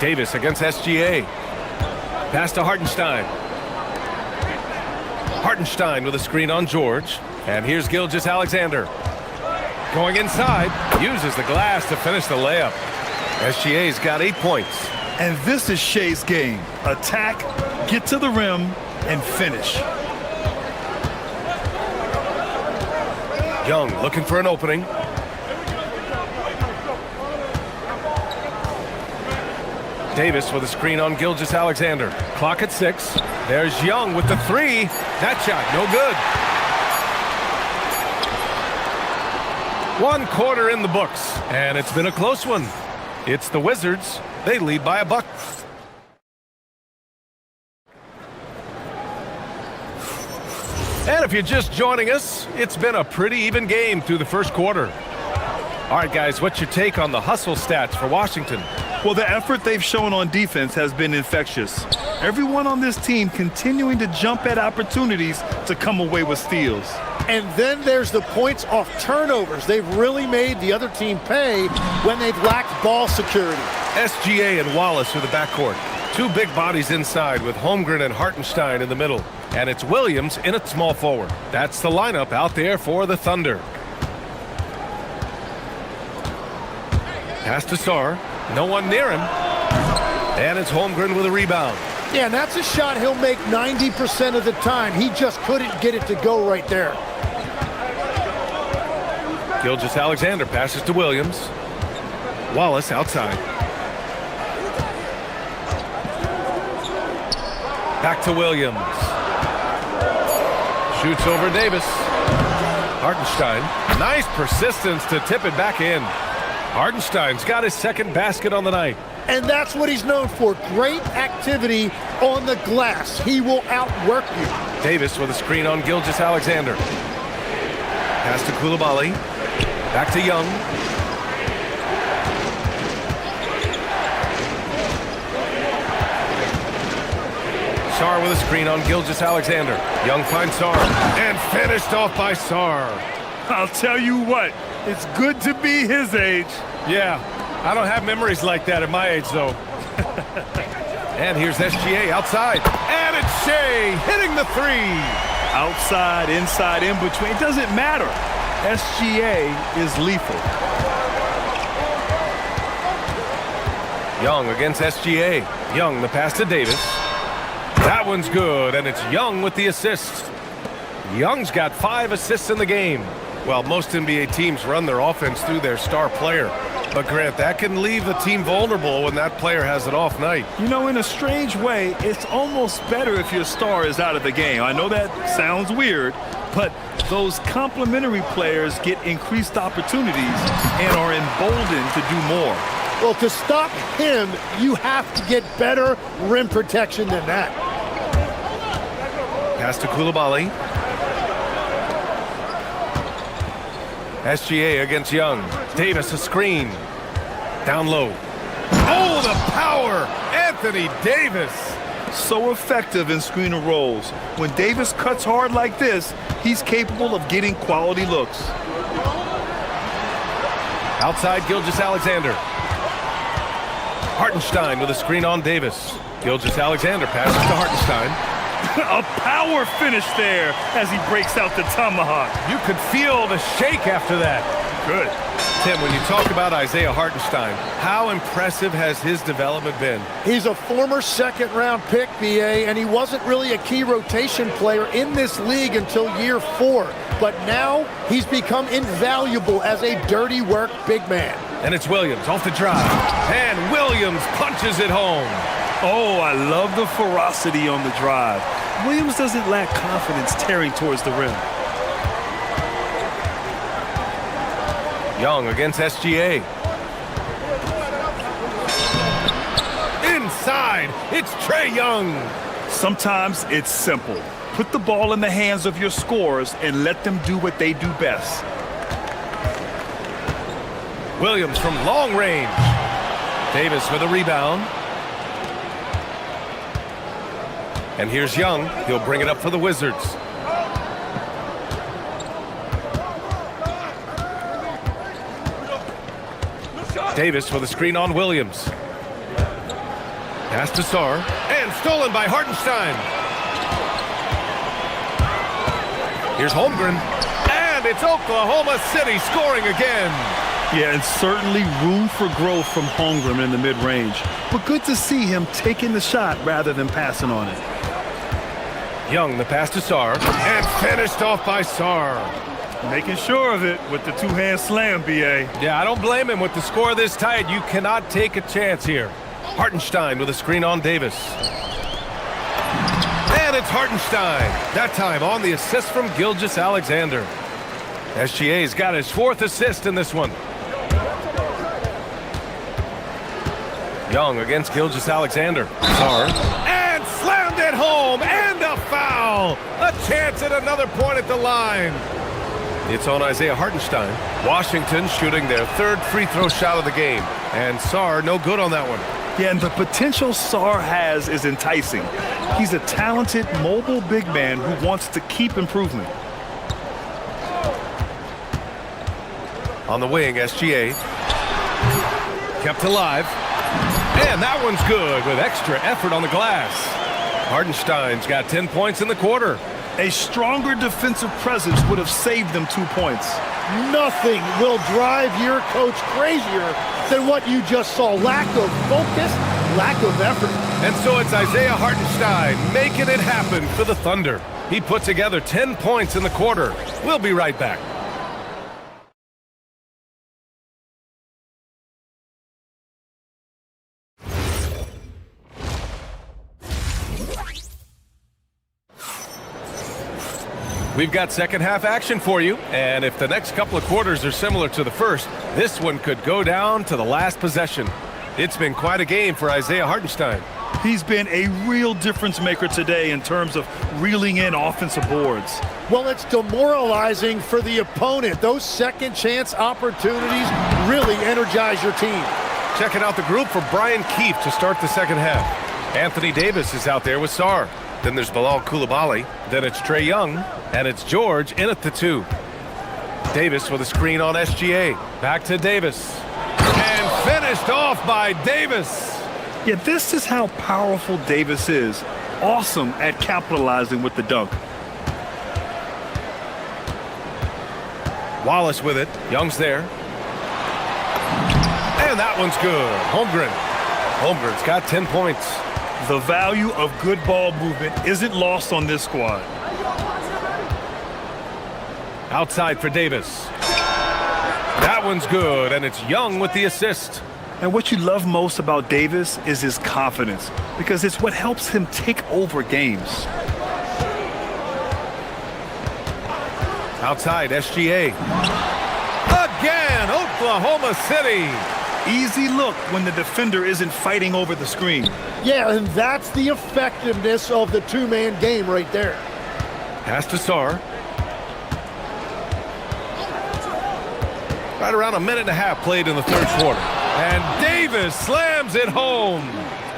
Davis against SGA. Pass to Hartenstein. Hartenstein with a screen on George. And here's Gilgeous-Alexander. Going inside, uses the glass to finish the layup. SGA's got 8 points. And this is Shea's game. Attack, get to the rim, and finish. Young looking for an opening. Davis with a screen on Gilgeous-Alexander. Clock at 6. There's Young with the 3. That shot, no good. 1 quarter in the books, and it's been a close one. It's the Wizards. They lead by a buck. And if you're just joining us, it's been a pretty even game through the first quarter. All right, guys, what's your take on the hustle stats for Washington? Well, the effort they've shown on defense has been infectious. Everyone on this team continuing to jump at opportunities to come away with steals. And then there's the points off turnovers. They've really made the other team pay when they've lacked ball security. SGA and Wallace are the backcourt. 2 big bodies inside with Holmgren and Hartenstein in the middle. And it's Williams in at small forward. That's the lineup out there for the Thunder. Pass to Sarr. No one near him. And it's Holmgren with a rebound. Yeah, and that's a shot he'll make 90% of the time. He just couldn't get it to go right there. Gilgeous-Alexander passes to Williams. Wallace outside. Back to Williams. Shoots over Davis. Hartenstein. Nice persistence to tip it back in. Hartenstein's got his 2nd basket on the night. And that's what he's known for. Great activity on the glass. He will outwork you. Davis with a screen on Gilgeous-Alexander. Pass to Coulibaly. Back to Young. Sarr with a screen on Gilgeous-Alexander. Young finds Sarr. And finished off by Sarr. I'll tell you what, it's good to be his age. Yeah, I don't have memories like that at my age, though. And here's SGA outside. And it's Shea hitting the 3. Outside, inside, in between, it doesn't matter. SGA is lethal. Young against SGA. Young, the pass to Davis. That one's good, and it's Young with the assist. Young's got 5 assists in the game. Well, most NBA teams run their offense through their star player. But, Grant, that can leave the team vulnerable when that player has an off night. You know, in a strange way, it's almost better if your star is out of the game. I know that sounds weird, but those complementary players get increased opportunities and are emboldened to do more. Well, to stop him, you have to get better rim protection than that. Pass to Coulibaly. SGA against Young. Davis a screen. Down low. Oh, the power! Anthony Davis! So effective in screen and rolls. When Davis cuts hard like this, he's capable of getting quality looks. Outside Gilgeous-Alexander. Hartenstein with a screen on Davis. Gilgeous-Alexander passes to Hartenstein. A power finish there as he breaks out the tomahawk. You could feel the shake after that. Good. Tim, when you talk about Isaiah Hartenstein, how impressive has his development been? He's a former 2nd-round pick, BA, and he wasn't really a key rotation player in this league until year 4. But now he's become invaluable as a dirty work big man. And it's Williams off the drive. And Williams punches it home. Oh, I love the ferocity on the drive. Williams doesn't lack confidence tearing towards the rim. Young against SGA. Inside, it's Trae Young. Sometimes it's simple. Put the ball in the hands of your scorers and let them do what they do best. Williams from long range. Davis with a rebound. And here's Young. He'll bring it up for the Wizards. Davis with a screen on Williams. Pass to Saar, and stolen by Hartenstein. Here's Holmgren, and it's Oklahoma City scoring again. Yeah, and certainly room for growth from Holmgren in the mid-range. But good to see him taking the shot rather than passing on it. Young, the pass to Saar, and finished off by Saar. Making sure of it with the two-hand slam, B.A. Yeah, I don't blame him. With the score this tight, you cannot take a chance here. Hartenstein with a screen on Davis. And it's Hartenstein. That time on the assist from Gilgeous-Alexander. SGA's got his 4th assist in this one. Young against Gilgeous-Alexander. Saar. And slammed it home. And a foul. A chance at another point at the line. It's on Isaiah Hartenstein. Washington shooting their 3rd free throw shot of the game. And Saar no good on that one. Yeah, and the potential Saar has is enticing. He's a talented, mobile big man who wants to keep improvement. On the wing, SGA. Kept alive. And that one's good with extra effort on the glass. Hartenstein's got 10 points in the quarter. A stronger defensive presence would have saved them 2 points. Nothing will drive your coach crazier than what you just saw. Lack of focus, lack of effort. And so it's Isaiah Hartenstein making it happen for the Thunder. He put together 10 points in the quarter. We'll be right back. We've got second half action for you, and if the next couple of quarters are similar to the first, this one could go down to the last possession. It's been quite a game for Isaiah Hartenstein. He's been a real difference maker today in terms of reeling in offensive boards. Well, it's demoralizing for the opponent. Those second chance opportunities really energize your team. Checking out the group for Brian Keefe to start the second half. Anthony Davis is out there with Saar. Then there's Bilal Coulibaly. Then it's Trae Young. And it's George in at the 2. Davis with a screen on SGA. Back to Davis. And finished off by Davis. Yeah, this is how powerful Davis is. Awesome at capitalizing with the dunk. Wallace with it. Young's there. And that one's good. Holmgren. Holmgren's got 10 points. The value of good ball movement isn't lost on this squad. Outside for Davis. That one's good, and it's Young with the assist. And what you love most about Davis is his confidence, because it's what helps him take over games. Outside, SGA. Again, Oklahoma City. Easy look when the defender isn't fighting over the screen. Yeah, and that's the effectiveness of the two-man game right there. Pass to Saar. Right around a minute and a half played in the third quarter. And Davis slams it home.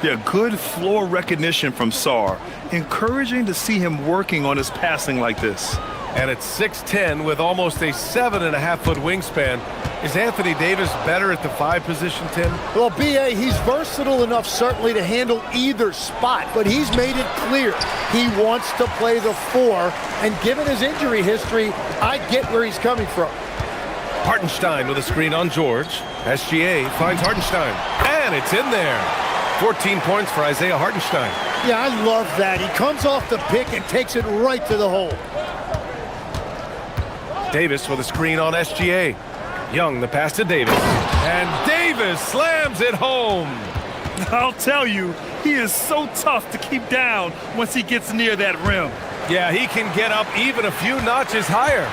Yeah, good floor recognition from Saar. Encouraging to see him working on his passing like this. And at 6'10" with almost a 7.5-foot wingspan. Is Anthony Davis better at the 5 position, Tim? Well, B.A., he's versatile enough certainly to handle either spot, but he's made it clear he wants to play the 4, and given his injury history, I get where he's coming from. Hartenstein with a screen on George. SGA finds Hartenstein, and it's in there. 14 points for Isaiah Hartenstein. Yeah, I love that. He comes off the pick and takes it right to the hole. Davis with a screen on SGA. Young, the pass to Davis. And Davis slams it home. I'll tell you, he is so tough to keep down once he gets near that rim. Yeah, he can get up even a few notches higher.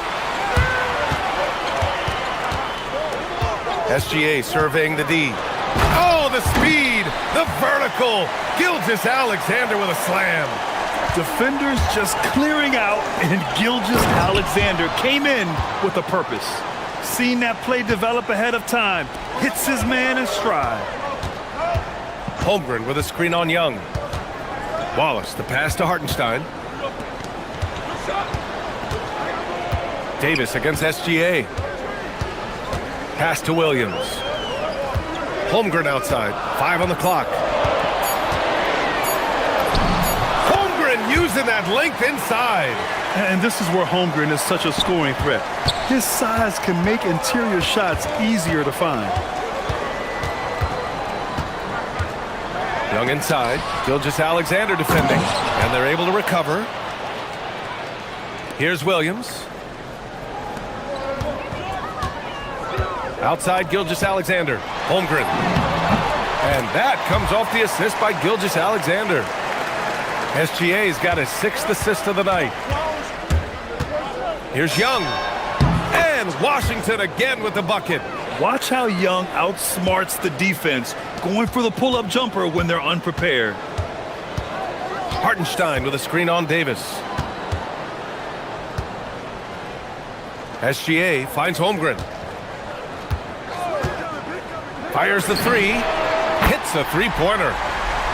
SGA surveying the D. Oh, the speed, the vertical. Gilgeous-Alexander with a slam. Defenders just clearing out, and Gilgeous-Alexander came in with a purpose. Seen that play develop ahead of time. Hits his man in stride. Holmgren with a screen on Young. Wallace, the pass to Hartenstein. Davis against SGA. Pass to Williams. Holmgren outside. 5 on the clock. using that length inside. And this is where Holmgren is such a scoring threat. His size can make interior shots easier to find. Young inside. Gilgeous-Alexander defending. And they're able to recover. Here's Williams. Outside Gilgeous-Alexander. Holmgren. And that comes off the assist by Gilgeous-Alexander. SGA's got his 6th assist of the night. Here's Young. And Washington again with the bucket. Watch how Young outsmarts the defense, going for the pull-up jumper when they're unprepared. Hartenstein with a screen on Davis. SGA finds Holmgren. Fires the three. Hits a three-pointer.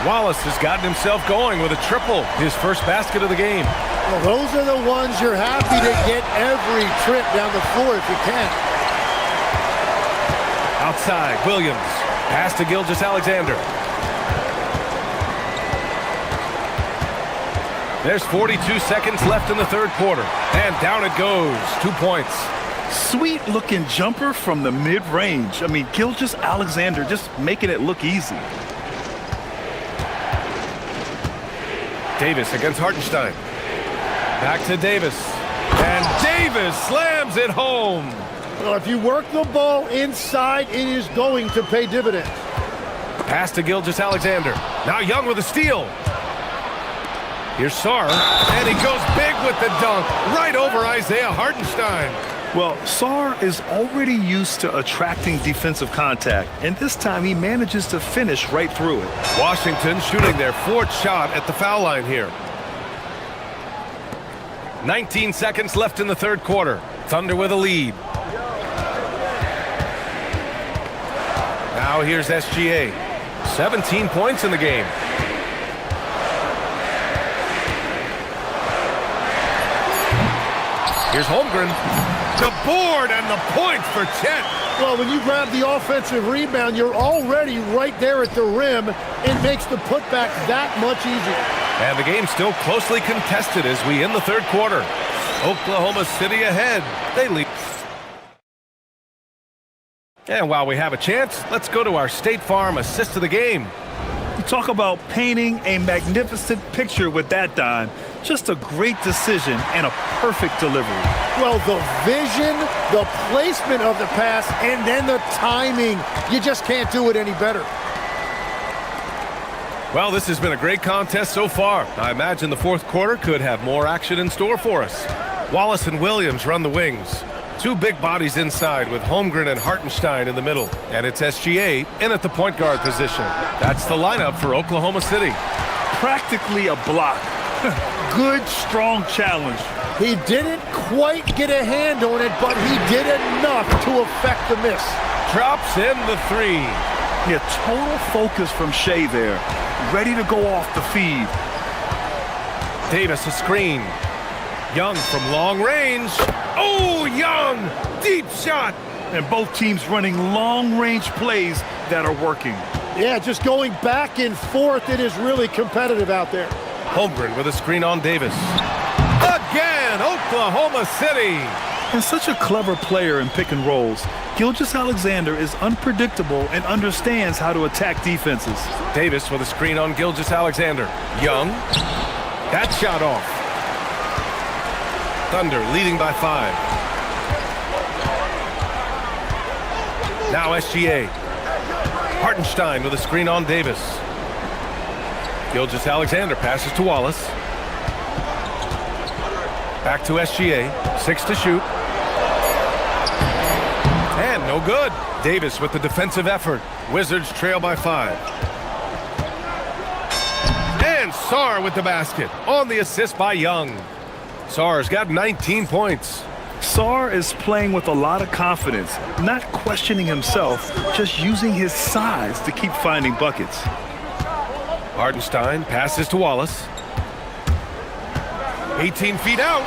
Wallace has gotten himself going with a triple, his first basket of the game. Well, those are the ones you're happy to get every trip down the floor if you can. Outside, Williams. Pass to Gilgeous-Alexander. There's 42 seconds left in the third quarter. And down it goes. 2 points. Sweet-looking jumper from the mid-range. I mean, Gilgeous-Alexander just making it look easy. Davis against Hartenstein. Back to Davis. And Davis slams it home. Well, if you work the ball inside, it is going to pay dividends. Pass to Gilgeous-Alexander. Now Young with a steal. Here's Sarr. And he goes big with the dunk. Right over Isaiah Hartenstein. Well, Sarr is already used to attracting defensive contact, and this time he manages to finish right through it. Washington shooting their 4th shot at the foul line here. 19 seconds left in the third quarter. Thunder with a lead. Now here's SGA. 17 points in the game. Here's Holmgren. The board and the point for Chet. Well, when you grab the offensive rebound, you're already right there at the rim. It makes the putback that much easier. And the game's still closely contested as we end the third quarter. Oklahoma City ahead. They lead. And while we have a chance, let's go to our State Farm assist of the game. You talk about painting a magnificent picture with that dime. Just a great decision and a perfect delivery. Well, the vision, the placement of the pass, and then the timing. You just can't do it any better. Well, this has been a great contest so far. I imagine the fourth quarter could have more action in store for us. Wallace and Williams run the wings. 2 big bodies inside with Holmgren and Hartenstein in the middle. And it's SGA in at the point guard position. That's the lineup for Oklahoma City. Practically a block. Good, strong challenge. He didn't quite get a hand on it, but he did enough to affect the miss. Drops in the three. Yeah, total focus from Shea there. Ready to go off the feed. Davis a screen. Young from long range. Oh, Young! Deep shot! And both teams running long-range plays that are working. Yeah, just going back and forth. It is really competitive out there. Holmgren with a screen on Davis. Again, Oklahoma City! And such a clever player in pick and rolls. Gilgeous-Alexander is unpredictable and understands how to attack defenses. Davis with a screen on Gilgeous-Alexander. Young. That shot off. Thunder leading by 5. Now SGA. Hartenstein with a screen on Davis. Gilgeous-Alexander passes to Wallace. Back to SGA. 6 to shoot. And no good. Davis with the defensive effort. Wizards trail by 5. And Sarr with the basket. On the assist by Young. Sarr's got 19 points. Sarr is playing with a lot of confidence, not questioning himself, just using his size to keep finding buckets. Hartenstein passes to Wallace. 18 feet out.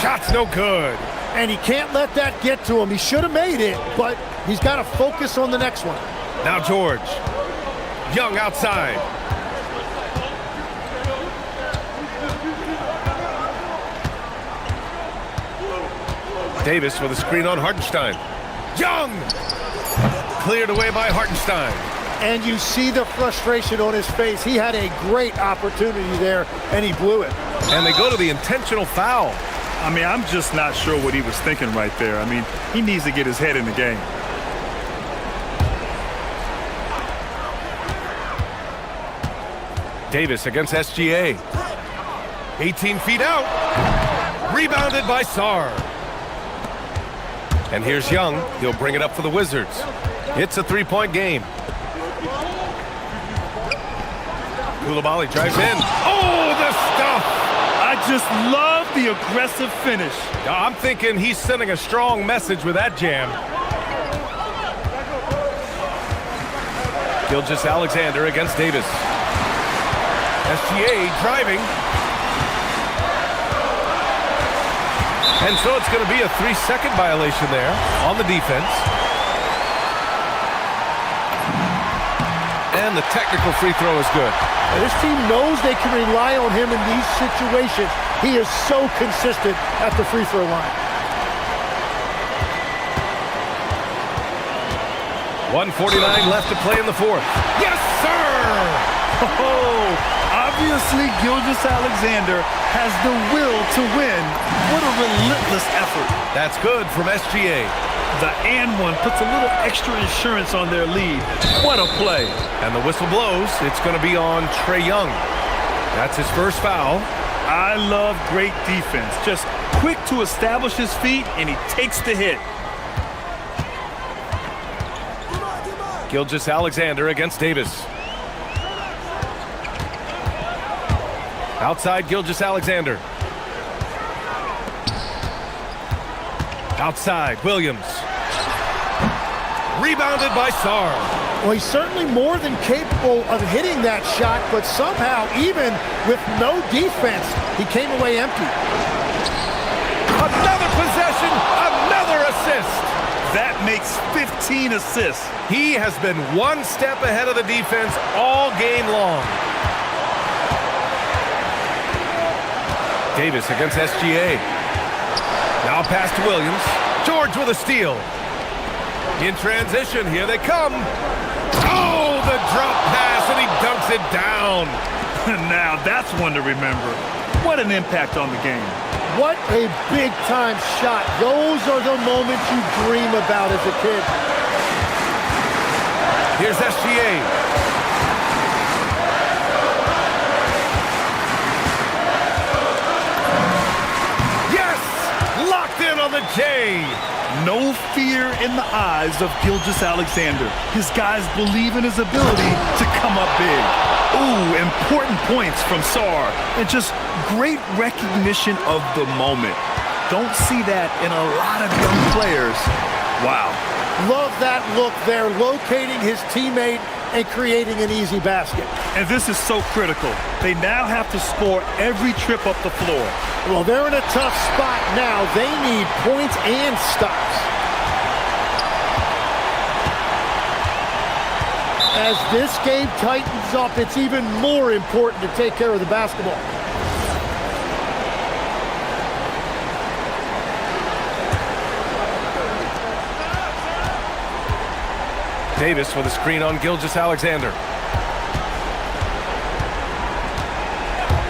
Shot's no good. And he can't let that get to him. He should have made it, but he's got to focus on the next one. Now George. Young outside. Davis with a screen on Hartenstein. Young! Cleared away by Hartenstein. And you see the frustration on his face. He had a great opportunity there, and he blew it. And they go to the intentional foul. I mean, I'm just not sure what he was thinking right there. I mean, he needs to get his head in the game. Davis against SGA. 18 feet out. Rebounded by Sarr. And here's Young. He'll bring it up for the Wizards. It's a three-point game. Koulibaly drives in. Oh, the stuff! I just love the aggressive finish. I'm thinking he's sending a strong message with that jam. Gilgeous-Alexander against Davis. SGA driving. And so it's going to be a 3-second violation there on the defense. And the technical free throw is good. This team knows they can rely on him in these situations. He is so consistent at the free throw line. 1:49 left to play in the fourth. Yes, sir! Oh, obviously Gilgeous-Alexander has the will to win. What a relentless effort. That's good from SGA. The and one puts a little extra insurance on their lead. What a play. And the whistle blows. It's going to be on Trae Young. That's his first foul. I love great defense. Just quick to establish his feet, and he takes the hit. Gilgeous-Alexander against Davis. Outside Gilgeous-Alexander. Outside Williams. Rebounded by Sarr. Well, he's certainly more than capable of hitting that shot, but somehow, even with no defense, he came away empty. Another possession, another assist. That makes 15 assists. He has been one step ahead of the defense all game long. Davis against SGA. Now pass to Williams. George with a steal. In transition, here they come. Oh, the drop pass, and he dunks it down. Now that's one to remember. What an impact on the game. What a big-time shot. Those are the moments you dream about as a kid. Here's SGA. On the J. No fear in the eyes of Gilgeous-Alexander. His guys believe in his ability to come up big. Ooh, important points from Sarr. And just great recognition of the moment. Don't see that in a lot of young players. Wow. Love that look there, locating his teammate and creating an easy basket. And this is so critical. They now have to score every trip up the floor. Well, they're in a tough spot now. They need points and stops. As this game tightens up, it's even more important to take care of the basketball. Davis with a screen on Gilgeous-Alexander.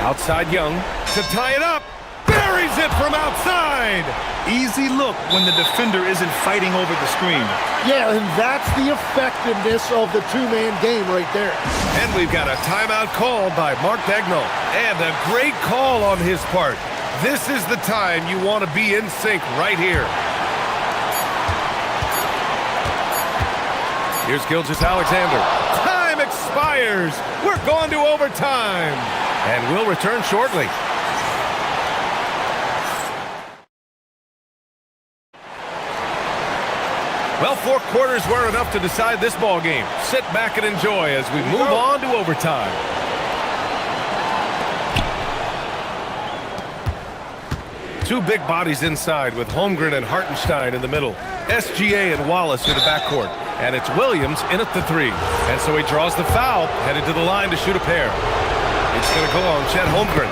Outside Young to tie it up. Buries it from outside. Easy look when the defender isn't fighting over the screen. Yeah, and that's the effectiveness of the two-man game right there. And we've got a timeout called by Mark Dagnall. And a great call on his part. This is the time you want to be in sync right here. Here's Gilgeous-Alexander. Time expires. We're going to overtime. And we'll return shortly. Well, 4 quarters were enough to decide this ball game. Sit back and enjoy as we move on to overtime. Two big bodies inside with Holmgren and Hartenstein in the middle. SGA and Wallace in the backcourt. And it's Williams in at the 3. And so he draws the foul, headed to the line to shoot a pair. It's going to go on Chet Holmgren.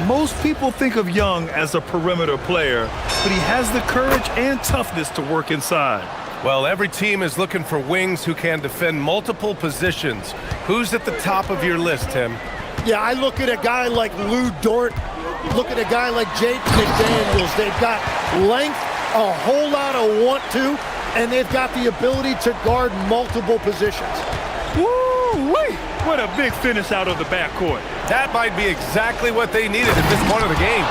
Most people think of Young as a perimeter player, but he has the courage and toughness to work inside. Well, every team is looking for wings who can defend multiple positions. Who's at the top of your list, Tim? Yeah, I look at a guy like Lou Dort, look at a guy like Jake McDaniels. They've got length, a whole lot of want to, and they've got the ability to guard multiple positions. Woo-wee! What a big finish out of the backcourt. That might be exactly what they needed at this point of the game.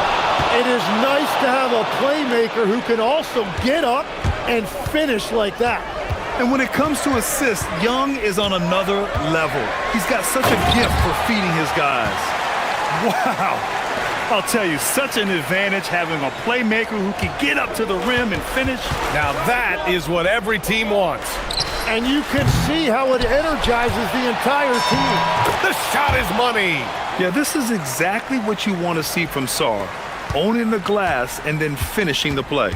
It is nice to have a playmaker who can also get up and finish like that. And when it comes to assists, Young is on another level. He's got such a gift for feeding his guys. Wow. I'll tell you, such an advantage having a playmaker who can get up to the rim and finish. Now that is what every team wants. And you can see how it energizes the entire team. The shot is money. Yeah, this is exactly what you want to see from Sarr. Owning the glass and then finishing the play.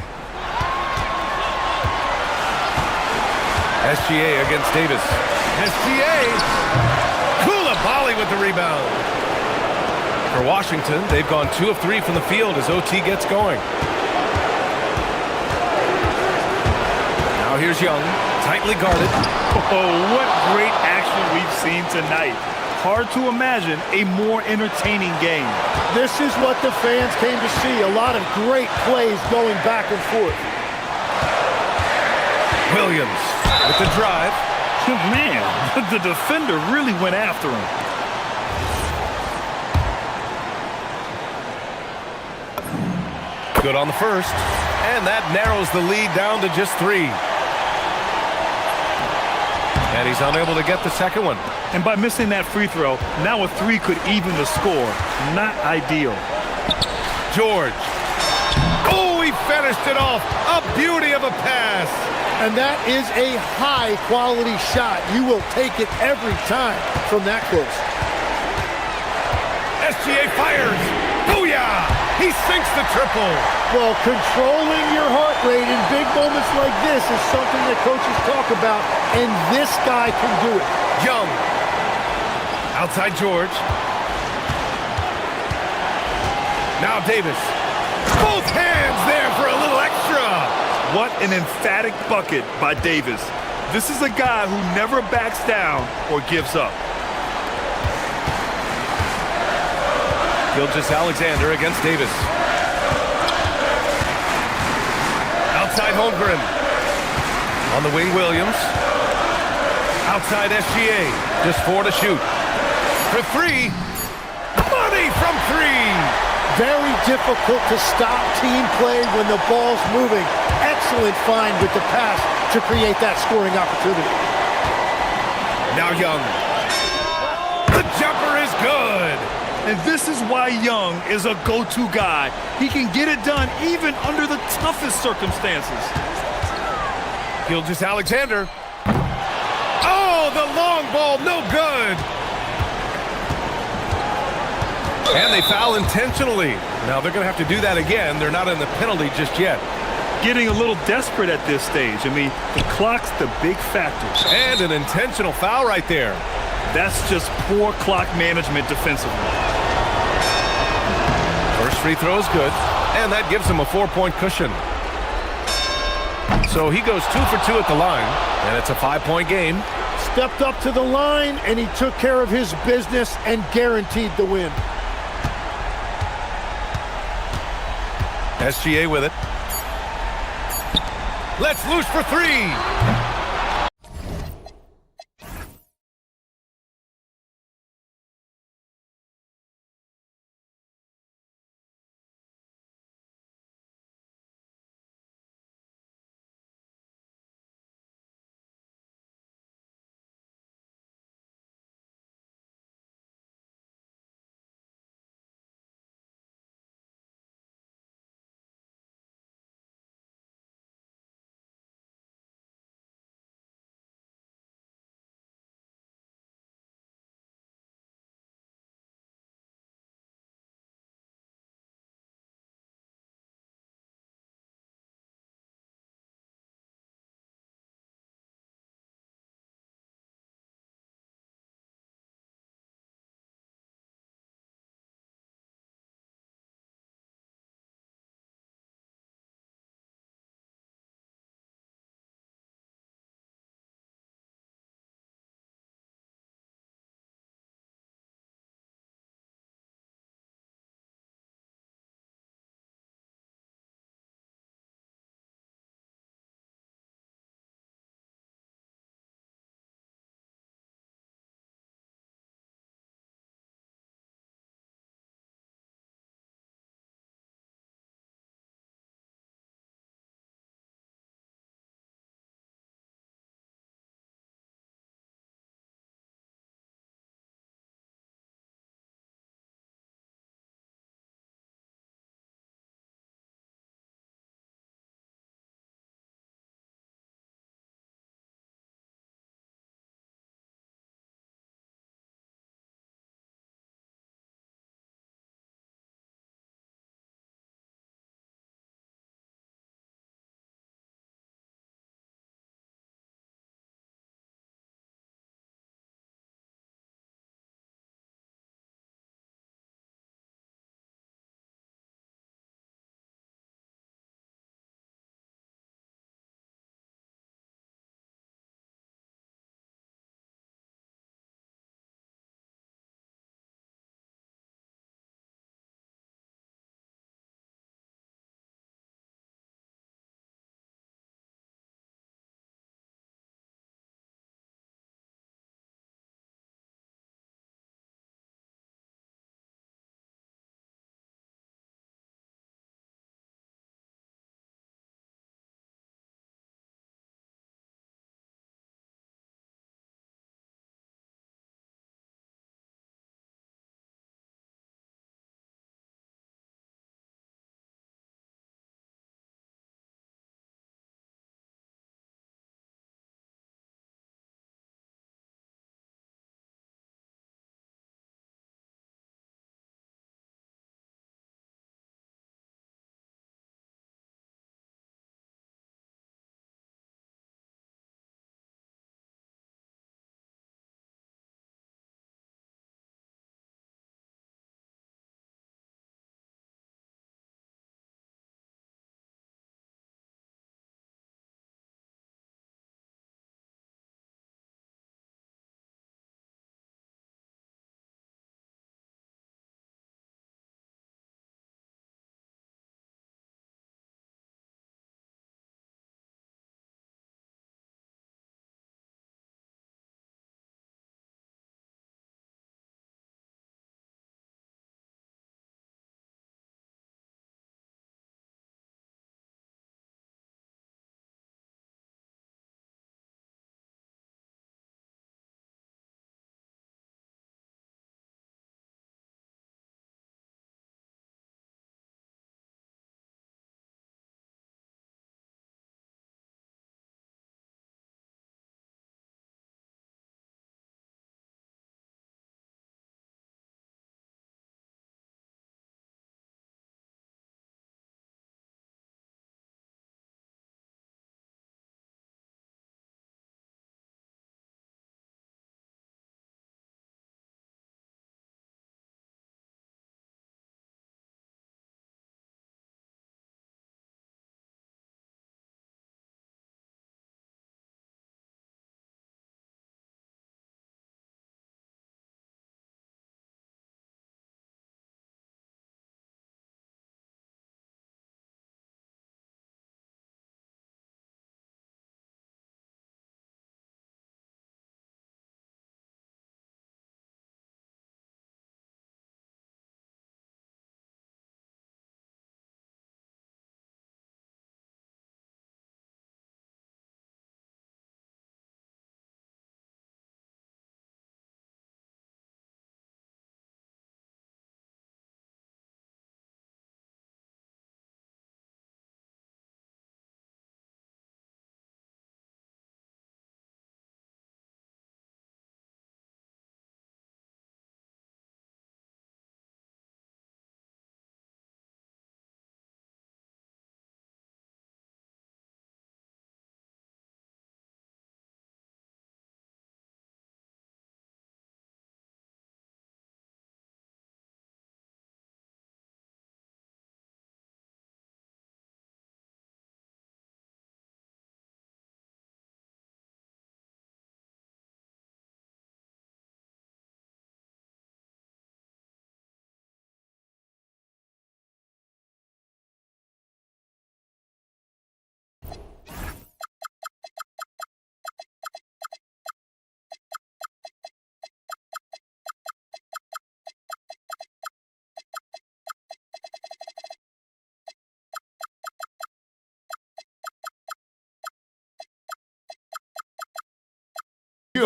SGA against Davis. SGA! Koulibaly with the rebound. For Washington, they've gone 2 of 3 from the field as OT gets going. Now here's Young, tightly guarded. Oh, what great action we've seen tonight. Hard to imagine a more entertaining game. This is what the fans came to see. A lot of great plays going back and forth. Williams with the drive. Man, the defender really went after him. Good on the first, and that narrows the lead down to just 3. And he's unable to get the second one. And by missing that free throw, now a 3 could even the score. Not ideal. George. Oh, he finished it off. A beauty of a pass. And that is a high-quality shot. You will take it every time from that close. SGA fires. Booyah! He sinks the triple. Well, controlling your heart rate in big moments like this is something that coaches talk about, and this guy can do it. Young. Outside George. Now Davis. Both hands there for a little extra. What an emphatic bucket by Davis. This is a guy who never backs down or gives up. Gilgeous-Alexander against Davis. Outside Holmgren. On the wing, Williams. Outside SGA. Just 4 to shoot. For 3. Money from 3. Very difficult to stop team play when the ball's moving. Excellent find with the pass to create that scoring opportunity. Now Young. The jumper is good. And this is why Young is a go-to guy. He can get it done even under the toughest circumstances. Gilgeous-Alexander. Oh, the long ball, no good. And they foul intentionally. Now they're going to have to do that again. They're not in the penalty just yet. Getting a little desperate at this stage. I mean, the clock's the big factor. And an intentional foul right there. That's just poor clock management defensively. First free throw is good, and that gives him a 4-point cushion. So he goes 2 for 2 at the line, and it's a 5-point game. Stepped up to the line, and he took care of his business and guaranteed the win. SGA with it. Let's loose for 3.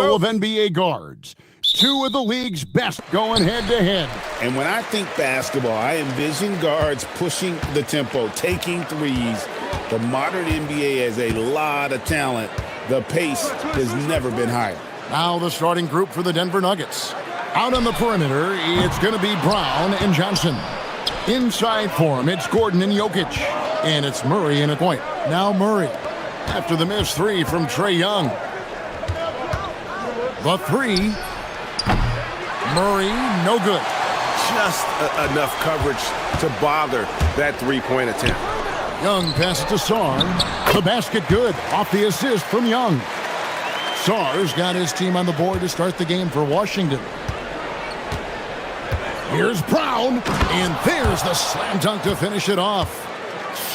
trio of NBA guards. Two of the league's best going head-to-head. And when I think basketball, I envision guards pushing the tempo, taking threes. The modern NBA has a lot of talent. The pace has never been higher. Now the starting group for the Denver Nuggets. Out on the perimeter, it's going to be Brown and Johnson. Inside for him, it's Gordon and Jokic. And it's Murray in a point. Now Murray. After the missed three from Trae Young. The three. Murray, no good. Just enough coverage to bother that three-point attempt. Young passes to Sarr. The basket good. Off the assist from Young. Sarr's got his team on the board to start the game for Washington. Here's Brown. And there's the slam dunk to finish it off.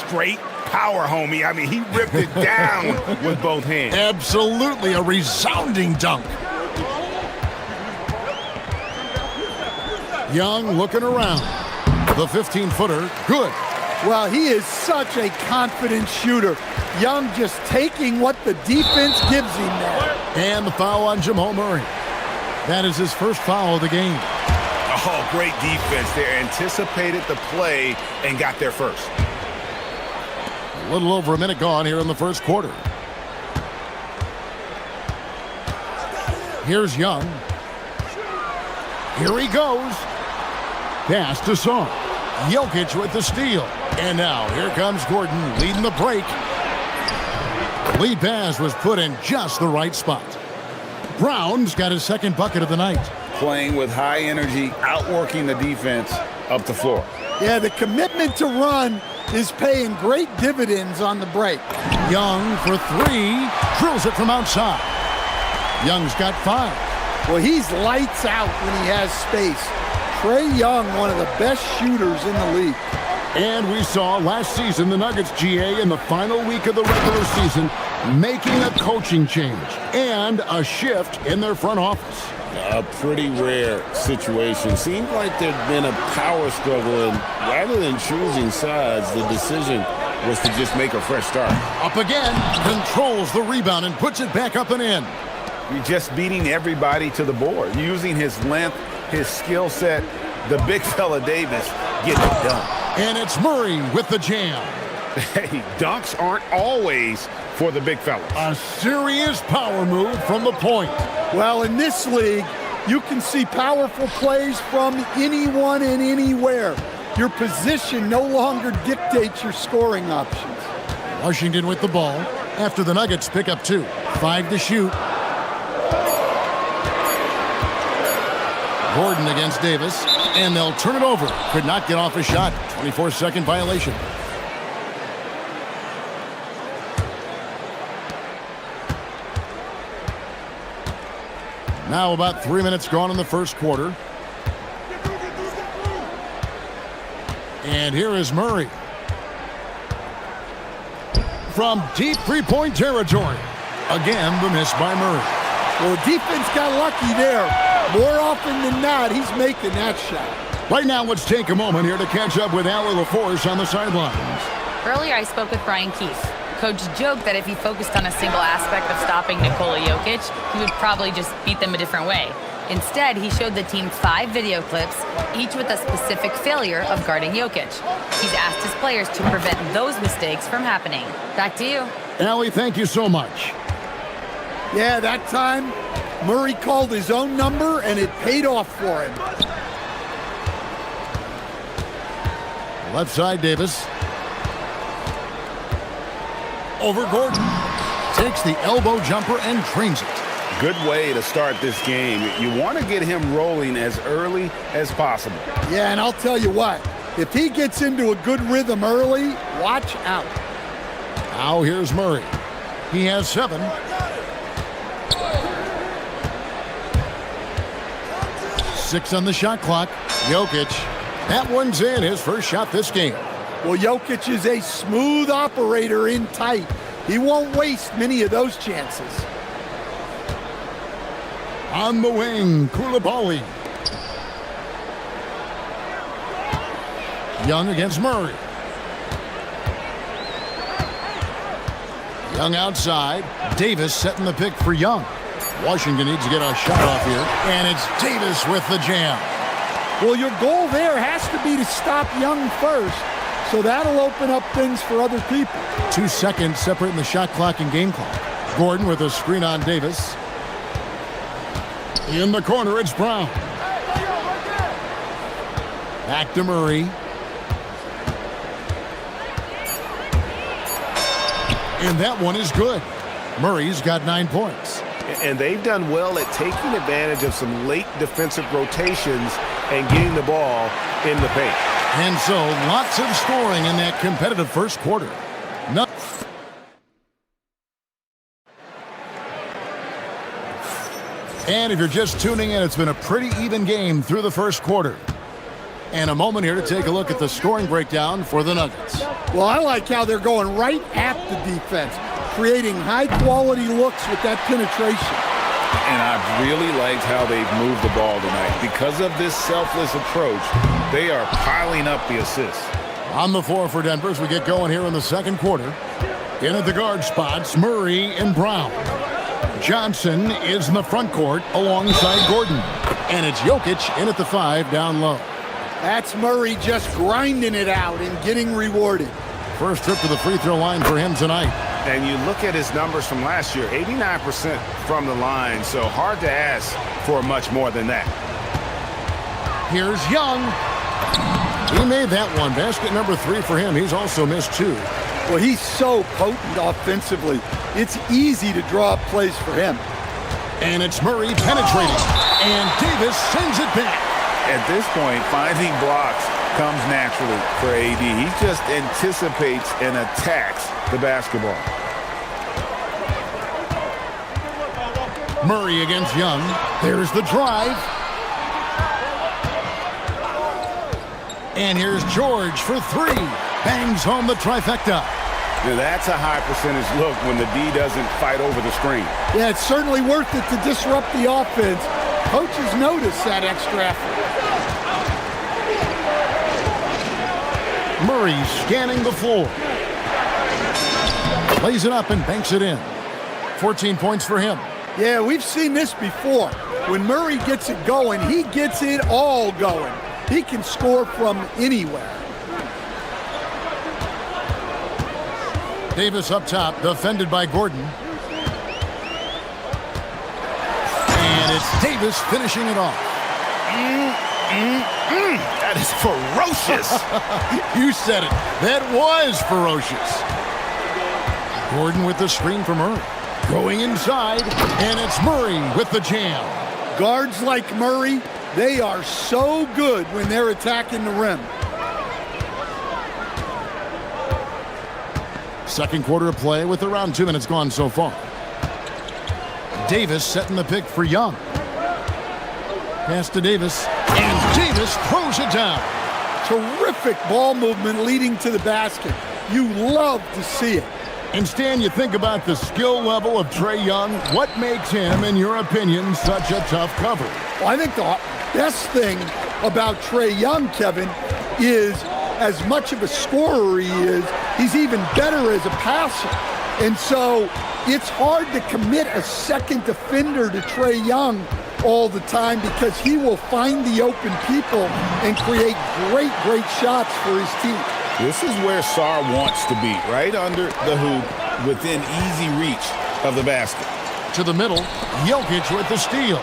Straight power, homie. I mean, he ripped it down with both hands. Absolutely a resounding dunk. Young looking around. The 15-footer, good. Well, he is such a confident shooter. Young just taking what the defense gives him there. And the foul on Jamal Murray. That is his first foul of the game. Oh, great defense there. Anticipated the play and got there first. A little over a minute gone here in the first quarter. Here's Young. Here he goes. Pass to Sarr. Jokic with the steal. And now here comes Gordon leading the break. Lead pass was put in just the right spot. Brown's got his second bucket of the night. Playing with high energy, outworking the defense up the floor. Yeah, the commitment to run is paying great dividends on the break. Young for three. Drills it from outside. Young's got 5. Well, he's lights out when he has space. Trae Young, one of the best shooters in the league. And we saw last season the Nuggets, GA, in the final week of the regular season, making a coaching change and a shift in their front office. A pretty rare situation. Seemed like there'd been a power struggle, and rather than choosing sides, the decision was to just make a fresh start. Up again, controls the rebound and puts it back up and in. You're just beating everybody to the board, using his length, his skill set. The big fella Davis getting it done. And it's Murray with the jam. Hey, dunks aren't always for the big fellas. A serious power move from the point. Well, in this league, you can see powerful plays from anyone and anywhere. Your position no longer dictates your scoring options. Washington with the ball after the Nuggets pick up 2. 5 to shoot. Gordon against Davis, and they'll turn it over. Could not get off a shot. 24-second violation. Now about 3 minutes gone in the first quarter. And here is Murray. From deep three-point territory. Again, the miss by Murray. Well, the defense got lucky there. More often than not, he's making that shot. Right now, let's take a moment here to catch up with Allie LaForce on the sidelines. Earlier, I spoke with Brian Keefe. Coach joked that if he focused on a single aspect of stopping Nikola Jokic, he would probably just beat them a different way. Instead, he showed the team 5 video clips, each with a specific failure of guarding Jokic. He's asked his players to prevent those mistakes from happening. Back to you. Allie, thank you so much. Yeah, that time, Murray called his own number, and it paid off for him. Left side, Davis. Over Gordon. Takes the elbow jumper and drains it. Good way to start this game. You want to get him rolling as early as possible. Yeah, and I'll tell you what, if he gets into a good rhythm early, watch out. Now here's Murray. He has 7. Six on the shot clock. Jokic. That one's in, his first shot this game. Well, Jokic is a smooth operator in tight. He won't waste many of those chances. On the wing, Koulibaly. Young against Murray. Young outside. Davis setting the pick for Young. Washington needs to get a shot off here. And it's Davis with the jam. Well, your goal there has to be to stop Young first, so that'll open up things for other people. 2 seconds separating the shot clock and game clock. Gordon with a screen on Davis. In the corner, it's Brown. Back to Murray. And that one is good. Murray's got 9 points. And they've done well at taking advantage of some late defensive rotations and getting the ball in the paint. And so, lots of scoring in that competitive first quarter. No. And if you're just tuning in, it's been a pretty even game through the first quarter. And a moment here to take a look at the scoring breakdown for the Nuggets. Well, I like how they're going right at the defense, creating high-quality looks with that penetration. And I really liked how they've moved the ball tonight. Because of this selfless approach, they are piling up the assists. On the floor for Denver as we get going here in the second quarter. In at the guard spots, Murray and Brown. Johnson is in the front court alongside Gordon. And it's Jokic in at the 5 down low. That's Murray just grinding it out and getting rewarded. First trip to the free throw line for him tonight. And you look at his numbers from last year, 89% from the line, so hard to ask for much more than that. Here's Young. He made that one. Basket number 3 for him. He's also missed 2. Well, he's so potent offensively. It's easy to draw up plays for him. And it's Murray penetrating. And Davis sends it back. At this point, finding blocks comes naturally for AD. He just anticipates and attacks the basketball. Murray against Young. There's the drive. And here's George for 3. Bangs home the trifecta. Now, that's a high percentage look when the D doesn't fight over the screen. Yeah, it's certainly worth it to disrupt the offense. Coaches notice that extra effort. Murray scanning the floor. Plays it up and banks it in. 14 points for him. Yeah, we've seen this before. When Murray gets it going, he gets it all going. He can score from anywhere. Davis up top, defended by Gordon. And it's Davis finishing it off. That is ferocious. You said it. That was ferocious. Gordon with the screen for Murray. Going inside, and it's Murray with the jam. Guards like Murray, they are so good when they're attacking the rim. Second quarter of play with around 2 minutes gone so far. Davis setting the pick for Young. Pass to Davis, and Davis throws it down. Terrific ball movement leading to the basket. You love to see it. And Stan, you think about the skill level of Trae Young. What makes him, in your opinion, such a tough cover? Well, I think the best thing about Trae Young, Kevin, is as much of a scorer he is, he's even better as a passer. And so it's hard to commit a second defender to Trae Young all the time because he will find the open people and create great shots for his team. This is where Sar wants to be, right under the hoop, within easy reach of the basket. To the middle, Jokic with the steal.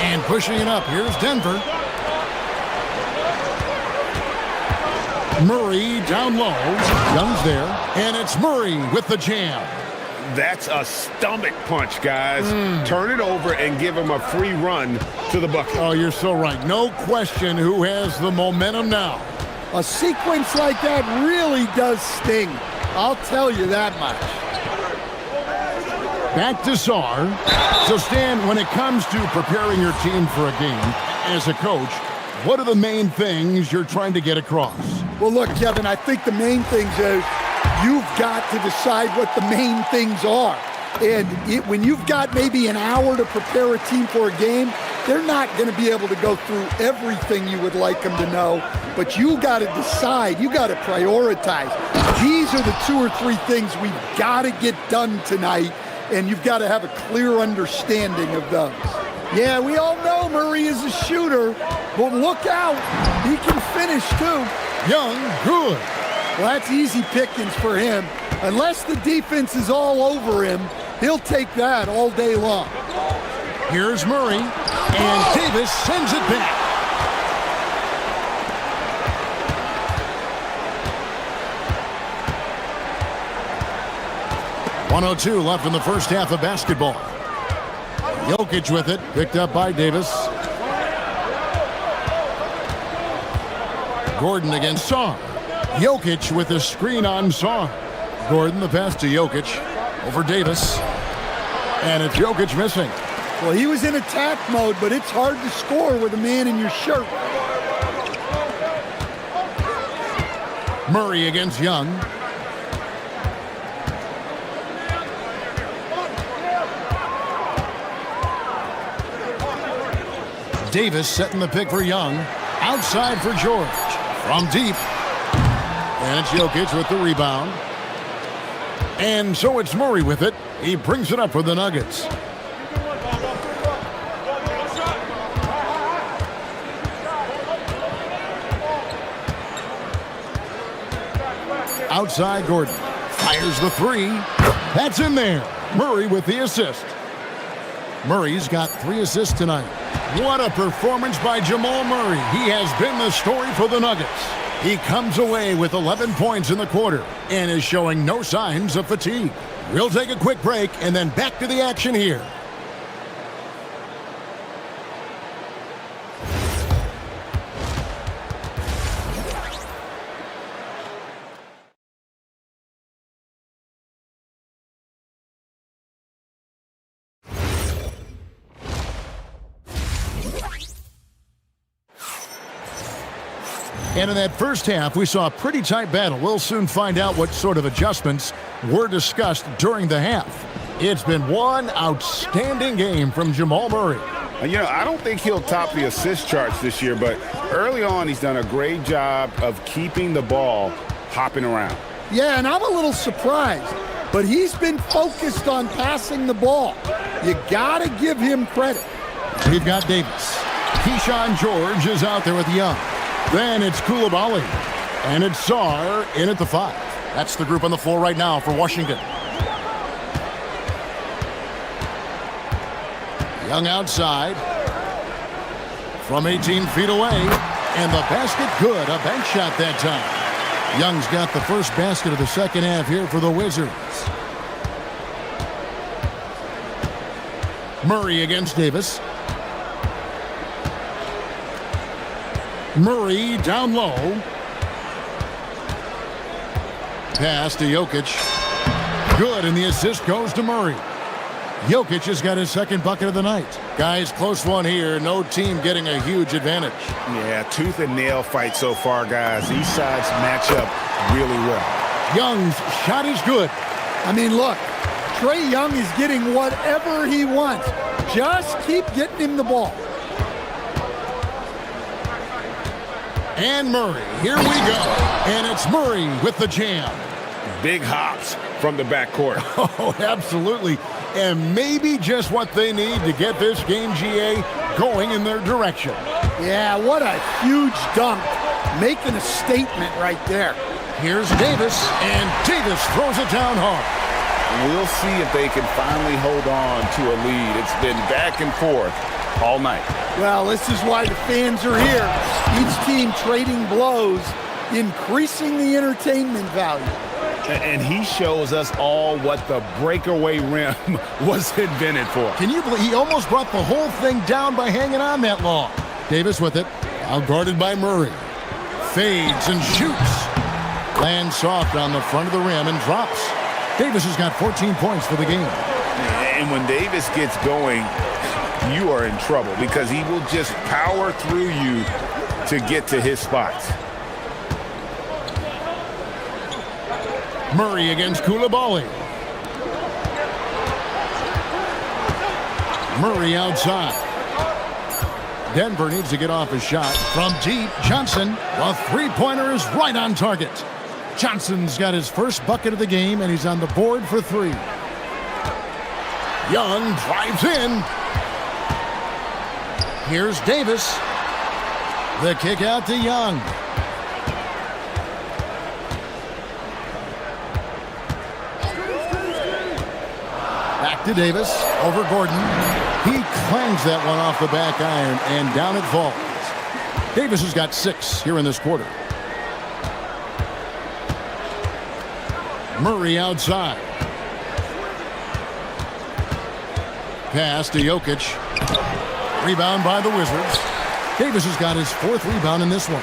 And pushing it up, here's Denver. Murray down low. Young's there. And it's Murray with the jam. That's a stomach punch, guys. Turn it over and give him a free run to the bucket. Oh, you're so right. No question who has the momentum now. A sequence like that really does sting. I'll tell you that much. Back to Sar. So, Stan, when it comes to preparing your team for a game, as a coach, what are the main things you're trying to get across? Well, look, Kevin, I think the main things is you've got to decide what the main things are. And when you've got maybe an hour to prepare a team for a game, they're not going to be able to go through everything you would like them to know. But you got to decide. You got to prioritize. These are the 2 or 3 things we've got to get done tonight. and you've got to have a clear understanding of those. Yeah, we all know Murray is a shooter, but look out. He can finish, too. Young, good. Well, that's easy pickings for him. Unless the defense is all over him, he'll take that all day long. Here's Murray, and Davis sends it back. .102 left in the first half of basketball. Jokic with it, picked up by Davis. Gordon against Song. Jokic with the screen on Song. Gordon, the pass to Jokic over Davis. And it's Jokic missing. Well, he was in attack mode, but it's hard to score with a man in your shirt. Murray against Young. Davis setting the pick for Young. Outside for George. From deep. And it's Jokic with the rebound. And so it's Murray with it. He brings it up for the Nuggets. Outside Gordon. Fires the three. That's in there. Murray with the assist. Murray's got 3 assists tonight. What a performance by Jamal Murray. He has been the story for the Nuggets. He comes away with 11 points in the quarter and is showing no signs of fatigue. We'll take a quick break and then back to the action here. And in that first half, we saw a pretty tight battle. We'll soon find out what sort of adjustments were discussed during the half. It's been one outstanding game from Jamal Murray. You know, I don't think he'll top the assist charts this year, but early on, he's done a great job of keeping the ball hopping around. Yeah, and I'm a little surprised, but he's been focused on passing the ball. You got to give him credit. We've got Davis. Keyshawn George is out there with Young. Then it's Koulibaly. And it's Sarr in at the 5. That's the group on the floor right now for Washington. Young outside. From 18 feet away. And the basket good. A bank shot that time. Young's got the first basket of the second half here for the Wizards. Murray against Davis. Murray down low. Pass to Jokic. Good, and the assist goes to Murray. Jokic has got his second bucket of the night. Guys, close one here. No team getting a huge advantage. Yeah, tooth and nail fight so far, guys. These sides match up really well. Young's shot is good. I mean, look, Trae Young is getting whatever he wants. Just keep getting him the ball. And Murray, here we go. And it's Murray with the jam. Big hops from the backcourt. Oh, absolutely. And maybe just what they need to get this game, GA, going in their direction. Yeah, what a huge dunk. Making a statement right there. Here's Davis, and Davis throws it down hard. We'll see if they can finally hold on to a lead. It's been back and forth all night. Well, this is why the fans are here. Each team trading blows, increasing the entertainment value. And he shows us all what the breakaway rim was invented for. Can you believe he almost brought the whole thing down by hanging on that long? Davis with it, out guarded by Murray. Fades and shoots. Lands soft on the front of the rim and drops. Davis has got 14 points for the game. And when Davis gets going, you are in trouble because he will just power through you to get to his spots. Murray against Koulibaly. Murray outside. Denver needs to get off his shot. From deep, Johnson. The three-pointer is right on target. Johnson's got his first bucket of the game, and he's on the board for 3. Young drives in. Here's Davis. The kick out to Young. Back to Davis. Over Gordon. He clangs that one off the back iron, and down it falls. Davis has got 6 here in this quarter. Murray outside. Pass to Jokic. Rebound by the Wizards. Davis has got his 4th rebound in this one.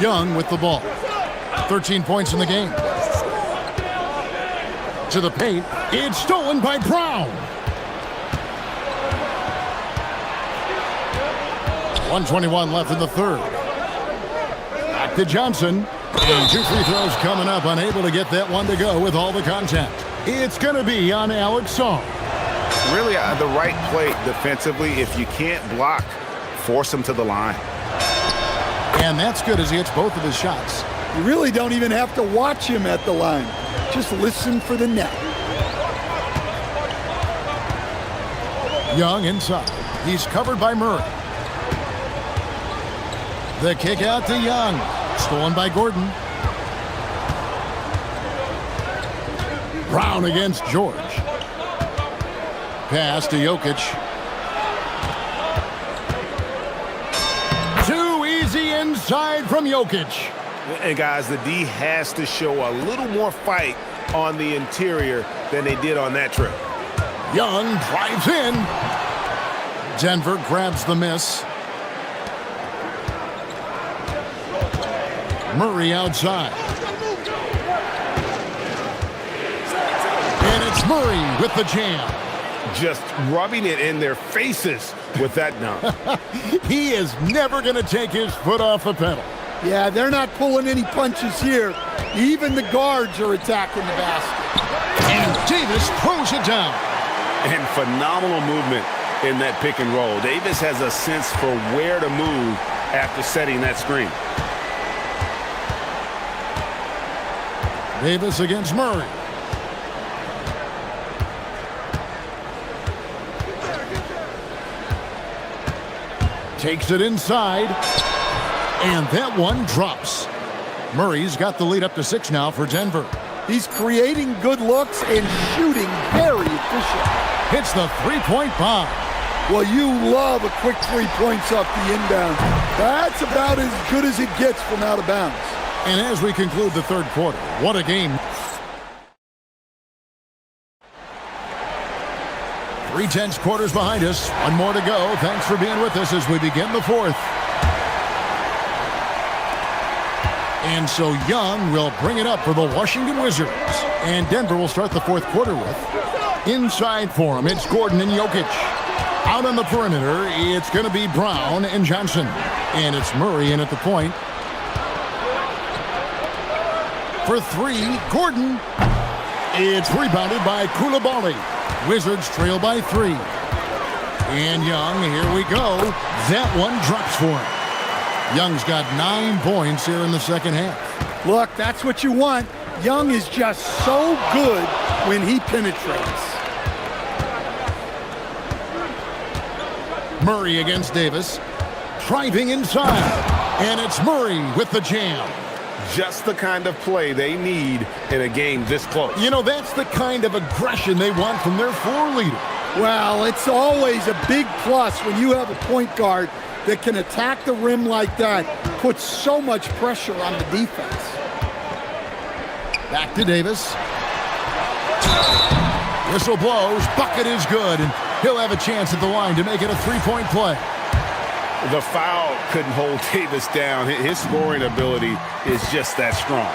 Young with the ball. 13 points in the game. To the paint. It's stolen by Brown. 1:21 left in the third. Back to Johnson. And 2 free throws coming up. Unable to get that one to go with all the contact. It's going to be on Alex Song. Really the right play defensively. If you can't block, force him to the line. And that's good as he hits both of his shots. You really don't even have to watch him at the line. Just listen for the net. Young inside. He's covered by Murray. The kick out to Young. Stolen by Gordon. Brown against George. Pass to Jokic. Too easy inside from Jokic. And guys, the D has to show a little more fight on the interior than they did on that trip. Young drives in. Denver grabs the miss. Murray outside. And it's Murray with the jam. Just rubbing it in their faces with that dunk. He is never going to take his foot off the pedal. Yeah, they're not pulling any punches here. Even the guards are attacking the basket. And Davis throws it down. And phenomenal movement in that pick and roll. Davis has a sense for where to move after setting that screen. Davis against Murray. Takes it inside. And that one drops. Murray's got the lead up to 6 now for Denver. He's creating good looks and shooting very efficient. Hits the three-point bomb. Well, you love a quick 3 points off the inbound. That's about as good as it gets from out of bounds. And as we conclude the third quarter, what a game. 3/10 quarters behind us. One more to go. Thanks for being with us as we begin the fourth. And so Young will bring it up for the Washington Wizards. And Denver will start the fourth quarter with. Inside for him, it's Gordon and Jokic. Out on the perimeter, it's going to be Brown and Johnson. And it's Murray in at the point. For 3, Gordon. It's rebounded by Koulibaly. Wizards trail by 3. And Young, here we go. That one drops for him. Young's got 9 points here in the second half. Look, that's what you want. Young is just so good when he penetrates. Murray against Davis. Driving inside. And it's Murray with the jam. Just the kind of play they need in a game this close. You know, that's the kind of aggression they want from their floor leader. Well, it's always a big plus when you have a point guard that can attack the rim like that, puts so much pressure on the defense. Back to Davis. Whistle blows, bucket is good, and he'll have a chance at the line to make it a 3-point play. The foul couldn't hold Davis down. His scoring ability is just that strong.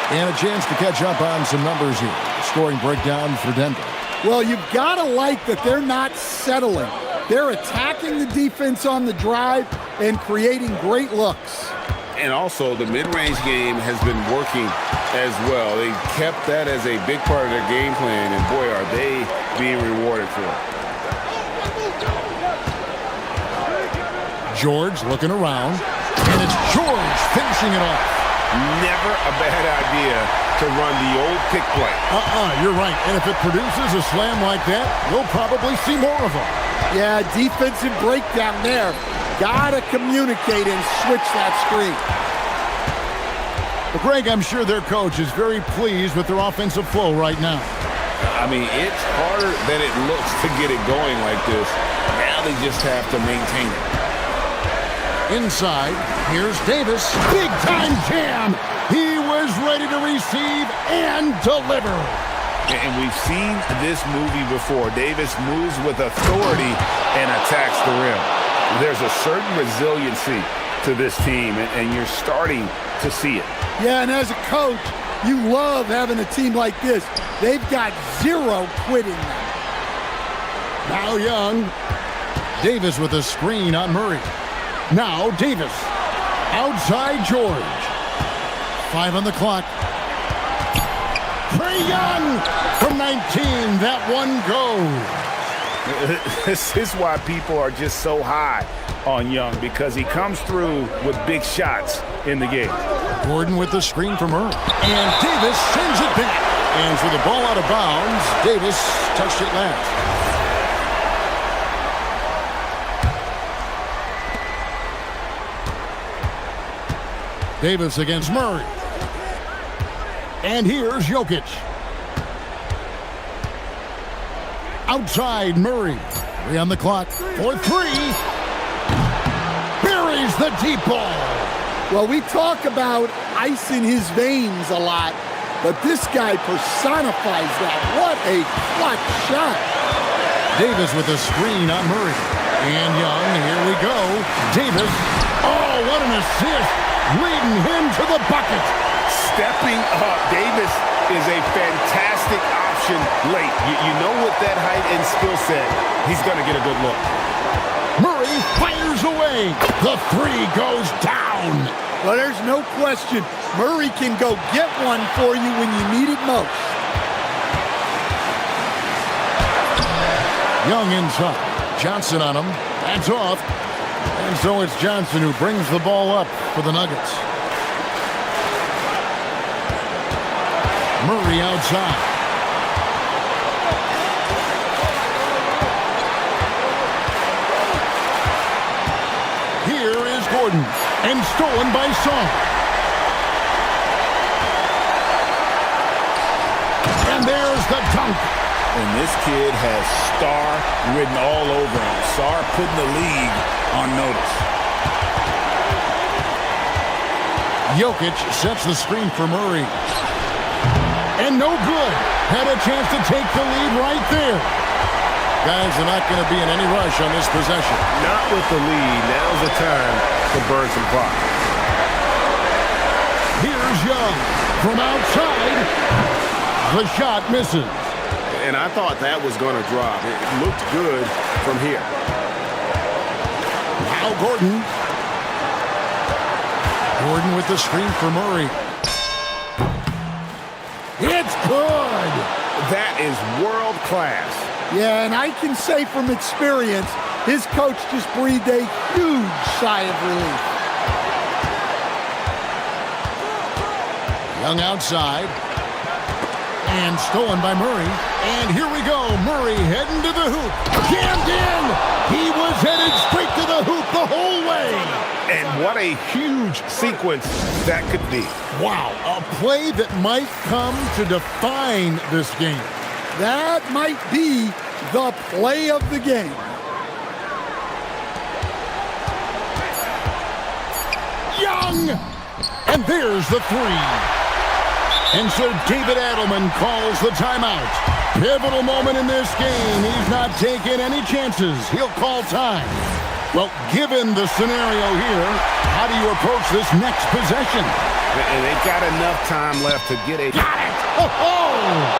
And a chance to catch up on some numbers here. Scoring breakdown for Denver. Well, you've got to like that they're not settling. They're attacking the defense on the drive and creating great looks. And also, the mid-range game has been working as well. They kept that as a big part of their game plan, and boy, are they being rewarded for it. George looking around, and it's George finishing it off. Never a bad idea to run the old pick play. You're right. And if it produces a slam like that, you'll probably see more of them. Yeah, defensive breakdown there. Gotta communicate and switch that screen. Well, Greg, I'm sure their coach is very pleased with their offensive flow right now. I mean, it's harder than it looks to get it going like this. Now they just have to maintain it. Inside, here's Davis. Big time jam. He was ready to receive and deliver. And we've seen this movie before. Davis moves with authority and attacks the rim. There's a certain resiliency to this team, and you're starting to see it. Yeah, and as a coach, you love having a team like this. They've got zero quitting now. Now Young. Davis with a screen on Murray. Now Davis. Outside George. 5 on the clock. Trae Young from 19. That one goes. This is why people are just so high on Young, because he comes through with big shots in the game. Gordon with the screen from Murray. And Davis sends it back. And for the ball out of bounds, Davis touched it last. Davis against Murray. And here's Jokic. Outside Murray. 3 on the clock for 3. Buries the deep ball. Well, we talk about ice in his veins a lot, but this guy personifies that. What a clutch shot. Davis with a screen on Murray. And Young, here we go. Davis. Oh, what an assist. Leading him to the bucket. Stepping up, Davis is a fantastic option late. You know, with that height and skill set, he's going to get a good look. Murray fires away. The 3 goes down. Well, there's no question. Murray can go get one for you when you need it most. Young inside. Johnson on him. That's off. And so it's Johnson who brings the ball up for the Nuggets. Murray outside. Here is Gordon. And stolen by Song. And there's the dunk. And this kid has star written all over him. Star putting the league on notice. Jokic sets the screen for Murray. And no good. Had a chance to take the lead right there. Guys are not going to be in any rush on this possession. Not with the lead. Now's the time to burn some clock. Here's Young from outside. The shot misses. And I thought that was going to drop. It looked good from here. Now Gordon. Gordon with the screen for Murray. It's good. That is world class. Yeah, and I can say from experience, his coach just breathed a huge sigh of relief. Young outside. And stolen by Murray. And here we go. Murray heading to the hoop. Jammed in. He was headed straight to the hoop the whole way. And what a huge sequence that could be. Wow. A play that might come to define this game. That might be the play of the game. Young! And there's the 3. And so David Adelman calls the timeout. Pivotal moment in this game. He's not taking any chances. He'll call time. Well, given the scenario here, how do you approach this next possession? And they've got enough time left to get a... Got it! Oh!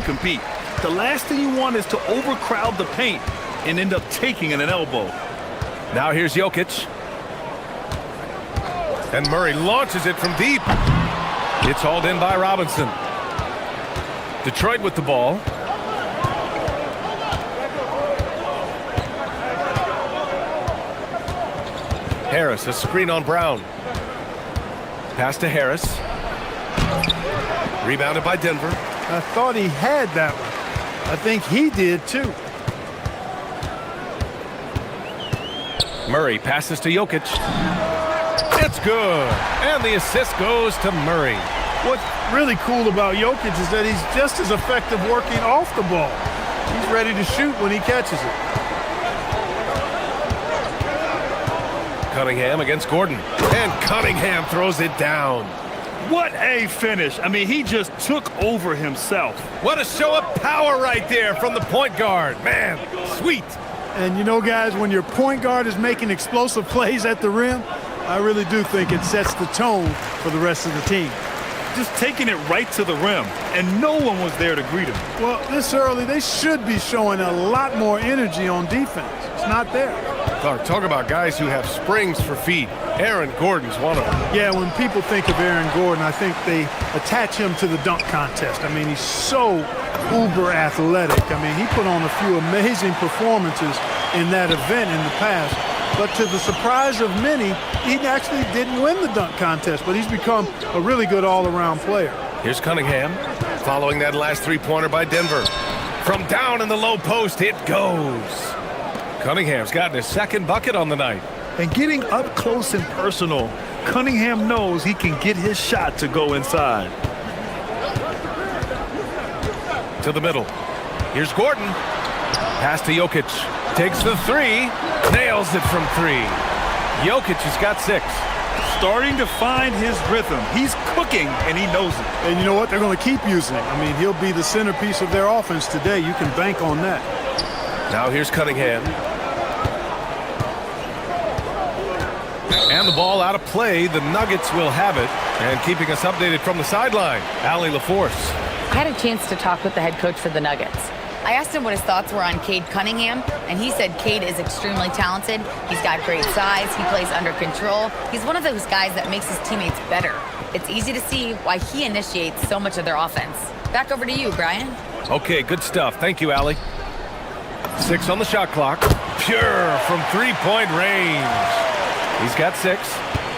compete. The last thing you want is to overcrowd the paint and end up taking an elbow. Now here's Jokic. And Murray launches it from deep. It's hauled in by Robinson. Detroit with the ball. Harris, a screen on Brown. Pass to Harris. Rebounded by Denver. I thought he had that one. I think he did too. Murray passes to Jokic. It's good. And the assist goes to Murray. What's really cool about Jokic is that he's just as effective working off the ball. He's ready to shoot when he catches it. Cunningham against Gordon. And Cunningham throws it down. What a finish. I mean, he just took over himself. What a show of power right there from the point guard. Man, sweet. And you know, guys, when your point guard is making explosive plays at the rim, I really do think it sets the tone for the rest of the team. Just taking it right to the rim, and no one was there to greet him. Well, this early, they should be showing a lot more energy on defense. It's not there. Clark, talk about guys who have springs for feet. Aaron Gordon's one of them. Yeah, when people think of Aaron Gordon, I think they attach him to the dunk contest. I mean, he's so uber athletic. I mean, he put on a few amazing performances in that event in the past. But to the surprise of many, he actually didn't win the dunk contest, but he's become a really good all-around player. Here's Cunningham, following that last three-pointer by Denver. From down in the low post, it goes. Cunningham's gotten his second bucket on the night. And getting up close and personal, Cunningham knows he can get his shot to go inside. To the middle. Here's Gordon. Pass to Jokic. Takes the three. Nails it from three. Jokic has got 6. Starting to find his rhythm. He's cooking, and he knows it. And you know what? They're going to keep using him. I mean, he'll be the centerpiece of their offense today. You can bank on that. Now here's Cunningham. And the ball out of play. The Nuggets will have it. And keeping us updated from the sideline, Allie LaForce. I had a chance to talk with the head coach for the Nuggets. I asked him what his thoughts were on Cade Cunningham, and he said Cade is extremely talented. He's got great size. He plays under control. He's one of those guys that makes his teammates better. It's easy to see why he initiates so much of their offense. Back over to you, Brian. Okay, good stuff. Thank you, Allie. 6 on the shot clock. Pure from three-point range. He's got 6.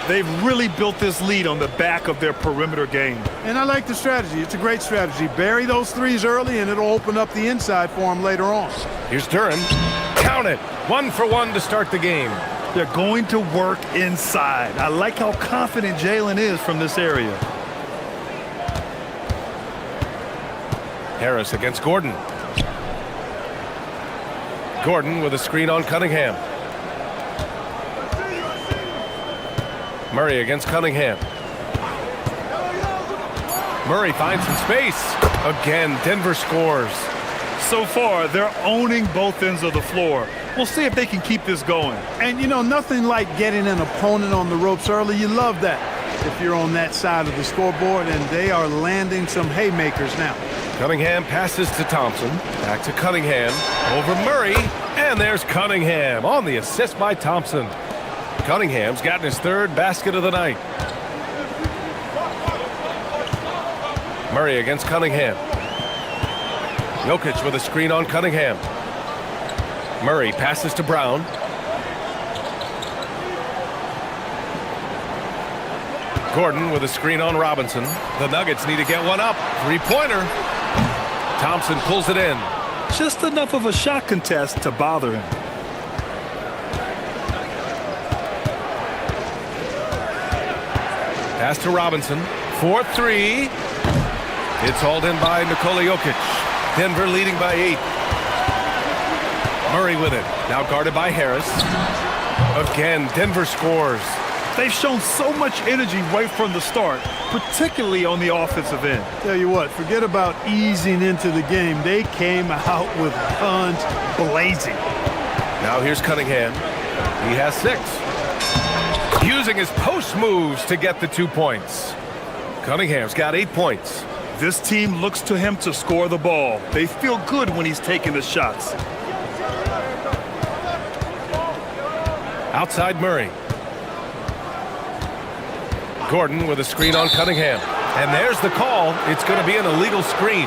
They've really built this lead on the back of their perimeter game. And I like the strategy. It's a great strategy. Bury those threes early, and it'll open up the inside for him later on. Here's Duren. Count it. 1 for 1 to start the game. They're going to work inside. I like how confident Jalen is from this area. Harris against Gordon. Gordon with a screen on Cunningham. Murray against Cunningham. Murray finds some space. Again, Denver scores. So far, they're owning both ends of the floor. We'll see if they can keep this going. And, you know, nothing like getting an opponent on the ropes early. You love that if you're on that side of the scoreboard, and they are landing some haymakers now. Cunningham passes to Thompson. Back to Cunningham. Over Murray. And there's Cunningham on the assist by Thompson. Cunningham's gotten his 3rd basket of the night. Murray against Cunningham. Jokic with a screen on Cunningham. Murray passes to Brown. Gordon with a screen on Robinson. The Nuggets need to get one up. 3-pointer. Thompson pulls it in. Just enough of a shot contest to bother him. Pass to Robinson. 4-3. It's hauled in by Nikola Jokic. Denver leading by 8. Murray with it. Now guarded by Harris. Again, Denver scores. They've shown so much energy right from the start, particularly on the offensive end. Tell you what, forget about easing into the game. They came out with guns blazing. Now here's Cunningham. He has 6. Using his post moves to get the 2 points. Cunningham's got 8 points. This team looks to him to score the ball. They feel good when he's taking the shots. Outside Murray. Gordon with a screen on Cunningham. And there's the call. It's going to be an illegal screen.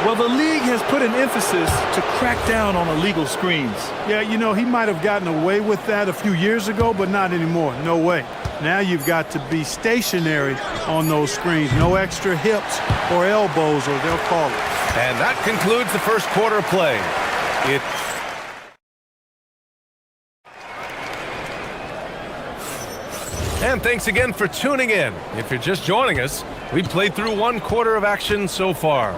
Well, the league has put an emphasis to crack down on illegal screens. Yeah, you know, he might have gotten away with that a few years ago, but not anymore. No way. Now you've got to be stationary on those screens. No extra hips or elbows, or they'll call it. And that concludes the first quarter of play. And thanks again for tuning in. If you're just joining us, we've played through one quarter of action so far.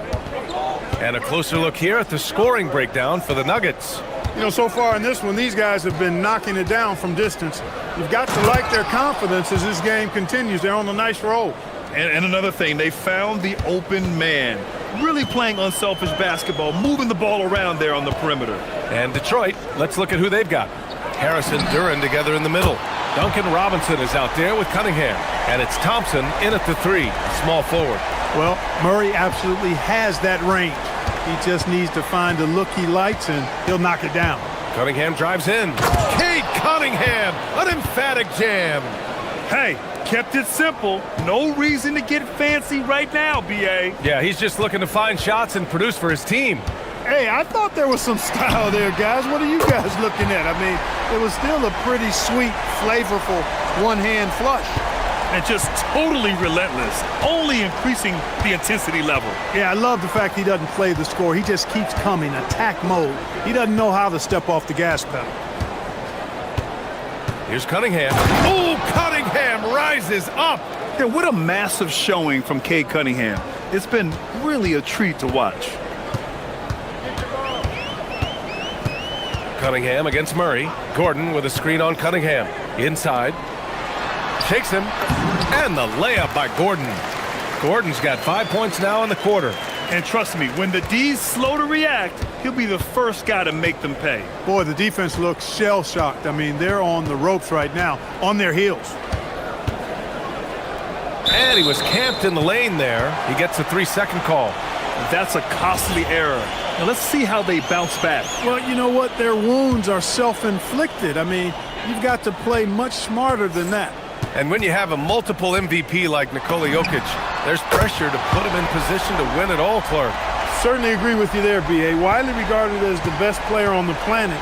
And a closer look here at the scoring breakdown for the Nuggets. You know, so far in this one, these guys have been knocking it down from distance. You've got to like their confidence as this game continues. They're on a nice roll. And another thing, they found the open man. Really playing unselfish basketball, moving the ball around there on the perimeter. And Detroit, let's look at who they've got. Harris and Duran together in the middle. Duncan Robinson is out there with Cunningham. And it's Thompson in at the three, small forward. Well, Murray absolutely has that range. He just needs to find the look he likes, and he'll knock it down. Cunningham drives in. Cade Cunningham, an emphatic jam. Hey, kept it simple. No reason to get fancy right now, B.A. Yeah, he's just looking to find shots and produce for his team. Hey, I thought there was some style there, guys. What are you guys looking at? I mean, it was still a pretty sweet, flavorful one-hand flush. And just totally relentless, only increasing the intensity level. Yeah, I love the fact he doesn't play the score. He just keeps coming, attack mode. He doesn't know how to step off the gas pedal. Here's Cunningham. Oh, Cunningham rises up. Yeah, what a massive showing from Cade Cunningham. It's been really a treat to watch. Cunningham against Murray. Gordon with a screen on Cunningham. Inside. Shakes him. And the layup by Gordon. Gordon's got 5 points now in the quarter. And trust me, when the D's slow to react, he'll be the first guy to make them pay. Boy, the defense looks shell-shocked. I mean, they're on the ropes right now, on their heels. And he was camped in the lane there. He gets a 3-second call. That's a costly error. Now let's see how they bounce back. Well, you know what? Their wounds are self-inflicted. I mean, you've got to play much smarter than that. And when you have a multiple MVP like Nikola Jokic, there's pressure to put him in position to win it all, Clark. Certainly agree with you there, B.A. Widely regarded as the best player on the planet,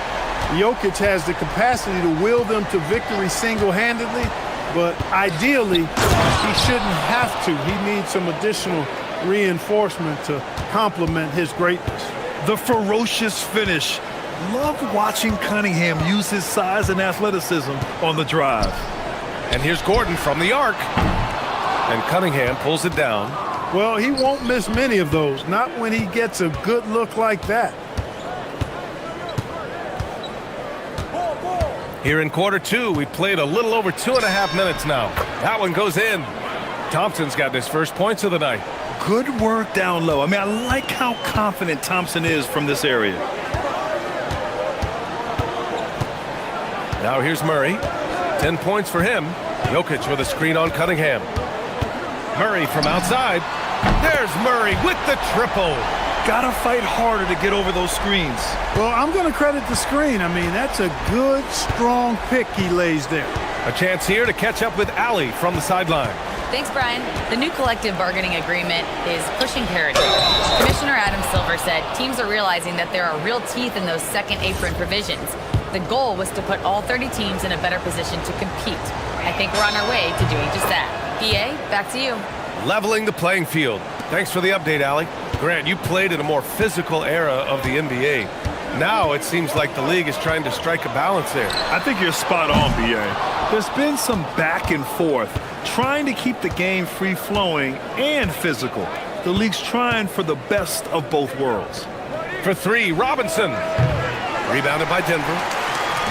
Jokic has the capacity to will them to victory single-handedly, but ideally, he shouldn't have to. He needs some additional reinforcement to complement his greatness. The ferocious finish. Love watching Cunningham use his size and athleticism on the drive. And here's Gordon from the arc. And Cunningham pulls it down. Well, he won't miss many of those, not when he gets a good look like that. Here in quarter two, we played a little over 2.5 minutes now. That one goes in. Thompson's got his first points of the night. Good work down low. I mean, I like how confident Thompson is from this area. Now here's Murray. 10 points for him. Jokic with a screen on Cunningham. Murray from outside. There's Murray with the triple. Gotta fight harder to get over those screens. Well, I'm going to credit the screen. I mean, that's a good, strong pick he lays there. A chance here to catch up with Allie from the sideline. Thanks, Brian. The new collective bargaining agreement is pushing parity. Commissioner Adam Silver said teams are realizing that there are real teeth in those second apron provisions. The goal was to put all 30 teams in a better position to compete. I think we're on our way to doing just that. BA, back to you. Leveling the playing field. Thanks for the update, Allie. Grant, you played in a more physical era of the NBA. Now it seems like the league is trying to strike a balance there. I think you're spot on, BA. There's been some back and forth, trying to keep the game free-flowing and physical. The league's trying for the best of both worlds. For three, Robinson. Rebounded by Denver.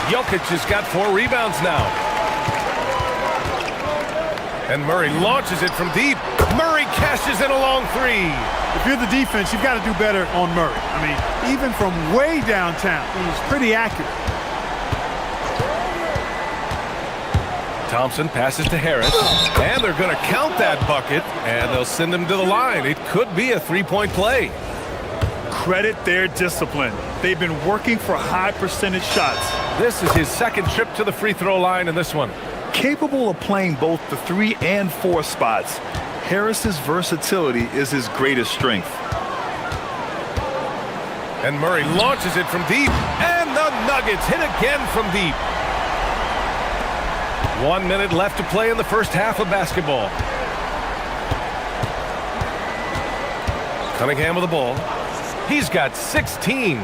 Jokic has got 4 rebounds now. And Murray launches it from deep. Murray cashes in a long 3. If you're the defense, you've got to do better on Murray. I mean, even from way downtown, he's pretty accurate. Thompson passes to Harris, and they're going to count that bucket, and they'll send him to the line. It could be a three-point play. Credit their discipline. They've been working for high percentage shots. This is his second trip to the free throw line in this one. Capable of playing both the 3 and 4 spots, Harris's versatility is his greatest strength. And Murray launches it from deep, and the Nuggets hit again from deep. 1 minute left to play in the first half of basketball. Cunningham with the ball. He's got 16.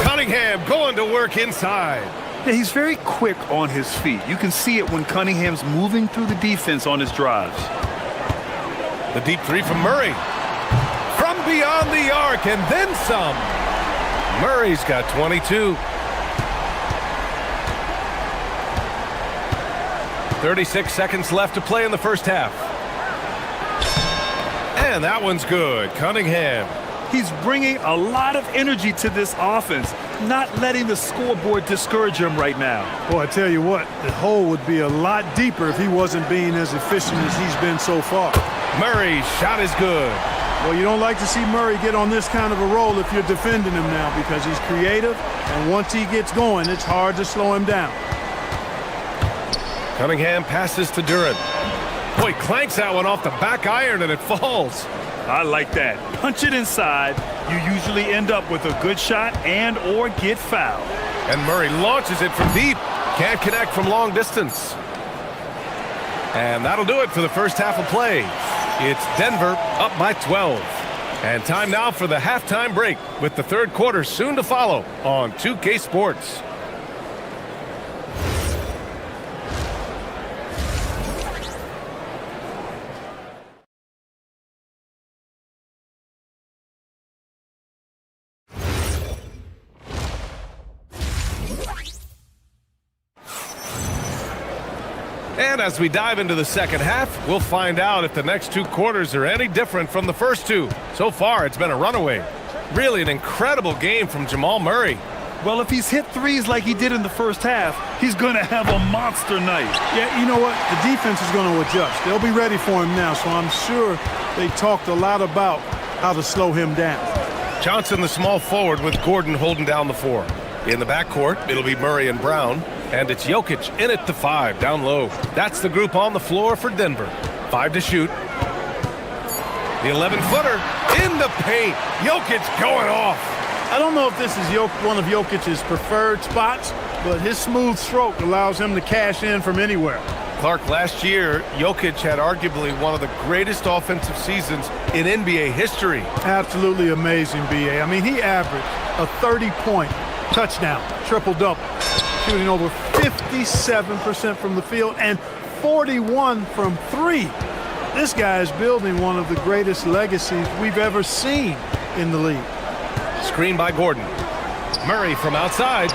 Cunningham going to work inside. Yeah, he's very quick on his feet. You can see it when Cunningham's moving through the defense on his drives. The deep three from Murray. From beyond the arc, and then some. Murray's got 22. 36 seconds left to play in the first half. And that one's good. Cunningham. He's bringing a lot of energy to this offense, not letting the scoreboard discourage him right now. Boy, I tell you what, the hole would be a lot deeper if he wasn't being as efficient as he's been so far. Murray's shot is good. Well, you don't like to see Murray get on this kind of a roll if you're defending him now, because he's creative, and once he gets going, it's hard to slow him down. Cunningham passes to Durant. Boy, clanks that one off the back iron, and it falls. I like that. Punch it inside. You usually end up with a good shot and or get fouled. And Murray launches it from deep. Can't connect from long distance. And that'll do it for the first half of play. It's Denver up by 12. And time now for the halftime break, with the third quarter soon to follow on 2K Sports. And as we dive into the second half, we'll find out if the next two quarters are any different from the first two. So far, it's been a runaway. Really an incredible game from Jamal Murray. Well, if he's hit threes like he did in the first half, he's going to have a monster night. Yeah, you know what? The defense is going to adjust. They'll be ready for him now, so I'm sure they talked a lot about how to slow him down. Johnson, the small forward, with Gordon holding down the four. In the backcourt, it'll be Murray and Brown. And it's Jokic in at the 5, down low. That's the group on the floor for Denver. 5 to shoot. The 11-footer in the paint. Jokic going off. I don't know if this is one of Jokic's preferred spots, but his smooth stroke allows him to cash in from anywhere. Clark, last year, Jokic had arguably one of the greatest offensive seasons in NBA history. Absolutely amazing, B.A. I mean, he averaged a 30-point touchdown, triple-double, shooting over 57% from the field and 41 from 3. This guy is building one of the greatest legacies we've ever seen in the league. Screen by Gordon. Murray from outside.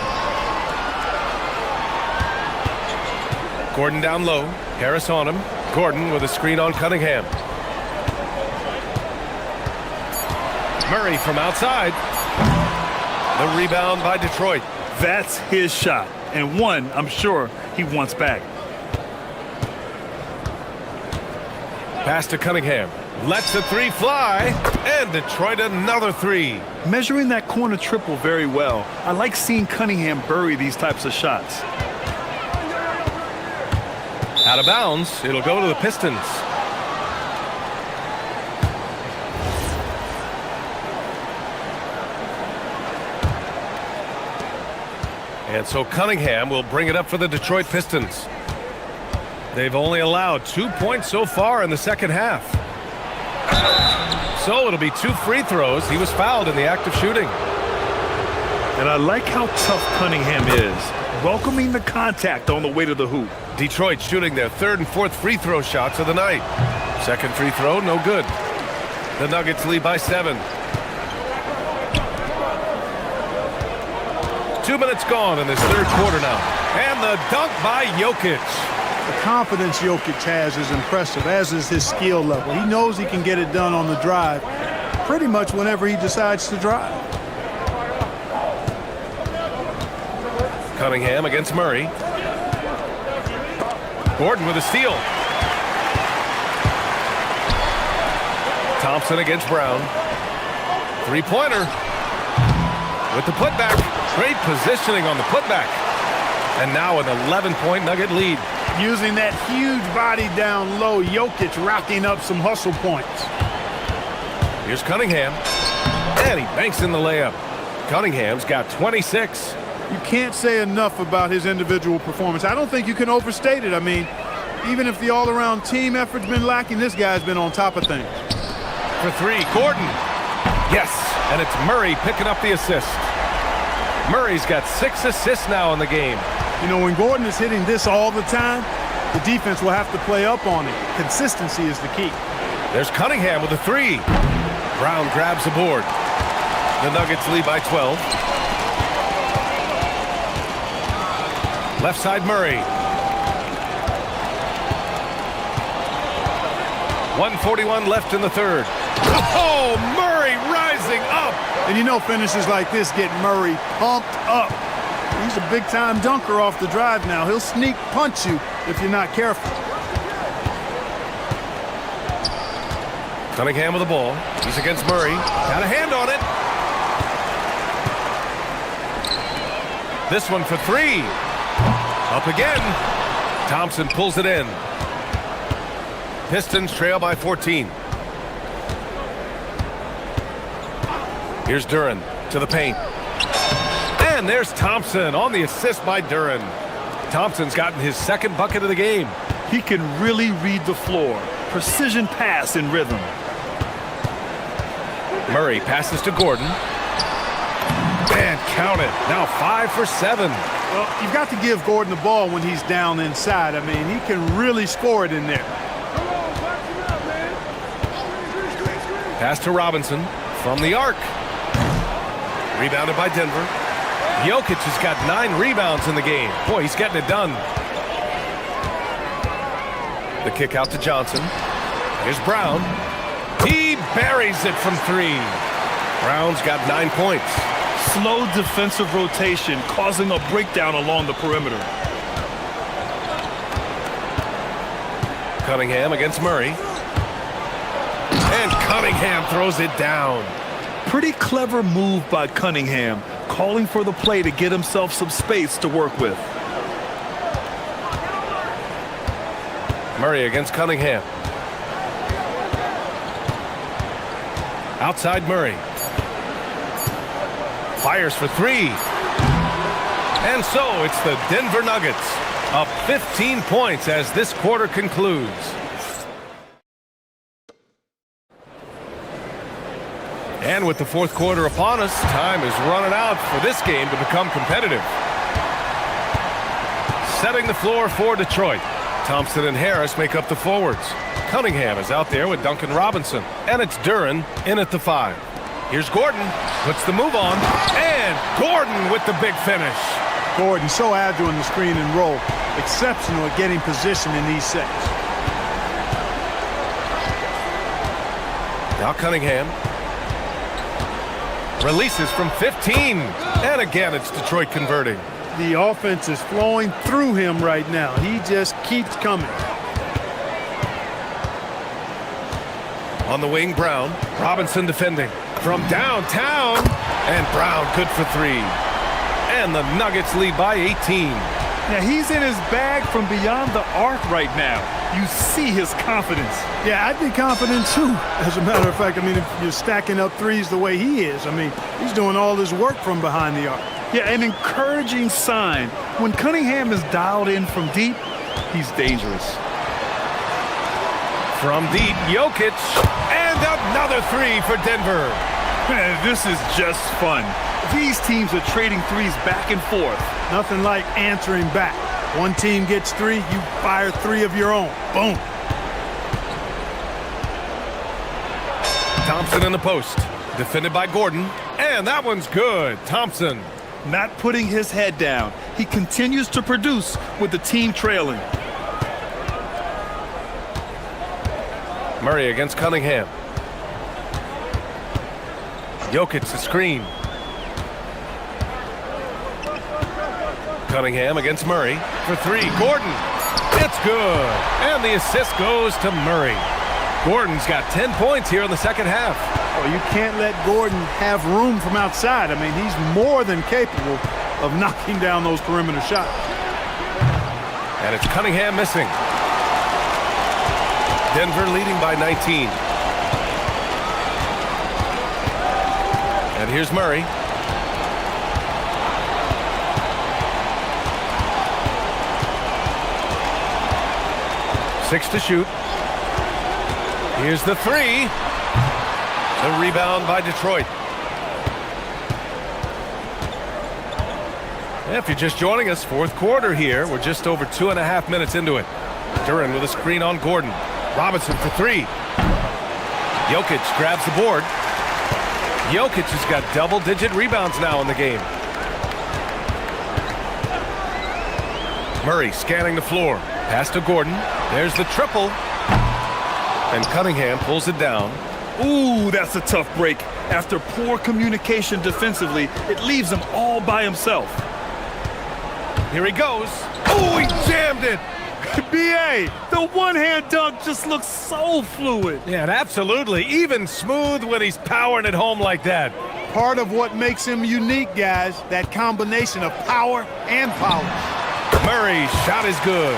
Gordon down low. Harris on him. Gordon with a screen on Cunningham. Murray from outside. The rebound by Detroit. That's his shot, and one I'm sure he wants back. Pass to Cunningham. Lets the 3 fly, and Detroit another 3. Measuring that corner triple very well. I like seeing Cunningham bury these types of shots. Out of bounds, it'll go to the Pistons. And so Cunningham will bring it up for the Detroit Pistons. They've only allowed 2 points so far in the second half. So it'll be 2 free throws. He was fouled in the act of shooting. And I like how tough Cunningham is, welcoming the contact on the way to the hoop. Detroit shooting their 3rd and 4th free throw shots of the night. Second free throw, no good. The Nuggets lead by 7. 2 minutes gone in this third quarter now. And the dunk by Jokic. The confidence Jokic has is impressive, as is his skill level. He knows he can get it done on the drive pretty much whenever he decides to drive. Cunningham against Murray. Gordon with a steal. Thompson against Brown. Three-pointer with the putback. Great positioning on the putback. And now an 11-point Nugget lead. Using that huge body down low, Jokic racking up some hustle points. Here's Cunningham. And he banks in the layup. Cunningham's got 26. You can't say enough about his individual performance. I don't think you can overstate it. I mean, even if the all-around team effort's been lacking, this guy's been on top of things. For three, Gordon. Yes, and it's Murray picking up the assist. Murray's got 6 assists now in the game. You know, when Gordon is hitting this all the time, the defense will have to play up on it. Consistency is the key. There's Cunningham with a three. Brown grabs the board. The Nuggets lead by 12. Left side Murray. 1:41 left in the third. Oh, Murray rising up. And you know finishes like this get Murray pumped up. He's a big-time dunker off the drive now. He'll sneak punch you if you're not careful. Cunningham with the ball. He's against Murray. Got a hand on it. This one for three. Up again. Thompson pulls it in. Pistons trail by 14. Here's Duren to the paint. And there's Thompson on the assist by Duren. Thompson's gotten his second bucket of the game. He can really read the floor. Precision pass in rhythm. Murray passes to Gordon. And count it. Now 5 for 7. Well, you've got to give Gordon the ball when he's down inside. I mean, he can really score it in there. Pass to Robinson from the arc. Rebounded by Denver. Jokic has got 9 rebounds in the game. Boy, he's getting it done. The kick out to Johnson. Here's Brown. He buries it from 3. Brown's got 9 points. Slow defensive rotation causing a breakdown along the perimeter. Cunningham against Murray. And Cunningham throws it down. Pretty clever move by Cunningham, calling for the play to get himself some space to work with. Murray against Cunningham. Outside Murray. Fires for 3. And so it's the Denver Nuggets up 15 points as this quarter concludes. And with the fourth quarter upon us, time is running out for this game to become competitive. Setting the floor for Detroit. Thompson and Harris make up the forwards. Cunningham is out there with Duncan Robinson. And it's Duren in at the 5. Here's Gordon. Puts the move on. And Gordon with the big finish. Gordon so agile in the screen and roll. Exceptional at getting position in these sets. Now Cunningham. Releases from 15. And again, it's Detroit converting. The offense is flowing through him right now. He just keeps coming. On the wing, Brown. Robinson defending. From downtown. And Brown good for 3. And the Nuggets lead by 18. Now he's in his bag from beyond the arc right now. You see his confidence. Yeah, I'd be confident too. As a matter of fact, I mean, if you're stacking up threes the way he is, I mean, he's doing all his work from behind the arc. Yeah, an encouraging sign. When Cunningham is dialed in from deep, he's dangerous. From deep, Jokic. And another 3 for Denver. Man, this is just fun. These teams are trading threes back and forth. Nothing like answering back. One team gets 3, you fire 3 of your own. Boom. Thompson in the post. Defended by Gordon. And that one's good. Thompson. Not putting his head down. He continues to produce with the team trailing. Murray against Cunningham. Jokic the screen. Cunningham against Murray for 3. Gordon. It's good. And the assist goes to Murray. Gordon's got 10 points here in the second half. Oh, you can't let Gordon have room from outside. I mean, he's more than capable of knocking down those perimeter shots. And it's Cunningham missing. Denver leading by 19. And here's Murray. Six to shoot. Here's the three. The rebound by Detroit. If you're just joining us, fourth quarter here. We're just over 2.5 minutes into it. Duran with a screen on Gordon. Robinson for three. Jokic grabs the board. Jokic has got double-digit rebounds now in the game. Murray scanning the floor. Pass to Gordon. There's the triple. And Cunningham pulls it down. Ooh, that's a tough break. After poor communication defensively, it leaves him all by himself. Here he goes. Oh, he jammed it. B.A., the one-hand dunk just looks so fluid. Yeah, and absolutely. Even smooth when he's powering it home like that. Part of what makes him unique, guys, that combination of power and polish. Murray's shot is good.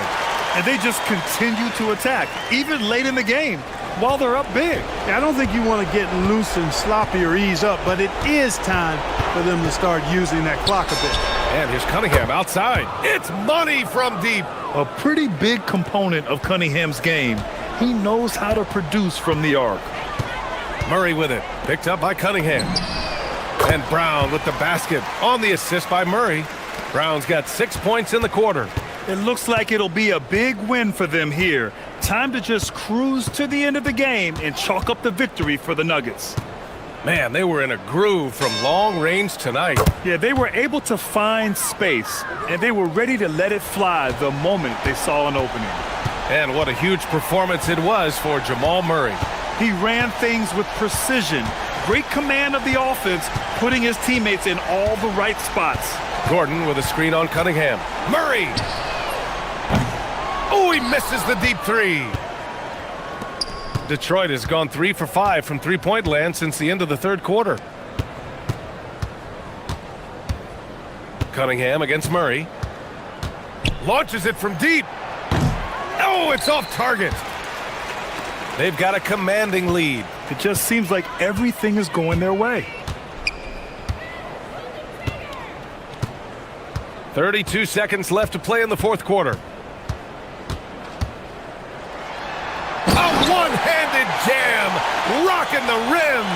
And they just continue to attack, even late in the game, while they're up big. Yeah, I don't think you want to get loose and sloppy or ease up, but it is time for them to start using that clock a bit. And here's Cunningham outside. It's money from deep. A pretty big component of Cunningham's game. He knows how to produce from the arc. Murray with it. Picked up by Cunningham. And Brown with the basket on the assist by Murray. Brown's got 6 points in the quarter. It looks like it'll be a big win for them here. Time to just cruise to the end of the game and chalk up the victory for the Nuggets. Man, they were in a groove from long range tonight. Yeah, they were able to find space, and they were ready to let it fly the moment they saw an opening. And what a huge performance it was for Jamal Murray. He ran things with precision, great command of the offense, putting his teammates in all the right spots. Gordon with a screen on Cunningham. Murray! Oh, he misses the deep three. Detroit has gone 3 for 5 from three-point land since the end of the third quarter. Cunningham against Murray. Launches it from deep. Oh, it's off target. They've got a commanding lead. It just seems like everything is going their way. 32 seconds left to play in the fourth quarter. A one-handed jam, rocking the rim.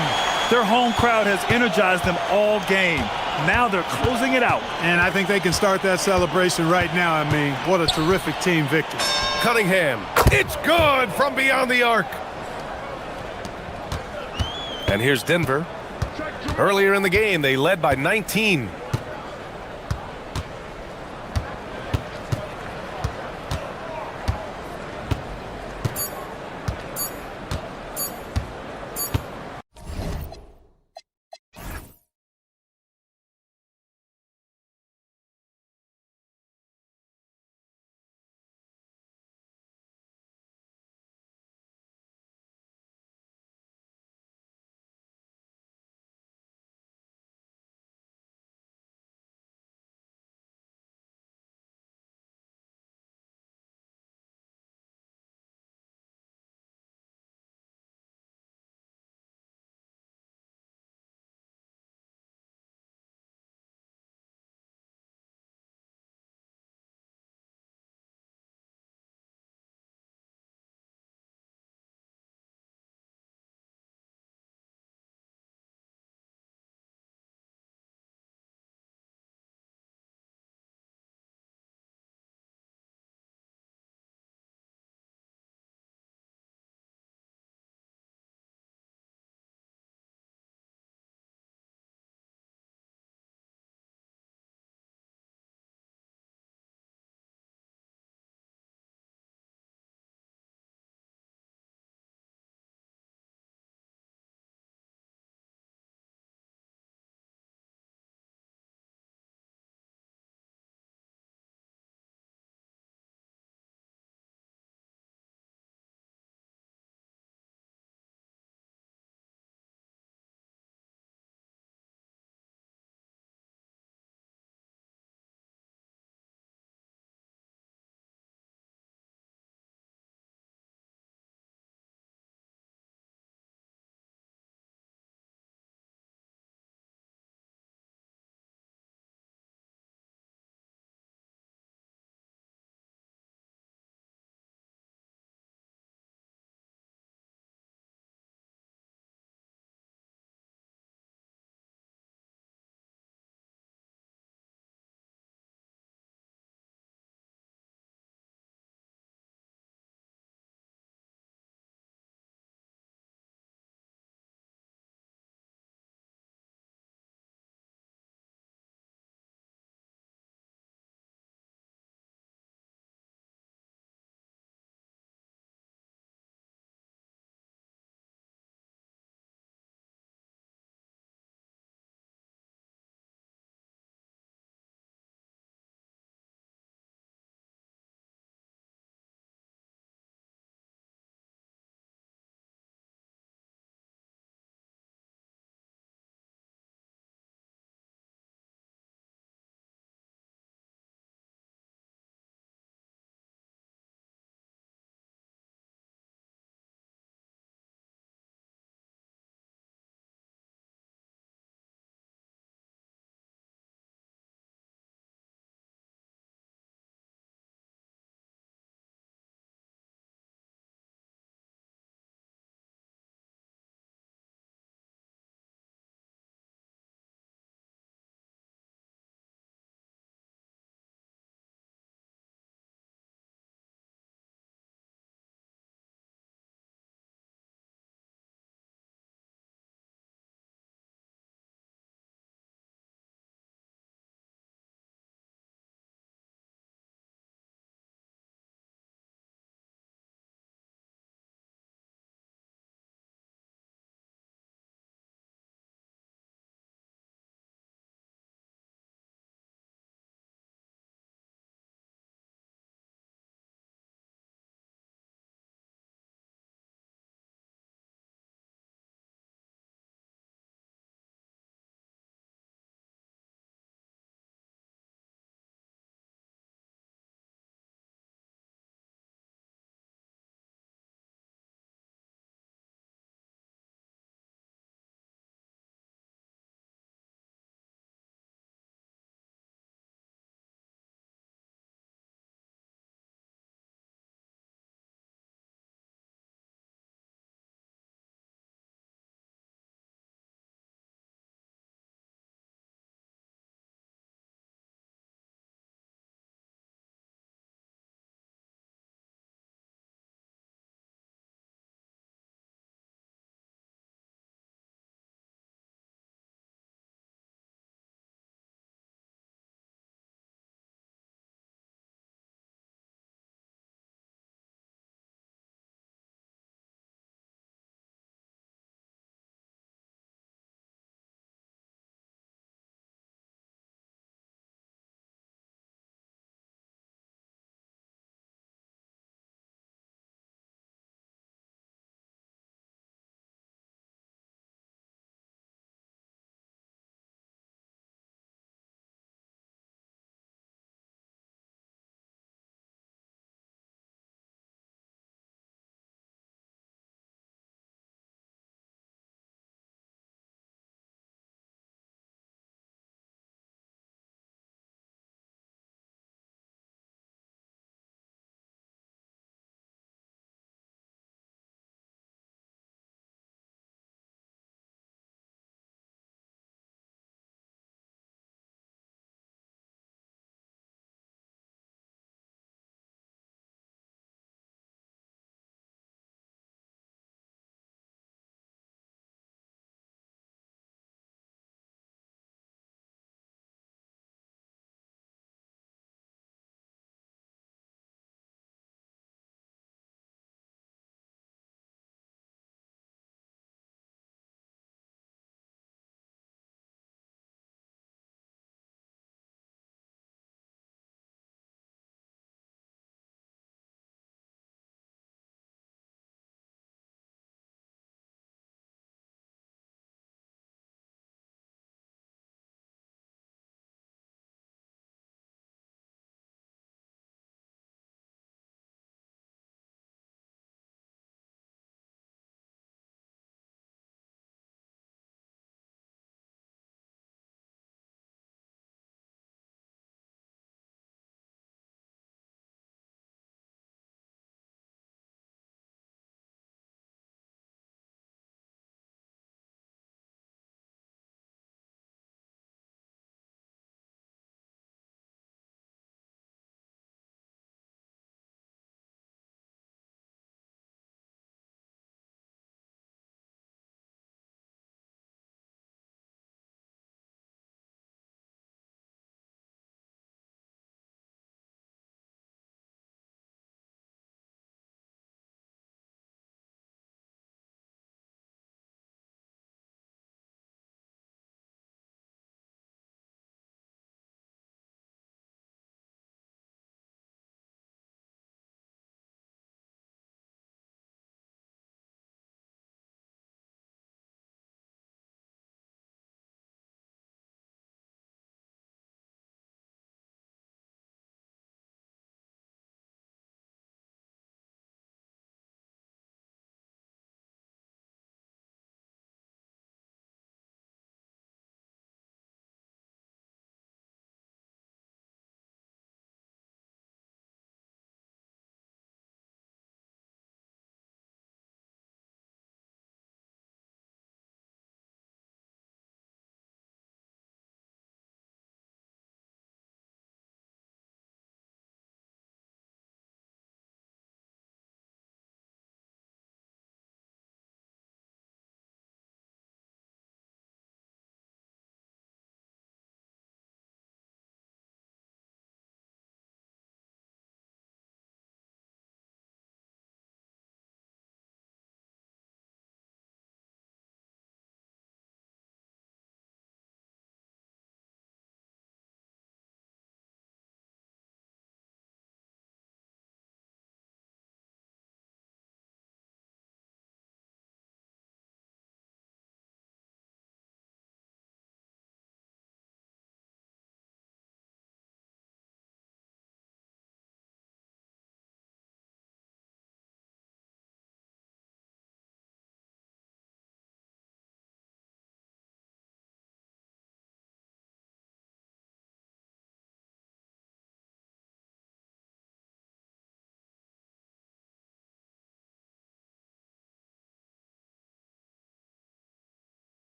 Their home crowd has energized them all game. Now they're closing it out. And I think they can start that celebration right now. I mean, what a terrific team victory. Cunningham, it's good from beyond the arc. And here's Denver. Earlier in the game, they led by 19.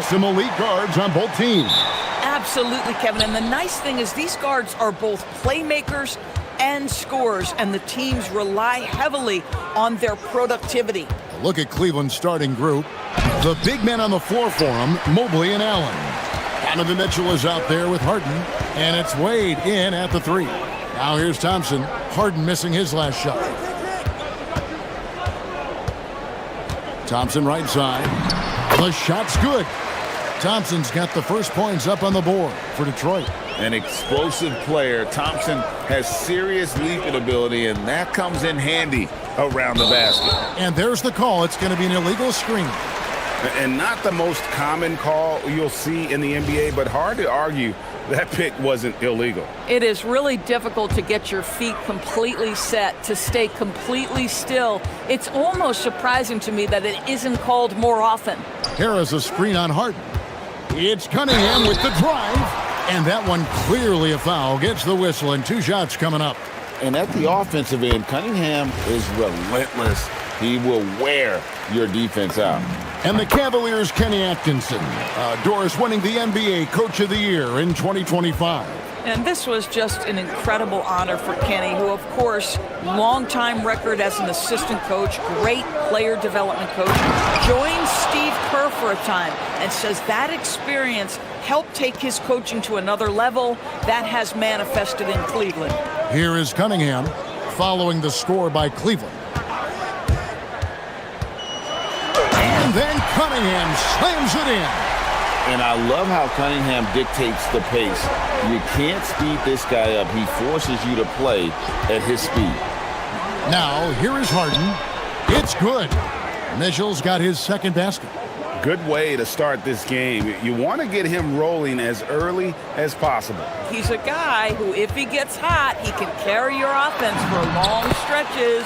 Some elite guards on both teams. Absolutely, Kevin. And the nice thing is these guards are both playmakers and scorers, and the teams rely heavily on their productivity. Look at Cleveland's starting group. The big men on the floor for them, Mobley and Allen. Donovan Mitchell is out there with Harden, and it's Wade in at the three. Now here's Thompson. Harden missing his last shot. Thompson right side. The shot's good. Thompson's got the first points up on the board for Detroit. An explosive player. Thompson has serious leaping ability, and that comes in handy around the basket. And there's the call. It's going to be an illegal screen. And not the most common call you'll see in the NBA, but hard to argue that pick wasn't illegal. It is really difficult to get your feet completely set, to stay completely still. It's almost surprising to me that it isn't called more often. Harris a screen on Harden. It's Cunningham with the drive. And that one clearly a foul. Gets the whistle, and 2 shots coming up. And at the offensive end, Cunningham is relentless. He will wear your defense out. And the Cavaliers' Kenny Atkinson. Doris winning the NBA Coach of the Year in 2025. And this was just an incredible honor for Kenny, who, of course, longtime record as an assistant coach, great player development coach, joined Steve Kerr for a time and says that experience helped take his coaching to another level. That has manifested in Cleveland. Here is Cunningham following the score by Cleveland. And then Cunningham slams it in. And I love how Cunningham dictates the pace. You can't speed this guy up. He forces you to play at his speed. Now, here is Harden. It's good. Mitchell's got his second basket. Good way to start this game. You want to get him rolling as early as possible. He's a guy who, if he gets hot, he can carry your offense for long stretches.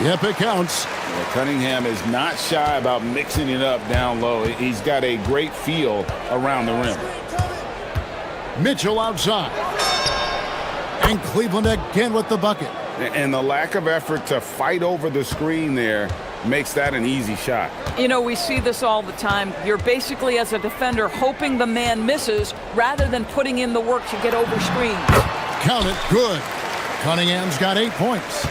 Yep, it counts. Well, Cunningham is not shy about mixing it up down low. He's got a great feel around the rim. Mitchell outside. And Cleveland again with the bucket. And the lack of effort to fight over the screen there makes that an easy shot. You know, we see this all the time. You're basically, as a defender, hoping the man misses rather than putting in the work to get over screens. Count it, good. Cunningham's got 8 points.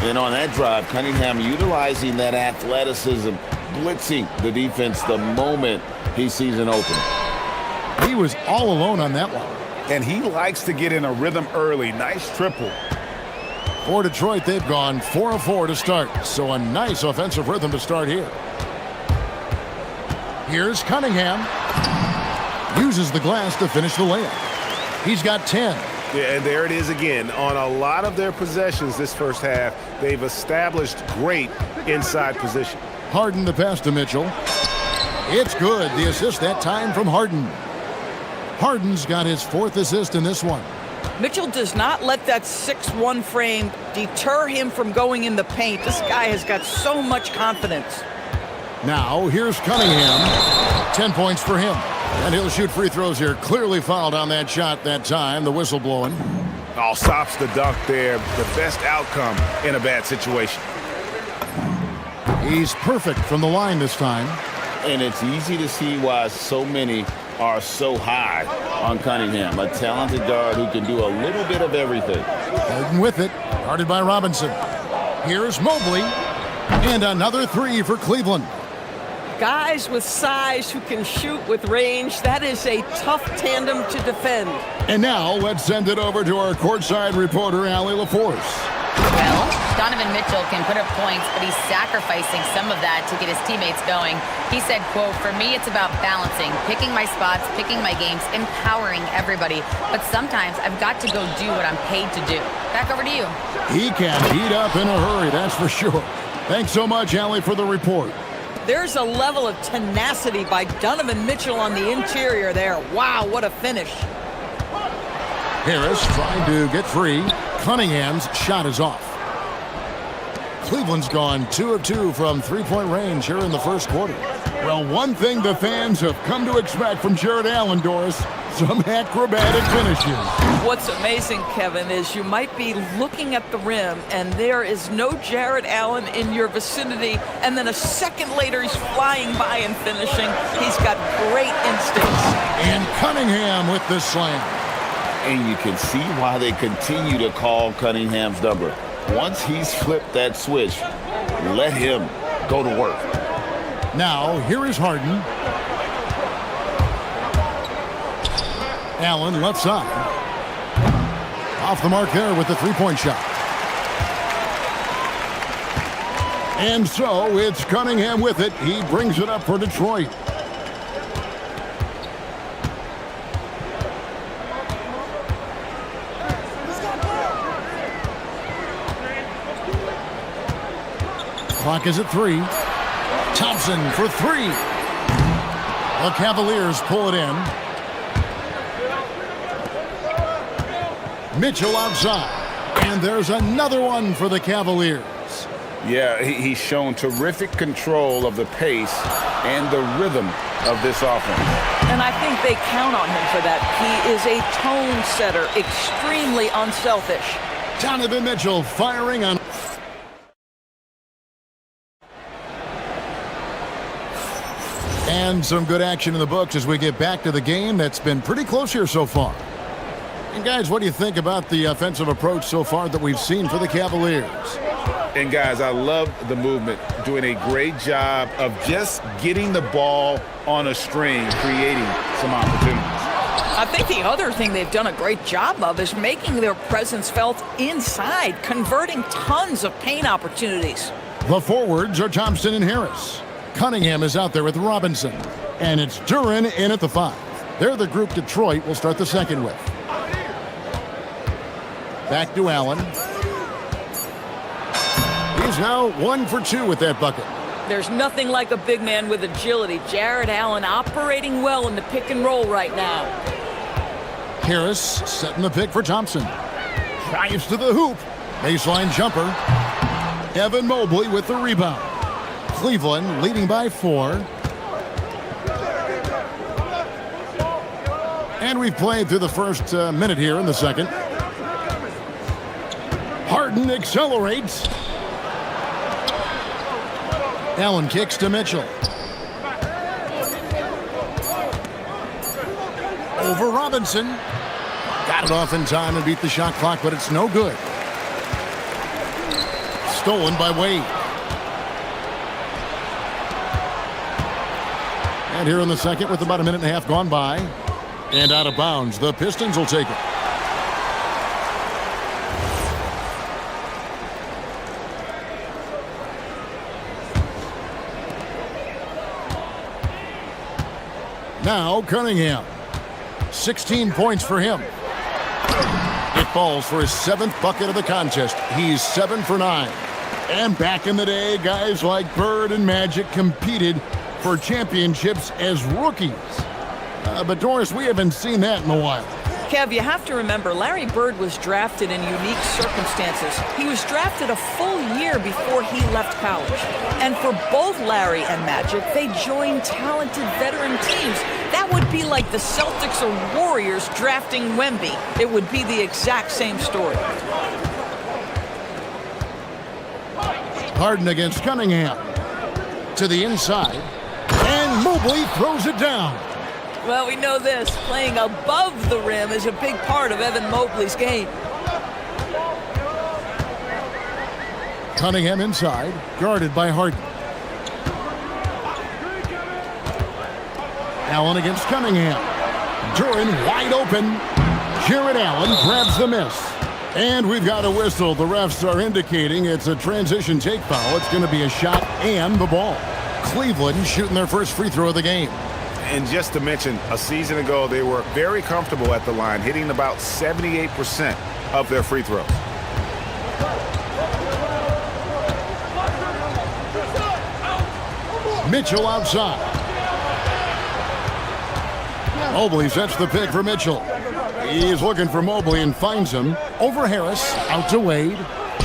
And on that drive, Cunningham utilizing that athleticism, blitzing the defense the moment he sees an opening. He was all alone on that one. And he likes to get in a rhythm early. Nice triple. For Detroit, they've gone 4 of 4 to start, so a nice offensive rhythm to start here. Here's Cunningham. Uses the glass to finish the layup. He's got 10. Yeah, and there it is again. On a lot of their possessions this first half, they've established great inside position. Harden the pass to Mitchell. It's good. The assist that time from Harden. Harden's got his 4th assist in this one. Mitchell does not let that 6'1" frame deter him from going in the paint. This guy has got so much confidence. Now, here's Cunningham. 10 points for him. And he'll shoot free throws here. Clearly fouled on that shot that time. The whistle blowing. Oh, stops the dunk there. The best outcome in a bad situation. He's perfect from the line this time. And it's easy to see why so many are so high on Cunningham. A talented guard who can do a little bit of everything. Harden with it. Guarded by Robinson. Here's Mobley. And another 3 for Cleveland. Guys with size who can shoot with range, that is a tough tandem to defend. And now let's send it over to our courtside reporter, Allie LaForce. Well, Donovan Mitchell can put up points, but he's sacrificing some of that to get his teammates going. He said, quote, "For me, it's about balancing, picking my spots, picking my games, empowering everybody. But sometimes I've got to go do what I'm paid to do." Back over to you. He can heat up in a hurry, that's for sure. Thanks so much, Allie, for the report. There's a level of tenacity by Donovan Mitchell on the interior there. Wow, what a finish. Harris trying to get free. Cunningham's shot is off. Cleveland's gone 2 of 2 from three-point range here in the first quarter. Well, one thing the fans have come to expect from Jared Allen, Doris, some acrobatic finishes. What's amazing, Kevin, is you might be looking at the rim and there is no Jared Allen in your vicinity, and then a second later he's flying by and finishing. He's got great instincts. And Cunningham with the slam. And you can see why they continue to call Cunningham's number. Once he's flipped that switch, let him go to work. Now, here is Harden. Allen left side. Off the mark there with the three-point shot. And so it's Cunningham with it. He brings it up for Detroit. Clock is at 3. Thompson for 3. The Cavaliers pull it in. Mitchell outside. And there's another one for the Cavaliers. Yeah, he's shown terrific control of the pace and the rhythm of this offense. And I think they count on him for that. He is a tone setter, extremely unselfish. Donovan Mitchell firing on. And some good action in the books as we get back to the game that's been pretty close here so far. And guys, what do you think about the offensive approach so far that we've seen for the Cavaliers? And guys, I love the movement, doing a great job of just getting the ball on a string, creating some opportunities. I think the other thing they've done a great job of is making their presence felt inside, converting tons of paint opportunities. The forwards are Thompson and Harris. Cunningham is out there with Robinson. And it's Duran in at the 5. They're the group Detroit will start the second with. Back to Allen. He's now 1 for 2 with that bucket. There's nothing like a big man with agility. Jared Allen operating well in the pick and roll right now. Harris setting the pick for Thompson. Drives to the hoop. Baseline jumper. Evan Mobley with the rebound. Cleveland leading by 4. And we've played through the first minute here in the second. Harden accelerates. Allen kicks to Mitchell. Over Robinson. Got it off in time and beat the shot clock, but it's no good. Stolen by Wade. And here in the second with about a minute and a half gone by. And out of bounds. The Pistons will take it. Now Cunningham. 16 points for him. It falls for his 7th bucket of the contest. He's 7 for 9. And back in the day, guys like Bird and Magic competed for championships as rookies. But Doris, we haven't seen that in a while. Kev, you have to remember, Larry Bird was drafted in unique circumstances. He was drafted a full year before he left college. And for both Larry and Magic, they joined talented veteran teams. That would be like the Celtics or Warriors drafting Wemby. It would be the exact same story. Harden against Cunningham. To the inside. And Mobley throws it down. Well, we know this. Playing above the rim is a big part of Evan Mobley's game. Cunningham inside, guarded by Harden. Allen against Cunningham. Duran wide open. Jared Allen grabs the miss. And we've got a whistle. The refs are indicating it's a transition take foul. It's going to be a shot and the ball. Cleveland shooting their first free throw of the game. And just to mention, a season ago, they were very comfortable at the line, hitting about 78% of their free throws. Mitchell outside. Mobley sets the pick for Mitchell. He's looking for Mobley and finds him. Over Harris, out to Wade.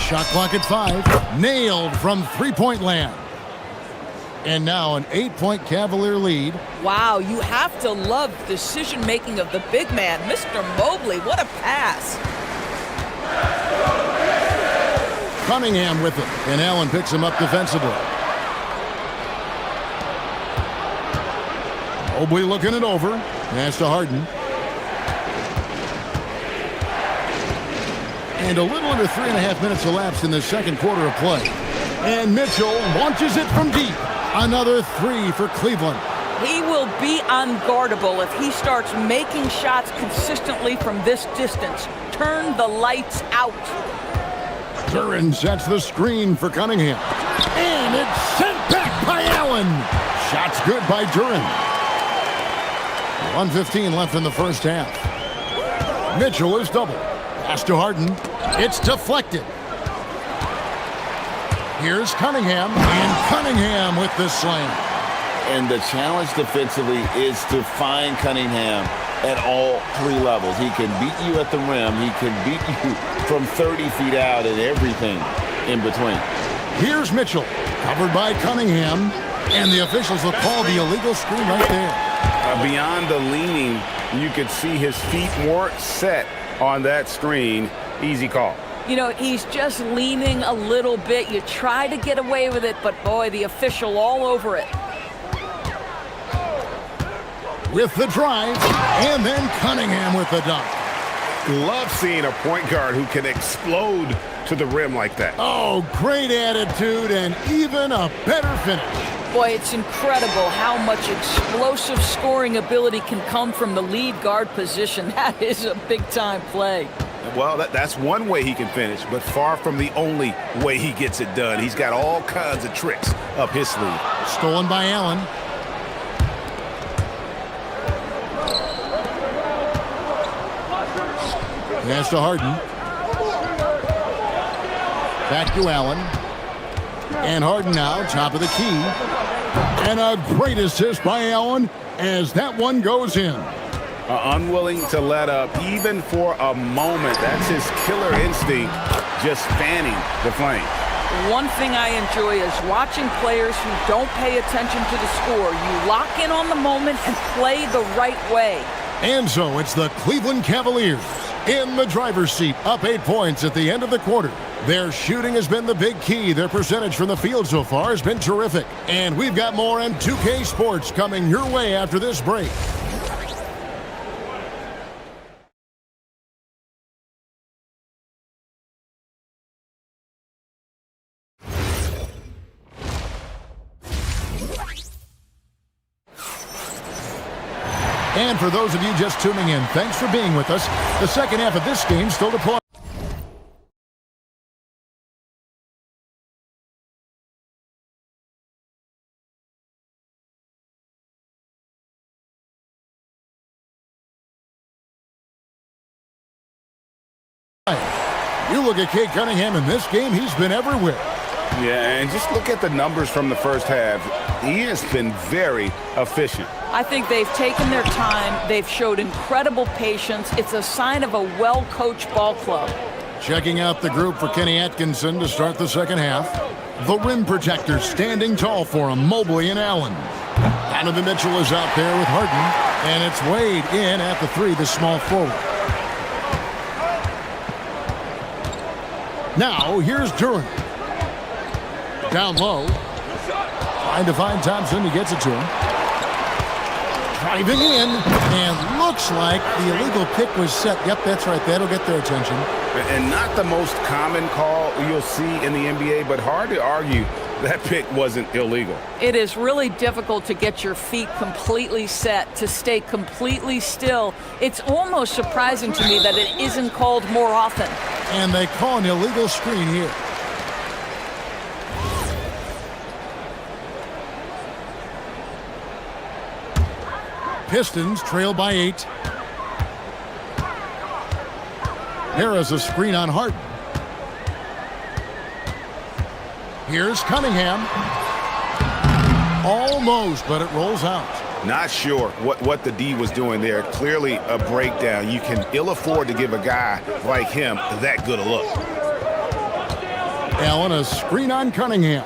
Shot clock at 5. Nailed from three-point land. And now an 8-point Cavalier lead. Wow, you have to love the decision-making of the big man. Mr. Mobley, what a pass. Cunningham with it, and Allen picks him up defensively. Mobley looking it over. Pass to Harden. And a little under 3.5 minutes elapsed in the second quarter of play. And Mitchell launches it from deep. Another 3 for Cleveland. He will be unguardable if he starts making shots consistently from this distance. Turn the lights out. Duran sets the screen for Cunningham. And it's sent back by Allen. Shots good by Duran. 1:15 left in the first half. Mitchell is double. Pass to Harden. It's deflected. Here's Cunningham, and Cunningham with the slam. And the challenge defensively is to find Cunningham at all 3 levels. He can beat you at the rim. He can beat you from 30 feet out and everything in between. Here's Mitchell, covered by Cunningham, and the officials will call the illegal screen right there. Beyond the leaning, you could see his feet weren't set on that screen. Easy call. You know, he's just leaning a little bit. You try to get away with it, but boy, the official all over it. With the drive, and then Cunningham with the dunk. Love seeing a point guard who can explode to the rim like that. Oh, great attitude and even a better finish. Boy, it's incredible how much explosive scoring ability can come from the lead guard position. That is a big-time play. Well, that's one way he can finish, but far from the only way he gets it done. He's got all kinds of tricks up his sleeve. Stolen by Allen. Pass to Harden. Back to Allen. And Harden now, top of the key. And a great assist by Allen as that one goes in. Unwilling to let up even for a moment. That's his killer instinct, just fanning the flame. One thing I enjoy is watching players who don't pay attention to the score. You lock in on the moment and play the right way. And so it's the Cleveland Cavaliers in the driver's seat, up 8 points at the end of the quarter. Their shooting has been the big key. Their percentage from the field so far has been terrific. And we've got more on 2K Sports coming your way after this break. And for those of you just tuning in, thanks for being with us. The second half of this game still to play. You look at Cade Cunningham in this game, he's been everywhere. Yeah, and just look at the numbers from the first half. He has been very efficient. I think they've taken their time. They've showed incredible patience. It's a sign of a well-coached ball club. Checking out the group for Kenny Atkinson to start the second half. The rim protectors standing tall for him, Mobley and Allen. Donovan Mitchell is out there with Harden, and it's Wade in at the 3, the small forward. Now, here's Duran. Down low. Trying to find Thompson. He gets it to him. Driving in. And looks like the illegal pick was set. Yep, that's right. That'll get their attention. And not the most common call you'll see in the NBA, but hard to argue that pick wasn't illegal. It is really difficult to get your feet completely set, to stay completely still. It's almost surprising to me that it isn't called more often. And they call an illegal screen here. Pistons trail by 8. Harris a screen on Harden. Here's Cunningham. Almost, but it rolls out. Not sure what the D was doing there. Clearly a breakdown. You can ill afford to give a guy like him that good a look. Allen, a screen on Cunningham.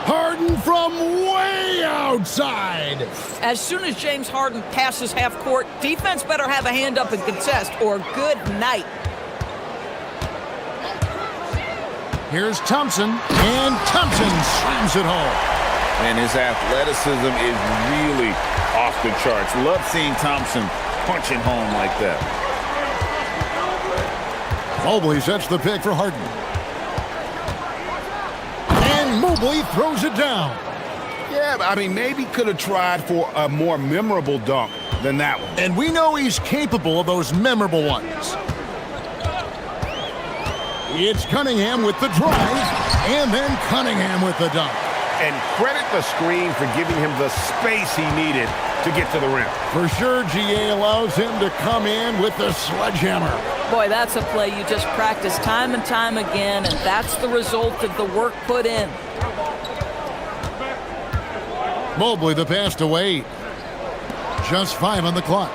Harden from way outside. As soon as James Harden passes half court, defense better have a hand up and contest, or good night. Here's Thompson, and Thompson slams it home. And his athleticism is really off the charts. Love seeing Thompson punching home like that. Mobley sets the pick for Harden. And Mobley throws it down. Yeah, I mean, maybe could have tried for a more memorable dunk than that one. And we know he's capable of those memorable ones. It's Cunningham with the drive, and then Cunningham with the dunk. And credit the screen for giving him the space he needed to get to the rim. For sure, GA allows him to come in with the sledgehammer. Boy, that's a play you just practice time and time again, and that's the result of the work put in. Mobley the pass to Wade. Just 5 on the clock.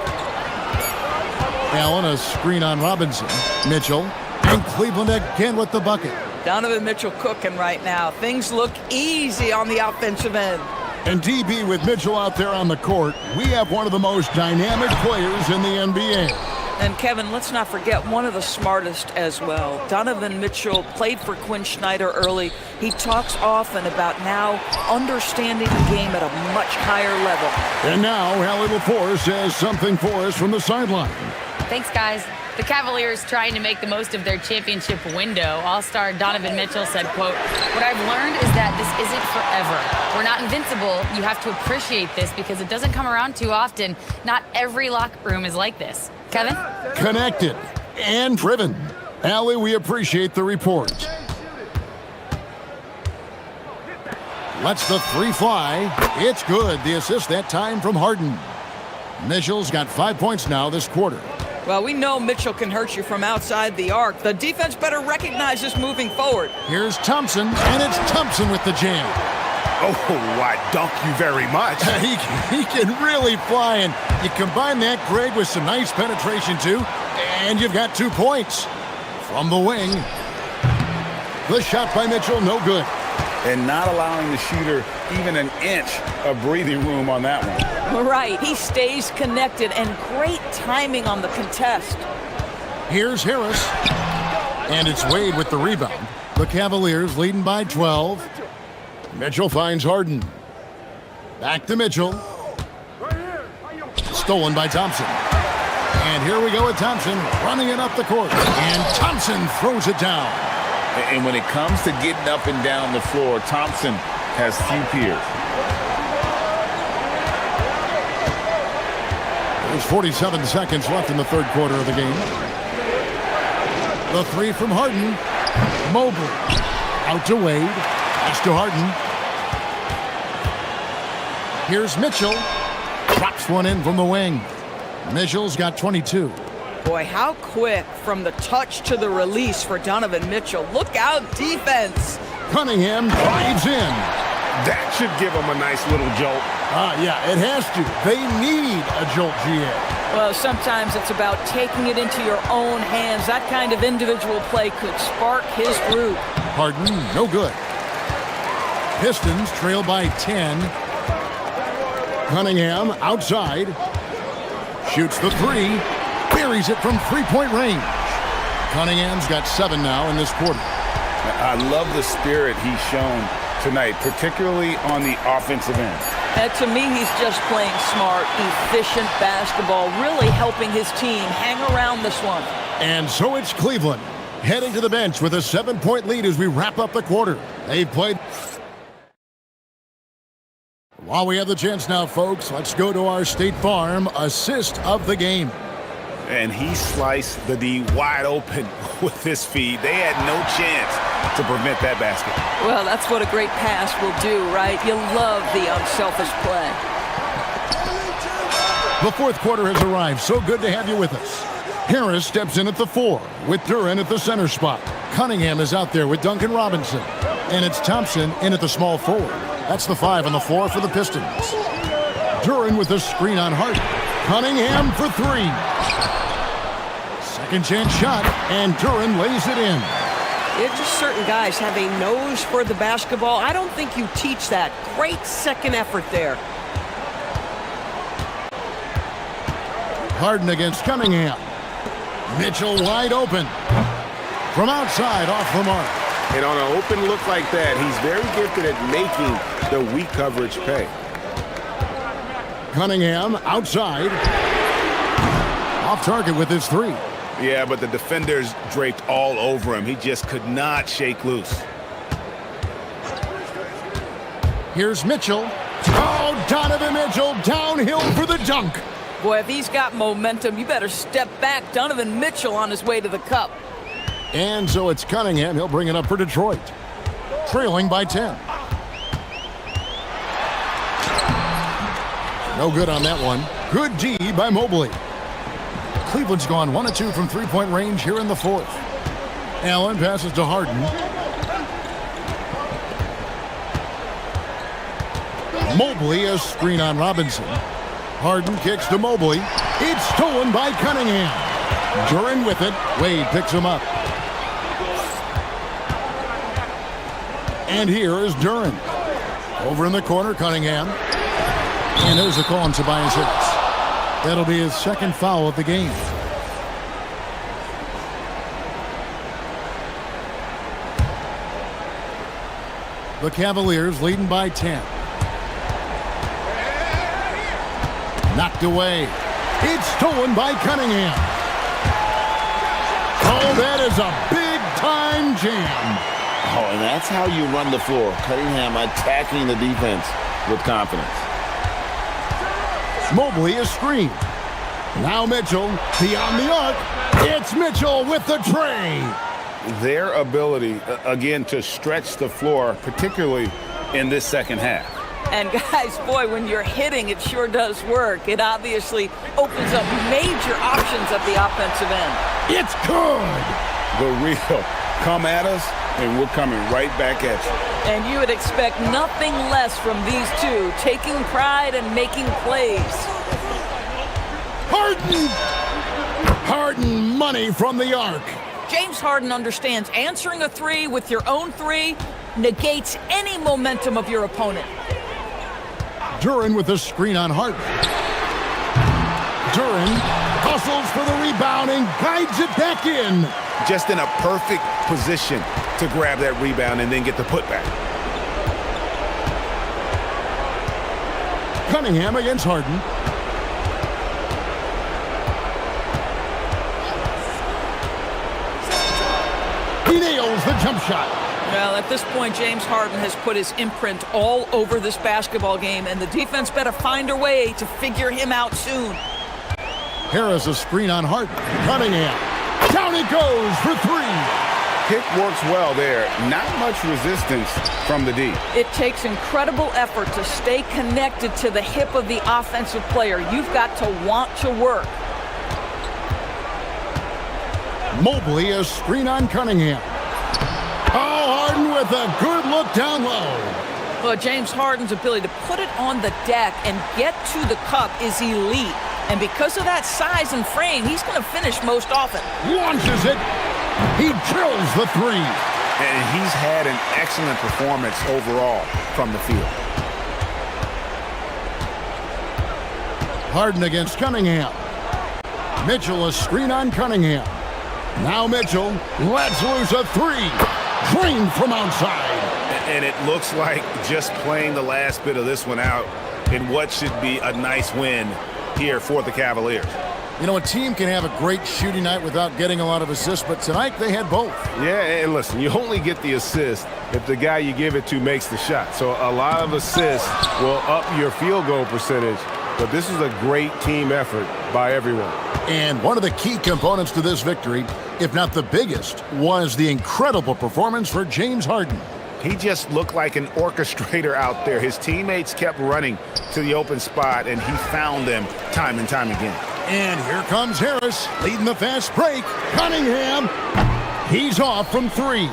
Allen, a screen on Robinson. Mitchell, and Cleveland again with the bucket. Donovan Mitchell cooking right now. Things look easy on the offensive end. And DB with Mitchell out there on the court, we have one of the most dynamic players in the NBA. And Kevin, let's not forget one of the smartest as well. Donovan Mitchell played for Quinn Snyder early. He talks often about now understanding the game at a much higher level. And now Hallie LaForce has something for us from the sideline. Thanks, guys. The Cavaliers trying to make the most of their championship window. All-star Donovan Mitchell said, quote, "What I've learned is that this isn't forever. We're not invincible. You have to appreciate this because it doesn't come around too often. Not every locker room is like this." Kevin? Connected and driven. Allie, we appreciate the report. Lets the three fly. It's good. The assist that time from Harden. Mitchell's got 5 points now this quarter. Well, we know Mitchell can hurt you from outside the arc. The defense better recognize this moving forward. Here's Thompson, and it's Thompson with the jam. Oh, I dunk you very much. He can really fly, and you combine that grade with some nice penetration, too, and you've got 2 points. From the wing, the shot by Mitchell, no good. And not allowing the shooter even an inch of breathing room on that one. Right, he stays connected, and great timing on the contest. Here's Harris, and it's Wade with the rebound. The Cavaliers leading by 12. Mitchell finds Harden. Back to Mitchell. Stolen by Thompson. And here we go with Thompson running it up the court. And Thompson throws it down. And when it comes to getting up and down the floor, Thompson has few peers. There's 47 seconds left in the third quarter of the game. The three from Harden. Mobley. Out to Wade. Pass to Harden. Here's Mitchell. Drops one in from the wing. Mitchell's got 22. Boy, how quick from the touch to the release for Donovan Mitchell. Look out, defense. Cunningham drives in. That should give him a nice little jolt. Yeah, it has to. They need a jolt, GA. Well, sometimes it's about taking it into your own hands. That kind of individual play could spark his groove. Harden, no good. Pistons trail by 10. Cunningham outside. Shoots the three. Buries it from three-point range. Cunningham's got 7 now in this quarter. I love the spirit he's shown tonight, particularly on the offensive end. And to me, he's just playing smart, efficient basketball, really helping his team hang around this one. And so it's Cleveland heading to the bench with a 7-point lead as we wrap up the quarter. They've played. While we have the chance now, folks, let's go to our State Farm assist of the game. And he sliced the D wide open with his feed. They had no chance to prevent that basket. Well, that's what a great pass will do, right? You love the unselfish play. The fourth quarter has arrived. So good to have you with us. Harris steps in at the 4 with Duran at the center spot. Cunningham is out there with Duncan Robinson. And it's Thompson in at the small forward. That's the 5 on the floor for the Pistons. Duran with a screen on Hart. Cunningham for 3. Second chance shot, and Duran lays it in. It's just certain guys have a nose for the basketball. I don't think you teach that. Great second effort there. Harden against Cunningham. Mitchell wide open. From outside, off the mark. And on an open look like that, he's very gifted at making the weak coverage pay. Cunningham outside. Off target with his three. Yeah, but the defenders draped all over him. He just could not shake loose. Here's Mitchell. Oh, Donovan Mitchell downhill for the dunk. Boy, if he's got momentum, you better step back. Donovan Mitchell on his way to the cup. And so it's Cunningham. He'll bring it up for Detroit. Trailing by 10. No good on that one. Good D by Mobley. Cleveland's gone 1 of 2 from three-point range here in the fourth. Allen passes to Harden. Mobley, a screen on Robinson. Harden kicks to Mobley. It's stolen by Cunningham. Duren with it. Wade picks him up. And here is Duren. Over in the corner, Cunningham. And there's a call on Tobias Harris. That'll be his second foul of the game. The Cavaliers leading by 10. Knocked away. It's stolen by Cunningham. Oh, that is a big-time jam. Oh, and that's how you run the floor. Cunningham attacking the defense with confidence. Mobley is screened. Now Mitchell beyond the arc. It's Mitchell with the tray. Their ability, again, to stretch the floor, particularly in this second half. And guys, boy, when you're hitting, it sure does work. It obviously opens up major options at the offensive end. It's good. The real come at us, and we're coming right back at you. And you would expect nothing less from these two, taking pride and making plays. Harden! Harden money from the arc. James Harden understands answering a three with your own three negates any momentum of your opponent. Duren with the screen on Harden. Duren hustles for the rebound and guides it back in. Just in a perfect position to grab that rebound and then get the putback. Cunningham against Harden. He nails the jump shot. Well, at this point, James Harden has put his imprint all over this basketball game, and the defense better find a way to figure him out soon. Harris a screen on Harden. Cunningham. Down it goes for three. Pick works well there. Not much resistance from the D. It takes incredible effort to stay connected to the hip of the offensive player. You've got to want to work. Mobley a screen on Cunningham. Oh, Harden with a good look down low. Well, James Harden's ability to put it on the deck and get to the cup is elite. And because of that size and frame, he's going to finish most often. Launches it. He drills the three. And he's had an excellent performance overall from the field. Harden against Cunningham. Mitchell a screen on Cunningham. Now Mitchell lets loose a three. Drained from outside. And it looks like just playing the last bit of this one out in what should be a nice win here for the Cavaliers. You know, a team can have a great shooting night without getting a lot of assists, but tonight they had both. Yeah, and listen, you only get the assist if the guy you give it to makes the shot. So a lot of assists will up your field goal percentage, but this is a great team effort by everyone. And one of the key components to this victory, if not the biggest, was the incredible performance for James Harden. He just looked like an orchestrator out there. His teammates kept running to the open spot, and he found them time and time again. And here comes Harris, leading the fast break. Cunningham, he's off from three.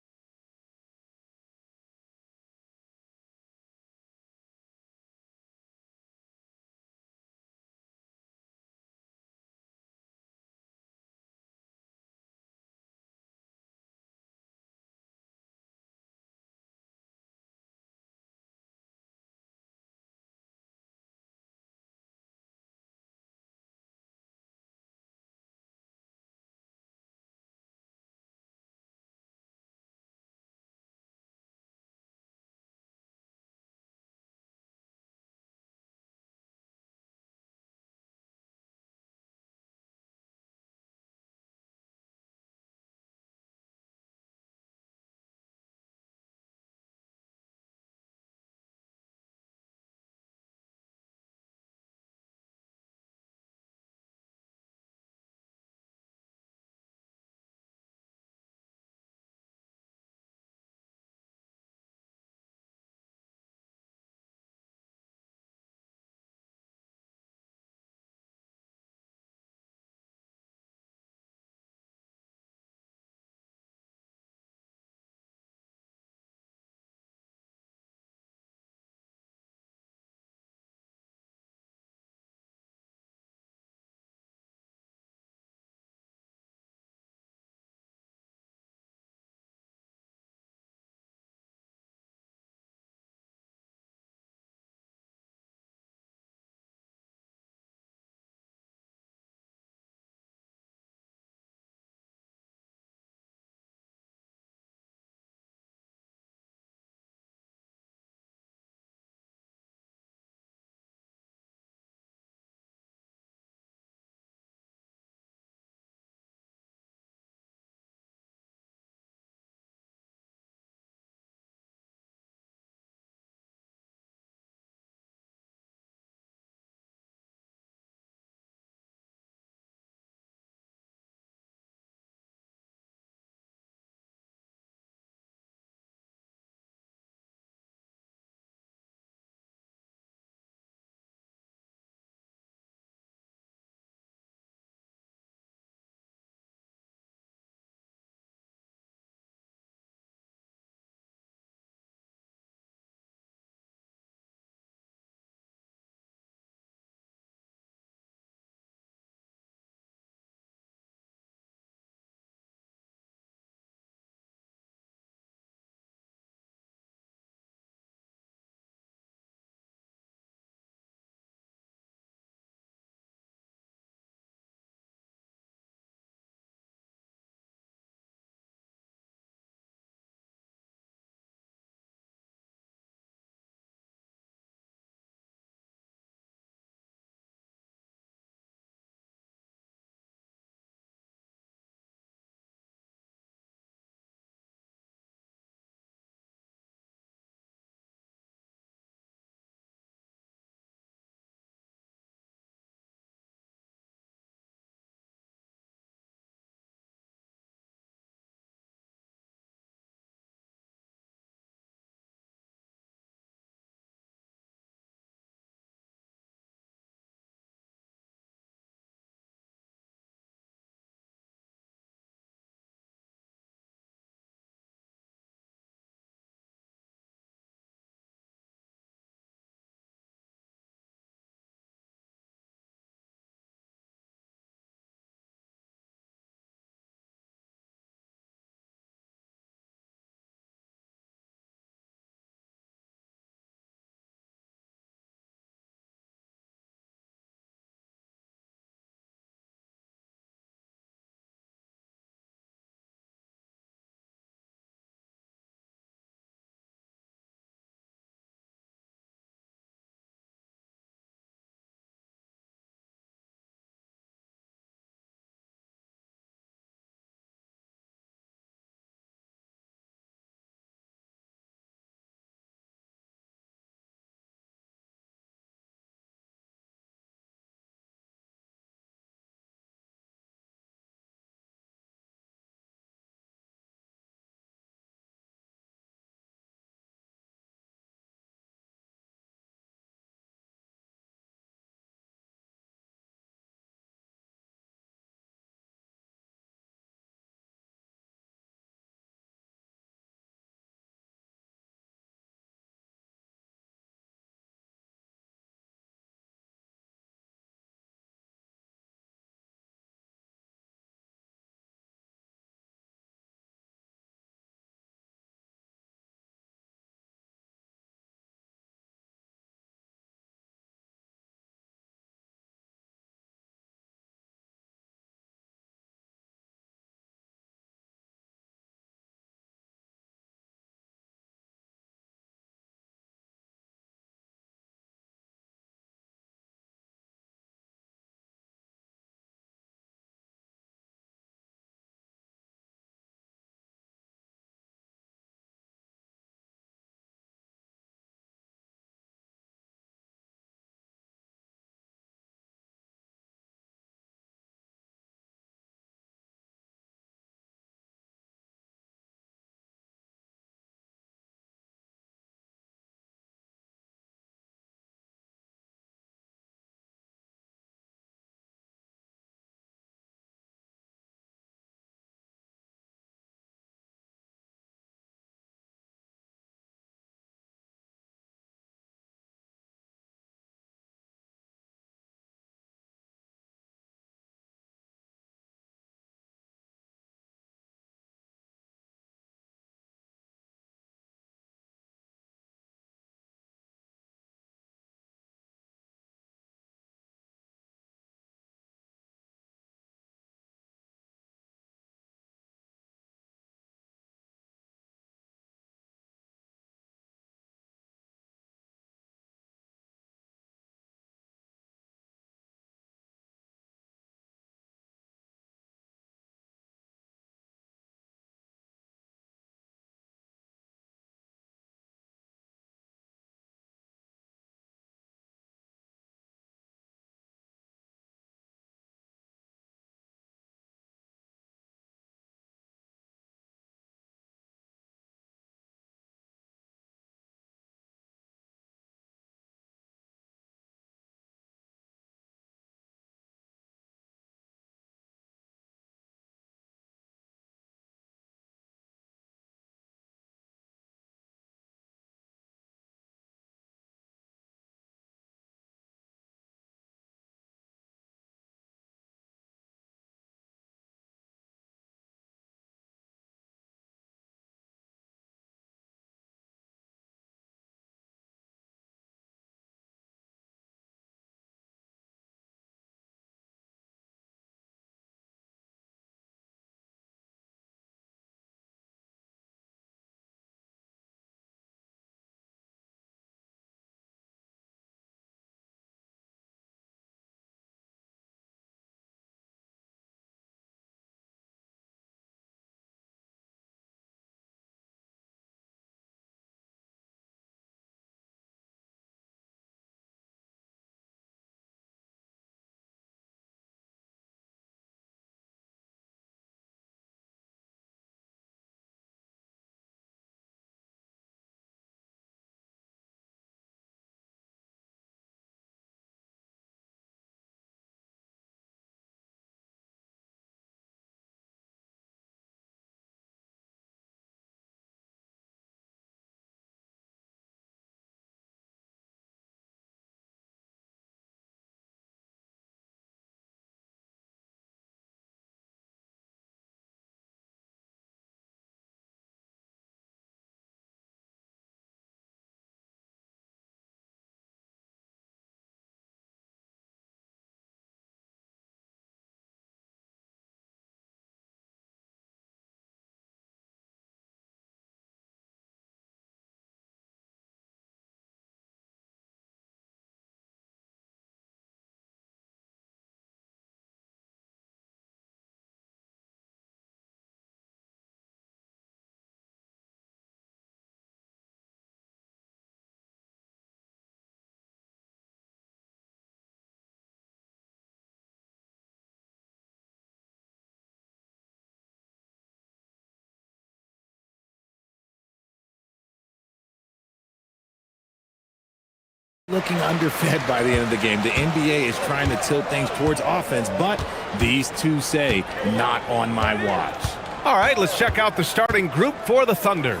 looking underfed by the end of the game. The NBA is trying to tilt things towards offense, but these two say, not on my watch. All right, let's check out the starting group for the Thunder.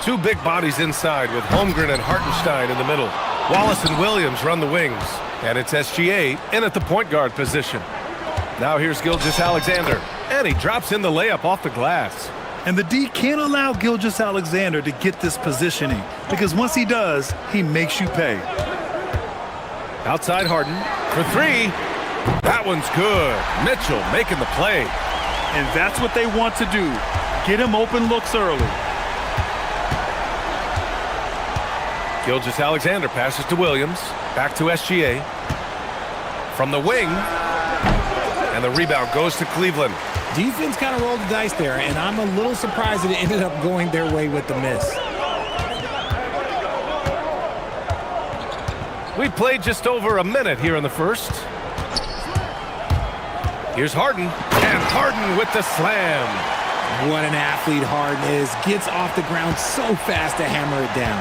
Two big bodies inside with Holmgren and Hartenstein in the middle. Wallace and Williams run the wings, and it's SGA in at the point guard position. Now here's Gilgeous-Alexander, and he drops in the layup off the glass. And the D can't allow Gilgeous-Alexander to get this positioning, because once he does, he makes you pay. Outside Harden for three. That one's good. Mitchell making the play. And that's what they want to do. Get him open looks early. Gilgeous-Alexander passes to Williams. Back to SGA. From the wing. And the rebound goes to Cleveland. Defense kind of rolled the dice there, and I'm a little surprised that it ended up going their way with the miss. We played just over a minute here in the first. Here's Harden, and Harden with the slam. What an athlete Harden is. Gets off the ground so fast to hammer it down.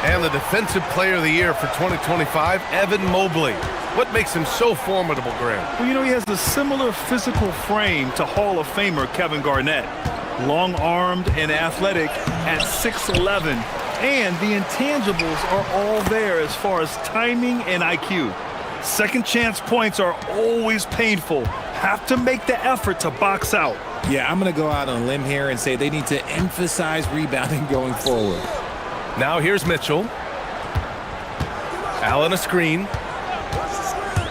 And the Defensive Player of the Year for 2025, Evan Mobley. What makes him so formidable, Graham? Well, you know, he has a similar physical frame to Hall of Famer Kevin Garnett. Long-armed and athletic at 6'11". And the intangibles are all there as far as timing and IQ. Second chance points are always painful. Have to make the effort to box out. Yeah, I'm going to go out on a limb here and say they need to emphasize rebounding going forward. Now here's Mitchell. Allen a screen.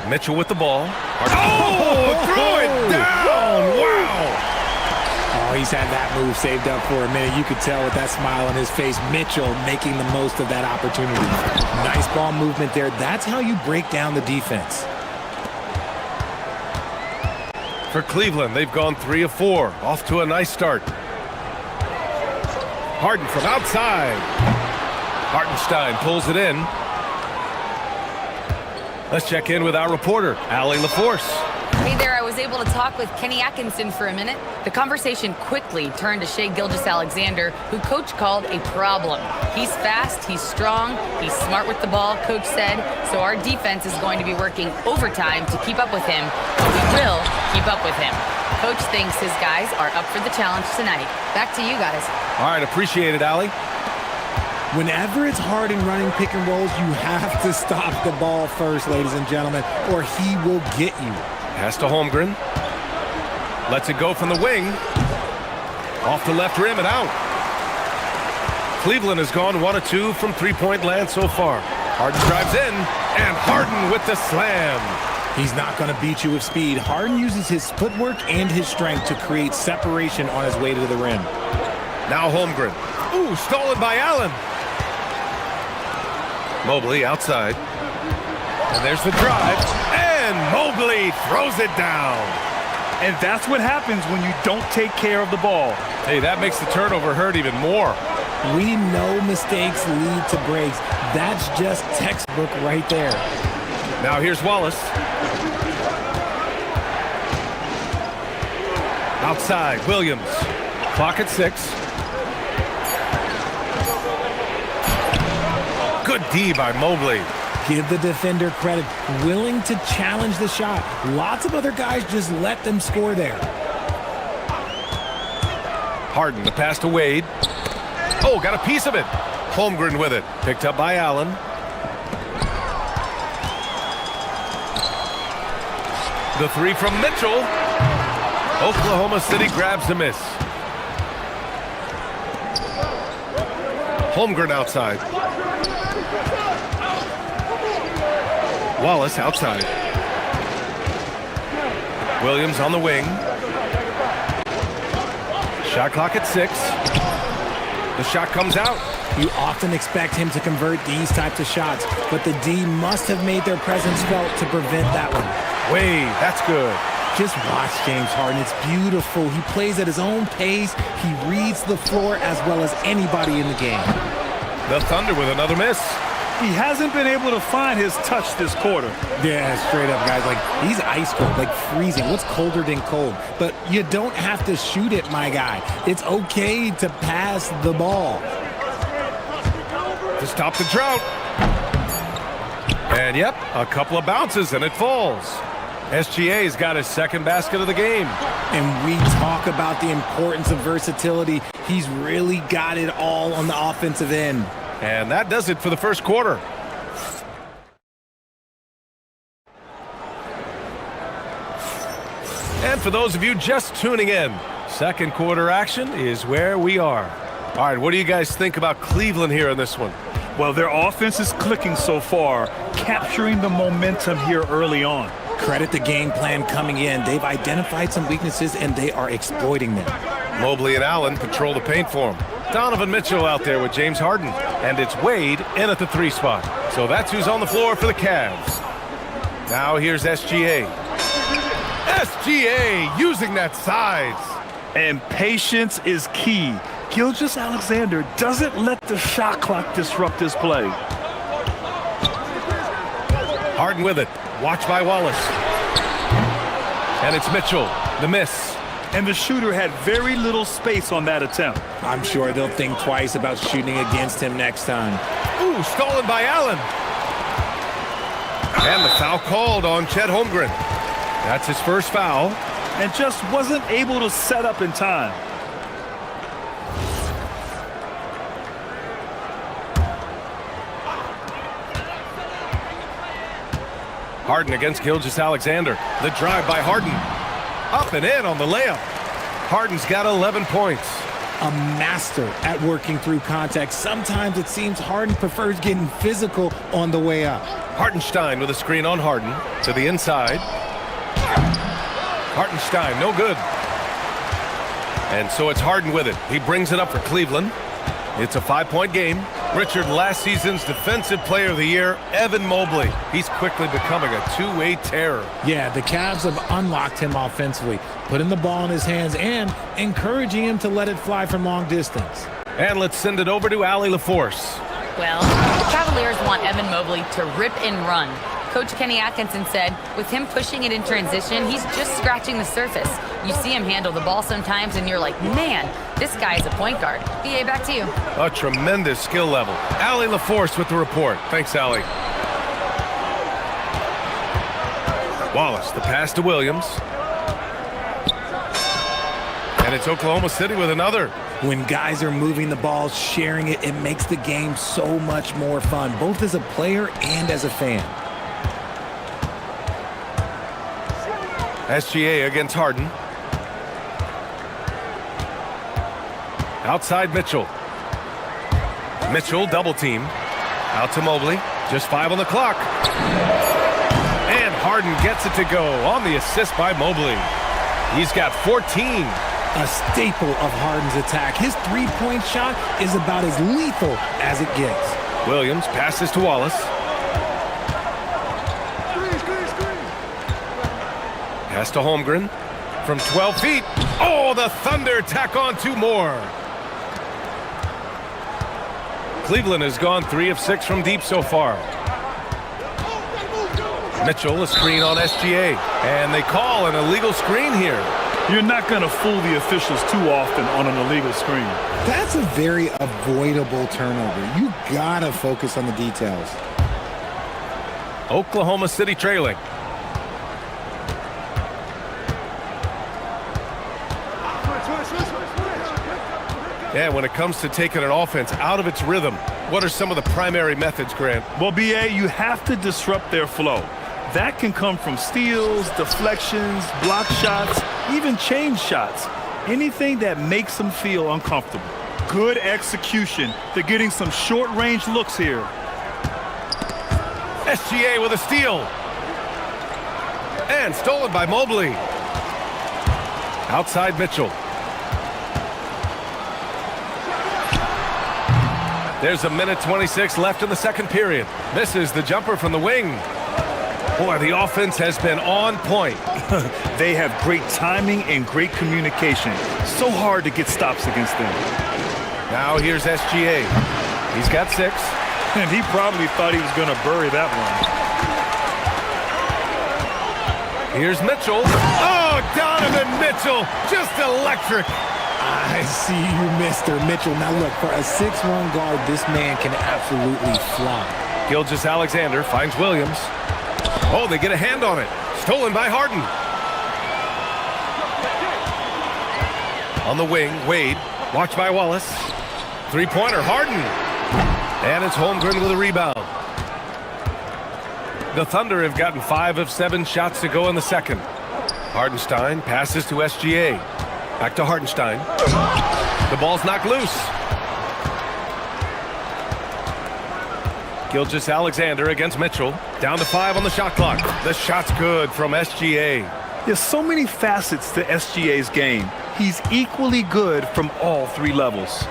Mitchell with the ball. Oh, throw it down! Wow! Oh, he's had that move saved up for a minute. You could tell with that smile on his face. Mitchell making the most of that opportunity. Nice ball movement there. That's how you break down the defense. For Cleveland, they've gone 3 of 4. Off to a nice start. Harden from outside. Hartenstein pulls it in. Let's check in with our reporter, Allie LaForce. Hey there, I was able to talk with Kenny Atkinson for a minute. The conversation quickly turned to Shai Gilgeous-Alexander, who Coach called a problem. He's fast, he's strong, he's smart with the ball, Coach said, so our defense is going to be working overtime to keep up with him, but we will keep up with him. Coach thinks his guys are up for the challenge tonight. Back to you guys. All right, appreciate it, Allie. Whenever it's hard in running pick and rolls, you have to stop the ball first, ladies and gentlemen, or he will get you. Pass to Holmgren. Lets it go from the wing. Off the left rim and out. Cleveland has gone 1 of 2 from three-point land so far. Harden drives in, and Harden with the slam. He's not going to beat you with speed. Harden uses his footwork and his strength to create separation on his way to the rim. Now Holmgren. Ooh, stolen by Allen. Mobley outside. And there's the drive. And Mobley throws it down. And that's what happens when you don't take care of the ball. Hey, that makes the turnover hurt even more. We know mistakes lead to breaks. That's just textbook right there. Now here's Wallace. Outside, Williams. Clock at 6. Good D by Mobley. Give the defender credit. Willing to challenge the shot. Lots of other guys just let them score there. Harden, the pass to Wade. Oh, got a piece of it. Holmgren with it. Picked up by Allen. The three from Mitchell. Oklahoma City grabs the miss. Holmgren outside. Wallace outside. Williams on the wing. Shot clock at 6. The shot comes out. You often expect him to convert these types of shots, but the D must have made their presence felt to prevent that one. Wade, that's good. Just watch James Harden. It's beautiful. He plays at his own pace. He reads the floor as well as anybody in the game. The Thunder with another miss. He hasn't been able to find his touch this quarter. Yeah, straight up, guys. Like, he's ice cold, like freezing. What's colder than cold? But you don't have to shoot it, my guy. It's okay to pass the ball. To stop the drought. And yep, a couple of bounces and it falls. SGA's got his second basket of the game. And we talk about the importance of versatility. He's really got it all on the offensive end. And that does it for the first quarter. And for those of you just tuning in, second quarter action is where we are. All right, what do you guys think about Cleveland here in this one? Well, their offense is clicking so far, capturing the momentum here early on. Credit the game plan coming in. They've identified some weaknesses, and they are exploiting them. Mobley and Allen patrol the paint for him. Donovan Mitchell out there with James Harden. And it's Wade in at the 3 spot. So that's who's on the floor for the Cavs. Now here's SGA. SGA using that size. And patience is key. Gilgeous-Alexander doesn't let the shot clock disrupt his play. Harden with it. Watch by Wallace. And it's Mitchell. The miss. And the shooter had very little space on that attempt. I'm sure they'll think twice about shooting against him next time. Ooh, stolen by Allen. And the foul called on Chet Holmgren. That's his first foul. And just wasn't able to set up in time. Harden against Gilgeous-Alexander. The drive by Harden. Up and in on the layup. Harden's got 11 points. A master at working through contact. Sometimes it seems Harden prefers getting physical on the way up. Hartenstein with a screen on Harden to the inside. Hartenstein, no good. And so it's Harden with it. He brings it up for Cleveland. It's a 5-point game. Richard, last season's Defensive Player of the Year, Evan Mobley. He's quickly becoming a two-way terror. Yeah, the Cavs have unlocked him offensively, putting the ball in his hands and encouraging him to let it fly from long distance. And let's send it over to Allie LaForce. Well, the Cavaliers want Evan Mobley to rip and run. Coach Kenny Atkinson said, with him pushing it in transition, he's just scratching the surface. You see him handle the ball sometimes, and you're like, man, this guy is a point guard. BA, back to you. A tremendous skill level. Allie LaForce with the report. Thanks, Allie. Wallace, the pass to Williams. And it's Oklahoma City with another. When guys are moving the ball, sharing it, it makes the game so much more fun, both as a player and as a fan. SGA against Harden. Outside Mitchell. Mitchell double team. Out to Mobley. Just 5 on the clock. And Harden gets it to go on the assist by Mobley. He's got 14. A staple of Harden's attack. His three-point shot is about as lethal as it gets. Williams passes to Wallace. Pass to Holmgren from 12 feet. Oh, the Thunder tack on 2 more. Cleveland has gone 3 of 6 from deep so far. Mitchell, a screen on SGA. And they call an illegal screen here. You're not going to fool the officials too often on an illegal screen. That's a very avoidable turnover. You gotta focus on the details. Oklahoma City trailing. Yeah, when it comes to taking an offense out of its rhythm, what are some of the primary methods, Grant? Well, BA, you have to disrupt their flow. That can come from steals, deflections, block shots, even change shots. Anything that makes them feel uncomfortable. Good execution. They're getting some short-range looks here. SGA with a steal. And stolen by Mobley. Outside Mitchell. There's a minute 26 left in the second period. Misses the jumper from the wing. Boy, the offense has been on point. They have great timing and great communication. So hard to get stops against them. Now here's SGA. He's got 6. And he probably thought he was going to bury that one. Here's Mitchell. Oh, Donovan Mitchell, just electric. I see you, Mr. Mitchell. Now look, for a 6'1" guard, this man can absolutely fly. Gilgeous-Alexander finds Williams. Oh, they get a hand on it. Stolen by Harden. On the wing, Wade. Watched by Wallace. Three-pointer, Harden. And it's Holmgren with a rebound. The Thunder have gotten 5 of 7 shots to go in the second. Hardenstein passes to SGA. Back to Hardenstein. The ball's knocked loose. Gilgeous-Alexander against Mitchell. Down to 5 on the shot clock. The shot's good from SGA. There's so many facets to SGA's game. He's equally good from all 3 levels.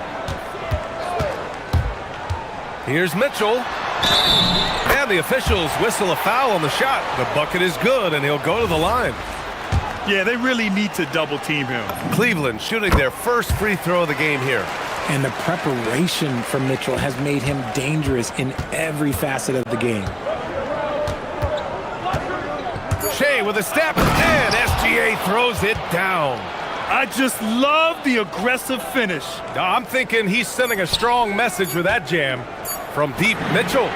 Here's Mitchell. And the officials whistle a foul on the shot. The bucket is good, and he'll go to the line. Yeah, they really need to double-team him. Cleveland shooting their first free throw of the game here. And the preparation from Mitchell has made him dangerous in every facet of the game. Shea with a step, and SGA throws it down. I just love the aggressive finish. I'm thinking he's sending a strong message with that jam. From deep, Mitchell.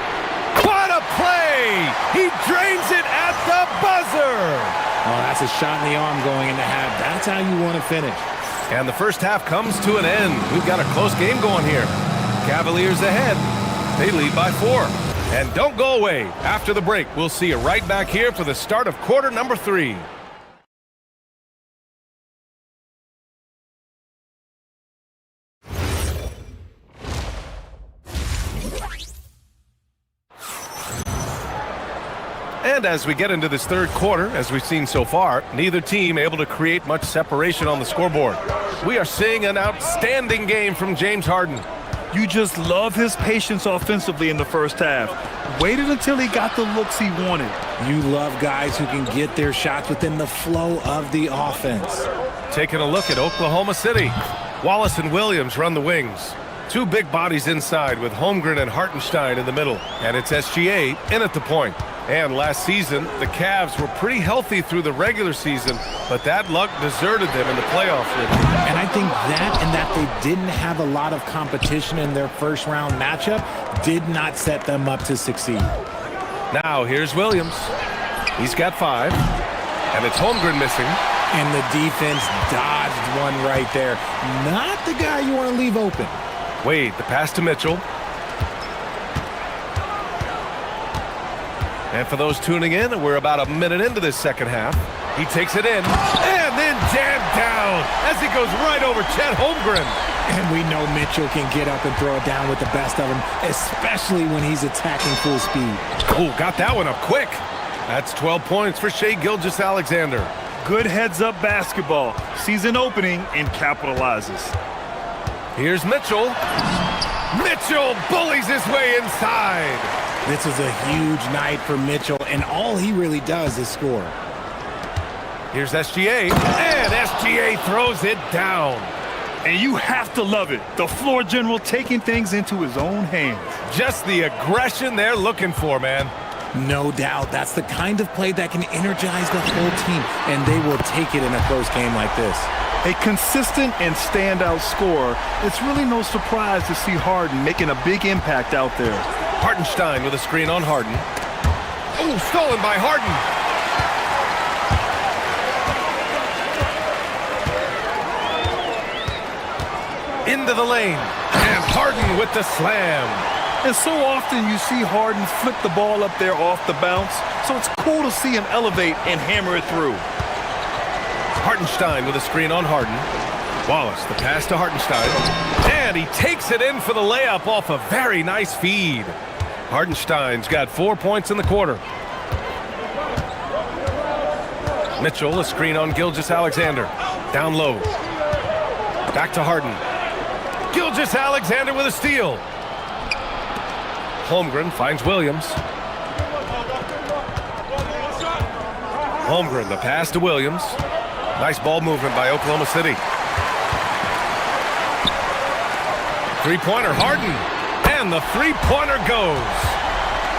What a play! He drains it at the buzzer! Oh, that's a shot in the arm going into half. That's how you want to finish. And the first half comes to an end. We've got a close game going here. Cavaliers ahead. They lead by 4. And don't go away. After the break, we'll see you right back here for the start of quarter number 3. And as we get into this third quarter, as we've seen so far, neither team able to create much separation on the scoreboard. We are seeing an outstanding game from James Harden. You just love his patience offensively in the first half. Waited until he got the looks he wanted. You love guys who can get their shots within the flow of the offense. Taking a look at Oklahoma City. Wallace and Williams run the wings. 2 big bodies inside with Holmgren and Hartenstein in the middle. And it's SGA in at the point. And last season, the Cavs were pretty healthy through the regular season, but that luck deserted them in the playoffs. And I think that and that they didn't have a lot of competition in their first round matchup did not set them up to succeed. Now here's Williams. He's got 5, and it's Holmgren missing. And the defense dodged one right there. Not the guy you want to leave open. Wade, the pass to Mitchell. And for those tuning in, we're about a minute into this second half. He takes it in, and then jammed down as he goes right over Chet Holmgren. And we know Mitchell can get up and throw it down with the best of them, especially when he's attacking full speed. Oh, got that one up quick. That's 12 points for Shai Gilgeous-Alexander. Good heads-up basketball. Season opening and capitalizes. Here's Mitchell. Mitchell bullies his way inside. This is a huge night for Mitchell, and all he really does is score. Here's SGA, and SGA throws it down. And you have to love it. The floor general taking things into his own hands. Just the aggression they're looking for, man. No doubt. That's the kind of play that can energize the whole team, and they will take it in a close game like this. A consistent and standout scorer. It's really no surprise to see Harden making a big impact out there. Hartenstein with a screen on Harden. Oh, stolen by Harden. Into the lane. And Harden with the slam. And so often you see Harden flick the ball up there off the bounce. So it's cool to see him elevate and hammer it through. Hartenstein with a screen on Harden. Wallace, the pass to Hartenstein. And he takes it in for the layup off a very nice feed. Hartenstein's got 4 points in the quarter. Mitchell, a screen on Gilgeous-Alexander. Down low. Back to Harden. Gilgeous-Alexander with a steal. Holmgren finds Williams. Holmgren, the pass to Williams. Nice ball movement by Oklahoma City. Three-pointer, Harden. And the three-pointer goes.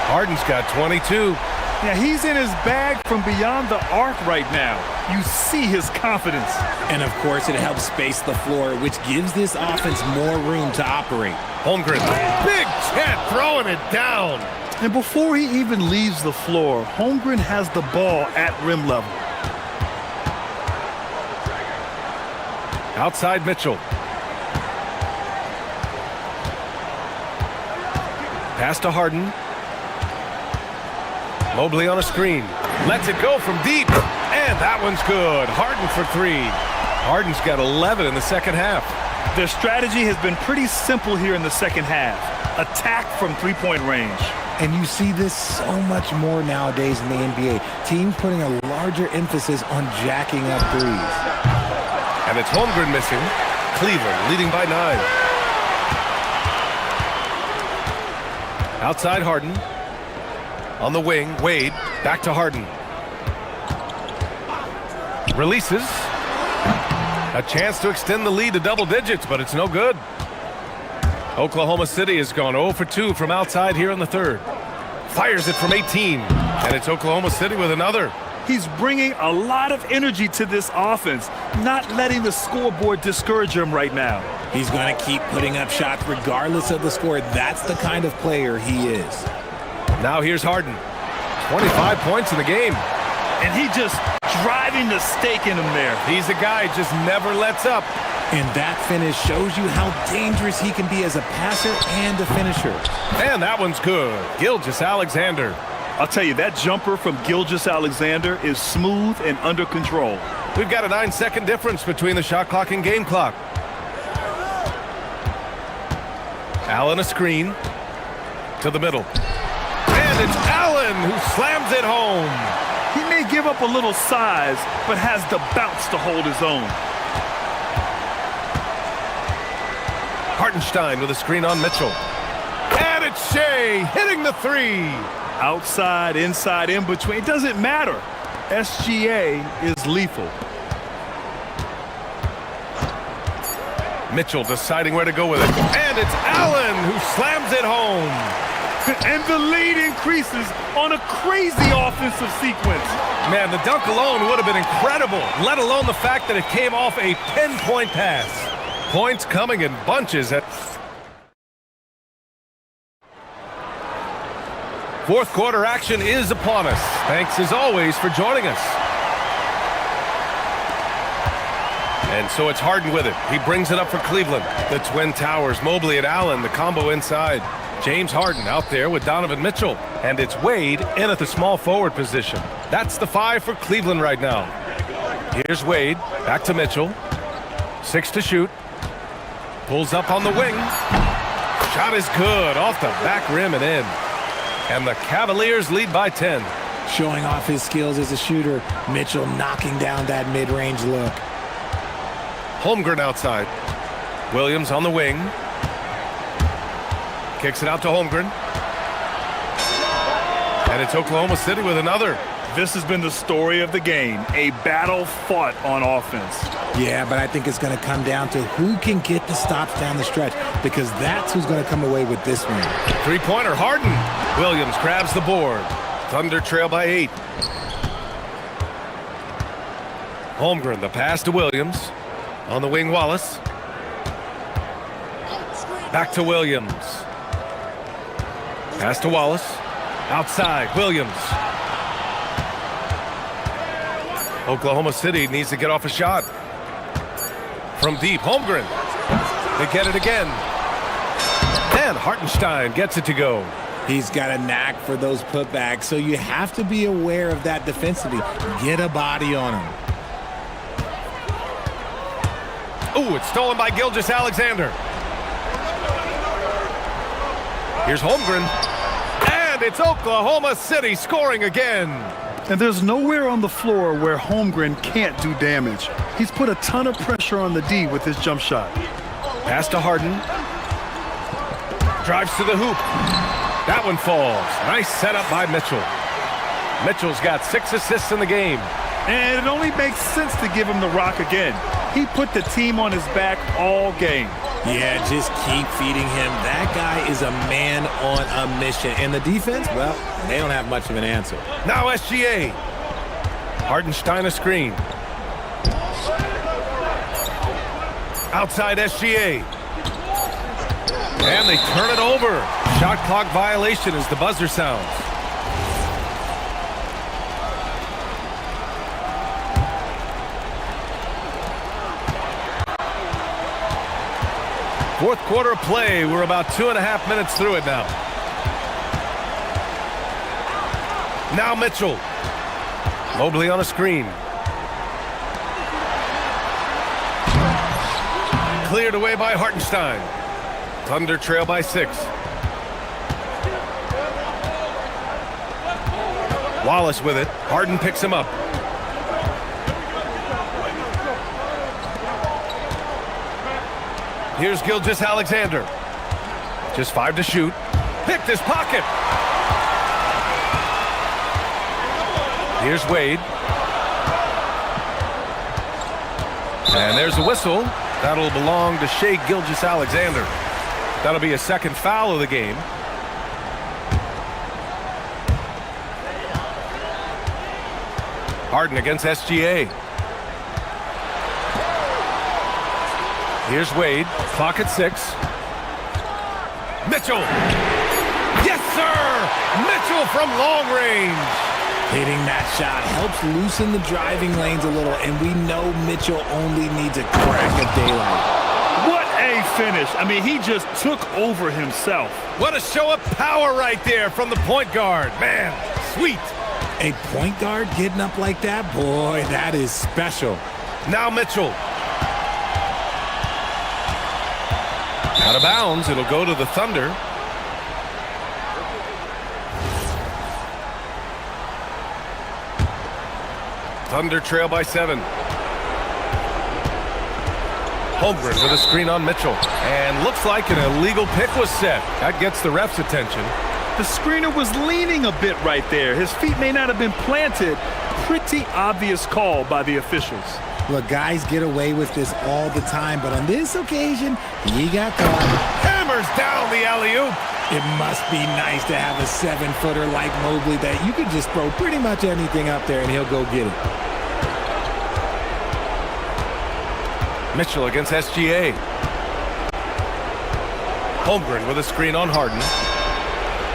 Harden's got 22. Yeah, he's in his bag from beyond the arc right now. You see his confidence. And, of course, it helps space the floor, which gives this offense more room to operate. Holmgren, big Chet throwing it down. And before he even leaves the floor, Holmgren has the ball at rim level. Outside Mitchell. Pass to Harden. Mobley on a screen. Lets it go from deep. And that one's good. Harden for three. Harden's got 11 in the second half. Their strategy has been pretty simple here in the second half. Attack from three-point range. And you see this so much more nowadays in the NBA. Teams putting a larger emphasis on jacking up threes. And it's Holmgren missing. Cleveland leading by 9. Outside Harden. On the wing, Wade. Back to Harden. Releases. A chance to extend the lead to double digits, but it's no good. Oklahoma City has gone 0 for 2 from outside here in the third. Fires it from 18, and it's Oklahoma City with another. He's bringing a lot of energy to this offense, not letting the scoreboard discourage him right now. He's going to keep putting up shots regardless of the score. That's the kind of player he is. Now here's Harden. 25 points in the game. And he just driving the stake in him there. He's a guy who just never lets up. And that finish shows you how dangerous he can be as a passer and a finisher. And that one's good. Gilgeous-Alexander. I'll tell you, that jumper from Gilgeous-Alexander is smooth and under control. We've got a 9-second difference between the shot clock and game clock. Allen a screen to the middle. And it's Allen who slams it home. He may give up a little size, but has the bounce to hold his own. Hartenstein with a screen on Mitchell. And it's Shea hitting the three. Outside, inside, in between, it doesn't matter. SGA is lethal. Mitchell deciding where to go with it. And it's Allen who slams it home. And the lead increases on a crazy offensive sequence. Man, the dunk alone would have been incredible, let alone the fact that it came off a pinpoint pass. Points coming in bunches. Fourth quarter action is upon us. Thanks as always for joining us. And so it's Harden with it. He brings it up for Cleveland. The Twin Towers, Mobley and Allen, the combo inside. James Harden out there with Donovan Mitchell. And it's Wade in at the small forward position. That's the 5 for Cleveland right now. Here's Wade, back to Mitchell. 6 to shoot. Pulls up on the wing. Shot is good, off the back rim and in. And the Cavaliers lead by 10. Showing off his skills as a shooter. Mitchell knocking down that mid-range look. Holmgren outside. Williams on the wing. Kicks it out to Holmgren. And it's Oklahoma City with another. This has been the story of the game. A battle fought on offense. Yeah, but I think it's going to come down to who can get the stops down the stretch, because that's who's going to come away with this one. Three-pointer, Harden. Williams grabs the board. Thunder trail by 8. Holmgren, the pass to Williams. On the wing, Wallace. Back to Williams. Pass to Wallace. Outside, Williams. Oklahoma City needs to get off a shot. From deep, Holmgren. They get it again. And Hartenstein gets it to go. He's got a knack for those putbacks, so you have to be aware of that defensively. Get a body on him. Ooh, it's stolen by Gilgeous-Alexander. Here's Holmgren. And it's Oklahoma City scoring again. And there's nowhere on the floor where Holmgren can't do damage. He's put a ton of pressure on the D with his jump shot. Pass to Harden. Drives to the hoop. That one falls. Nice setup by Mitchell. Mitchell's got 6 assists in the game. And it only makes sense to give him the rock again. He put the team on his back all game. Yeah, just keep feeding him. That guy is a man on a mission. And the defense, well, they don't have much of an answer. Now SGA. Hartenstein a screen. Outside SGA. And they turn it over. Shot clock violation as the buzzer sounds. Fourth quarter of play. We're about 2.5 minutes through it now. Now Mitchell. Mobley on a screen. Cleared away by Hartenstein. Thunder trail by 6. Wallace with it. Harden picks him up. Here's Gilgeous-Alexander. Just 5 to shoot. Picked his pocket. Here's Wade. And there's a whistle. That'll belong to Shai Gilgeous-Alexander. That'll be a second foul of the game. Harden against SGA. Here's Wade. Clock at 6. Mitchell. Yes, sir! Mitchell from long range. Hitting that shot helps loosen the driving lanes a little, and we know Mitchell only needs a crack of daylight. What a finish. I mean, he just took over himself. What a show of power right there from the point guard. Man, sweet. A point guard getting up like that? Boy, that is special. Now Mitchell. Out of bounds, it'll go to the Thunder. Thunder trail by 7. Holmgren with a screen on Mitchell. And looks like an illegal pick was set. That gets the ref's attention. The screener was leaning a bit right there. His feet may not have been planted. Pretty obvious call by the officials. Look, guys get away with this all the time, but on this occasion, he got caught. Hammers down the alley-oop. It must be nice to have a 7-footer like Mobley that you can just throw pretty much anything up there and he'll go get it. Mitchell against SGA. Holmgren with a screen on Harden.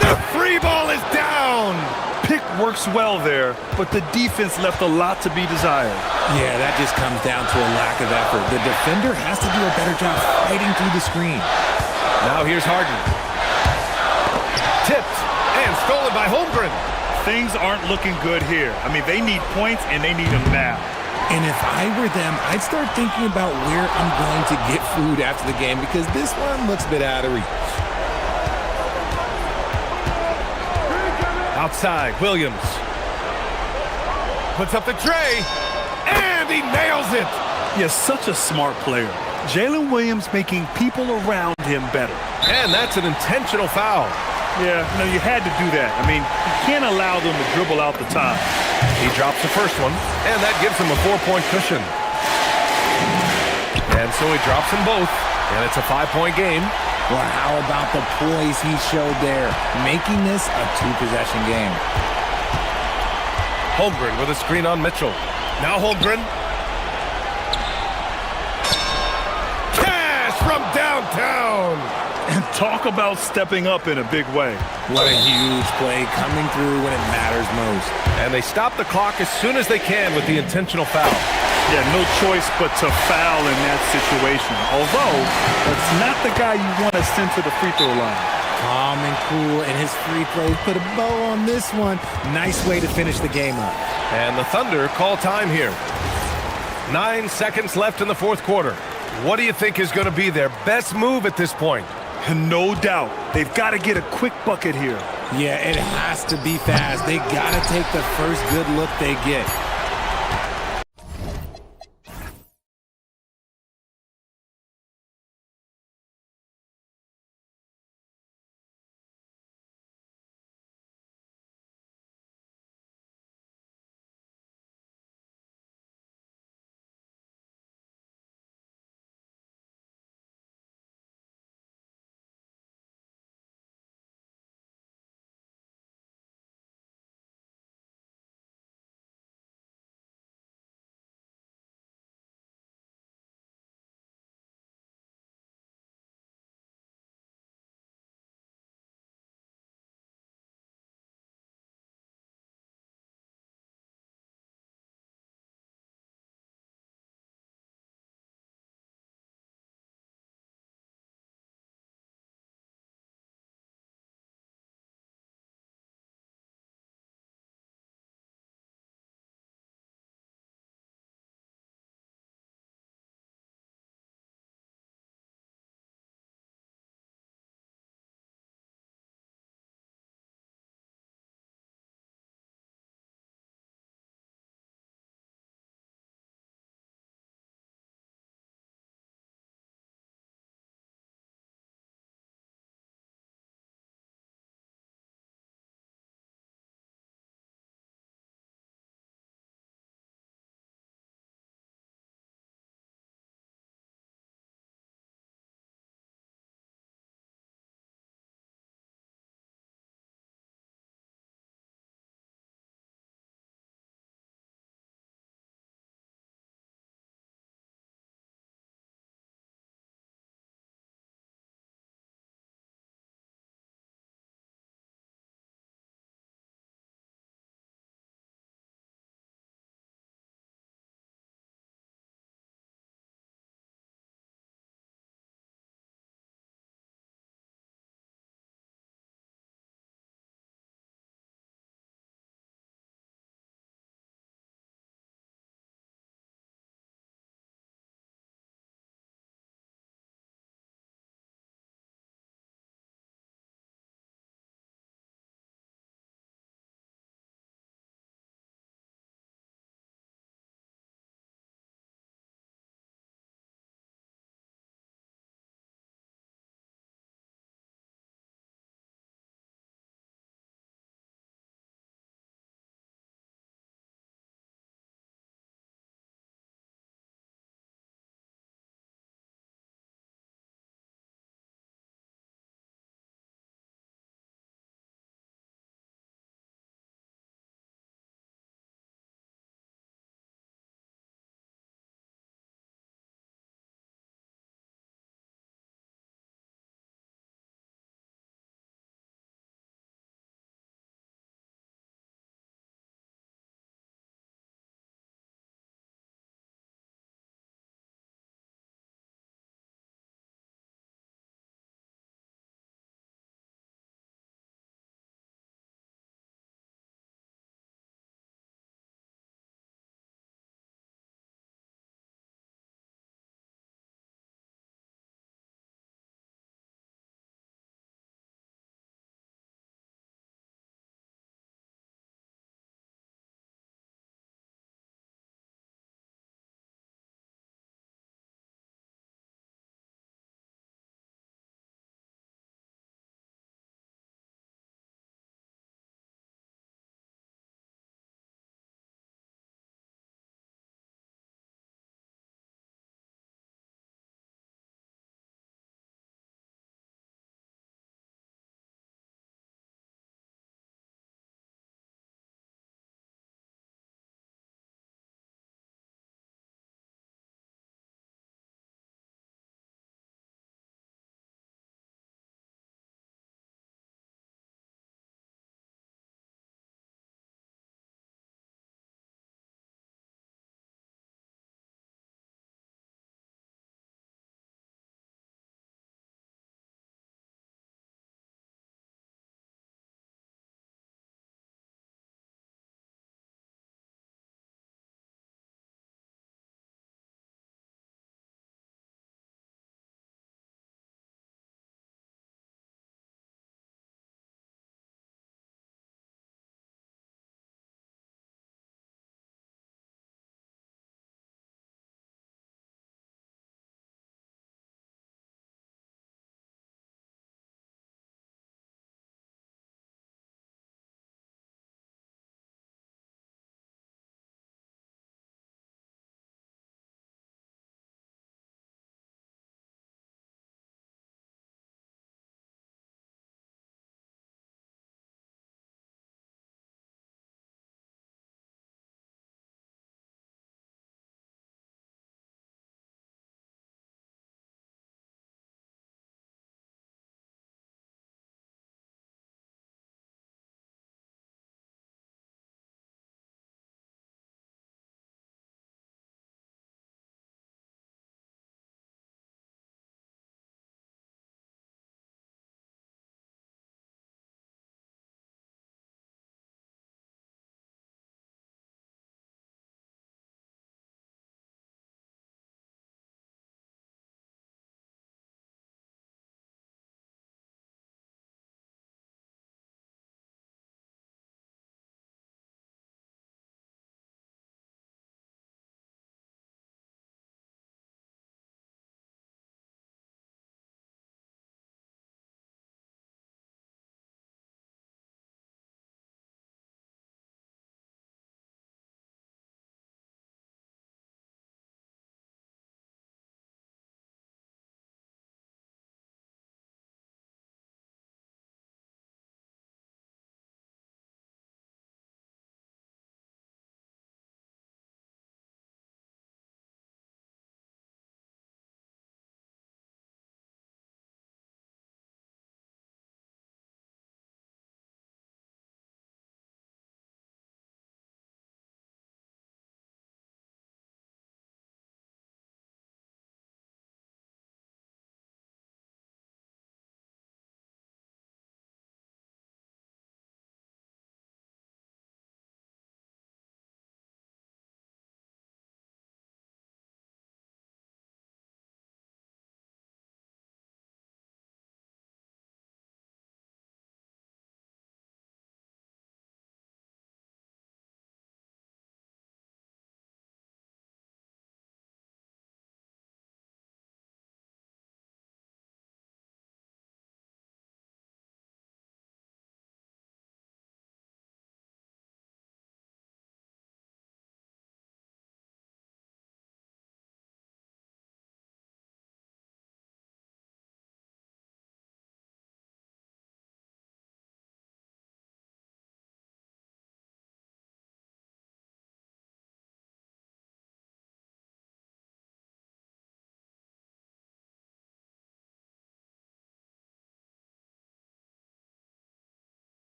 The free ball is down. Pick works well there, but the defense left a lot to be desired. Yeah, that just comes down to a lack of effort. The defender has to do a better job fighting through the screen. Now here's Harden. Tipped and stolen by Holmgren. Things aren't looking good here. I mean, they need points and they need them now. And if I were them, I'd start thinking about where I'm going to get food after the game because this one looks a bit out of reach. Outside, Williams. Puts up the tray, and he nails it. Yes, such a smart player. Jalen Williams making people around him better. And that's an intentional foul. Yeah, no, you had to do that. I mean, you can't allow them to dribble out the time. He drops the first one, and that gives him a 4-point cushion. And so he drops them both, and it's a 5-point game. Well, how about the poise he showed there, making this a 2-possession game. Holmgren with a screen on Mitchell. Now Holmgren. Cash from downtown. And talk about stepping up in a big way. What a huge play coming through when it matters most. And they stop the clock as soon as they can with the intentional foul. Yeah, no choice but to foul in that situation. Although, that's not the guy you want to send to the free throw line. Calm and cool, and his free throws put a bow on this one. Nice way to finish the game up. And the Thunder call time here. 9 seconds left in the fourth quarter. What do you think is going to be their best move at this point? No doubt. They've got to get a quick bucket here. Yeah, it has to be fast. They got to take the first good look they get.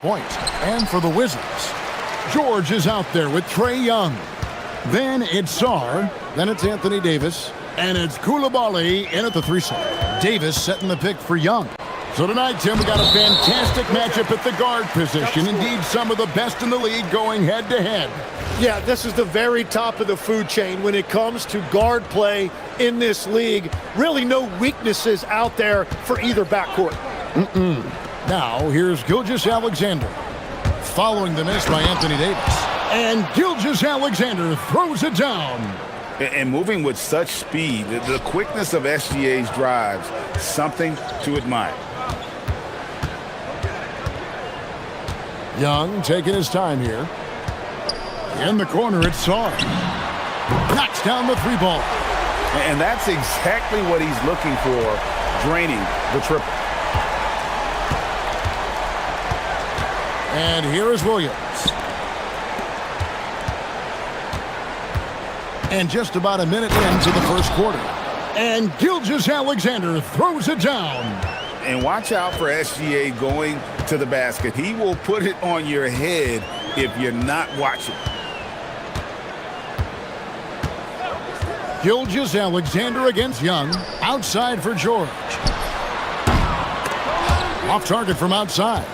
points. And for the Wizards, George is out there with Trae Young. Then it's Sarr. Then it's Anthony Davis. And it's Koulibaly in at the 3 side. Davis setting the pick for Young. So tonight, Tim, we got a fantastic matchup at the guard position. Indeed, some of the best in the league going head-to-head. Yeah, this is the very top of the food chain when it comes to guard play in this league. Really no weaknesses out there for either backcourt. Now, here's Gilgeous-Alexander. Following the miss by Anthony Davis. And Gilgeous-Alexander throws it down. And moving with such speed, the quickness of SGA's drives, something to admire. Young taking his time here. In the corner, it's Sarr. Knocks down the 3 ball. And that's exactly what he's looking for, draining the triple. And here is Williams. And just about a minute into the first quarter. And Gilgeous-Alexander throws it down. And watch out for SGA going to the basket. He will put it on your head if you're not watching. Gilgeous-Alexander against Young. Outside for George. Off target from outside.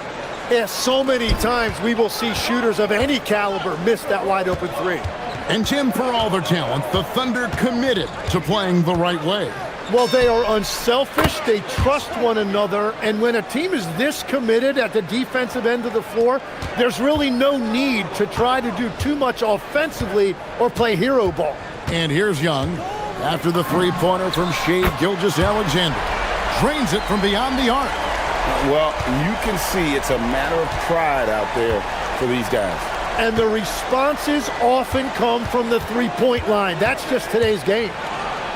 Yeah, so many times we will see shooters of any caliber miss that wide open 3. And Tim, for all their talent, the Thunder committed to playing the right way. Well, they are unselfish, they trust one another, and when a team is this committed at the defensive end of the floor, there's really no need to try to do too much offensively or play hero ball. And here's Young after the 3-pointer from Shai Gilgeous-Alexander. Drains it from beyond the arc. Well, you can see it's a matter of pride out there for these guys. And the responses often come from the 3-point line. That's just today's game.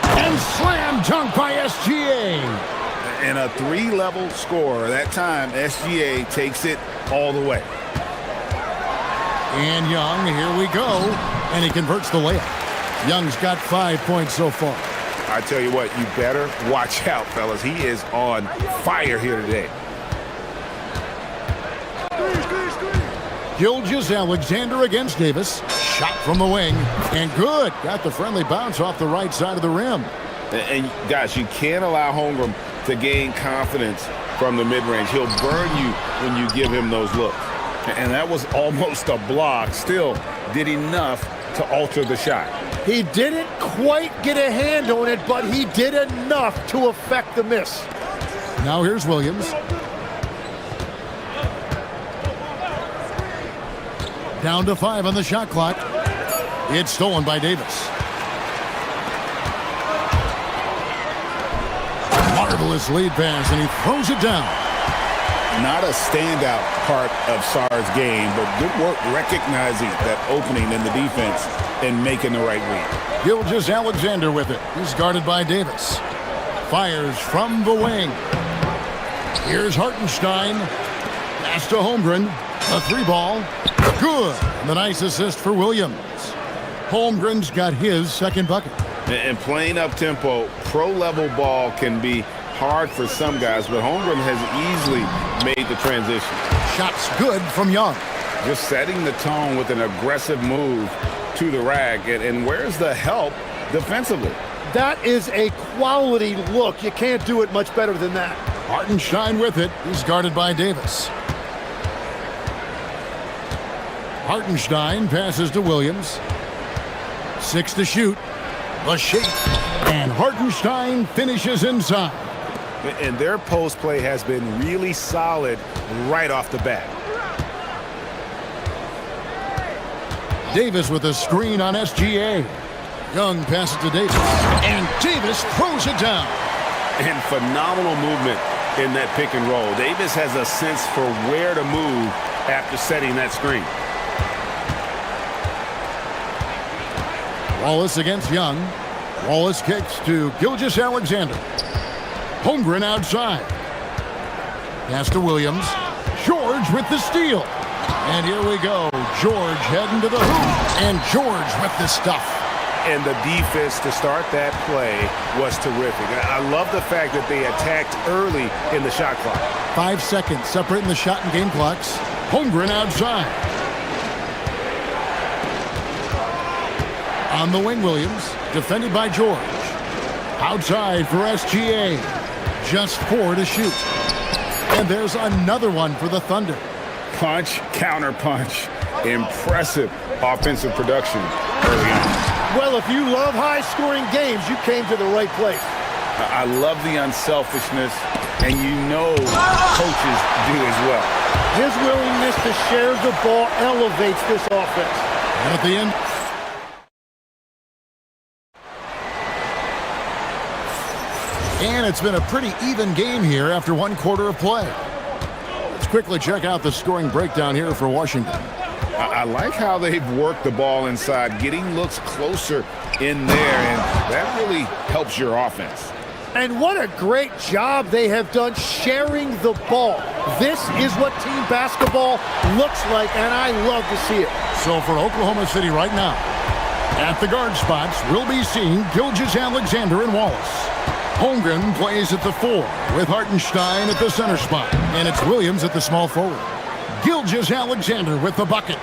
And slam dunk by SGA. And a 3-level score. That time, SGA takes it all the way. And Young, here we go. And he converts the layup. Young's got 5 points so far. I tell you what, you better watch out, fellas. He is on fire here today. Gilgeous-Alexander against Davis. Shot from the wing. And good. Got the friendly bounce off the right side of the rim. And guys, you can't allow Holmgren to gain confidence from the mid-range. He'll burn you when you give him those looks. And that was almost a block. Still did enough to alter the shot. He didn't quite get a hand on it, but he did enough to affect the miss. Now here's Williams. Down to 5 on the shot clock. It's stolen by Davis. Marvelous lead pass, and he throws it down. Not a standout part of Sarr's game, but good work recognizing that opening in the defense and making the right read. Gilgeous-Alexander with it. He's guarded by Davis. Fires from the wing. Here's Hartenstein. Pass to Holmgren. A 3-ball. Good. And the nice assist for Williams. Holmgren's got his second bucket. And playing up-tempo, pro-level ball can be hard for some guys, but Holmgren has easily made the transition. Shots good from Young. Just setting the tone with an aggressive move to the rack. And where's the help defensively? That is a quality look. You can't do it much better than that. Hartenstein with it. He's guarded by Davis. Hartenstein passes to Williams. 6 to shoot. The shake. And Hartenstein finishes inside. And their post play has been really solid right off the bat. Davis with a screen on SGA. Young passes to Davis. And Davis throws it down. And phenomenal movement in that pick and roll. Davis has a sense for where to move after setting that screen. Wallace against Young. Wallace kicks to Gilgeous-Alexander. Holmgren outside. Pass to Williams. George with the steal. And here we go. George heading to the hoop. And George with the stuff. And the defense to start that play was terrific. I love the fact that they attacked early in the shot clock. 5 seconds separating the shot and game clocks. Holmgren outside. On the wing, Williams, defended by George. Outside for SGA. Just 4 to shoot. And there's another one for the Thunder. Punch, counter punch. Impressive offensive production early on. Well, if you love high-scoring games, you came to the right place. I love the unselfishness, and you know coaches do as well. His willingness to share the ball elevates this offense. And at the end, and it's been a pretty even game here after 1 quarter of play. Let's quickly check out the scoring breakdown here for Washington. I like how they've worked the ball inside, getting looks closer in there, and that really helps your offense. And what a great job they have done sharing the ball. This is what team basketball looks like, and I love to see it. So for Oklahoma City right now, at the guard spots, we'll be seeing Gilgeous-Alexander and Wallace. Holmgren plays at the 4 with Hartenstein at the center spot, and it's Williams at the small forward. Gilgeous-Alexander with the bucket.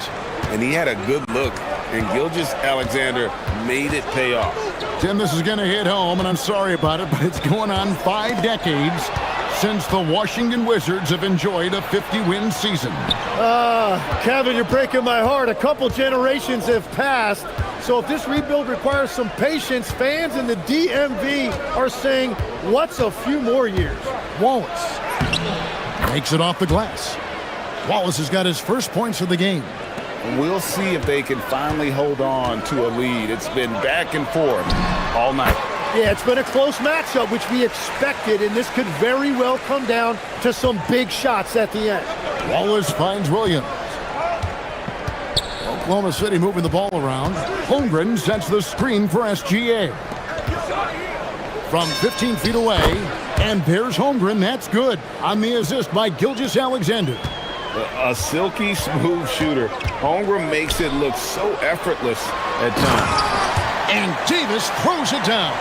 And he had a good look, and Gilgeous-Alexander made it pay off. Tim, this is going to hit home, and I'm sorry about it, but it's going on 5 decades since the Washington Wizards have enjoyed a 50-win season. Kevin, you're breaking my heart. A couple generations have passed. So if this rebuild requires some patience, fans in the DMV are saying, what's a few more years? Wallace makes it off the glass. Wallace has got his first points of the game. We'll see if they can finally hold on to a lead. It's been back and forth all night. Yeah, it's been a close matchup, which we expected, and this could very well come down to some big shots at the end. Wallace finds Williams. Oklahoma City moving the ball around. Holmgren sets the screen for SGA. From 15 feet away, and there's Holmgren. That's good on the assist by Gilgeous-Alexander. A silky smooth shooter. Holmgren makes it look so effortless at times. And Davis throws it down.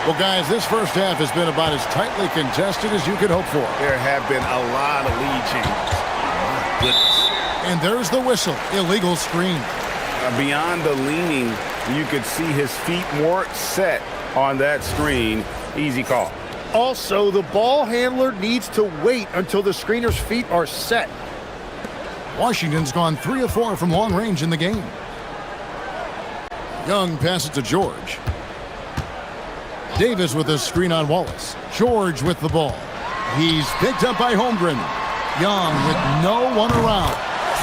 Well, guys, this first half has been about as tightly contested as you could hope for. There have been a lot of lead changes. Goodness. And there's the whistle. Illegal screen. Beyond the leaning, you could see his feet more set on that screen. Easy call. Also, the ball handler needs to wait until the screener's feet are set. Washington's gone 3 of 4 from long range in the game. Young passes to George. Davis with a screen on Wallace. George with the ball. He's picked up by Holmgren. Young with no one around.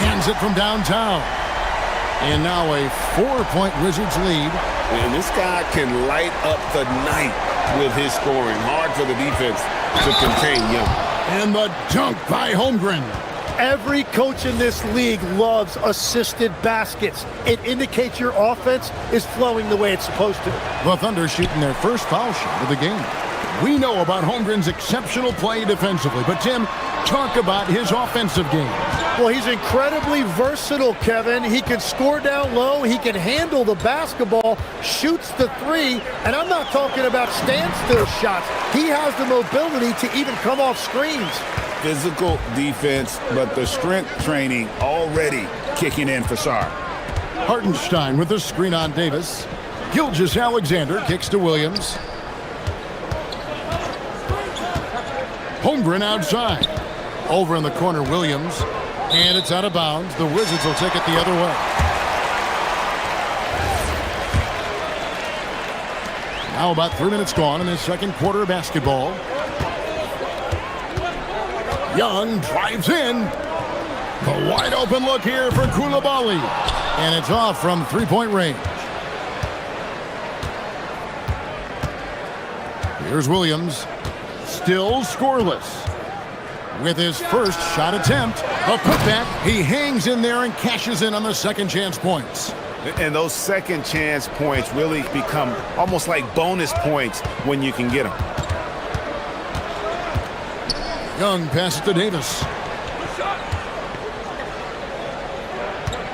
Hands it from downtown. And now a 4-point Wizards lead. And this guy can light up the night with his scoring. Hard for the defense to contain Young. And the dunk by Holmgren. Every coach in this league loves assisted baskets. It indicates your offense is flowing the way it's supposed to. The Thunder shooting their first foul shot of the game. We know about Holmgren's exceptional play defensively, but Tim, talk about his offensive game. Well, he's incredibly versatile, Kevin. He can score down low, he can handle the basketball, shoots the 3, and I'm not talking about standstill shots. He has the mobility to even come off screens. Physical defense, but the strength training already kicking in for Sarr. Hartenstein with the screen on Davis. Gilgeous-Alexander kicks to Williams. Holmgren outside. Over in the corner, Williams. And it's out of bounds. The Wizards will take it the other way. Now about 3 minutes gone in the second quarter of basketball. Young drives in. The wide open look here for Koulibaly. And it's off from 3-point range. Here's Williams. Still scoreless. With his first shot attempt, a putback. He hangs in there and cashes in on the second chance points. And those second chance points really become almost like bonus points when you can get them. Young passes to Davis.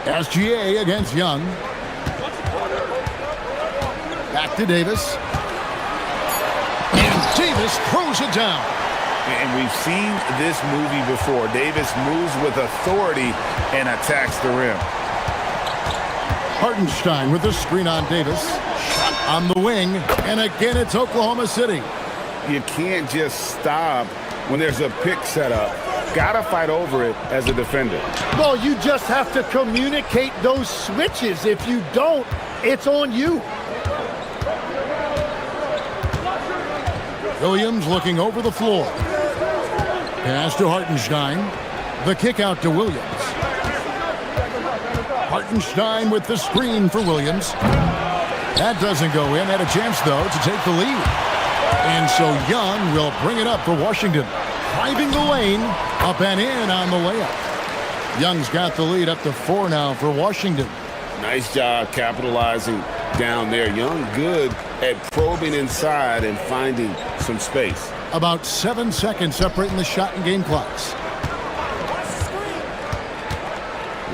SGA against Young. Back to Davis. And Davis throws it down. And we've seen this movie before. Davis moves with authority and attacks the rim. Hartenstein with the screen on Davis. Shot on the wing. And again, it's Oklahoma City. You can't just stop when there's a pick set up. Gotta fight over it as a defender. Well, you just have to communicate those switches. If you don't, it's on you. Williams looking over the floor. Pass to Hartenstein. The kick out to Williams. Hartenstein with the screen for Williams. That doesn't go in. Had a chance, though, to take the lead. And so Young will bring it up for Washington. Driving the lane, up and in on the layup. Young's got the lead up to 4 now for Washington. Nice job capitalizing down there. Young good at probing inside and finding some space. About 7 seconds separating the shot and game clocks.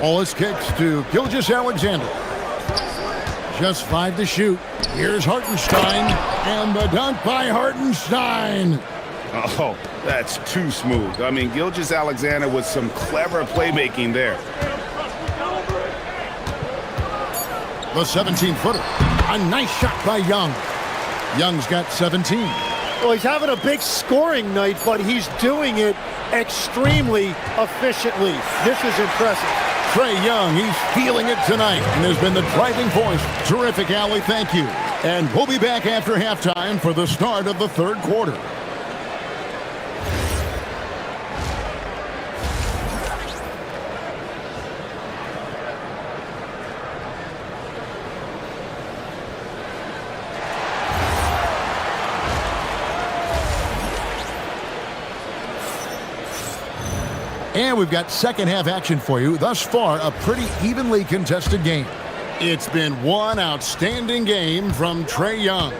Wallace kicks to Gilgeous-Alexander. Just 5 to shoot. Here's Hartenstein, and the dunk by Hartenstein. Oh, that's too smooth. I mean, Gilgeous-Alexander with some clever playmaking there. The 17-footer. A nice shot by Young. Young's got 17. Well, he's having a big scoring night, but he's doing it extremely efficiently. This is impressive. Trae Young, he's feeling it tonight and has been the driving force. Terrific, Allie. Thank you. And we'll be back after halftime for the start of the third quarter. And we've got second half action for you. Thus far, a pretty evenly contested game. It's been one outstanding game from Trae Young.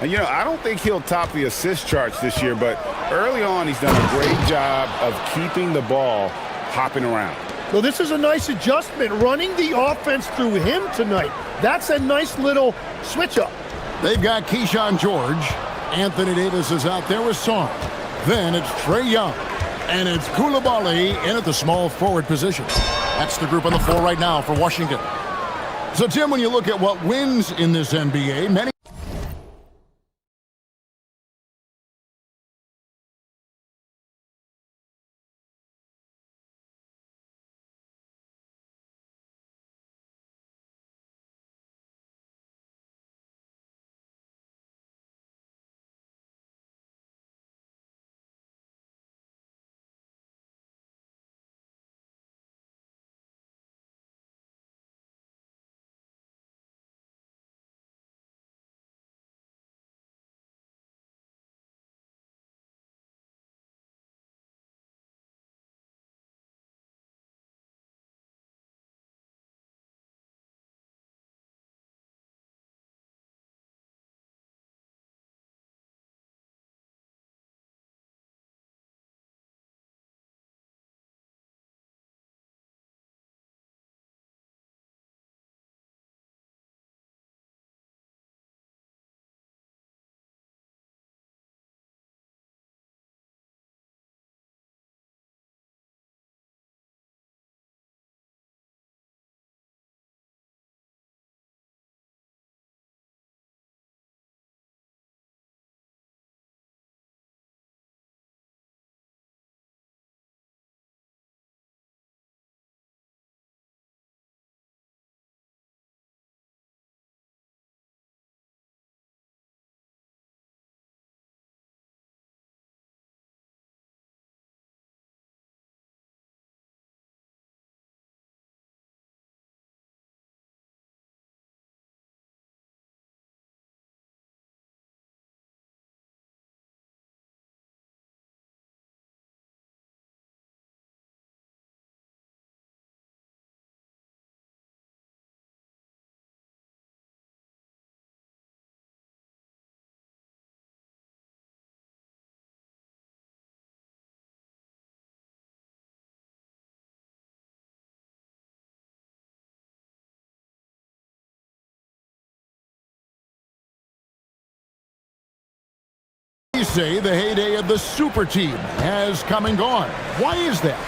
And, you know, I don't think he'll top the assist charts this year, but early on he's done a great job of keeping the ball hopping around. Well, this is a nice adjustment, running the offense through him tonight. That's a nice little switch up. They've got Keyshawn George. Anthony Davis is out there with Song. Then it's Trae Young. And it's Koulibaly in at the small forward position. That's the group on the floor right now for Washington. So, Tim, when you look at what wins in this NBA, many You say the heyday of the super team has come and gone. Why is that?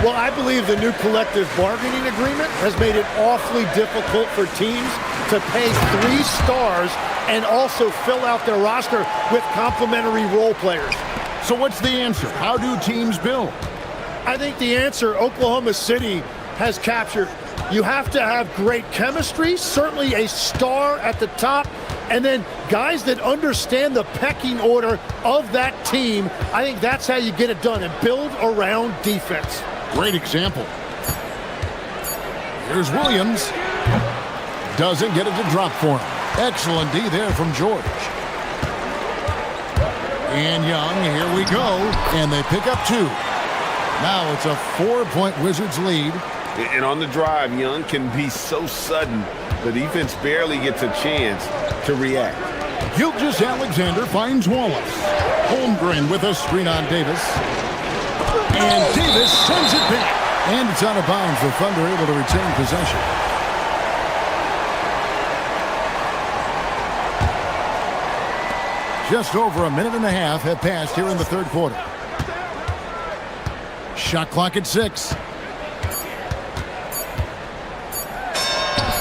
Well, I believe the new collective bargaining agreement has made it awfully difficult for teams to pay 3 stars and also fill out their roster with complementary role players. So what's the answer? How do teams build? I think the answer Oklahoma City has captured. You have to have great chemistry, certainly a star at the top, and then guys that understand the pecking order of that team. I think that's how you get it done and build around defense. Great example. Here's Williams. Doesn't get it to drop for him. Excellent D there from George. And Young, here we go. And they pick up 2. Now it's a 4-point Wizards lead. And on the drive, Young can be so sudden, the defense barely gets a chance to react. Gilgeous Alexander finds Wallace. Holmgren with a screen on Davis. And Davis sends it back. And it's out of bounds. The Thunder able to retain possession. Just over a minute and a half have passed here in the third quarter. Shot clock at 6.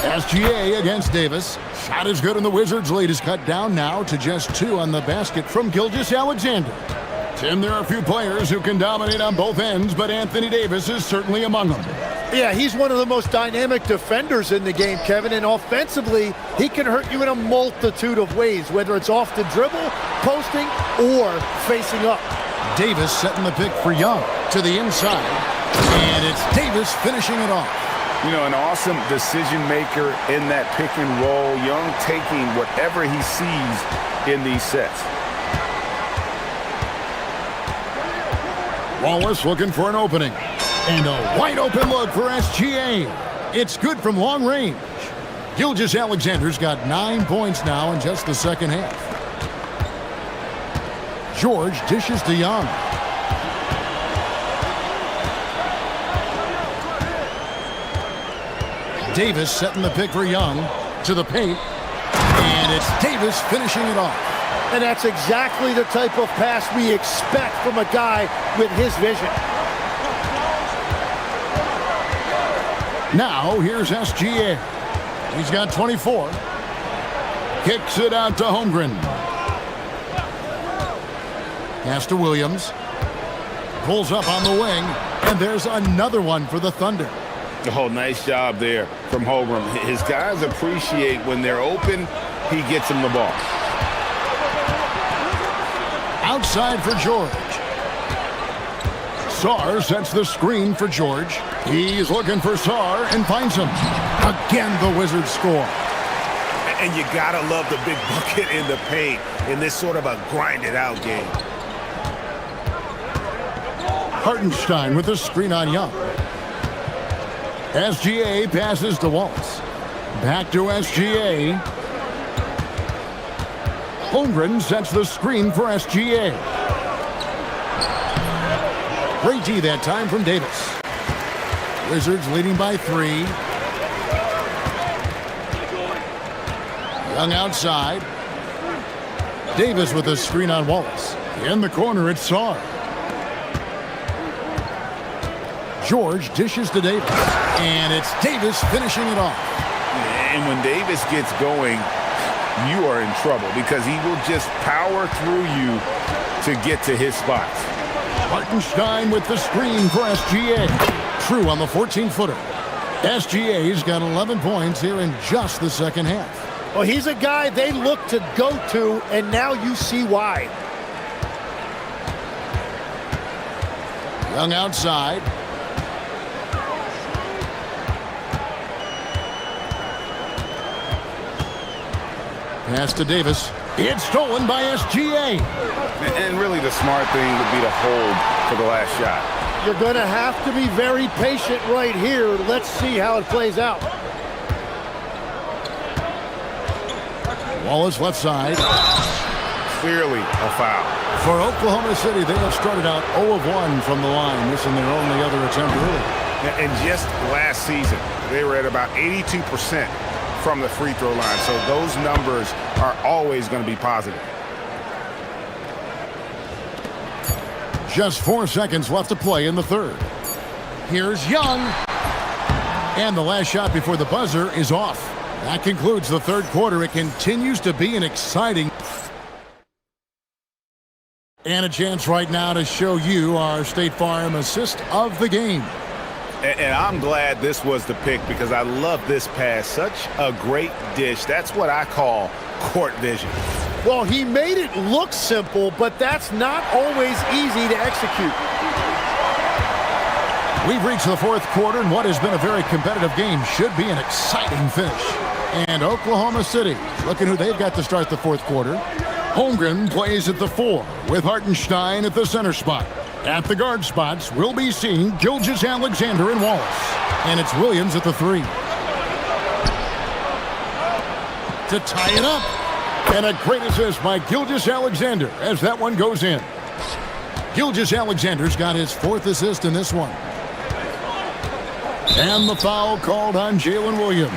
SGA against Davis. Shot is good, and the Wizards' lead is cut down now to just 2 on the basket from Gilgeous Alexander. Tim, there are a few players who can dominate on both ends, but Anthony Davis is certainly among them. Yeah, he's one of the most dynamic defenders in the game, Kevin, and offensively, he can hurt you in a multitude of ways, whether it's off the dribble, posting, or facing up. Davis setting the pick for Young to the inside, and it's Davis finishing it off. You know, an awesome decision maker in that pick and roll. Young taking whatever he sees in these sets. Wallace looking for an opening. And a wide open look for SGA. It's good from long range. Gilgeous Alexander's got 9 points now in just the second half. George dishes to Young. Davis setting the pick for Young to the paint. And it's Davis finishing it off. And that's exactly the type of pass we expect from a guy with his vision. Now, here's SGA. He's got 24. Kicks it out to Holmgren. Pass to Williams. Pulls up on the wing. And there's another one for the Thunder. Oh, nice job there from Holmgren. His guys appreciate when they're open, he gets them the ball. Outside for George. Sarr sets the screen for George. He's looking for Sarr and finds him. Again, the Wizards score. And you gotta love the big bucket in the paint in this sort of a grinded-out game. Hartenstein with the screen on Young. SGA passes to Wallace. Back to SGA. Holmgren sets the screen for SGA. Great D that time from Davis. Wizards leading by 3. Young outside. Davis with a screen on Wallace. In the corner, it's Sarr. George dishes to Davis. And it's Davis finishing it off. And when Davis gets going, you are in trouble because he will just power through you to get to his spots. Hartenstein with the screen for SGA. True on the 14-footer. SGA's got 11 points here in just the second half. Well, he's a guy they look to go to, and now you see why. Young outside. Pass to Davis. It's stolen by SGA. And really the smart thing would be to hold for the last shot. You're going to have to be very patient right here. Let's see how it plays out. Wallace left side. Clearly a foul. For Oklahoma City, they have started out 0 of 1 from the line, missing their only other attempt early. And just last season, they were at about 82% from the free throw line. So those numbers are always going to be positive. Just 4 seconds left to play in the third. Here's Young. And the last shot before the buzzer is off. That concludes the third quarter. It continues to be an exciting... And a chance right now to show you our State Farm assist of the game. And I'm glad this was the pick because I love this pass. Such a great dish. That's what I call court vision. Well, he made it look simple, but that's not always easy to execute. We've reached the fourth quarter, and what has been a very competitive game should be an exciting finish. And Oklahoma City, looking who they've got to start the fourth quarter. Holmgren plays at the 4 with Hartenstein at the center spot. At the guard spots, we'll be seeing Gilgeous-Alexander and Wallace. And it's Williams at the 3. To tie it up. And a great assist by Gilgeous-Alexander as that one goes in. Gilgeous-Alexander's got his 4th assist in this one. And the foul called on Jalen Williams.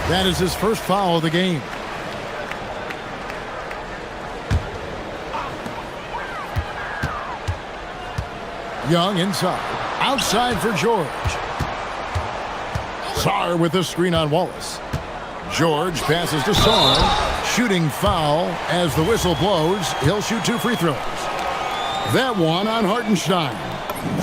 That is his first foul of the game. Young inside. Outside for George. Sarr with the screen on Wallace. George passes to Sarr. Shooting foul as the whistle blows. He'll shoot 2 free throws. That one on Hartenstein.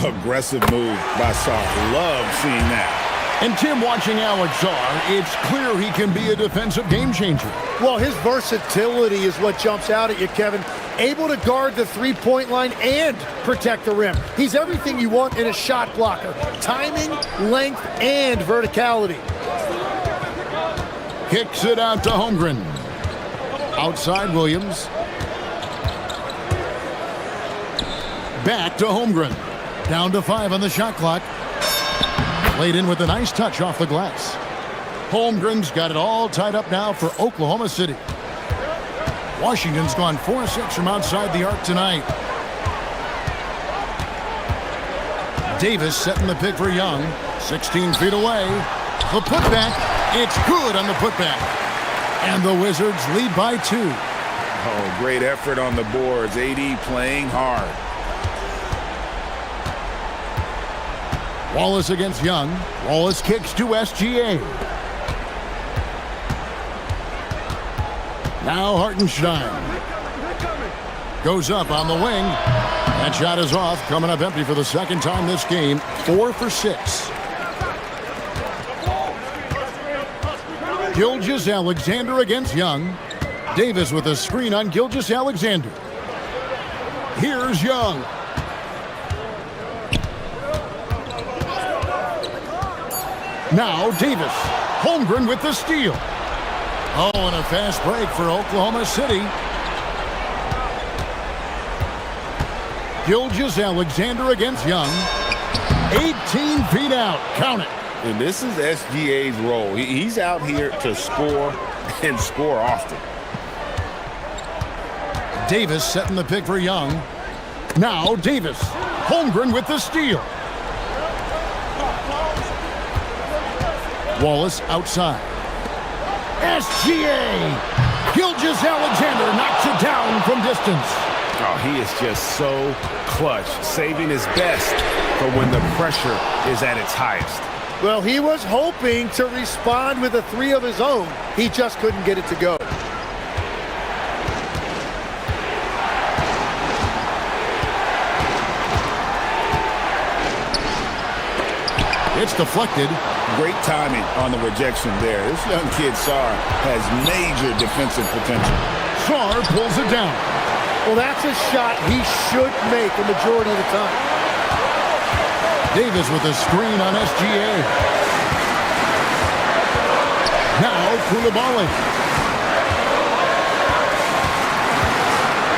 Aggressive move by Sarr. Love seeing that. And Tim, watching Alex Sarr, it's clear he can be a defensive game changer. Well, his versatility is what jumps out at you, Kevin. Able to guard the three-point line and protect the rim. He's everything you want in a shot blocker. Timing, length, and verticality. Kicks it out to Holmgren. Outside Williams. Back to Holmgren. Down to 5 on the shot clock. Played in with a nice touch off the glass. Holmgren's got it all tied up now for Oklahoma City. Washington's gone 4-6 from outside the arc tonight. Davis setting the pick for Young. 16 feet away. The putback. It's good on the putback. And the Wizards lead by 2. Oh, great effort on the boards. AD playing hard. Wallace against Young. Wallace kicks to SGA. Now Hartenstein. Goes up on the wing. That shot is off. Coming up empty for the second time this game. 4 for 6. Gilgeous-Alexander against Young. Davis with a screen on Gilgeous-Alexander. Here's Young. Now Davis. Holmgren with the steal. Oh, and a fast break for Oklahoma City. Gilgeous-Alexander against Young. 18 feet out. Count it. And this is SGA's role. He's out here to score and score often. Davis setting the pick for Young. Now Davis. Holmgren with the steal. Wallace outside. SGA! Gilgeous-Alexander knocks it down from distance. Oh, he is just so clutch, saving his best for when the pressure is at its highest. Well, he was hoping to respond with a 3 of his own. He just couldn't get it to go. It's deflected. Great timing on the rejection there. This young kid, Sarr, has major defensive potential. Sarr pulls it down. Well, that's a shot he should make the majority of the time. Davis with a screen on SGA. Now Koulibaly.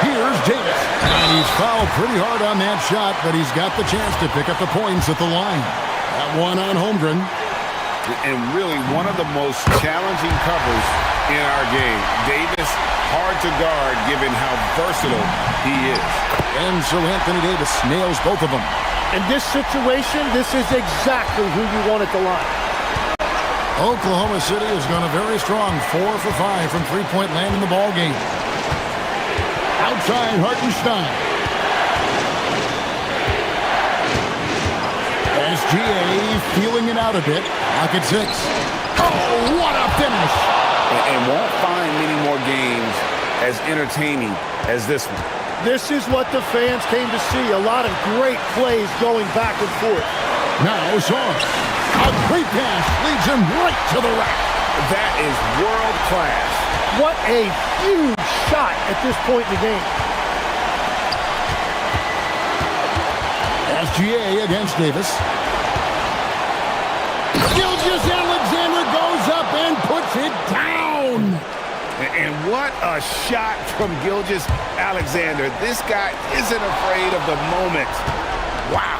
Here's Davis. And he's fouled pretty hard on that shot, but he's got the chance to pick up the points at the line. That one on Holmgren. And really one of the most challenging covers in our game. Davis, hard to guard given how versatile he is. And so Anthony Davis nails both of them. In this situation, this is exactly who you want at the line. Oklahoma City has gone a very strong 4 for 5 from three-point land in the ball game. Outside Hartenstein. SGA feeling it out a bit. Pocket 6. Oh, what a finish. And won't find many more games as entertaining as this one. This is what the fans came to see. A lot of great plays going back and forth. Now Shaw. A great pass leads him right to the rack. That is world class. What a huge shot at this point in the game. SGA against Davis. Gilgeous-Alexander goes up and puts it down. And what a shot from Gilgeous-Alexander. This guy isn't afraid of the moment. Wow.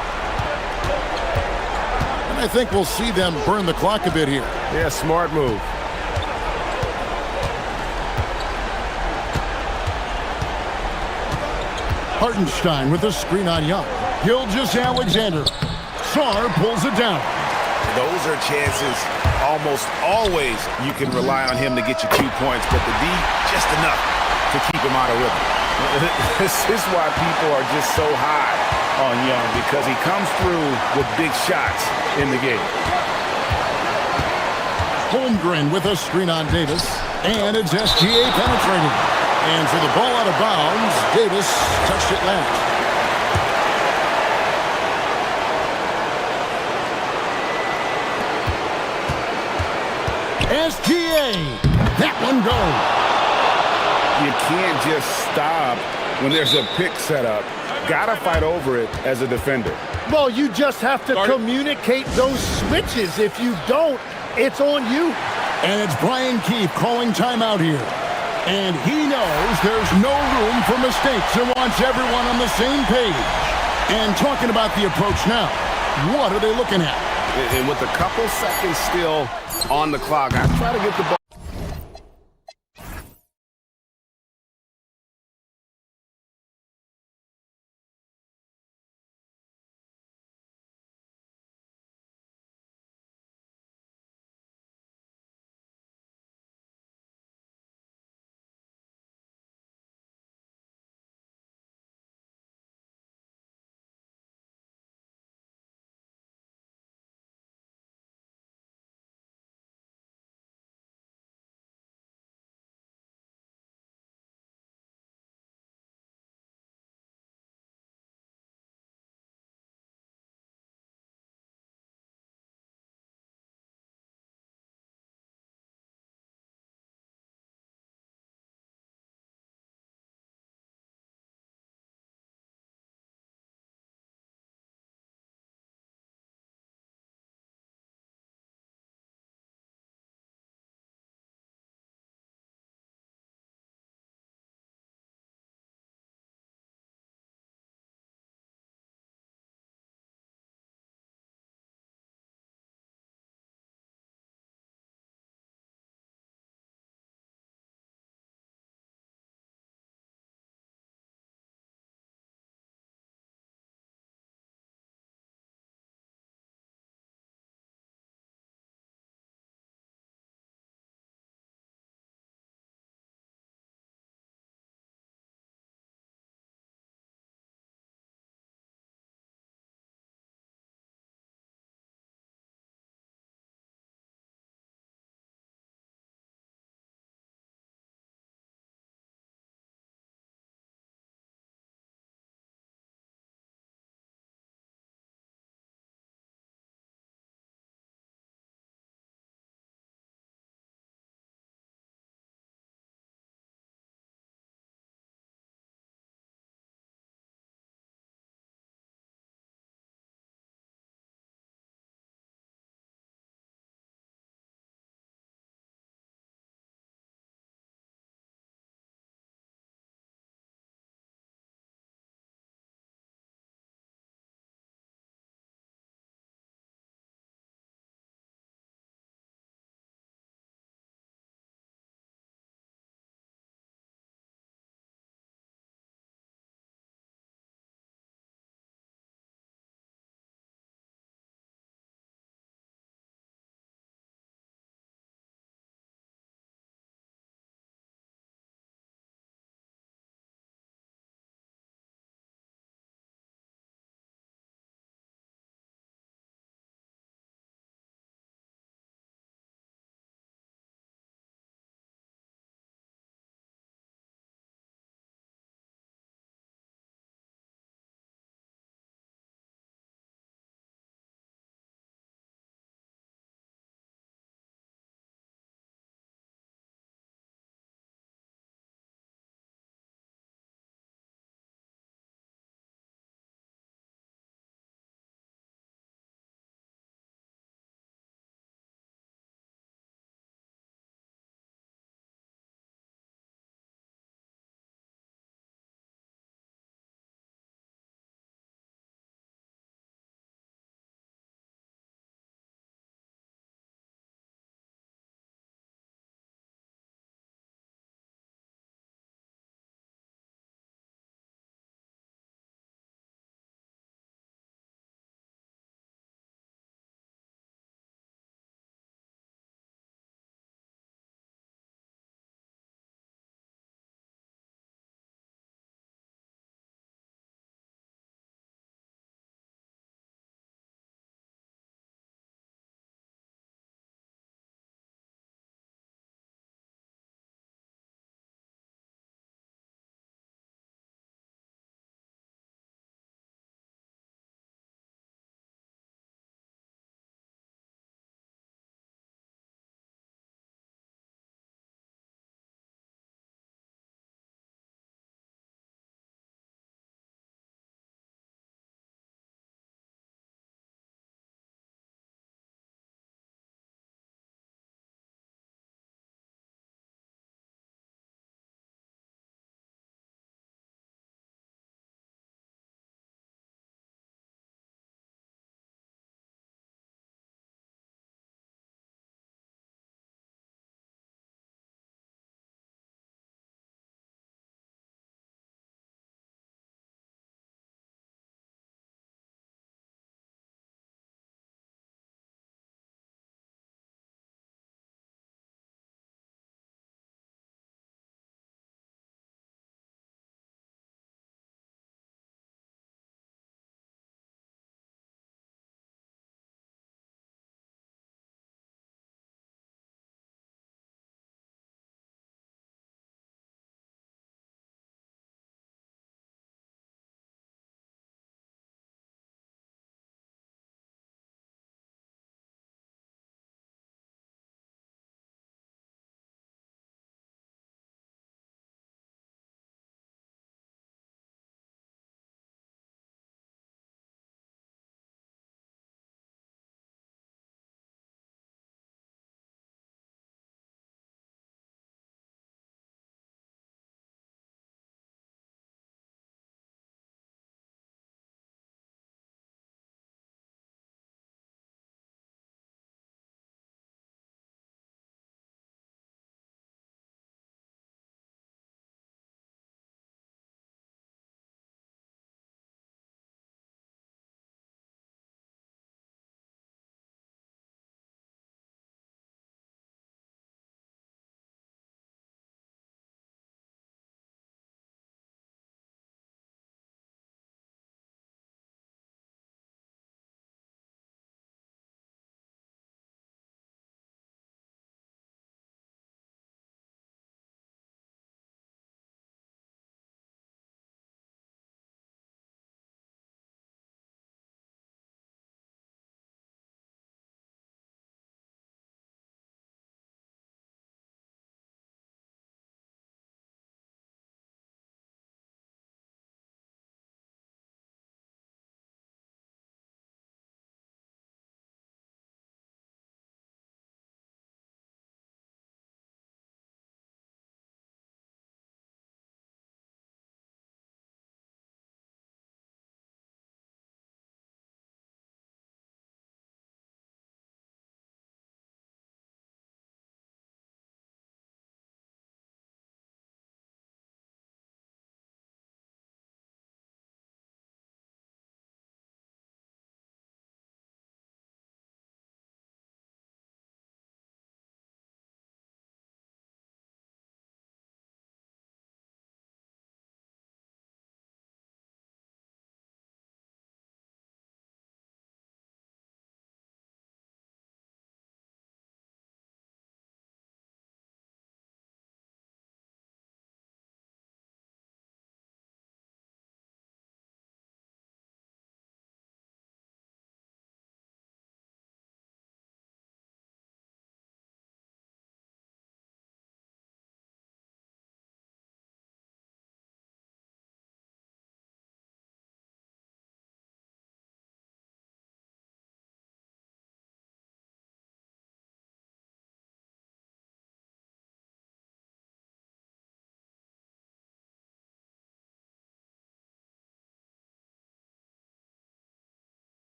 And I think we'll see them burn the clock a bit here. Yeah, smart move. Hartenstein with a screen on Young. Gilgeous-Alexander. Saar pulls it down. Those are chances almost always you can rely on him to get you 2 points, but the D, just enough to keep him out of rhythm. This is why people are just so high on Young, because he comes through with big shots in the game. Holmgren with a screen on Davis. And it's SGA penetrating. And for the ball out of bounds, Davis touched it last. SGA. That one goes. You can't just stop when there's a pick set up. Gotta fight over it as a defender. Well, you just have to communicate those switches. If you don't, it's on you. And it's Brian Keefe calling timeout here. And he knows there's no room for mistakes and wants everyone on the same page. And talking about the approach now, what are they looking at? And with a couple seconds still on the clock, I try to get the ball.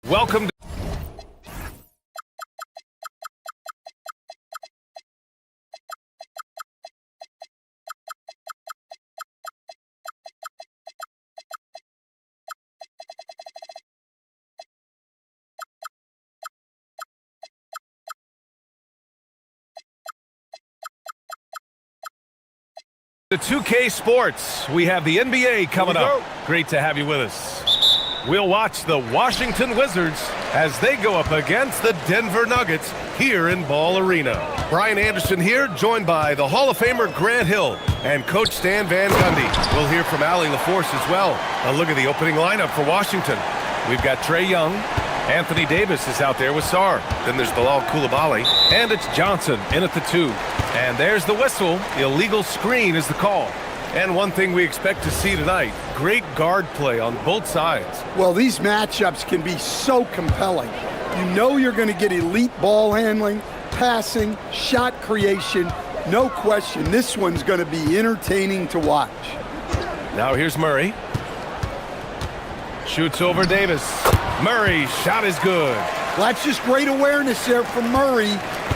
Welcome to the 2K Sports. We have the NBA coming up. Great to have you with us. We'll watch the Washington Wizards as they go up against the Denver Nuggets here in Ball Arena. Brian Anderson here, joined by the Hall of Famer Grant Hill and Coach Stan Van Gundy. We'll hear from Allie LaForce as well. A look at the opening lineup for Washington. We've got Trae Young. Anthony Davis is out there with Sarr. Then there's Bilal Coulibaly. And it's Johnson in at the 2. And there's the whistle. Illegal screen is the call. And one thing we expect to see tonight, great guard play on both sides. Well, these matchups can be so compelling. You know you're going to get elite ball handling, passing, shot creation. No question, this one's going to be entertaining to watch. Now here's Murray. Shoots over Davis. Murray, shot is good. Well, that's just great awareness there from Murray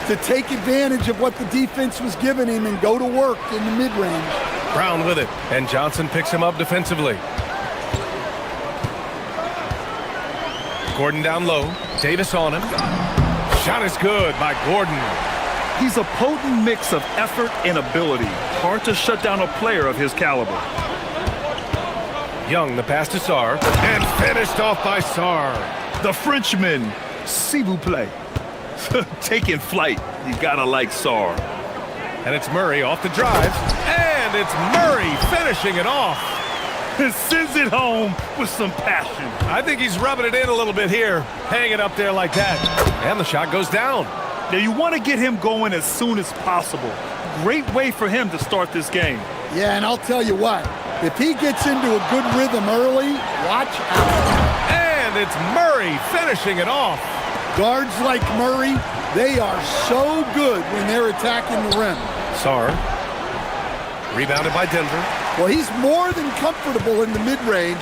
to take advantage of what the defense was giving him and go to work in the mid-range. Brown with it, and Johnson picks him up defensively. Gordon down low. Davis on him. Shot is good by Gordon. He's a potent mix of effort and ability. Hard to shut down a player of his caliber. Young, the pass to Sarr, and finished off by Sarr. The Frenchman, s'il vous plaît. Taking flight. You gotta like Sarr. And it's Murray off the drive, and it's Murray finishing it off. Sends it home with some passion. I think he's rubbing it in a little bit here, hanging up there like that. And the shot goes down. Now you want to get him going as soon as possible. Great way for him to start this game. Yeah, and I'll tell you what, if he gets into a good rhythm early, watch out. And it's Murray finishing it off. Guards like Murray, they are so good when they're attacking the rim. Sarr, rebounded by Denver. Well, he's more than comfortable in the mid-range,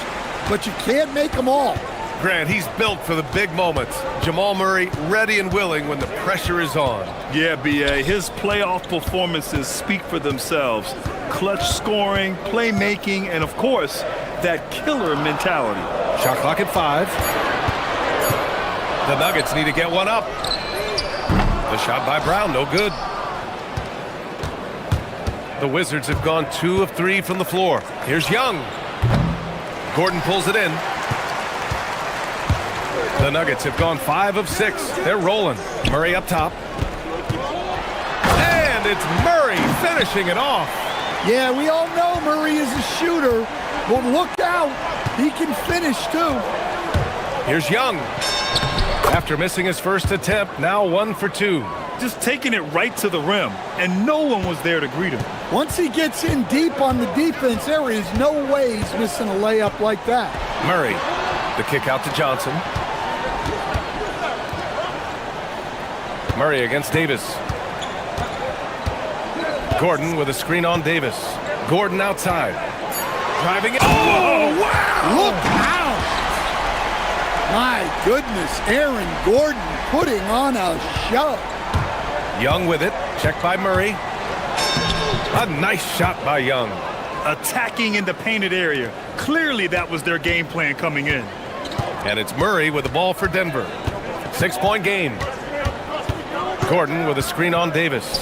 but you can't make them all. Grant, he's built for the big moments. Jamal Murray ready and willing when the pressure is on. Yeah, B.A., his playoff performances speak for themselves. Clutch scoring, playmaking, and of course, that killer mentality. Shot clock at 5. The Nuggets need to get one up. The shot by Brown, no good. The Wizards have gone 2 of 3 from the floor. Here's Young. Gordon pulls it in. The Nuggets have gone 5 of 6. They're rolling. Murray up top. And it's Murray finishing it off. Yeah, we all know Murray is a shooter, but look out. He can finish, too. Here's Young. After missing his first attempt, now 1 for 2. Just taking it right to the rim, and no one was there to greet him. Once he gets in deep on the defense, there is no way he's missing a layup like that. Murray, the kick out to Johnson. Murray against Davis. Gordon with a screen on Davis. Gordon outside. Driving it. Oh, wow! Look out! My goodness, Aaron Gordon putting on a show. Young with it. Checked by Murray. A nice shot by Young. Attacking in the painted area. Clearly that was their game plan coming in. And it's Murray with the ball for Denver. 6-point game. Gordon with a screen on Davis.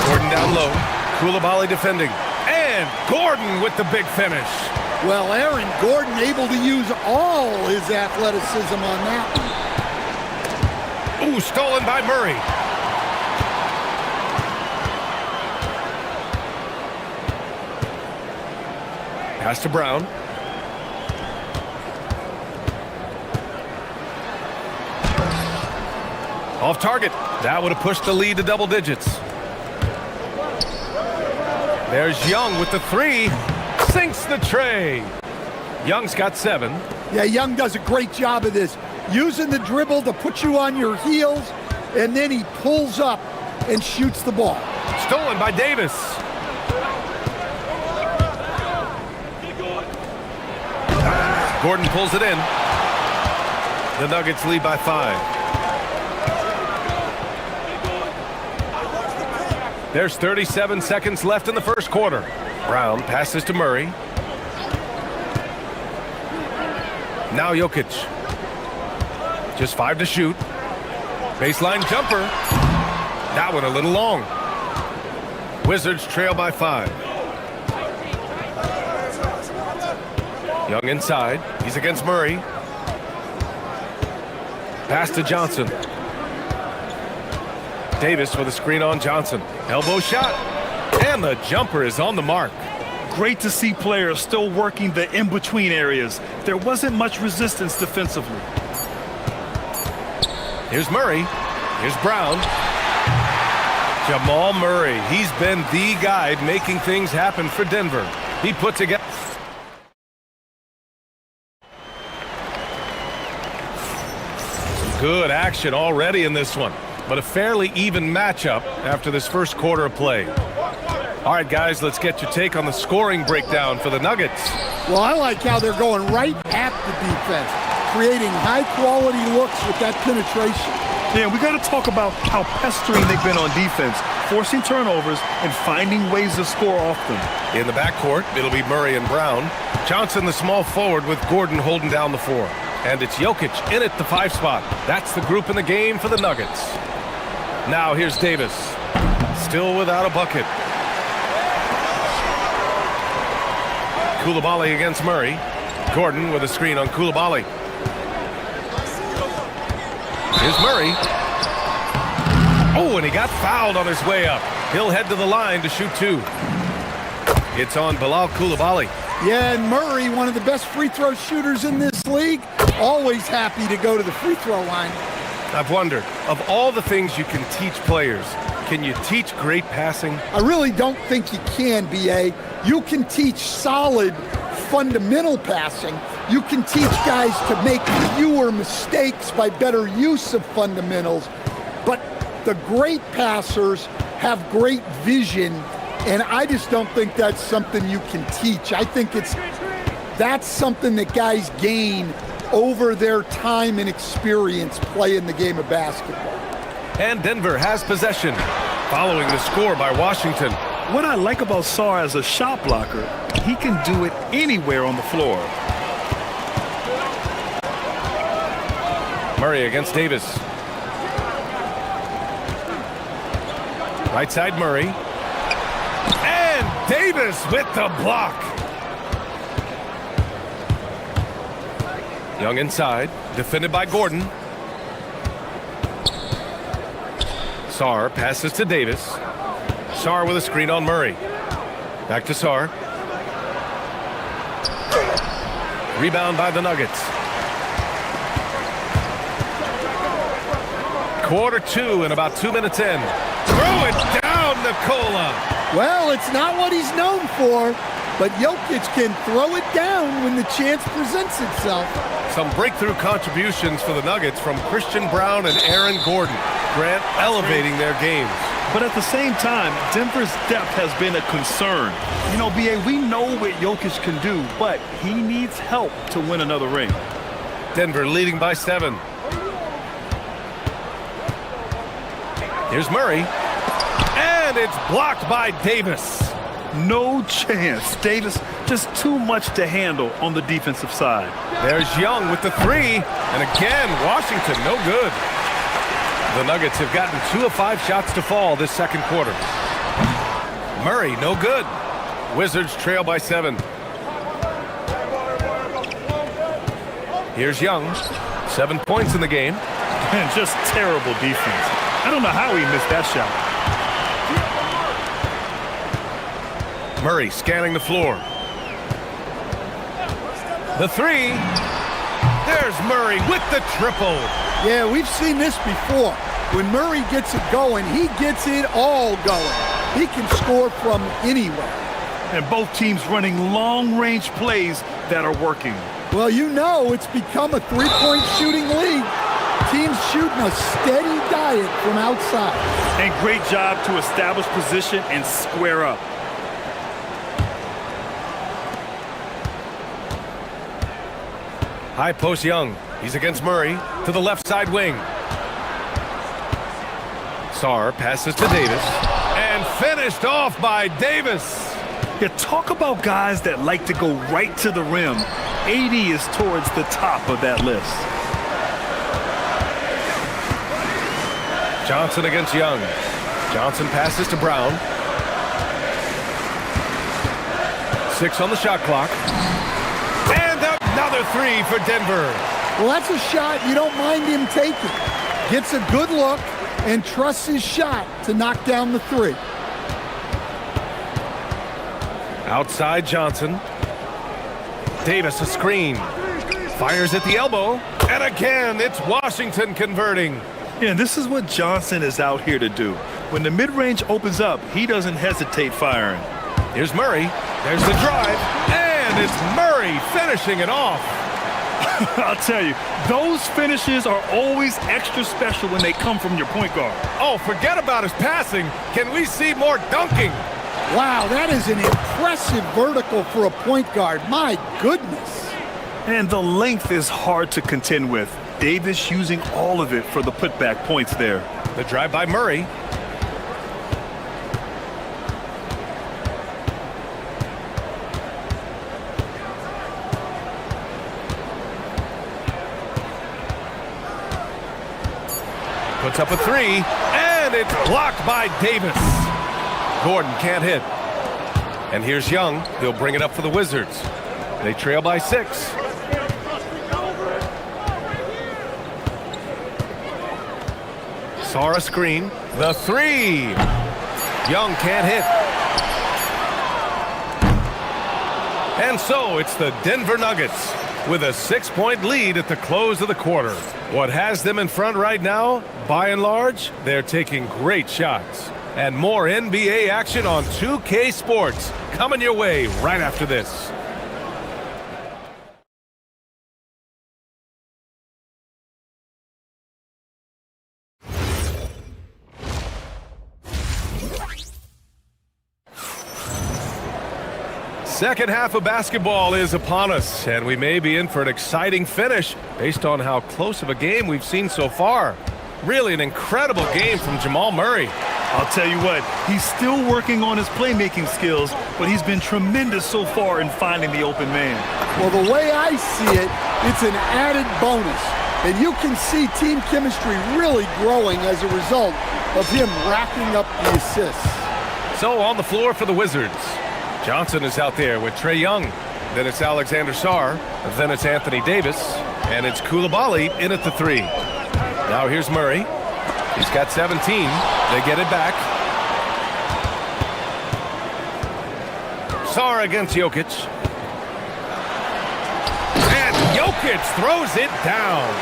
Gordon down low. Coulibaly defending. And Gordon with the big finish. Well, Aaron Gordon able to use all his athleticism on that one. Ooh, stolen by Murray. Pass to Brown. Off target. That would have pushed the lead to double digits. There's Young with the 3. Sinks the tray. Young's got 7. Yeah, Young does a great job of this. Using the dribble to put you on your heels, and then he pulls up and shoots the ball. Stolen by Davis. Gordon pulls it in. The Nuggets lead by 5. There's 37 seconds left in the first quarter. Brown passes to Murray. Now Jokic. Just 5 to shoot. Baseline jumper. That one a little long. Wizards trail by 5. Young inside. He's against Murray. Pass to Johnson. Davis with a screen on Johnson. Elbow shot. And the jumper is on the mark. Great to see players still working the in-between areas. There wasn't much resistance defensively. Here's Murray. Here's Brown. Jamal Murray. He's been the guy making things happen for Denver. He put together. Some good action already in this one, but a fairly even matchup after this first quarter of play. All right, guys, let's get your take on the scoring breakdown for the Nuggets. Well, I like how they're going right at the defense, creating high-quality looks with that penetration. Yeah, we got to talk about how pestering they've been on defense, forcing turnovers and finding ways to score off them. In the backcourt, it'll be Murray and Brown. Johnson, the small forward, with Gordon holding down the 4. And it's Jokic in at the 5 spot. That's the group in the game for the Nuggets. Now here's Davis. Still without a bucket. Koulibaly against Murray. Gordon with a screen on Koulibaly. Here's Murray. Oh, and he got fouled on his way up. He'll head to the line to shoot 2. It's on Bilal Koulibaly. Yeah, and Murray, one of the best free throw shooters in this league, always happy to go to the free throw line. I've wondered, of all the things you can teach players, can you teach great passing? I really don't think you can, B.A. You can teach solid, fundamental passing. You can teach guys to make fewer mistakes by better use of fundamentals. But the great passers have great vision, and I just don't think that's something you can teach. I think that's something that guys gain over their time and experience playing the game of basketball. And Denver has possession, following the score by Washington. What I like about Sarr as a shot blocker, he can do it anywhere on the floor. Murray against Davis. Right side Murray. And Davis with the block. Young inside, defended by Gordon. Sarr passes to Davis. Sarr with a screen on Murray. Back to Sarr. Rebound by the Nuggets. Quarter 2 and about 2 minutes in. Throw it down, Nikola. Well, it's not what he's known for, but Jokic can throw it down when the chance presents itself. Some breakthrough contributions for the Nuggets from Christian Brown and Aaron Gordon. Grant elevating their games. But at the same time, Denver's depth has been a concern. You know, B.A., we know what Jokic can do, but he needs help to win another ring. Denver leading by 7. Here's Murray. And it's blocked by Davis. No chance. Davis just too much to handle on the defensive side. There's Young with the 3. And again, Washington, no good. The Nuggets have gotten 2 of 5 shots to fall this second quarter. Murray, no good. Wizards trail by 7. Here's Young. 7 points in the game. And just terrible defense. I don't know how he missed that shot. Murray scanning the floor. The 3. There's Murray with the triple. Yeah, we've seen this before. When Murray gets it going, he gets it all going. He can score from anywhere. And both teams running long-range plays that are working. Well, you know it's become a three-point shooting league. Teams shooting a steady diet from outside. And great job to establish position and square up. High post Young. He's against Murray to the left side wing. Sarr passes to Davis. And finished off by Davis. Yeah, talk about guys that like to go right to the rim. AD is towards the top of that list. Johnson against Young. Johnson passes to Brown. 6 on the shot clock. And another 3 for Denver. Well, that's a shot you don't mind him taking. Gets a good look and trusts his shot to knock down the 3. Outside Johnson. Davis a screen. Fires at the elbow. And again, it's Washington converting. Yeah, this is what Johnson is out here to do. When the mid-range opens up, he doesn't hesitate firing. Here's Murray. There's the drive. And it's Murray finishing it off. I'll tell you, those finishes are always extra special when they come from your point guard. Oh, forget about his passing. Can we see more dunking? Wow, that is an impressive vertical for a point guard. My goodness. And the length is hard to contend with. Davis using all of it for the putback points there. The drive by Murray. Puts up a 3, and it's blocked by Davis. Gordon can't hit. And here's Young. He'll bring it up for the Wizards. They trail by 6. Sarr a screen. The 3. Young can't hit. And so it's the Denver Nuggets with a 6-point lead at the close of the quarter. What has them in front right now, by and large, they're taking great shots. And more NBA action on 2K Sports coming your way right after this. Second half of basketball is upon us, and we may be in for an exciting finish based on how close of a game we've seen so far. Really an incredible game from Jamal Murray. I'll tell you what, he's still working on his playmaking skills, but he's been tremendous so far in finding the open man. Well, the way I see it, it's an added bonus. And you can see team chemistry really growing as a result of him racking up the assists. So on the floor for the Wizards, Johnson is out there with Trae Young. Then it's Alexander Sarr. Then it's Anthony Davis. And it's Coulibaly in at the 3. Now here's Murray. He's got 17. They get it back. Sarr against Jokic. And Jokic throws it down.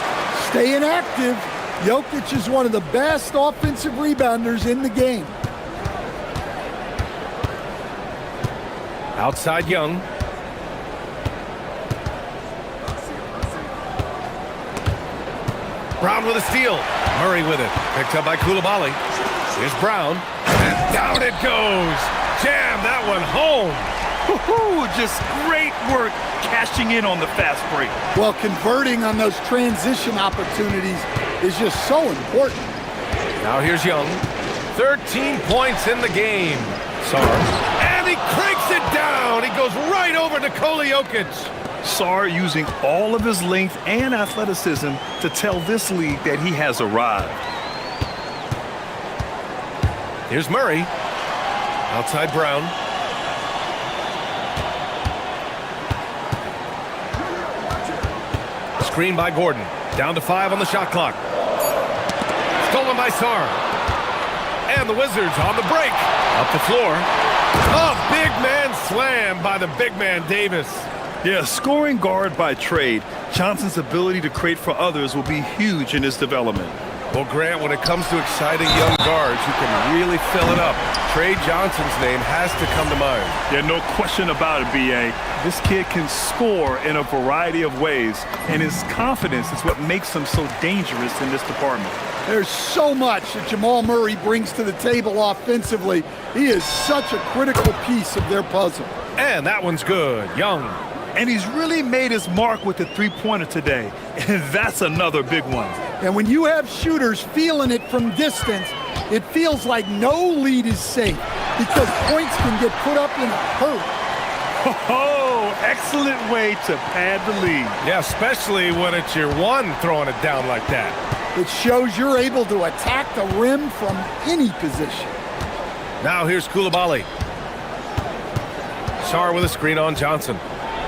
Staying active. Jokic is one of the best offensive rebounders in the game. Outside Young. Brown with a steal. Murray with it. Picked up by Coulibaly. Here's Brown. And down it goes. Jam that one home. Just great work cashing in on the fast break. Well, converting on those transition opportunities is just so important. Now here's Young. 13 points in the game. Sarr. And he cranks it down. He goes right over to Jokic. Sarr using all of his length and athleticism to tell this league that he has arrived. Here's Murray. Outside Brown. Screen by Gordon. Down to 5 on the shot clock. Stolen by Sarr. And the Wizards on the break. Up the floor. A big man slam by the big man Davis. Yeah, scoring guard by trade. Johnson's ability to create for others will be huge in his development. Well, Grant, when it comes to exciting young guards who can really fill it up, Trey Johnson's name has to come to mind. Yeah, no question about it, B.A. This kid can score in a variety of ways, and his confidence is what makes him so dangerous in this department. There's so much that Jamal Murray brings to the table offensively. He is such a critical piece of their puzzle. And that one's good. Young. And he's really made his mark with the three-pointer today. And that's another big one. And when you have shooters feeling it from distance, it feels like no lead is safe because points can get put up in a hurry. Oh, excellent way to pad the lead. Yeah, especially when it's your one throwing it down like that. It shows you're able to attack the rim from any position. Now here's Koulibaly. Sarr with a screen on Johnson.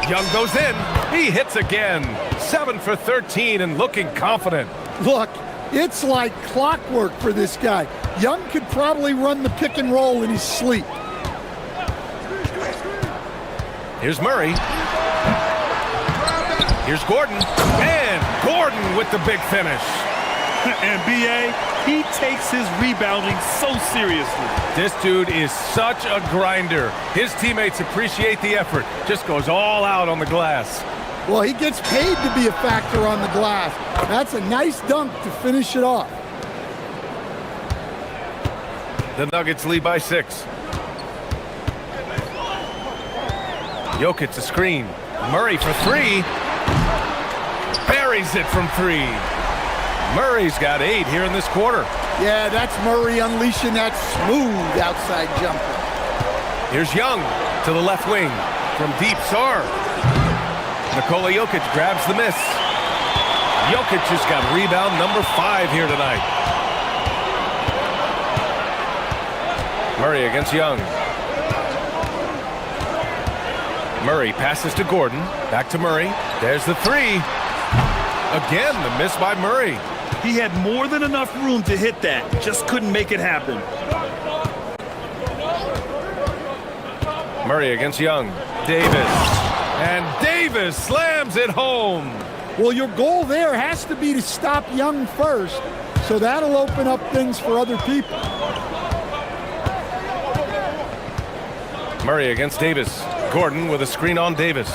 Young goes in. He hits again. 7 for 13 and looking confident. Look, it's like clockwork for this guy. Young could probably run the pick and roll in his sleep. Here's Murray. Here's Gordon. And Gordon with the big finish. And B.A., he takes his rebounding so seriously. This dude is such a grinder. His teammates appreciate the effort. Just goes all out on the glass. Well, he gets paid to be a factor on the glass. That's a nice dunk to finish it off. The Nuggets lead by 6. Jokic a screen. Murray for 3. Buries it from 3. Murray's got 8 here in this quarter. Yeah, that's Murray unleashing that smooth outside jumper. Here's Young to the left wing. From deep, Sarr. Nikola Jokic grabs the miss. Jokic has got rebound number 5 here tonight. Murray against Young. Murray passes to Gordon. Back to Murray. There's the 3. Again, the miss by Murray. He had more than enough room to hit that. Just couldn't make it happen. Murray against Young. Davis. And Davis slams it home. Well, your goal there has to be to stop Young first, so that'll open up things for other people. Murray against Davis. Gordon with a screen on Davis.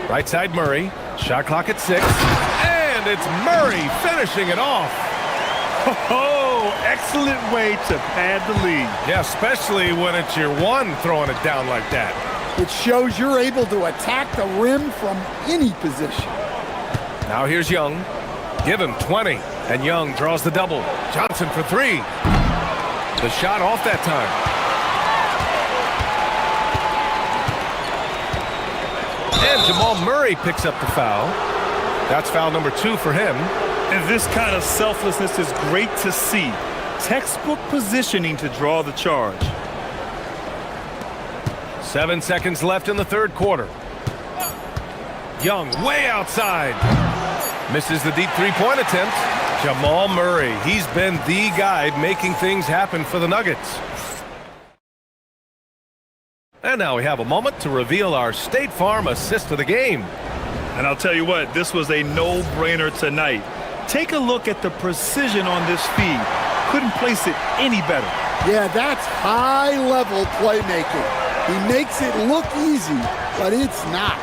Right side Murray. Shot clock at 6. And it's Murray finishing it off. Oh, excellent way to pad the lead. Yeah, especially when it's your one throwing it down like that. It shows you're able to attack the rim from any position. Now here's Young. Give him 20. And Young draws the double. Johnson for 3. The shot off that time. And Jamal Murray picks up the foul. That's foul number 2 for him. And this kind of selflessness is great to see. Textbook positioning to draw the charge. 7 seconds left in the third quarter. Young way outside. Misses the deep three-point attempt. Jamal Murray, he's been the guy making things happen for the Nuggets. And now we have a moment to reveal our State Farm assist of the game. And I'll tell you what, this was a no-brainer tonight. Take a look at the precision on this feed. Couldn't place it any better. Yeah, that's high-level playmaking. He makes it look easy, but it's not.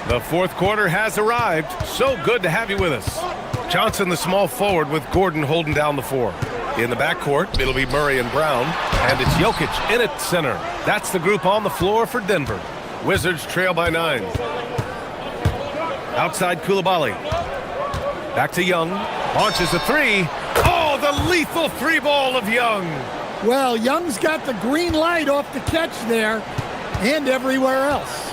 The fourth quarter has arrived. So good to have you with us. Johnson, the small forward, with Gordon holding down the 4. In the backcourt, it'll be Murray and Brown, and it's Jokic in at center. That's the group on the floor for Denver. Wizards trail by 9. Outside Koulibaly. Back to Young. Launches a 3. Oh, the lethal 3-ball of Young. Well, Young's got the green light off the catch there and everywhere else.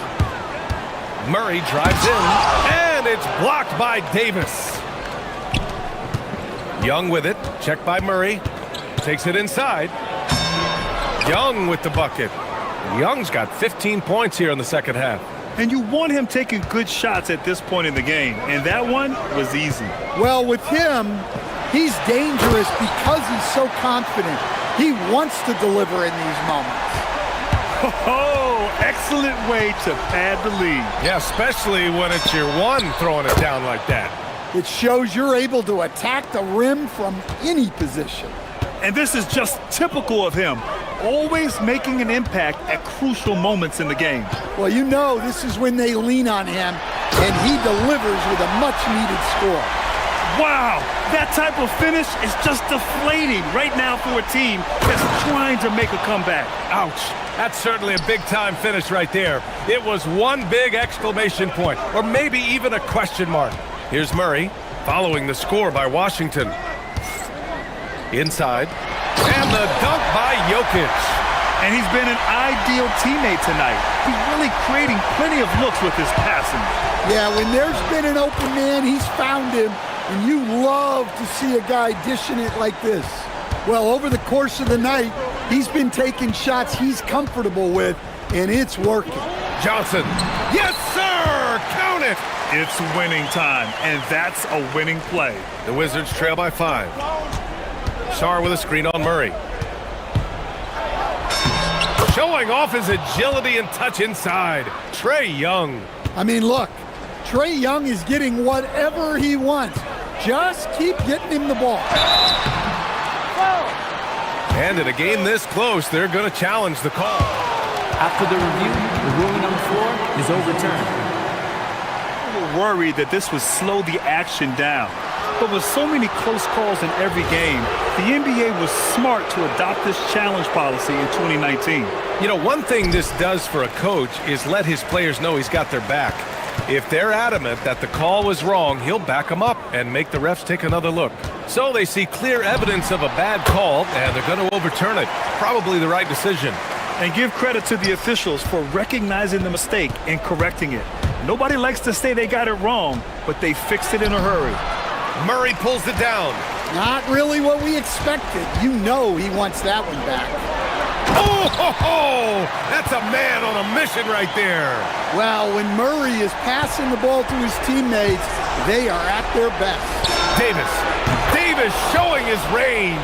Murray drives in, and it's blocked by Davis. Young with it, checked by Murray, takes it inside. Young with the bucket. Young's got 15 points here in the second half. And you want him taking good shots at this point in the game, and that one was easy. Well, with him, he's dangerous because he's so confident. He wants to deliver in these moments. Oh, excellent way to pad the lead. Yeah, especially when it's your one throwing it down like that. It shows you're able to attack the rim from any position. And this is just typical of him, always making an impact at crucial moments in the game. Well, you know this is when they lean on him, and he delivers with a much-needed score. Wow, that type of finish is just deflating right now for a team that's trying to make a comeback. Ouch. That's certainly a big-time finish right there. It was one big exclamation point, or maybe even a question mark. Here's Murray, following the score by Washington. Inside. And the dunk by Jokic. And he's been an ideal teammate tonight. He's really creating plenty of looks with his passing. Yeah, when there's been an open man, he's found him, and you love to see a guy dishing it like this. Well, over the course of the night, he's been taking shots he's comfortable with, and it's working. Johnson. Yes, sir! Count it! It's winning time, and that's a winning play. The Wizards trail by 5. Sarr with a screen on Murray. Showing off his agility and touch inside. Trae Young. I mean, look, Trae Young is getting whatever he wants. Just keep getting him the ball. And in a game this close, they're going to challenge the call. After the review, the ruling on the floor is overturned. We were worried that this would slow the action down. But with so many close calls in every game, the NBA was smart to adopt this challenge policy in 2019. You know, one thing this does for a coach is let his players know he's got their back. If they're adamant that the call was wrong, he'll back them up and make the refs take another look. So they see clear evidence of a bad call, and they're going to overturn it. Probably the right decision. And give credit to the officials for recognizing the mistake and correcting it. Nobody likes to say they got it wrong, but they fixed it in a hurry. Murray pulls it down. Not really what we expected. You know he wants that one back. Oh, ho, ho! That's a man on a mission right there. Well, when Murray is passing the ball to his teammates, they are at their best. Davis showing his range.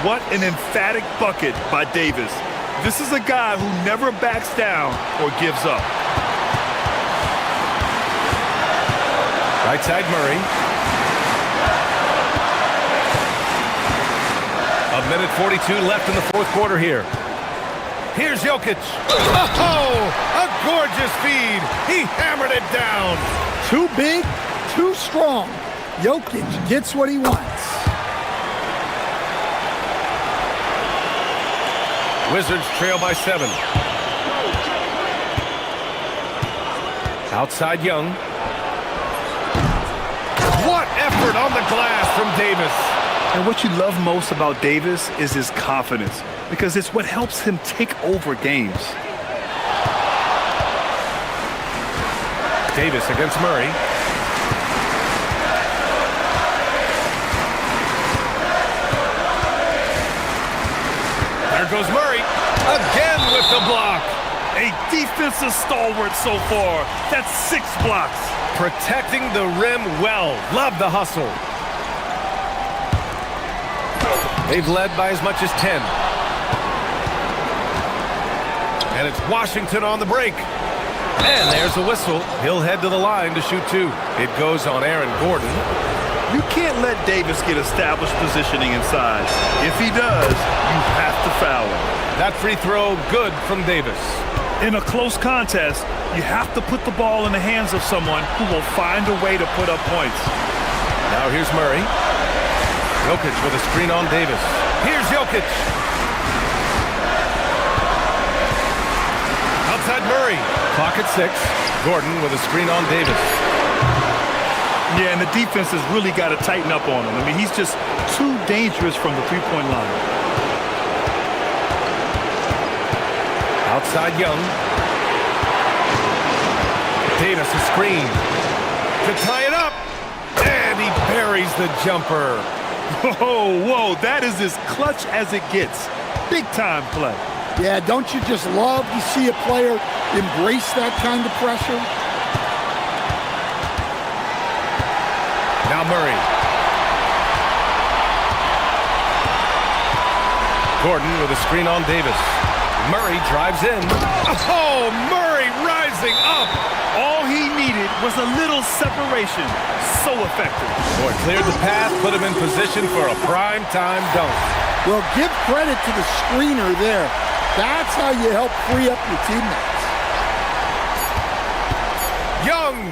What an emphatic bucket by Davis. This is a guy who never backs down or gives up. Right side Murray. A minute 42 left in the fourth quarter here. Here's Jokic. Oh, a gorgeous feed. He hammered it down. Too big, too strong. Jokic gets what he wants. Wizards trail by 7. Outside Young. What effort on the glass from Davis. And what you love most about Davis is his confidence, because it's what helps him take over games. Davis against Murray. There goes Murray. Again with the block. A defensive stalwart so far. That's 6 blocks. Protecting the rim well. Love the hustle. They've led by as much as 10. And it's Washington on the break. And there's a whistle. He'll head to the line to shoot 2. It goes on Aaron Gordon. You can't let Davis get established positioning inside. If he does, you have to foul him. That free throw good from Davis. In a close contest, you have to put the ball in the hands of someone who will find a way to put up points. Now here's Murray. Jokic with a screen on Davis. Here's Jokic. Outside Murray. Clock at 6. Gordon with a screen on Davis. Yeah, and the defense has really got to tighten up on him. I mean, he's just too dangerous from the three-point line. Outside Young. Davis a screen. To tie it up. And he buries the jumper. Whoa, that is as clutch as it gets. Big time play. Yeah, don't you just love to see a player embrace that kind of pressure? Now Murray. Gordon with a screen on Davis. Murray drives in. Oh, Murray rising up. All he needed was a little separation. So effective. Boy, cleared the path, put him in position for a prime-time dunk. Well, give credit to the screener there. That's how you help free up your teammates. Young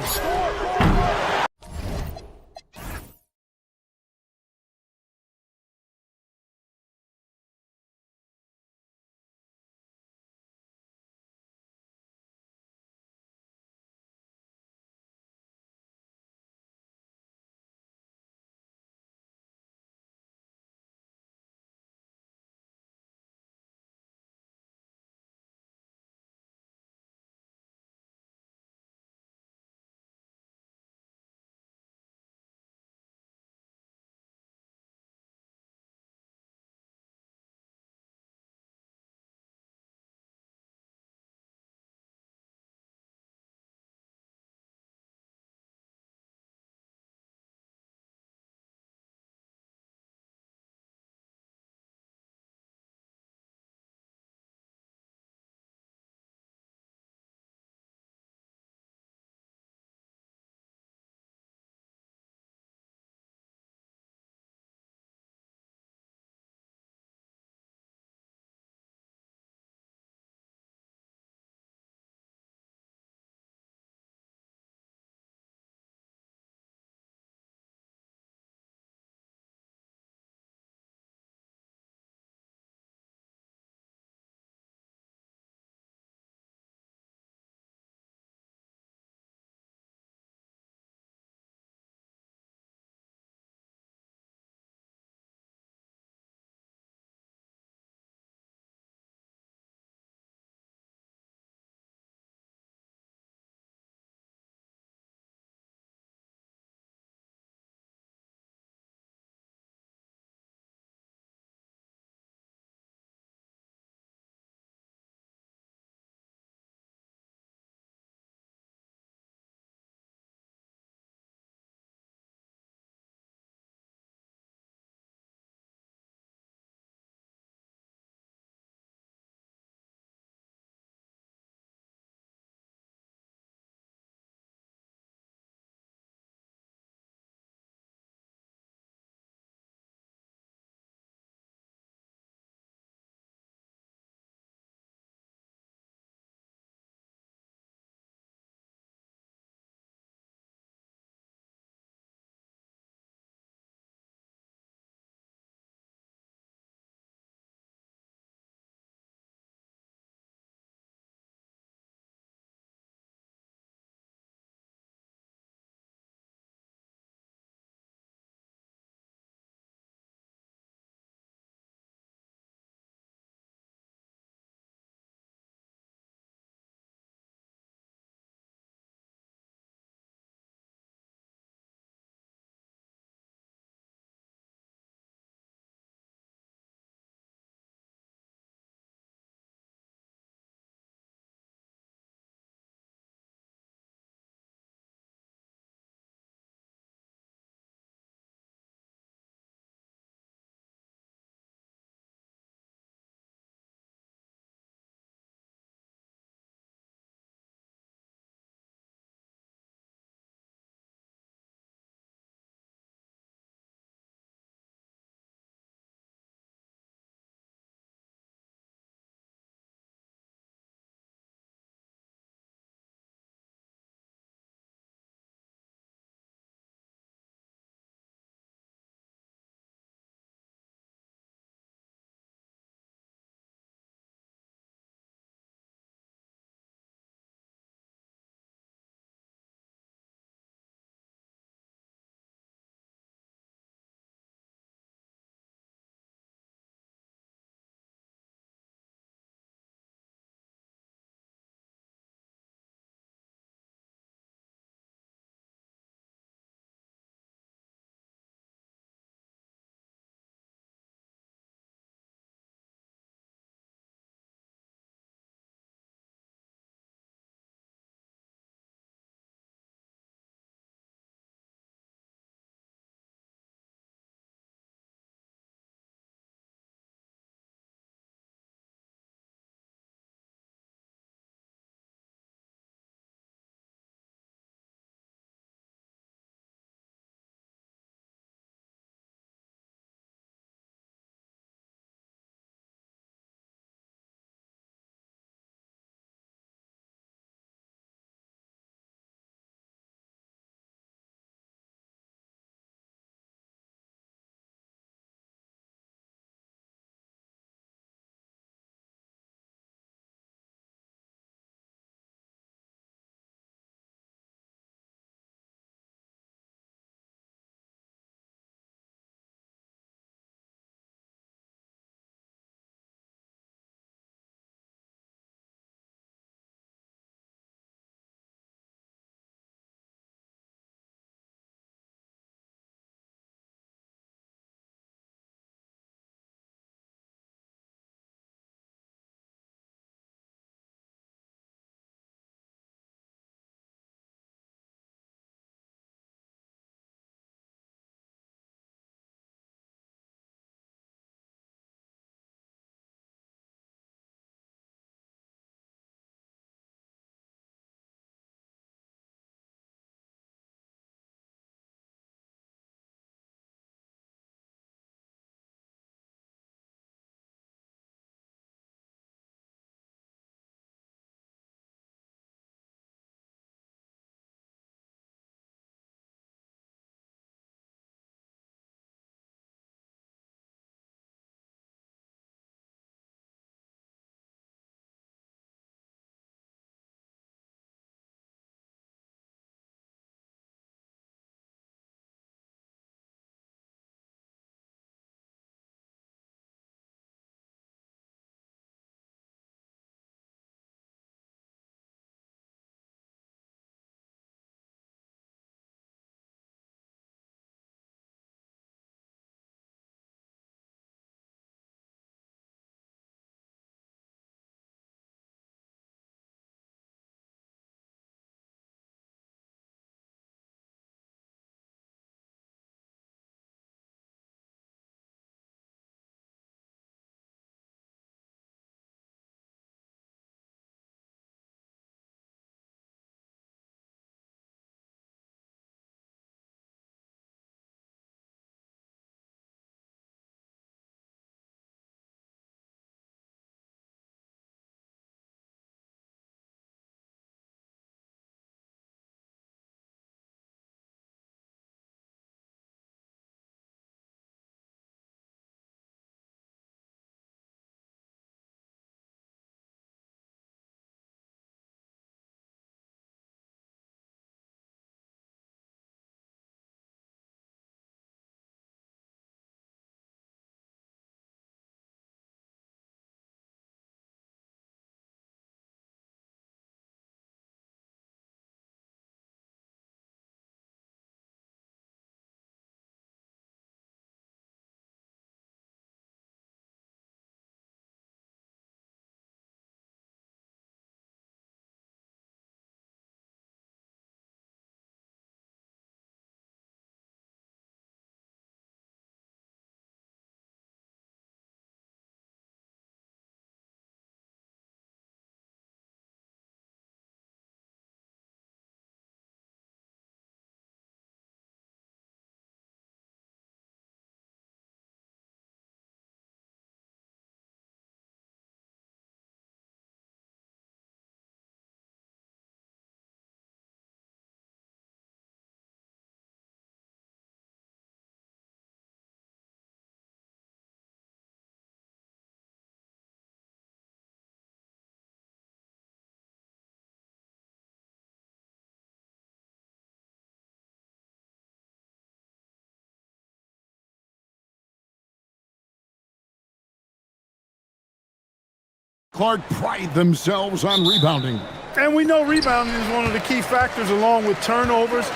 Clark pride themselves on rebounding. And we know rebounding is one of the key factors along with turnovers,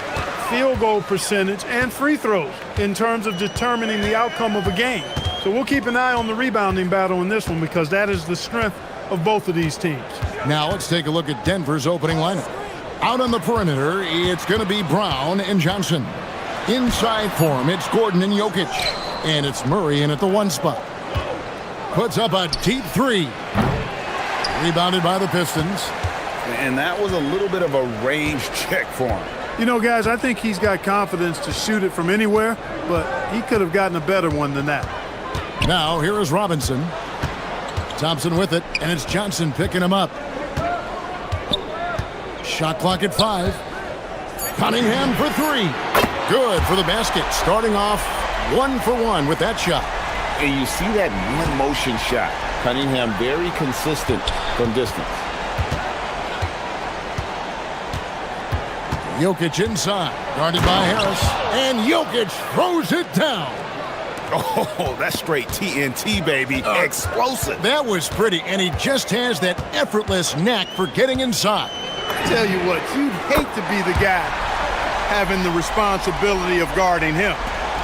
field goal percentage, and free throws in terms of determining the outcome of a game. So we'll keep an eye on the rebounding battle in this one because that is the strength of both of these teams. Now let's take a look at Denver's opening lineup. Out on the perimeter, it's going to be Brown and Johnson. Inside for him, it's Gordon and Jokic. And it's Murray in at the 1 spot. Puts up a deep 3. Rebounded by the Pistons. And that was a little bit of a range check for him. You know, guys, I think he's got confidence to shoot it from anywhere, but he could have gotten a better one than that. Now, here is Robinson. Thompson with it, and it's Johnson picking him up. Shot clock at 5. Cunningham for 3. Good for the basket. Starting off 1 for 1 with that shot. And you see that one-motion shot. Cunningham very consistent from distance. Jokic inside, guarded by Harris, and Jokic throws it down. Oh, that's straight TNT, baby. Explosive. That was pretty, and he just has that effortless knack for getting inside. Tell you what, you'd hate to be the guy having the responsibility of guarding him.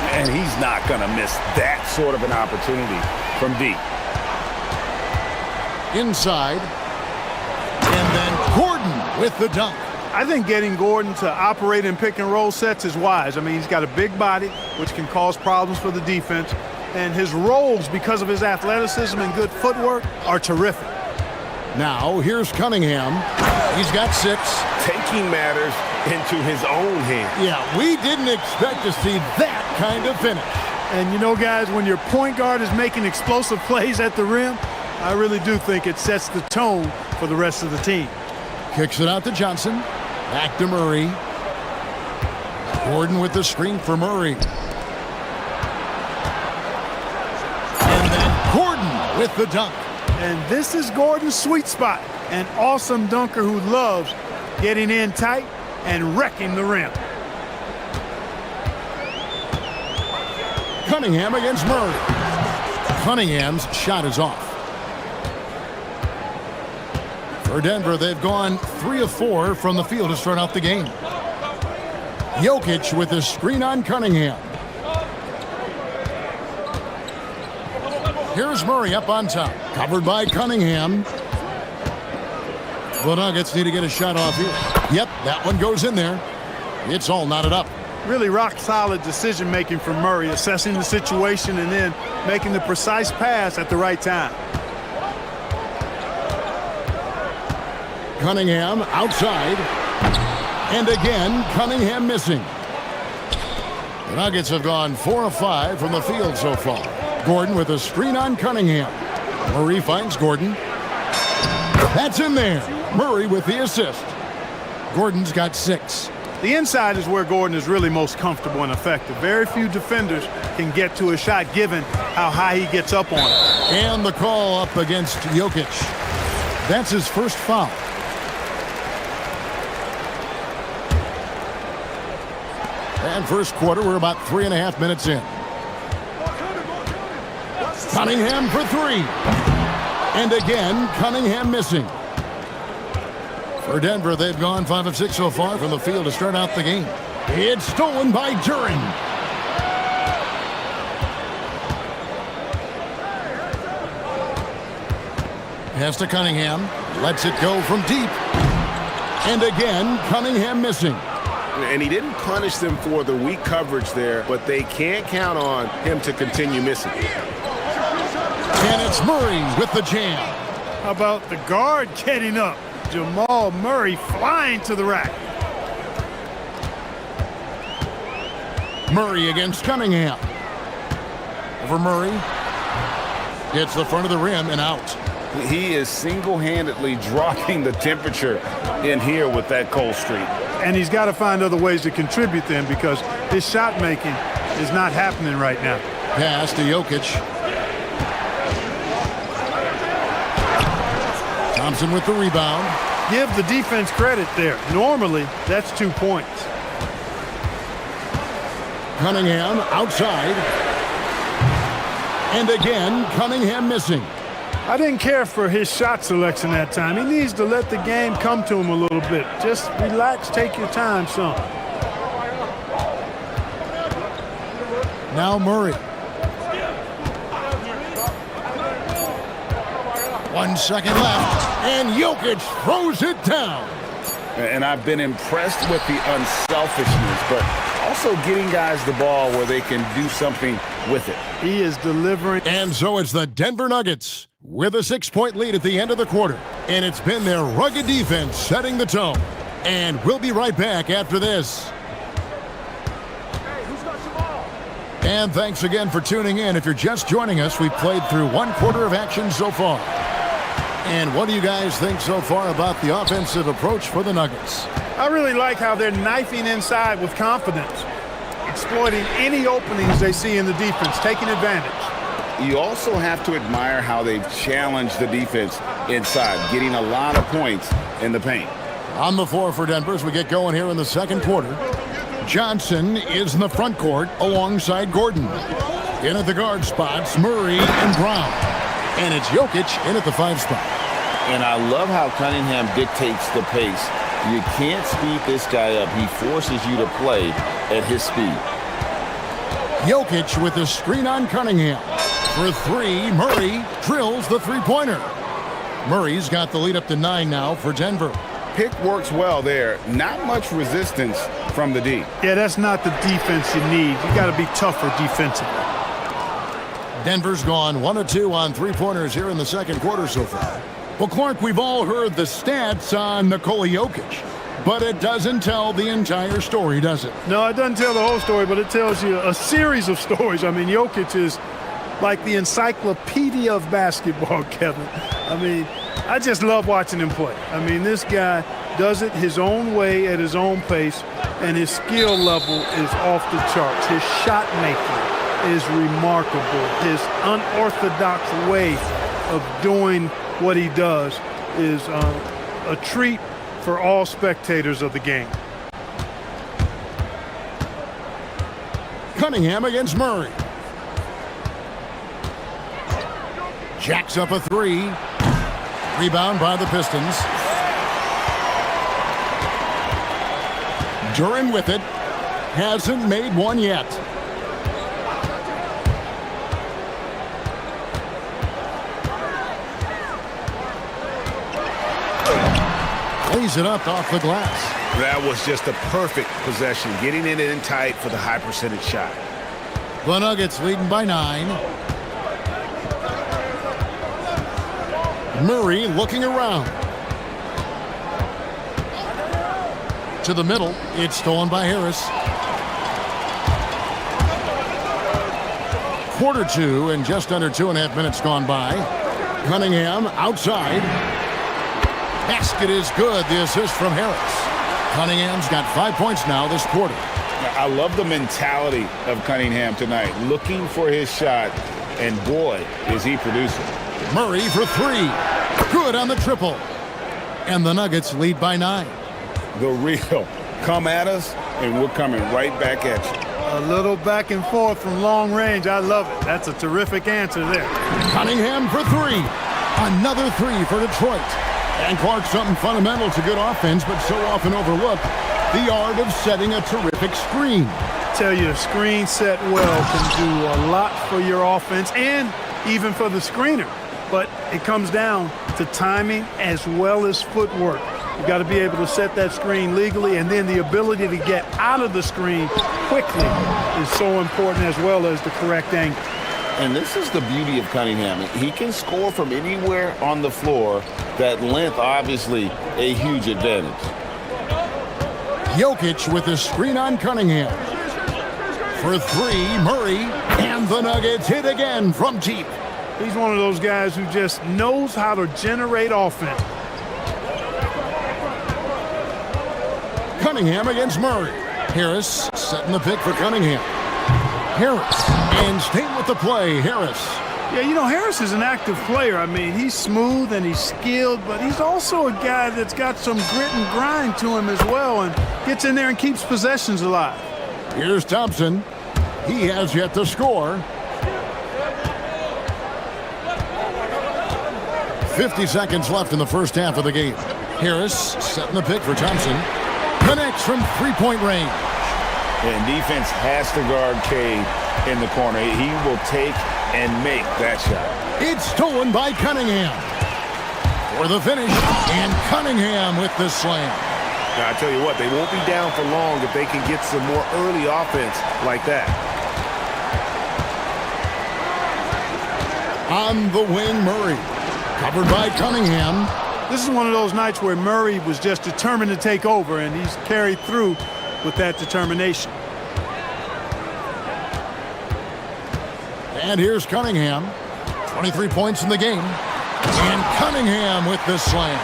And he's not going to miss that sort of an opportunity from deep. Inside, and then Gordon with the dunk. I think getting Gordon to operate in pick and roll sets is wise. I mean, he's got a big body, which can cause problems for the defense. And his rolls, because of his athleticism and good footwork, are terrific. Now, here's Cunningham. He's got 6. Taking matters into his own hands. Yeah, we didn't expect to see that kind of finish. And you know, guys, when your point guard is making explosive plays at the rim, I really do think it sets the tone for the rest of the team. Kicks it out to Johnson. Back to Murray. Gordon with the screen for Murray. And then Gordon with the dunk. And this is Gordon's sweet spot. An awesome dunker who loves getting in tight and wrecking the rim. Cunningham against Murray. Cunningham's shot is off. For Denver, they've gone 3 of 4 from the field to start out the game. Jokic with the screen on Cunningham. Here's Murray up on top. Covered by Cunningham. The Nuggets need to get a shot off here. Yep, that one goes in there. It's all knotted up. Really rock-solid decision-making from Murray, assessing the situation and then making the precise pass at the right time. Cunningham outside. And again, Cunningham missing. The Nuggets have gone 4 of 5 from the field so far. Gordon with a screen on Cunningham. Murray finds Gordon. That's in there. Murray with the assist. Gordon's got 6. The inside is where Gordon is really most comfortable and effective. Very few defenders can get to a shot given how high he gets up on it. And the call up against Jokic. That's his first foul. And first quarter, we're about 3.5 minutes in. Cunningham for 3. And again, Cunningham missing. For Denver, they've gone 5 of 6 so far from the field to start out the game. It's stolen by Duren. Pass to Cunningham. Lets it go from deep. And again, Cunningham missing. And he didn't punish them for the weak coverage there, but they can't count on him to continue missing. And it's Murray with the jam. How about the guard getting up? Jamal Murray flying to the rack. Murray against Cunningham. Over Murray. Gets the front of the rim and out. He is single-handedly dropping the temperature in here with that cold streak. And he's got to find other ways to contribute then because his shot making is not happening right now. Pass to Jokic. Thompson with the rebound. Give the defense credit there. Normally, that's 2 points. Cunningham outside. And again, Cunningham missing. I didn't care for his shot selection that time. He needs to let the game come to him a little bit. Just relax, take your time some. Now Murray. 1 second left, and Jokic throws it down. And I've been impressed with the unselfishness, but also getting guys the ball where they can do something with it. He is delivering. And so it's the Denver Nuggets with a 6-point lead at the end of the quarter. And it's been their rugged defense setting the tone. And we'll be right back after this. And thanks again for tuning in. If you're just joining us, we've played through 1 quarter of action so far. And what do you guys think so far about the offensive approach for the Nuggets? I really like how they're knifing inside with confidence, exploiting any openings they see in the defense, taking advantage. You also have to admire how they've challenged the defense inside, getting a lot of points in the paint. On the floor for Denver as we get going here in the second quarter. Johnson is in the front court alongside Gordon. In at the guard spots, Murray and Brown. And it's Jokic in at the 5 spot. And I love how Cunningham dictates the pace. You can't speed this guy up. He forces you to play at his speed. Jokic with a screen on Cunningham. For 3, Murray drills the three-pointer. Murray's got the lead up to 9 now for Denver. Pick works well there. Not much resistance from the D. Yeah, that's not the defense you need. You got to be tougher defensively. Denver's gone 1 of 2 on three-pointers here in the second quarter so far. Well, Clark, we've all heard the stats on Nikola Jokic, but it doesn't tell the entire story, does it? No, it doesn't tell the whole story, but it tells you a series of stories. I mean, Jokic is like the encyclopedia of basketball, Kevin. I mean, I just love watching him play. I mean, this guy does it his own way at his own pace, and his skill level is off the charts. His shot making is remarkable. His unorthodox way of doing what he does is a treat for all spectators of the game. Cunningham against Murray. Jacks up a 3. Rebound by the Pistons. Duran with it. Hasn't made one yet. Lays it up off the glass. That was just a perfect possession, getting it in tight for the high percentage shot. The Nuggets leading by 9. Murray looking around. To the middle. It's stolen by Harris. Quarter 2 and just under 2.5 minutes gone by. Cunningham outside. Basket is good. The assist from Harris. Cunningham's got 5 points now this quarter. I love the mentality of Cunningham tonight, looking for his shot, and boy, is he producing. Murray for 3. Good on the triple. And the Nuggets lead by 9. The real come at us, and we're coming right back at you. A little back and forth from long range. I love it. That's a terrific answer there. Cunningham for 3. Another 3 for Detroit. And Clark, something fundamental to good offense, but so often overlooked, the art of setting a terrific screen. I tell you, a screen set well can do a lot for your offense and even for the screener. But it comes down to timing as well as footwork. You got to be able to set that screen legally, and then the ability to get out of the screen quickly is so important, as well as the correct angle. And this is the beauty of Cunningham. He can score from anywhere on the floor. That length, obviously, a huge advantage. Jokic with a screen on Cunningham. For 3, Murray, and the Nuggets hit again from deep. He's one of those guys who just knows how to generate offense. Cunningham against Murray. Harris setting the pick for Cunningham. Harris, and staying with the play, Harris. Yeah, you know, Harris is an active player. I mean, he's smooth and he's skilled, but he's also a guy that's got some grit and grind to him as well, and gets in there and keeps possessions alive. Here's Thompson. He has yet to score. 50 seconds left in the first half of the game. Harris setting the pick for Thompson. Connects from three-point range. And defense has to guard Cade in the corner. He will take and make that shot. It's stolen by Cunningham. For the finish, and Cunningham with the slam. Now, I tell you what, they won't be down for long if they can get some more early offense like that. On the wing, Murray. Covered by Cunningham. This is one of those nights where Murray was just determined to take over, and he's carried through with that determination. And here's Cunningham. 23 points in the game. And Cunningham with the slam.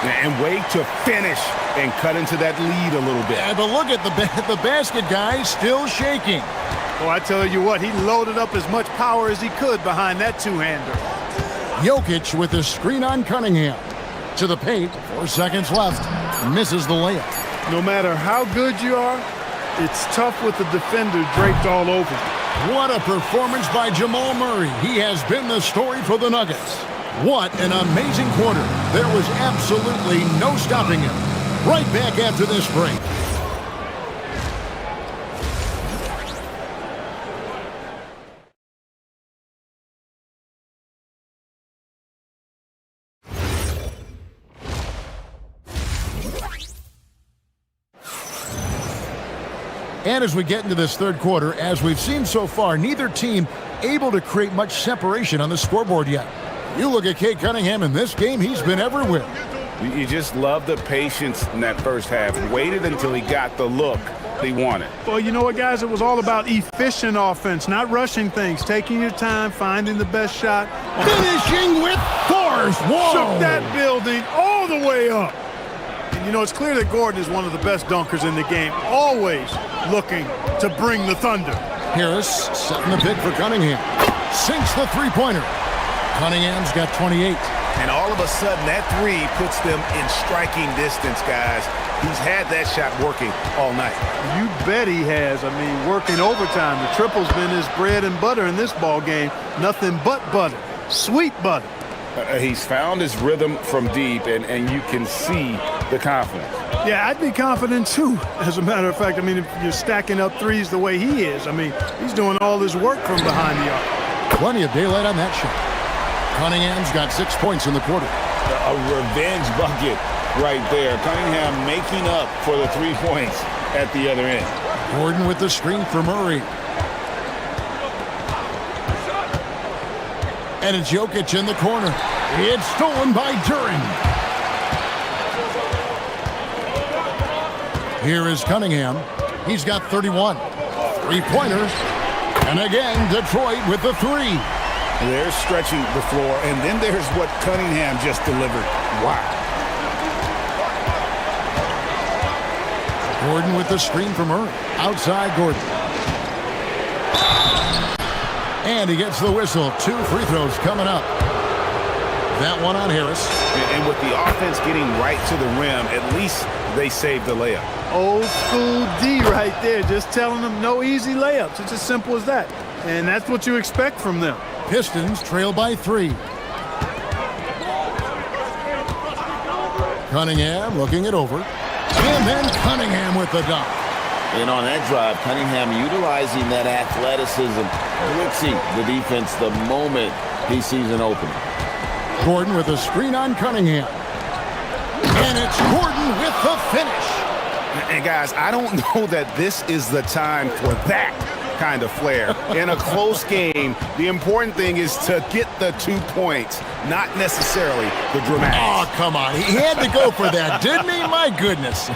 And way to finish and cut into that lead a little bit. Yeah, but look at the basket, guys, still shaking. Oh, I tell you what, he loaded up as much power as he could behind that two-hander. Jokic with a screen on Cunningham. To the paint, 4 seconds left. Misses the layup. No matter how good you are, it's tough with the defender draped all over you. What a performance by Jamal Murray. He has been the story for the Nuggets. What an amazing quarter. There was absolutely no stopping him. Right back after this break. And as we get into this third quarter, as we've seen so far, neither team able to create much separation on the scoreboard yet. You look at Cade Cunningham in this game, he's been everywhere. You just love the patience in that first half. Waited until he got the look he wanted. Well, you know what, guys? It was all about efficient offense, not rushing things, taking your time, finding the best shot. Finishing with force. Whoa! Shook that building all the way up. And, you know, it's clear that Gordon is one of the best dunkers in the game, always looking to bring the thunder. Harris setting the pick for Cunningham. Sinks the three-pointer. Cunningham's got 28. And all of a sudden, that three puts them in striking distance, guys. He's had that shot working all night. You bet he has. I mean, working overtime. The triple's been his bread and butter in this ball game. Nothing but butter. Sweet butter. He's found his rhythm from deep, and you can see the confidence. Yeah, I'd be confident, too. As a matter of fact, I mean, if you're stacking up threes the way he is, I mean, he's doing all his work from behind the arc. Plenty of daylight on that shot. Cunningham's got 6 points in the quarter. A revenge bucket right there. Cunningham making up for the 3 points at the other end. Gordon with the screen for Murray. And it's Jokic in the corner. It's stolen by Duren. Here is Cunningham. He's got 31. Three-pointers. And again, Detroit with the three. They're stretching the floor, and then there's what Cunningham just delivered. Wow. Gordon with the screen for Murray. Outside Gordon. And he gets the whistle. 2 free throws coming up. That one on Harris. And with the offense getting right to the rim, at least they saved the layup. Old school D right there, just telling them no easy layups. It's as simple as that. And that's what you expect from them. Pistons trail by 3. Cunningham looking it over. And then Cunningham with the dunk. And on that drive, Cunningham utilizing that athleticism, blitzing the defense the moment he sees an opening. Gordon with a screen on Cunningham. And it's Gordon with the finish. And guys, I don't know that this is the time for that kind of flair. In a close game, the important thing is to get the 2 points, not necessarily the dramatics. Oh, come on. He had to go for that, didn't he? My goodness.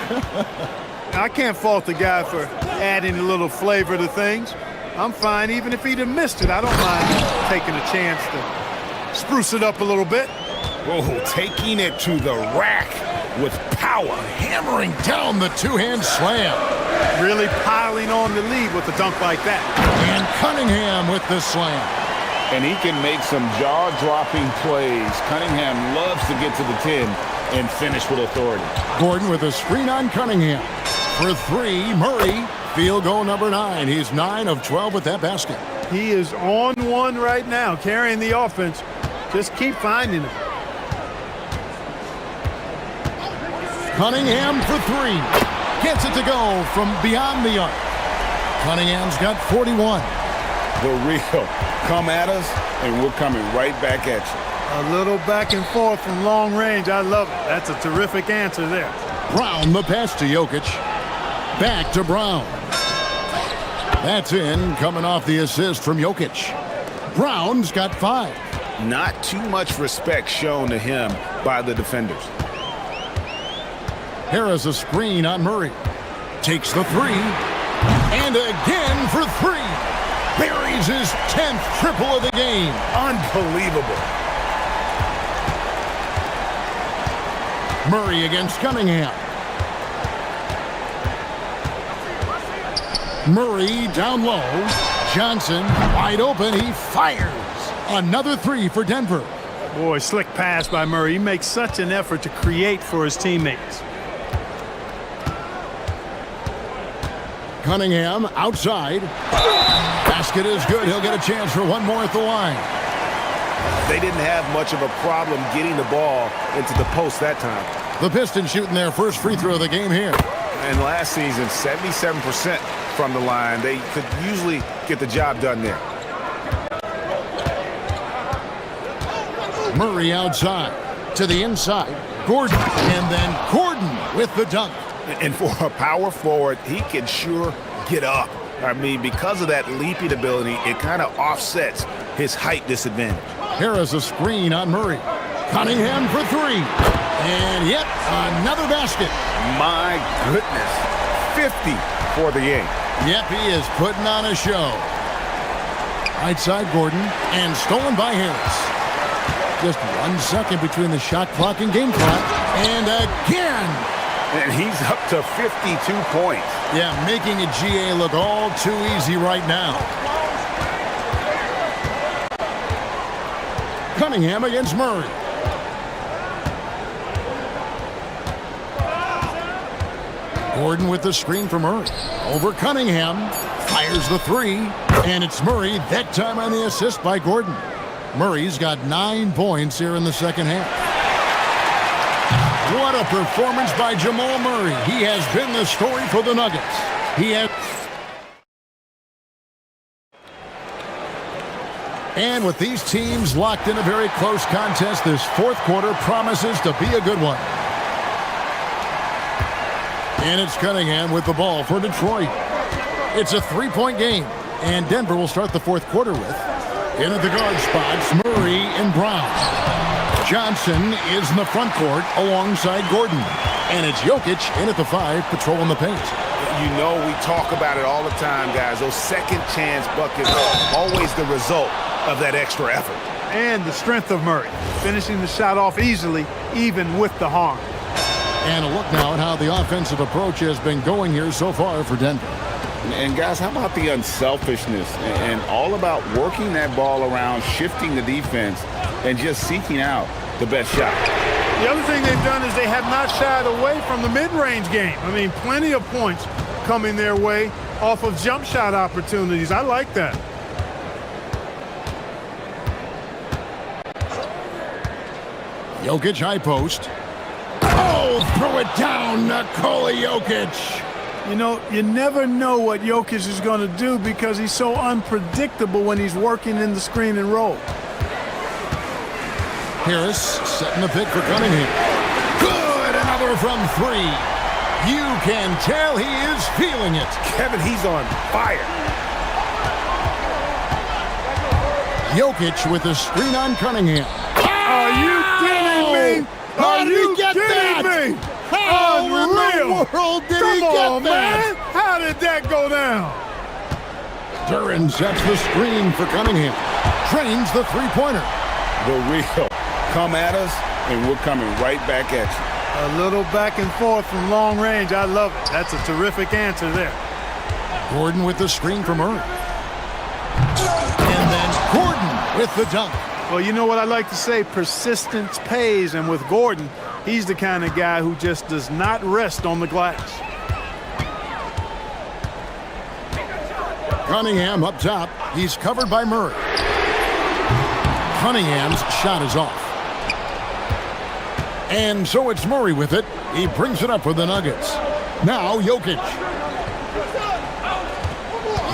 I can't fault the guy for adding a little flavor to things. I'm fine even if he'd have missed it. I don't mind taking a chance to spruce it up a little bit. Oh, taking it to the rack with power. Hammering down the two-hand slam. Really piling on the lead with a dunk like that. And Cunningham with the slam. And he can make some jaw-dropping plays. Cunningham loves to get to the 10 and finish with authority. Gordon with a screen on Cunningham. For 3, Murray, field goal number 9. He's 9 of 12 with that basket. He is on one right now, carrying the offense. Just keep finding him. Cunningham for three. Gets it to go from beyond the arc. Cunningham's got 41. The real come at us, and we're coming right back at you. A little back and forth from long range. I love it. That's a terrific answer there. Brown the pass to Jokic. Back to Brown. That's in, coming off the assist from Jokic. Brown's got 5. Not too much respect shown to him by the defenders. Harris a screen on Murray. Takes the 3. And again for 3. Buries his 10th triple of the game. Unbelievable. Murray against Cunningham. Murray down low. Johnson wide open. He fires. Another 3 for Denver. Boy, slick pass by Murray. He makes such an effort to create for his teammates. Cunningham outside. Basket is good. He'll get a chance for one more at the line. They didn't have much of a problem getting the ball into the post that time. The Pistons shooting their first free throw of the game here. And last season, 77% from the line. They could usually get the job done there. Murray outside to the inside. Gordon. And then Gordon with the dunk. And for a power forward, he can sure get up. I mean, because of that leaping ability, it kind of offsets his height disadvantage. Harris a screen on Murray. Cunningham for 3. And yet another basket. My goodness. 50 for the game. Yep, he is putting on a show. Right side Gordon. And stolen by Harris. Just 1 second between the shot clock and game clock. And again. And he's up to 52 points. Yeah, making a GA look all too easy right now. Cunningham against Murray. Gordon with the screen for Murray. Over Cunningham. Fires the 3. And it's Murray, that time on the assist by Gordon. Murray's got 9 points here in the second half. What a performance by Jamal Murray. He has been the story for the Nuggets. And with these teams locked in a very close contest, this fourth quarter promises to be a good one. And it's Cunningham with the ball for Detroit. It's a 3-point game, and Denver will start the fourth quarter with. In at the guard spots, Murray and Brown. Johnson is in the front court alongside Gordon. And it's Jokic in at the 5, patrolling the paint. You know, we talk about it all the time, guys. Those second chance buckets are always the result of that extra effort. And the strength of Murray, finishing the shot off easily, even with the harm. And a look now at how the offensive approach has been going here so far for Denver. And guys, how about the unselfishness and all about working that ball around, shifting the defense, and just seeking out the best shot. The other thing they've done is they have not shied away from the mid-range game. I mean, plenty of points coming their way off of jump shot opportunities. I like that. Jokic high post. Oh, throw it down, Nikola Jokic. You know, you never know what Jokic is going to do because he's so unpredictable when he's working in the screen and roll. Harris setting the pick for Cunningham. Good, another from 3. You can tell he is feeling it. Kevin, he's on fire. Jokic with the screen on Cunningham. Are you kidding me? How did he get that? Me? How in the world did he get that? Man. How did that go down? Duran sets the screen for Cunningham. Trains the three-pointer. The real come at us, and we're coming right back at you. A little back and forth from long range. I love it. That's a terrific answer there. Gordon with the screen for Murray. And then Gordon with the dunk. Well, you know what I like to say? Persistence pays. And with Gordon, he's the kind of guy who just does not rest on the glass. Cunningham up top. He's covered by Murray. Cunningham's shot is off. And so it's Murray with it. He brings it up for the Nuggets. Now Jokic.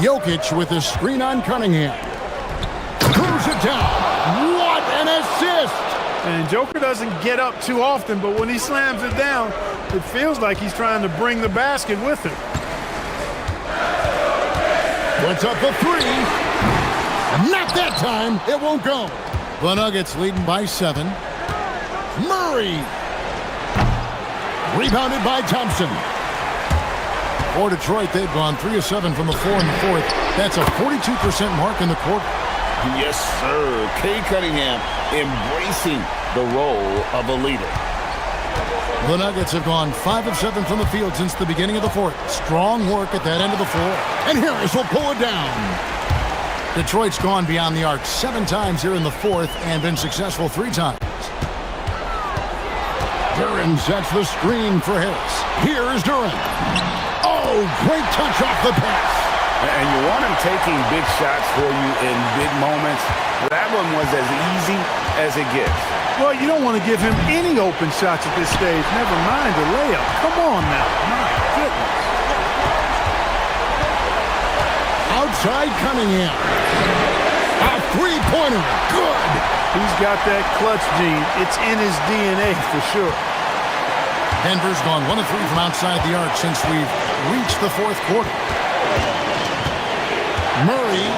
Jokic with his screen on Cunningham. Throws it down. What an assist! And Joker doesn't get up too often, but when he slams it down, it feels like he's trying to bring the basket with him. Puts up the three. Not that time. It won't go. The Nuggets leading by 7. Murray. Rebounded by Thompson. For Detroit, they've gone 3 of 7 from the floor in the fourth. That's a 42% mark in the quarter. Yes, sir. Cade Cunningham embracing the role of a leader. The Nuggets have gone 5 of 7 from the field since the beginning of the fourth. Strong work at that end of the floor. And Harris will pull it down. Detroit's gone beyond the arc 7 times here in the fourth and been successful 3 times. Duren sets the screen for Harris. Here's Duren. Oh, great touch off the pass. And you want him taking big shots for you in big moments. That one was as easy as it gets. Well, you don't want to give him any open shots at this stage. Never mind a layup. Come on now. My goodness. Outside Cunningham. A three-pointer. Good. He's got that clutch gene. It's in his DNA for sure. Denver's gone 1 of 3 from outside the arc since we've reached the fourth quarter. Murray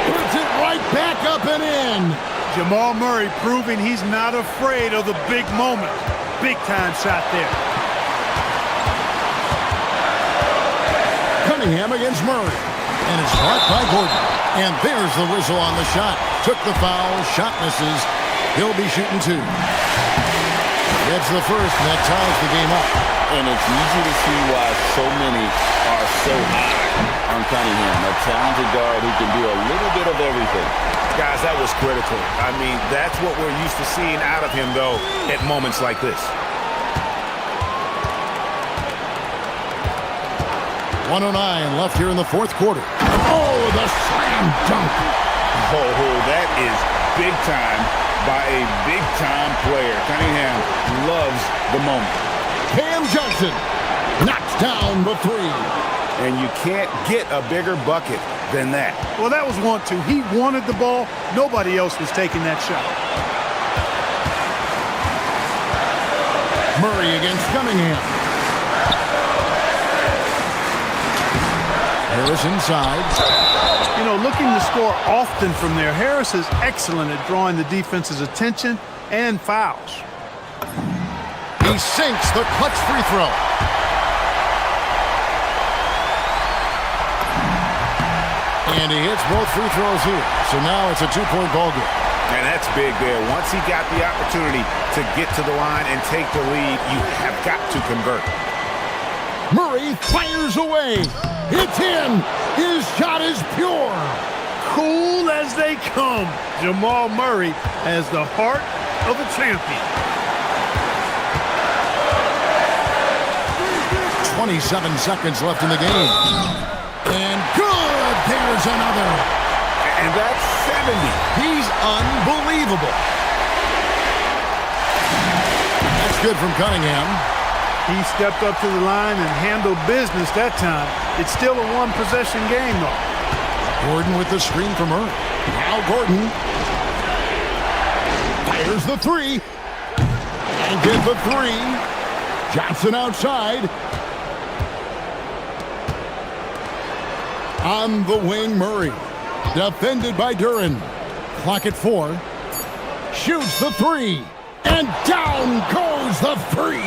puts it right back up and in. Jamal Murray proving he's not afraid of the big moment. Big time shot there. Cunningham against Murray. And it's blocked by Gordon. And there's the whistle on the shot. Took the foul. Shot misses. He'll be shooting 2. Gets the first, and that ties the game up. And it's easy to see why so many are so high on Cunningham. A talented guard who can do a little bit of everything. Guys, that was critical. I mean, that's what we're used to seeing out of him, though, at moments like this. 1:09 left here in the fourth quarter. Oh, the slam dunk. Oh, that is big time by a big-time player. Cunningham loves the moment. Cam Johnson knocks down the 3. And you can't get a bigger bucket than that. Well, that was 1-2. He wanted the ball. Nobody else was taking that shot. Murray against Cunningham. Harris inside. You know, looking to score often from there. Harris is excellent at drawing the defense's attention and fouls. He sinks the clutch free throw. And he hits both free throws here. So now it's a 2-point ball game. And that's big there. Once he got the opportunity to get to the line and take the lead, you have got to convert. Murray fires away. It's in. His shot is pure. Cool as they come. Jamal Murray has the heart of a champion. 27 seconds left in the game. And good. There's another. And that's 70. He's unbelievable. That's good from Cunningham. He stepped up to the line and handled business that time. It's still a one-possession game, though. Gordon with the screen from Murray. Now Gordon fires the 3. And get the 3. Johnson outside. On the wing, Murray. Defended by Duren. Clock at 4. Shoots the 3. And down goes the 3.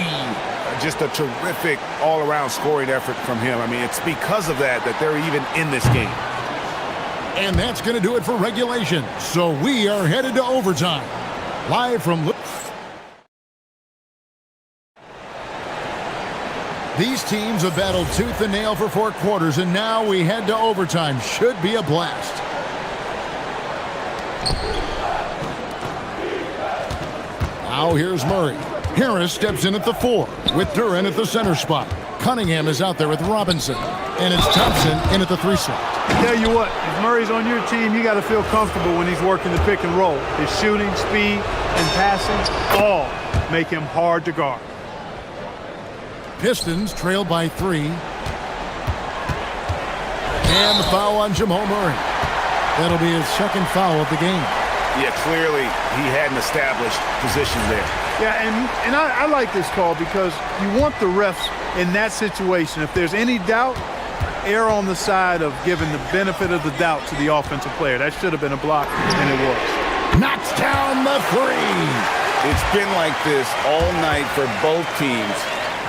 Just a terrific all-around scoring effort from him. I mean, it's because of that they're even in this game. And that's going to do it for regulation. So we are headed to overtime. Live from... These teams have battled tooth and nail for 4 quarters, and now we head to overtime. Should be a blast. Now here's Murray. Harris steps in at the 4 with Duren at the center spot. Cunningham is out there with Robinson. And it's Thompson in at the 3 slot. Tell you what, if Murray's on your team, you got to feel comfortable when he's working the pick and roll. His shooting, speed, and passing all make him hard to guard. Pistons trail by 3. And the foul on Jamal Murray. That'll be his second foul of the game. Yeah, clearly he had an established position there. Yeah, and I like this call because you want the refs in that situation. If there's any doubt, err on the side of giving the benefit of the doubt to the offensive player. That should have been a block, and it was. Knocks down the 3. It's been like this all night for both teams.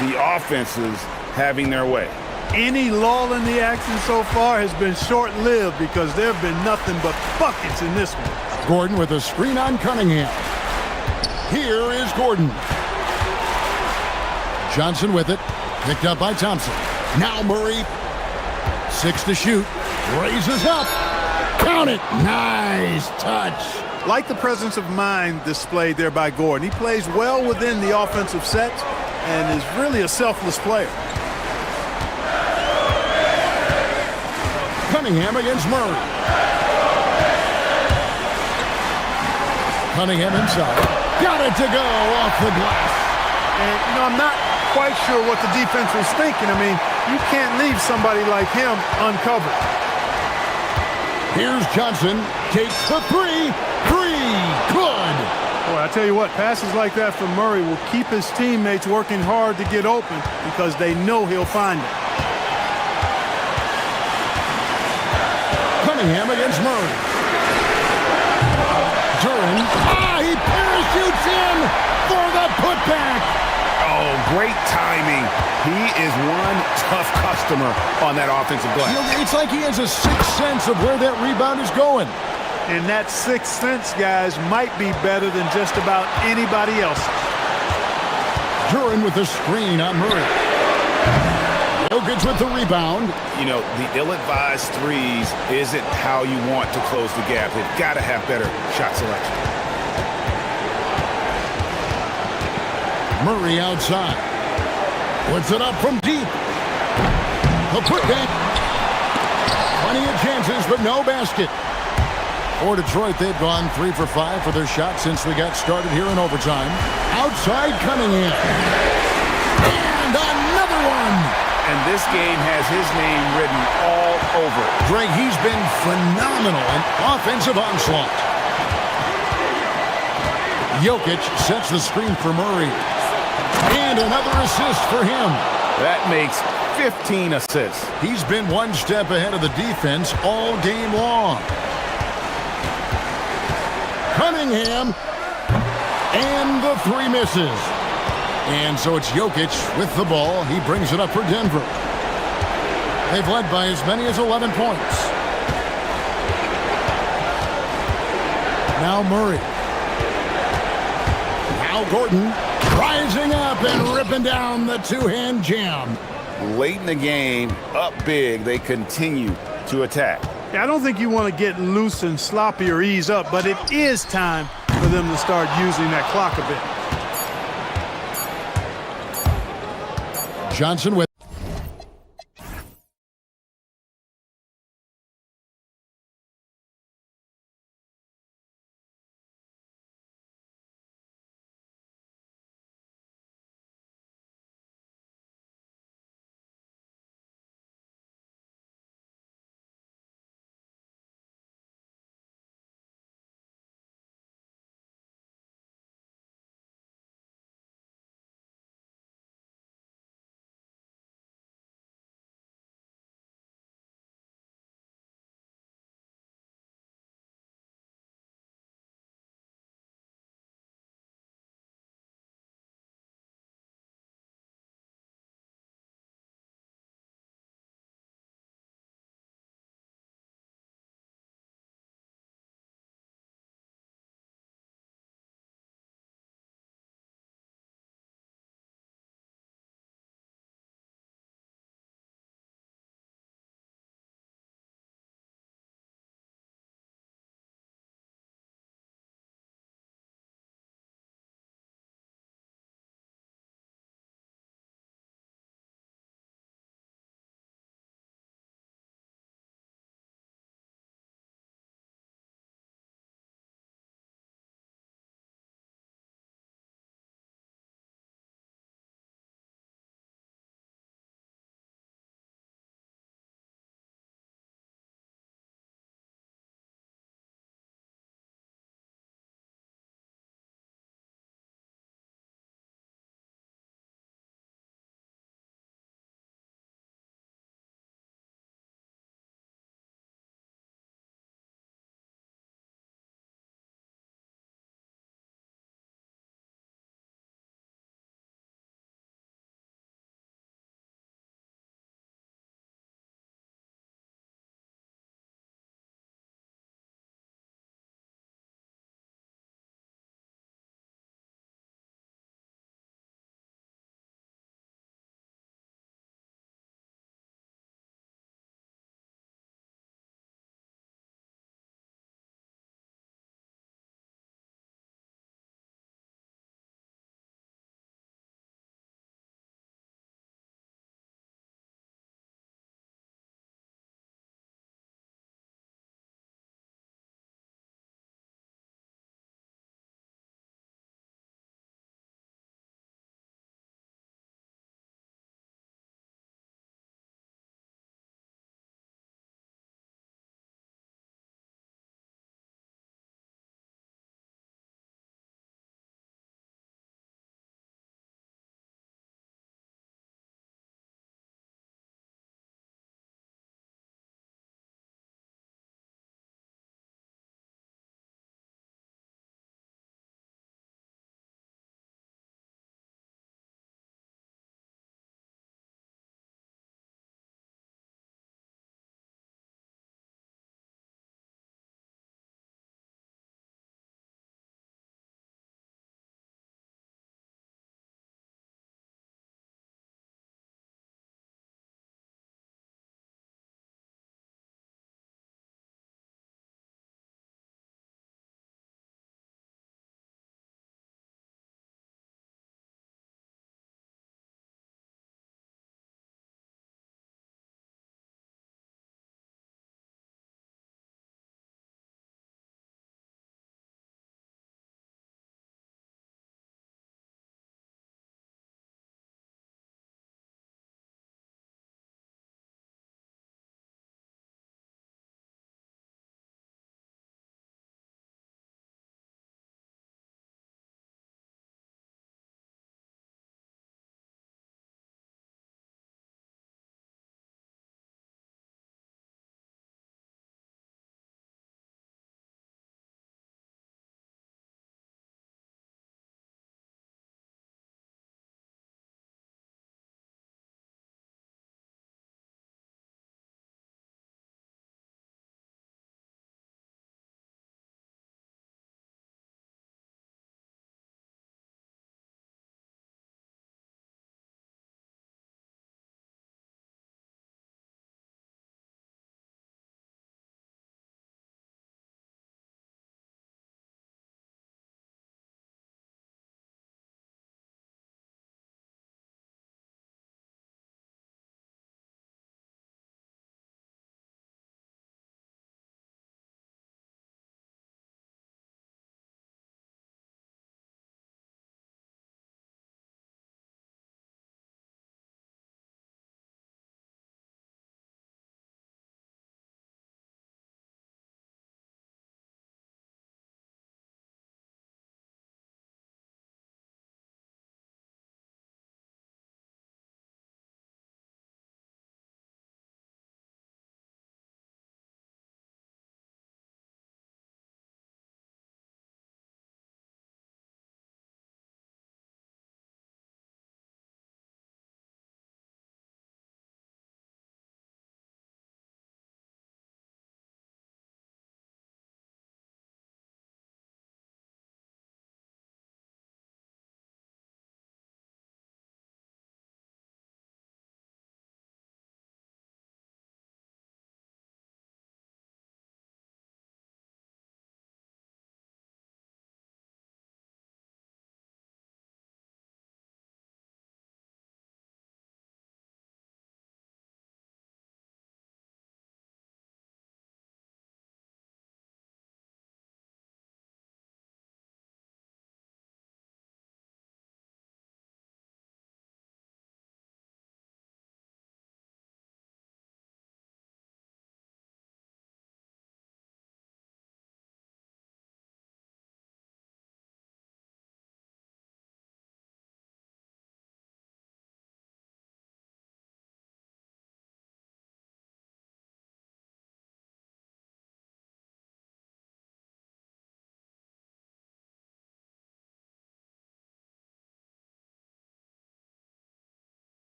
The offenses having their way. Any lull in the action so far has been short-lived because there have been nothing but buckets in this one. Gordon with a screen on Cunningham. Here is Gordon. Johnson with it. Picked up by Thompson. Now Murray. 6 to shoot. Raises up. Count it. Nice touch. Like the presence of mind displayed there by Gordon. He plays well within the offensive set and is really a selfless player. Cunningham against Murray. Cunningham inside. Got it to go off the glass. And, you know, I'm not quite sure what the defense was thinking. I mean, you can't leave somebody like him uncovered. Here's Johnson. Takes the 3. 3. Good. Boy, I tell you what, passes like that from Murray will keep his teammates working hard to get open because they know he'll find it. Cunningham against Murray. Duran. He parachutes in for the putback. Oh, great timing. He is one tough customer on that offensive glass. You know, it's like he has a sixth sense of where that rebound is going. And that sixth sense, guys, might be better than just about anybody else. Duran with the screen on Murray. Jokic with the rebound. You know, the ill-advised threes isn't how you want to close the gap. They've got to have better shot selection. Murray outside. Puts it up from deep. The putback. Plenty of chances, but no basket. For Detroit, they've gone 3 for 5 for their shot since we got started here in overtime. Outside Cunningham. And another one. And this game has his name written all over it. Greg, he's been phenomenal in offensive onslaught. Jokic sets the screen for Murray. And another assist for him. That makes 15 assists. He's been one step ahead of the defense all game long. Cunningham. And the 3 misses. And so it's Jokic with the ball. He brings it up for Denver. They've led by as many as 11 points. Now Murray. Now Gordon. Rising up and ripping down the two-hand jam. Late in the game, up big, they continue to attack. Yeah, I don't think you want to get loose and sloppy or ease up, but it is time for them to start using that clock a bit. Johnson with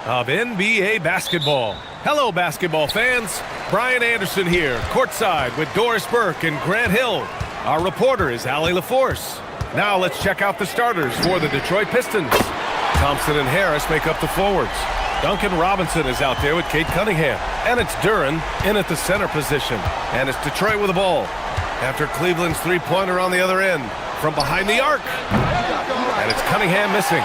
of NBA basketball. Hello, basketball fans. Brian Anderson here, courtside with Doris Burke and Grant Hill. Our reporter is Allie LaForce. Now let's check out the starters for the Detroit Pistons. Thompson and Harris make up the forwards. Duncan Robinson is out there with Kate Cunningham. And it's Duren in at the center position. And it's Detroit with the ball. After Cleveland's three-pointer on the other end. From behind the arc. And it's Cunningham missing.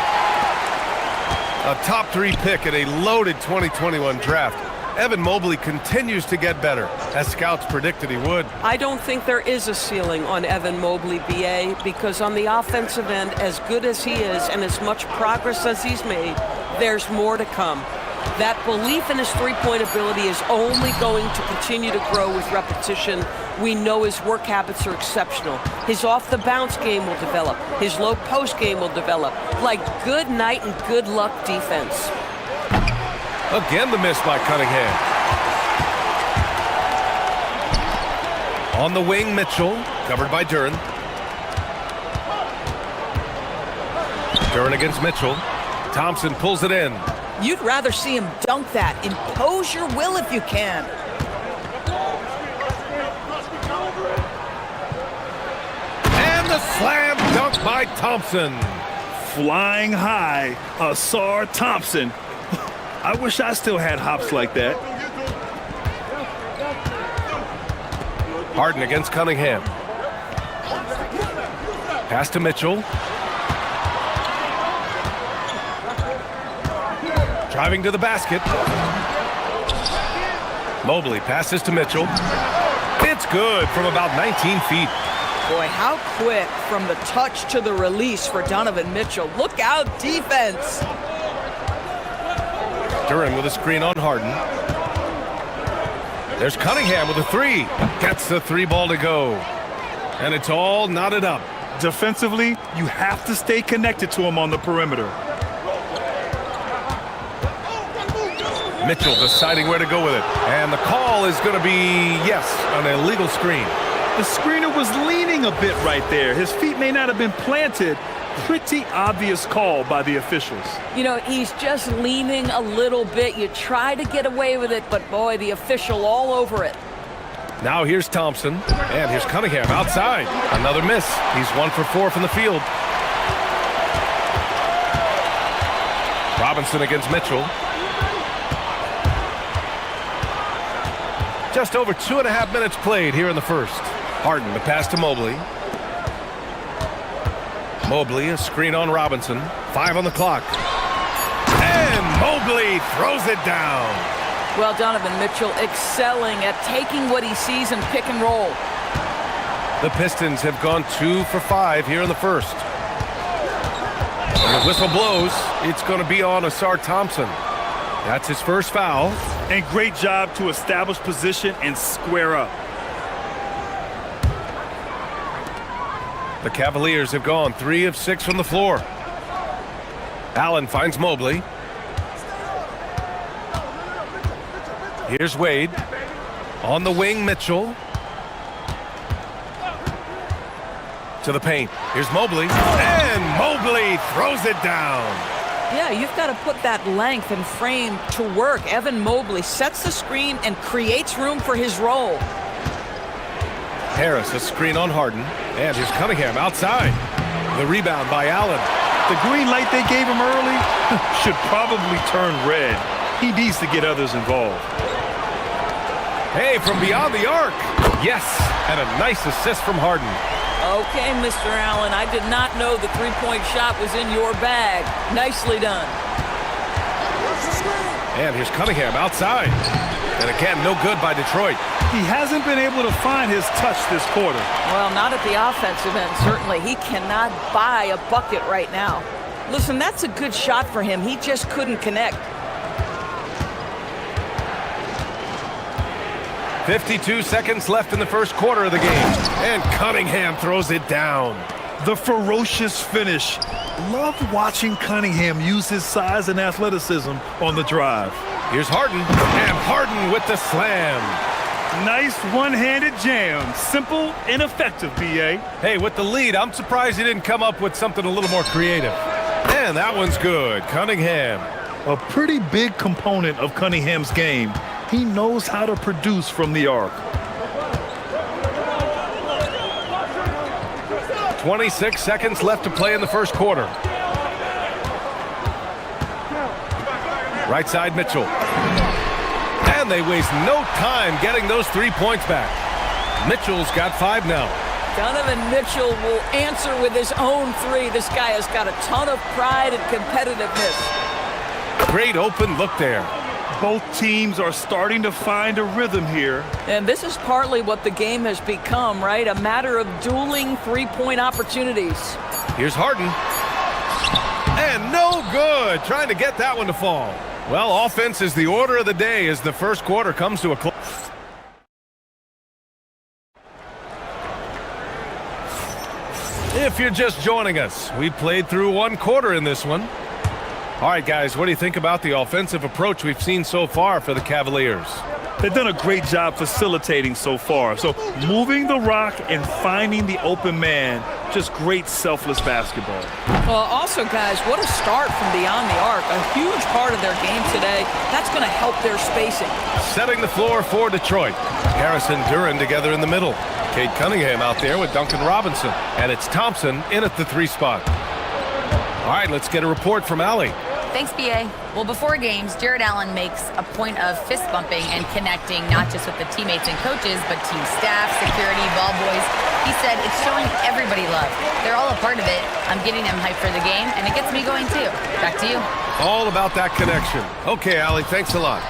A top 3 pick in a loaded 2021 draft. Evan Mobley continues to get better, as scouts predicted he would. I don't think there is a ceiling on Evan Mobley, BA, because on the offensive end, as good as he is and as much progress as he's made, there's more to come. That belief in his three-point ability is only going to continue to grow with repetition. We know his work habits are exceptional. His off-the-bounce game will develop. His low-post game will develop. Like good night and good luck defense. Again the miss by Cunningham. On the wing, Mitchell, covered by Duren. Duren against Mitchell. Thompson pulls it in. You'd rather see him dunk that. Impose your will if you can. And the slam dunk by Thompson. Flying high, Asar Thompson. I wish I still had hops like that. Harden against Cunningham. Pass to Mitchell. Driving to the basket. Mobley passes to Mitchell. It's good from about 19 feet. Boy, how quick from the touch to the release for Donovan Mitchell. Look out, defense. Duren with a screen on Harden. There's Cunningham with a three. Gets the three ball to go. And it's all knotted up. Defensively, you have to stay connected to him on the perimeter. Mitchell deciding where to go with it. And the call is going to be, yes, an illegal screen. The screener was leaning a bit right there. His feet may not have been planted. Pretty obvious call by the officials. You know, he's just leaning a little bit. You try to get away with it, but boy, the official all over it. Now here's Thompson, and here's Cunningham outside. Another miss. He's 1 for 4 from the field. Robinson against Mitchell. Just over 2.5 minutes played here in the first. Harden, the pass to Mobley. Mobley, a screen on Robinson. 5 on the clock. And Mobley throws it down. Well, Donovan Mitchell excelling at taking what he sees and pick and roll. The Pistons have gone 2 for 5 here in the first. When the whistle blows, it's going to be on Asar Thompson. That's his first foul. And great job to establish position and square up. The Cavaliers have gone 3 of 6 from the floor. Allen finds Mobley. Here's Wade. On the wing, Mitchell. To the paint. Here's Mobley. And Mobley throws it down. Yeah, you've got to put that length and frame to work. Evan Mobley sets the screen and creates room for his role. Harris, a screen on Harden. And here's Cunningham outside. The rebound by Allen. The green light they gave him early should probably turn red. He needs to get others involved. Hey, from beyond the arc. Yes, and a nice assist from Harden. Okay, Mr. Allen, I did not know the three-point shot was in your bag. Nicely done. And here's Cunningham outside. And again, no good by Detroit. He hasn't been able to find his touch this quarter. Well, not at the offensive end, certainly. He cannot buy a bucket right now. Listen, that's a good shot for him. He just couldn't connect. 52 seconds left in the first quarter of the game. And Cunningham throws it down. The ferocious finish. Love watching Cunningham use his size and athleticism on the drive. Here's Harden. And Harden with the slam. Nice one-handed jam. Simple and effective, B.A. Hey, with the lead, I'm surprised he didn't come up with something a little more creative. And that one's good. Cunningham. A pretty big component of Cunningham's game. He knows how to produce from the arc. 26 seconds left to play in the first quarter. Right side, Mitchell. And they waste no time getting those 3 points back. Mitchell's got 5 now. Donovan Mitchell will answer with his own 3. This guy has got a ton of pride and competitiveness. Great open look there. Both teams are starting to find a rhythm here. And this is partly what the game has become, right? A matter of dueling 3-point opportunities. Here's Harden. And no good. Trying to get that one to fall. Well, offense is the order of the day as the first quarter comes to a close. If you're just joining us, we played through 1 quarter in this one. All right, guys, what do you think about the offensive approach we've seen so far for the Cavaliers? They've done a great job facilitating so far. So moving the rock and finding the open man, just great selfless basketball. Well, also, guys, what a start from beyond the arc. A huge part of their game today. That's going to help their spacing. Setting the floor for Detroit. Harrison Duran together in the middle. Cade Cunningham out there with Duncan Robinson. And it's Thompson in at the 3 spot. All right, let's get a report from Allie. Thanks, BA. Well, before games, Jared Allen makes a point of fist bumping and connecting not just with the teammates and coaches, but team staff, security, ball boys. He said it's showing everybody love. They're all a part of it. I'm getting them hyped for the game, and it gets me going too. Back to you. All about that connection. Okay, Allie, thanks a lot.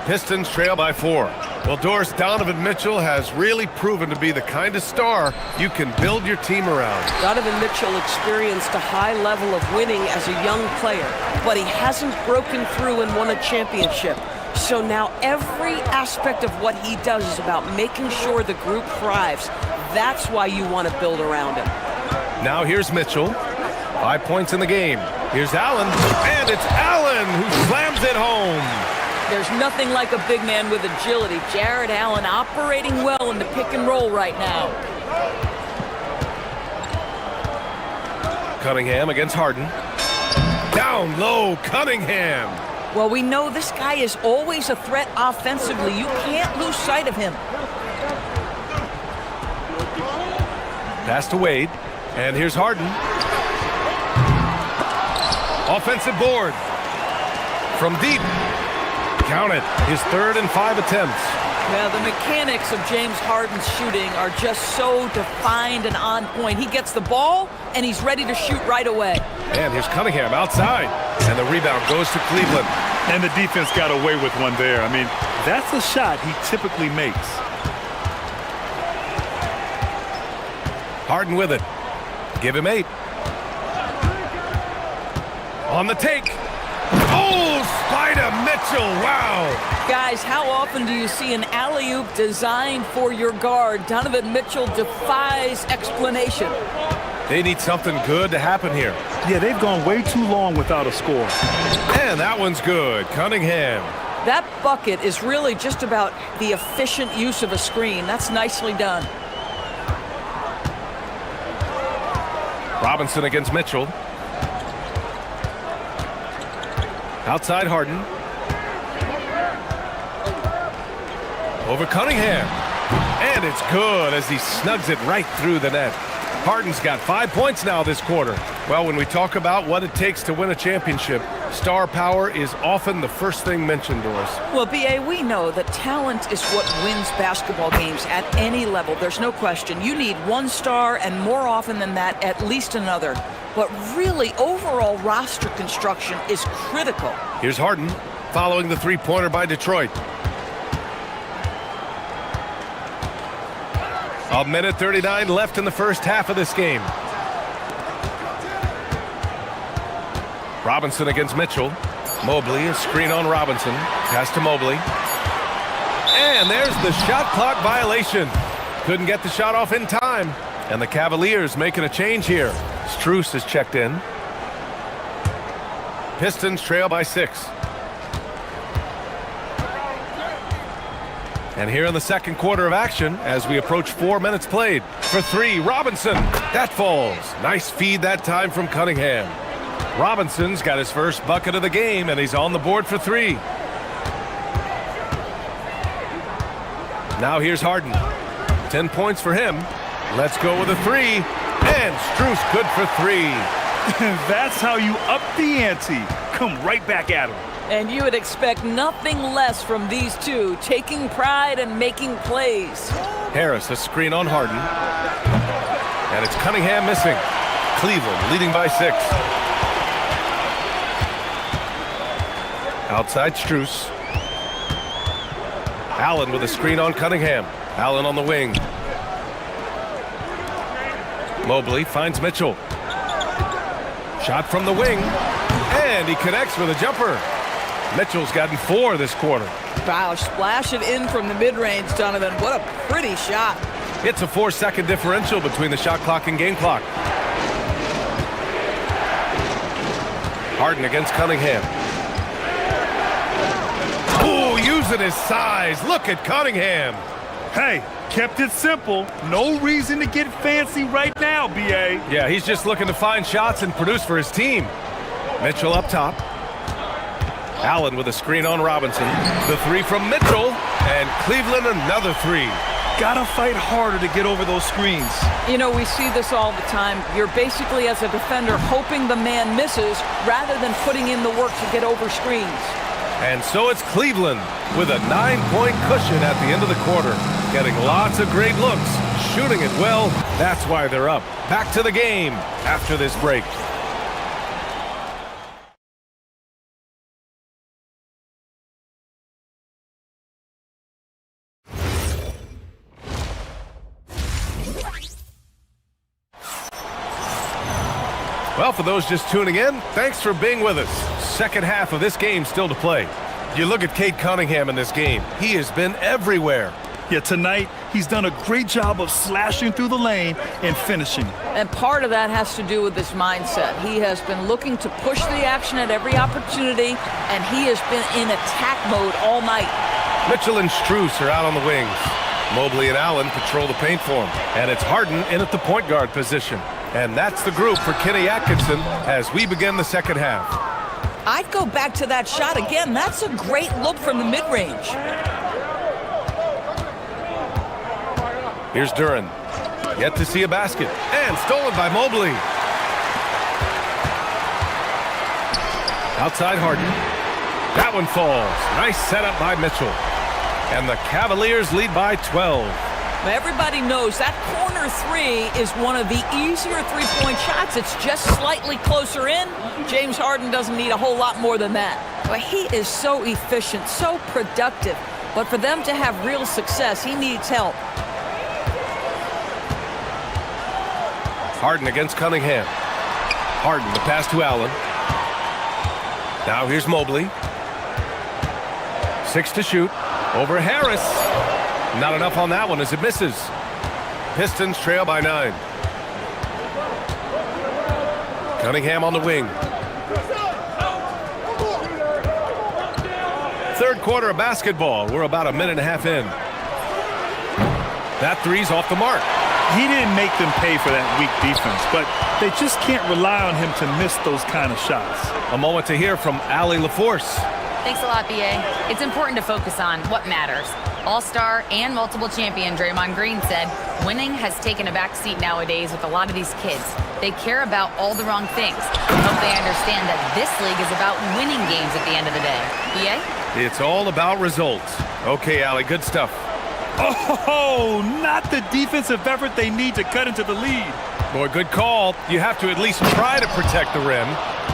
Pistons trail by 4. Well, Doris, Donovan Mitchell has really proven to be the kind of star you can build your team around. Donovan Mitchell experienced a high level of winning as a young player, but he hasn't broken through and won a championship. So now every aspect of what he does is about making sure the group thrives. That's why you want to build around him. Now here's Mitchell. 5 points in the game. Here's Allen, and it's Allen who slams it home. There's nothing like a big man with agility. Jared Allen operating well in the pick and roll right now. Cunningham against Harden. Down low, Cunningham. Well, we know this guy is always a threat offensively. You can't lose sight of him. Pass to Wade. And here's Harden. Offensive board. From deep. Count it. His 3rd and 5 attempts. Yeah, the mechanics of James Harden's shooting are just so defined and on point. He gets the ball, and he's ready to shoot right away. And here's Cunningham outside. And the rebound goes to Cleveland. And the defense got away with one there. I mean, that's a shot he typically makes. Harden with it. Give him 8. On the take. Oh, Spider Mitchell, wow. Guys, how often do you see an alley-oop designed for your guard? Donovan Mitchell defies explanation. They need something good to happen here. Yeah, they've gone way too long without a score. And that one's good. Cunningham. That bucket is really just about the efficient use of a screen. That's nicely done. Robinson against Mitchell. Outside Harden. Over Cunningham. And it's good as he snugs it right through the net. Harden's got 5 points now this quarter. Well, when we talk about what it takes to win a championship, star power is often the first thing mentioned, Doris. Well, B.A., we know that talent is what wins basketball games at any level. There's no question. You need one star, and more often than that, at least another. But really, overall roster construction is critical. Here's Harden following the 3-pointer by Detroit. A minute 39 left in the first half of this game. Robinson against Mitchell. Mobley, a screen on Robinson. Pass to Mobley. And there's the shot clock violation. Couldn't get the shot off in time. And the Cavaliers making a change here. Strus is checked in. Pistons trail by 6. And here in the second quarter of action, as we approach 4 minutes played. For 3, Robinson. That falls. Nice feed that time from Cunningham. Robinson's got his first bucket of the game, and he's on the board for 3. Now here's Harden. 10 points for him. Let's go with a 3. And Strus good for 3. That's how you up the ante. Come right back at him. And you would expect nothing less from these two, taking pride and making plays. Harris, a screen on Harden. And it's Cunningham missing. Cleveland leading by 6. Outside Strus. Allen with a screen on Cunningham. Allen on the wing. Mobley finds Mitchell. Shot from the wing. And he connects with a jumper. Mitchell's gotten 4 this quarter. Wow, splash it in from the mid-range, Donovan. What a pretty shot. It's a 4-second differential between the shot clock and game clock. Harden against Cunningham. Ooh, using his size. Look at Cunningham. Hey, kept it simple. No reason to get fancy right now, B.A. Yeah, he's just looking to find shots and produce for his team. Mitchell up top. Allen with a screen on Robinson. The 3 from Mitchell. And Cleveland another 3. Gotta fight harder to get over those screens. You know, we see this all the time. You're basically, as a defender, hoping the man misses rather than putting in the work to get over screens. And so it's Cleveland with a 9-point cushion at the end of the quarter. Getting lots of great looks, shooting it well. That's why they're up. Back to the game after this break. Well, for those just tuning in, thanks for being with us. Second half of this game still to play. You look at Cade Cunningham in this game. He has been everywhere. Yeah, tonight, he's done a great job of slashing through the lane and finishing. And part of that has to do with his mindset. He has been looking to push the action at every opportunity, and he has been in attack mode all night. Mitchell and Strus are out on the wings. Mobley and Allen patrol the paint for him. And it's Harden in at the point guard position. And that's the group for Kenny Atkinson as we begin the second half. I'd go back to that shot again. That's a great look from the mid-range. Here's Duran. Yet to see a basket. And stolen by Mobley. Outside Harden. That one falls. Nice setup by Mitchell. And the Cavaliers lead by 12. Everybody knows that corner 3 is one of the easier three-point shots. It's just slightly closer in. James Harden doesn't need a whole lot more than that. But he is so efficient, so productive. But for them to have real success, he needs help. Harden against Cunningham. Harden, the pass to Allen. Now here's Mobley. 6 to shoot. Over Harris. Not enough on that one as it misses. Pistons trail by 9. Cunningham on the wing. Third quarter of basketball. We're about a minute and a half in. That 3's off the mark. He didn't make them pay for that weak defense, but they just can't rely on him to miss those kind of shots. A moment to hear from Allie LaForce. Thanks a lot, BA. It's important to focus on what matters. All-star and multiple champion Draymond Green said, winning has taken a back seat nowadays with a lot of these kids. They care about all the wrong things. I hope they understand that this league is about winning games at the end of the day. BA? It's all about results. Okay, Allie, good stuff. Oh, not the defensive effort they need to cut into the lead. Boy, good call. You have to at least try to protect the rim.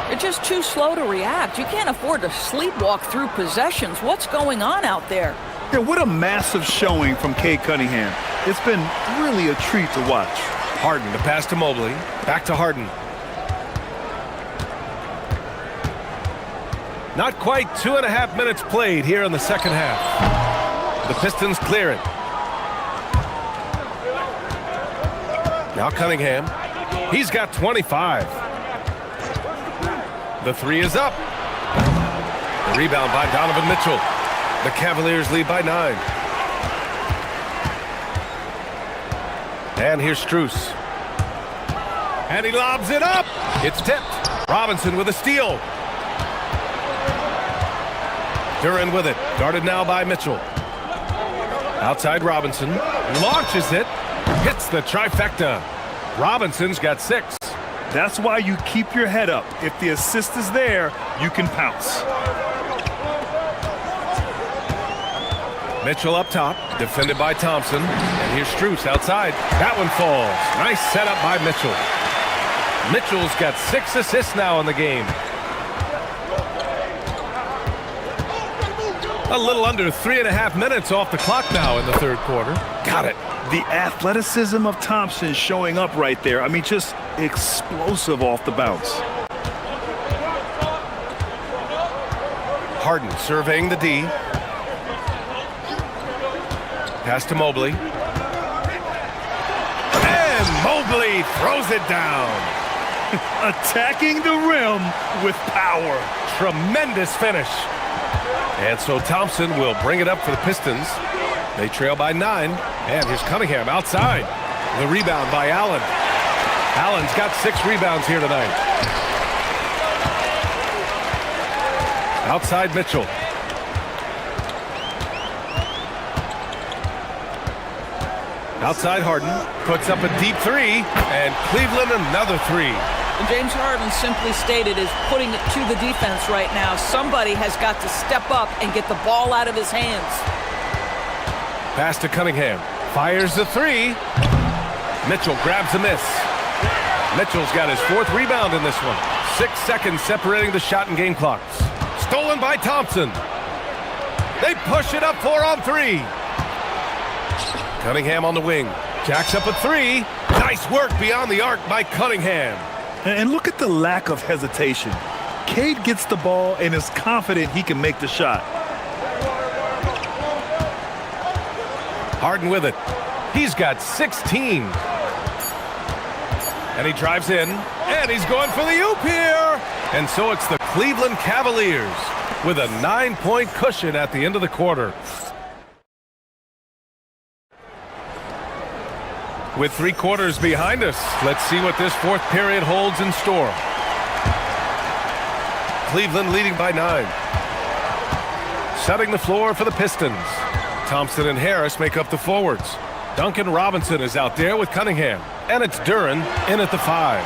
You're just too slow to react. You can't afford to sleepwalk through possessions. What's going on out there? Yeah, what a massive showing from Cade Cunningham. It's been really a treat to watch. Harden, the pass to Mobley. Back to Harden. Not quite 2.5 minutes played here in the second half. The Pistons clear it. Now Cunningham. He's got 25. The 3 is up. The rebound by Donovan Mitchell. The Cavaliers lead by 9. And here's Strus. And he lobs it up. It's tipped. Robinson with a steal. Duran with it. Guarded now by Mitchell. Outside Robinson. Launches it. Hits the trifecta. Robinson's got 6. That's why you keep your head up. If the assist is there, you can pounce. Mitchell up top, defended by Thompson. And here's Strus outside. That one falls. Nice setup by Mitchell. Mitchell's got 6 assists now in the game. A little under 3.5 minutes off the clock now in the third quarter. Got it. The athleticism of Thompson showing up right there. I mean, just explosive off the bounce. Harden surveying the D. Pass to Mobley. And Mobley throws it down. Attacking the rim with power. Tremendous finish. And so Thompson will bring it up for the Pistons. They trail by 9. And here's Cunningham outside. The rebound by Allen. Allen's got 6 rebounds here tonight. Outside Mitchell. Outside Harden. Puts up a deep 3. And Cleveland another 3. And James Harden simply stated is putting it to the defense right now. Somebody has got to step up and get the ball out of his hands. Pass to Cunningham. Fires the 3. Mitchell grabs a miss. Mitchell's got his 4th rebound in this one. 6 seconds separating the shot and game clocks. Stolen by Thompson. They push it up 4 on 3. Cunningham on the wing. Jacks up a 3. Nice work beyond the arc by Cunningham. And look at the lack of hesitation. Cade gets the ball and is confident he can make the shot. Harden with it. He's got 16. And he drives in. And he's going for the oop here. And so it's the Cleveland Cavaliers with a 9-point cushion at the end of the quarter. With 3 quarters behind us, let's see what this 4th period holds in store. Cleveland leading by 9. Setting the floor for the Pistons. Thompson and Harris make up the forwards. Duncan Robinson is out there with Cunningham. And it's Duran in at the 5.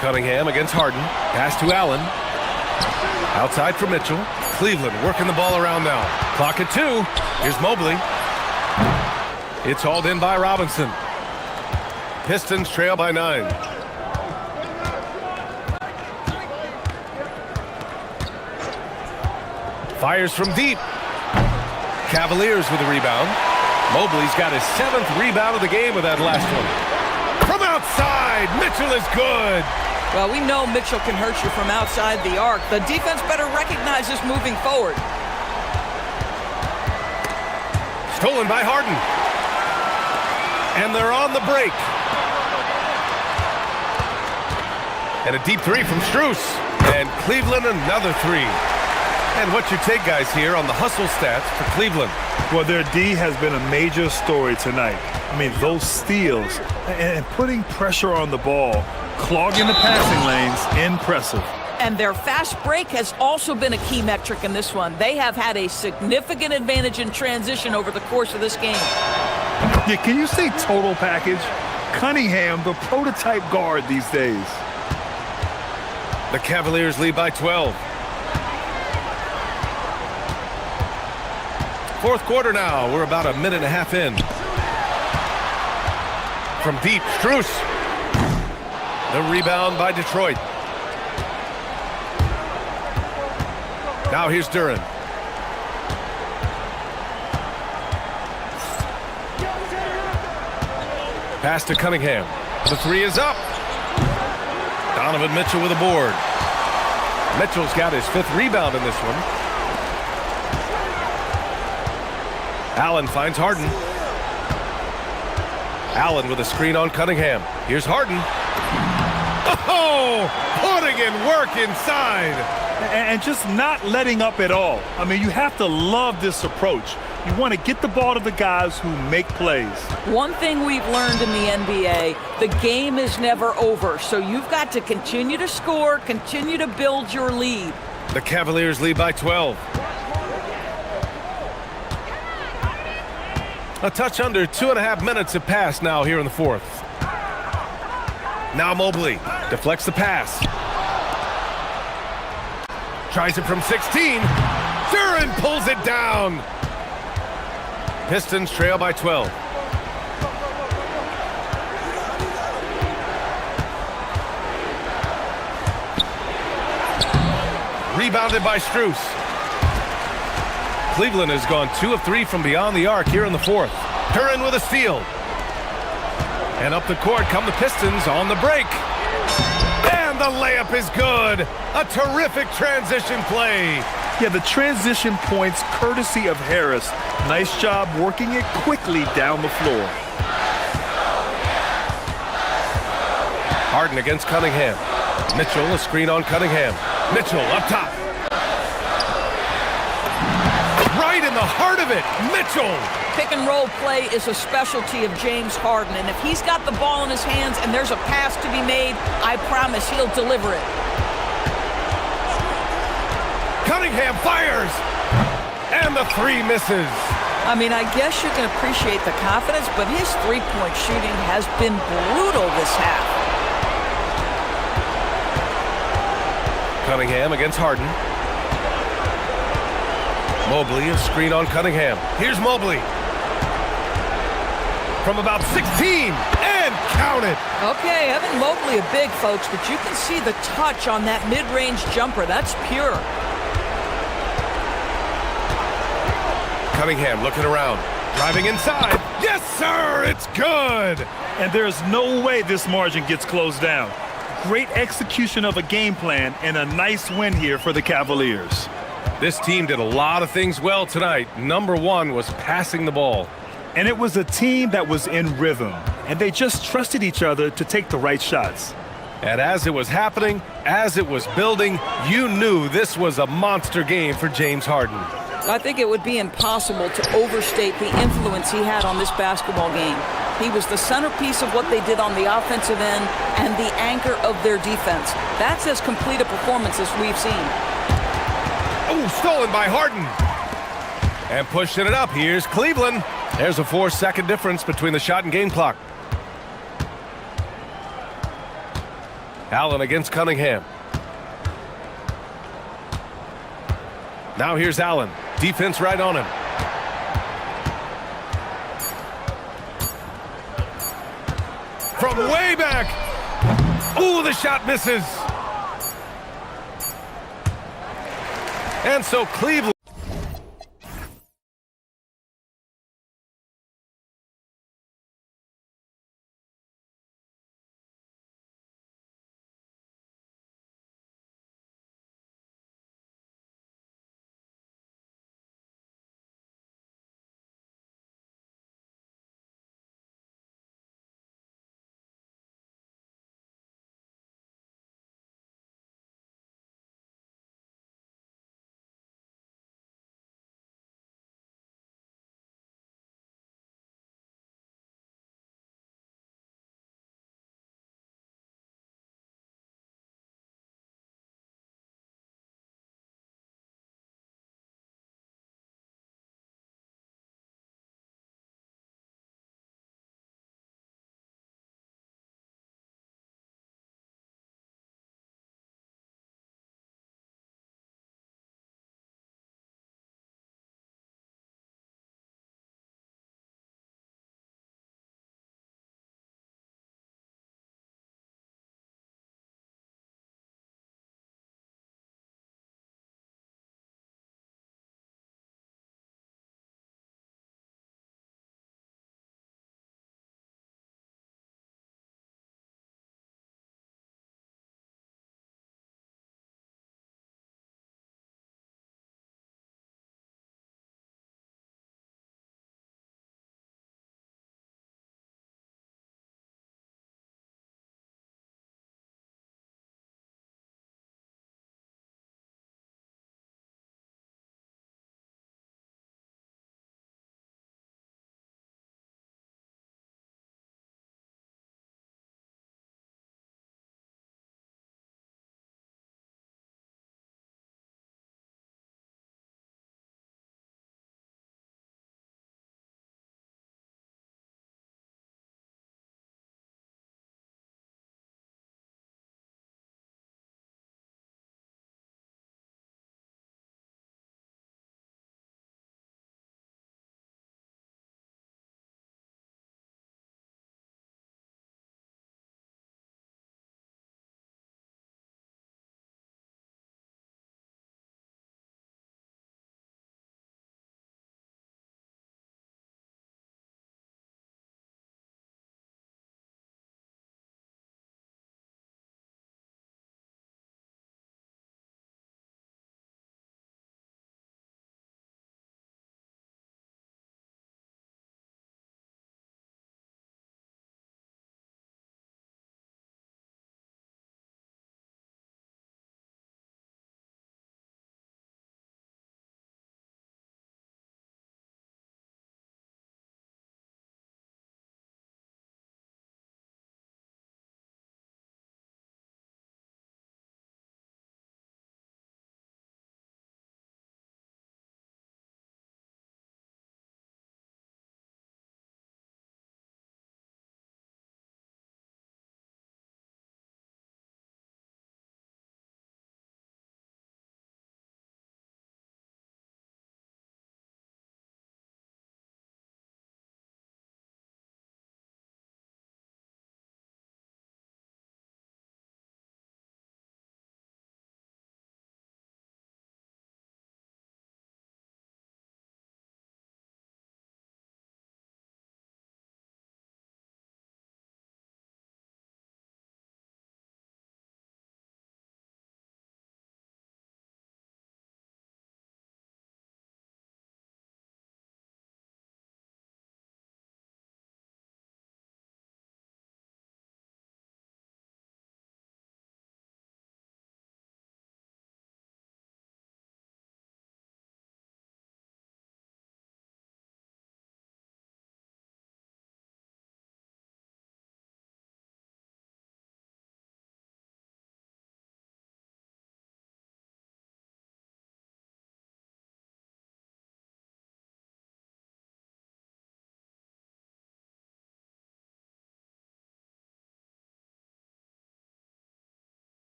Cunningham against Harden. Pass to Allen. Outside for Mitchell. Cleveland working the ball around now. Clock at 2. Here's Mobley. It's hauled in by Robinson. Pistons trail by 9. Fires from deep. Cavaliers with a rebound. Mobley's got his 7th rebound of the game with that last one. From outside, Mitchell is good. Well, we know Mitchell can hurt you from outside the arc. The defense better recognize this moving forward. Stolen by Harden. And they're on the break. And a deep 3 from Strus. And Cleveland another 3. And what's your take, guys, here on the hustle stats for Cleveland? Well, their D has been a major story tonight. I mean, those steals and putting pressure on the ball, clogging the passing lanes, impressive. And their fast break has also been a key metric in this one. They have had a significant advantage in transition over the course of this game. Yeah, can you say total package? Cunningham, the prototype guard these days. The Cavaliers lead by 12. 4th quarter now. We're about a minute and a half in. From deep, Strus. The rebound by Detroit. Now here's Duran. Pass to Cunningham. The 3 is up. Donovan Mitchell with a board. Mitchell's got his 5th rebound in this one. Allen finds Harden. Allen with a screen on Cunningham. Here's Harden. Oh, putting in work inside. And just not letting up at all. I mean, you have to love this approach. You want to get the ball to the guys who make plays. One thing we've learned in the NBA, the game is never over. So you've got to continue to score, continue to build your lead. The Cavaliers lead by 12. A touch under 2.5 minutes have passed now here in the fourth. Now Mobley deflects the pass. Tries it from 16. Duran pulls it down. Pistons trail by 12. Rebounded by Strus. Cleveland has gone 2 of 3 from beyond the arc here in the fourth. Duran with a steal. And up the court come the Pistons on the break. And the layup is good. A terrific transition play. Yeah, the transition points courtesy of Harris. Nice job working it quickly down the floor. Harden against Cunningham. Mitchell, a screen on Cunningham. Mitchell up top. Right in the heart of it, Mitchell. Pick and roll play is a specialty of James Harden, and if he's got the ball in his hands and there's a pass to be made, I promise he'll deliver it. Cunningham fires, and the three misses. I mean, I guess you can appreciate the confidence, but his three-point shooting has been brutal this half. Cunningham against Harden. Mobley, a screen on Cunningham. Here's Mobley. From about 16, and count it. Okay, Evan Mobley a big, folks, but you can see the touch on that mid-range jumper. That's pure. Cunningham looking around, driving inside. Yes, sir, it's good. And there's no way this margin gets closed down. Great execution of a game plan and a nice win here for the Cavaliers. This team did a lot of things well tonight. Number one was passing the ball. And it was a team that was in rhythm, and they just trusted each other to take the right shots. And as it was happening, as it was building, you knew this was a monster game for James Harden. I think it would be impossible to overstate the influence he had on this basketball game. He was the centerpiece of what they did on the offensive end and the anchor of their defense. That's as complete a performance as we've seen. Oh, stolen by Harden. And pushing it up, here's Cleveland. There's a 4-second difference between the shot and game clock. Allen against Cunningham. Now here's Allen. Defense right on him. From way back. Ooh, the shot misses. And so Cleveland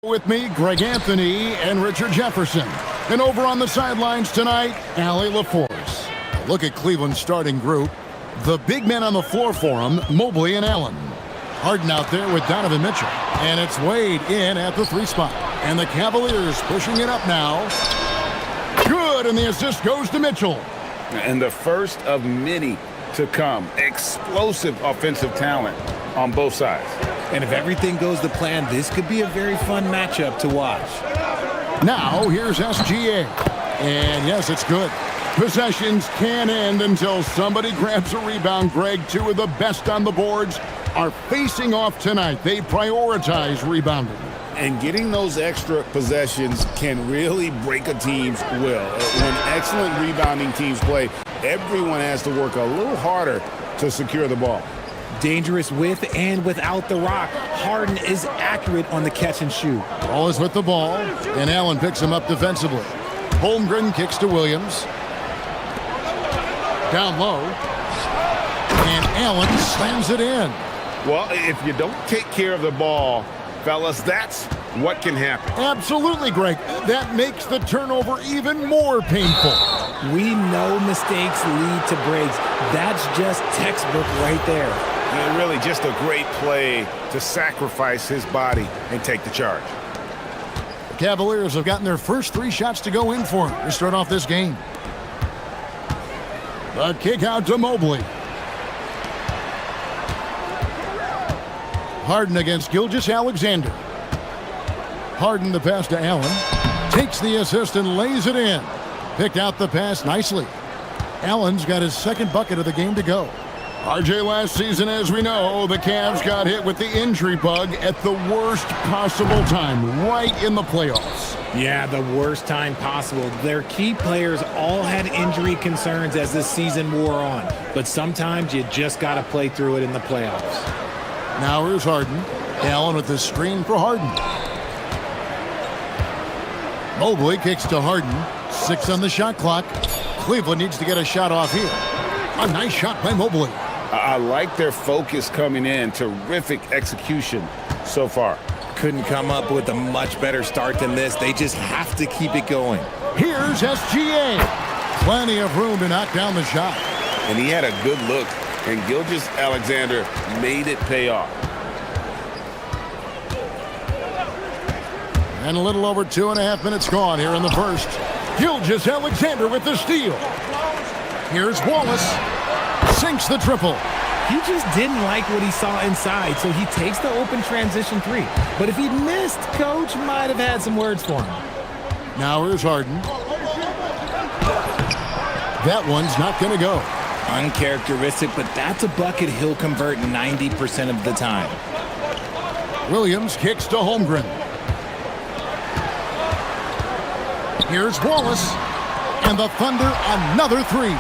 With me, Greg Anthony and Richard Jefferson. And over on the sidelines tonight, Allie LaForce. Look at Cleveland's starting group. The big men on the floor for them, Mobley and Allen. Harden out there with Donovan Mitchell. And it's Wade in at the 3 spot. And the Cavaliers pushing it up now. Good, and the assist goes to Mitchell. And the first of many to come. Explosive offensive talent on both sides. And if everything goes to plan, this could be a very fun matchup to watch. Now, here's SGA. And yes, it's good. Possessions can end until somebody grabs a rebound. Greg, 2 of the best on the boards are facing off tonight. They prioritize rebounding. And getting those extra possessions can really break a team's will. When excellent rebounding teams play, everyone has to work a little harder to secure the ball. Dangerous with and without the rock. Harden is accurate on the catch and shoot. Ball is with the ball, and Allen picks him up defensively. Holmgren kicks to Williams. Down low. And Allen slams it in. Well, if you don't take care of the ball, fellas, that's what can happen. Absolutely, Greg. That makes the turnover even more painful. We know mistakes lead to breaks. That's just textbook right there. And really just a great play to sacrifice his body and take the charge. The Cavaliers have gotten their first 3 shots to go in for him to start off this game. The kick out to Mobley. Harden against Gilgeous-Alexander. Harden the pass to Allen. Takes the assist and lays it in. Picked out the pass nicely. Allen's got his 2nd bucket of the game to go. RJ, last season, as we know, the Cavs got hit with the injury bug at the worst possible time, right in the playoffs. Yeah, the worst time possible. Their key players all had injury concerns as the season wore on. But sometimes you just got to play through it in the playoffs. Now here's Harden. Allen with the screen for Harden. Mobley kicks to Harden. 6 on the shot clock. Cleveland needs to get a shot off here. A nice shot by Mobley. I like their focus coming in. Terrific execution so far. Couldn't come up with a much better start than this. They just have to keep it going. Here's SGA. Plenty of room to knock down the shot. And he had a good look, and Gilgeous-Alexander made it pay off. And a little over 2.5 minutes gone here in the first. Gilgeous-Alexander with the steal. Here's Wallace. Sinks the triple. He just didn't like what he saw inside, so he takes the open transition 3. But if he'd missed, Coach might have had some words for him. Now here's Harden. That one's not going to go. Uncharacteristic, but that's a bucket he'll convert 90% of the time. Williams kicks to Holmgren. Here's Wallace. And the Thunder another 3.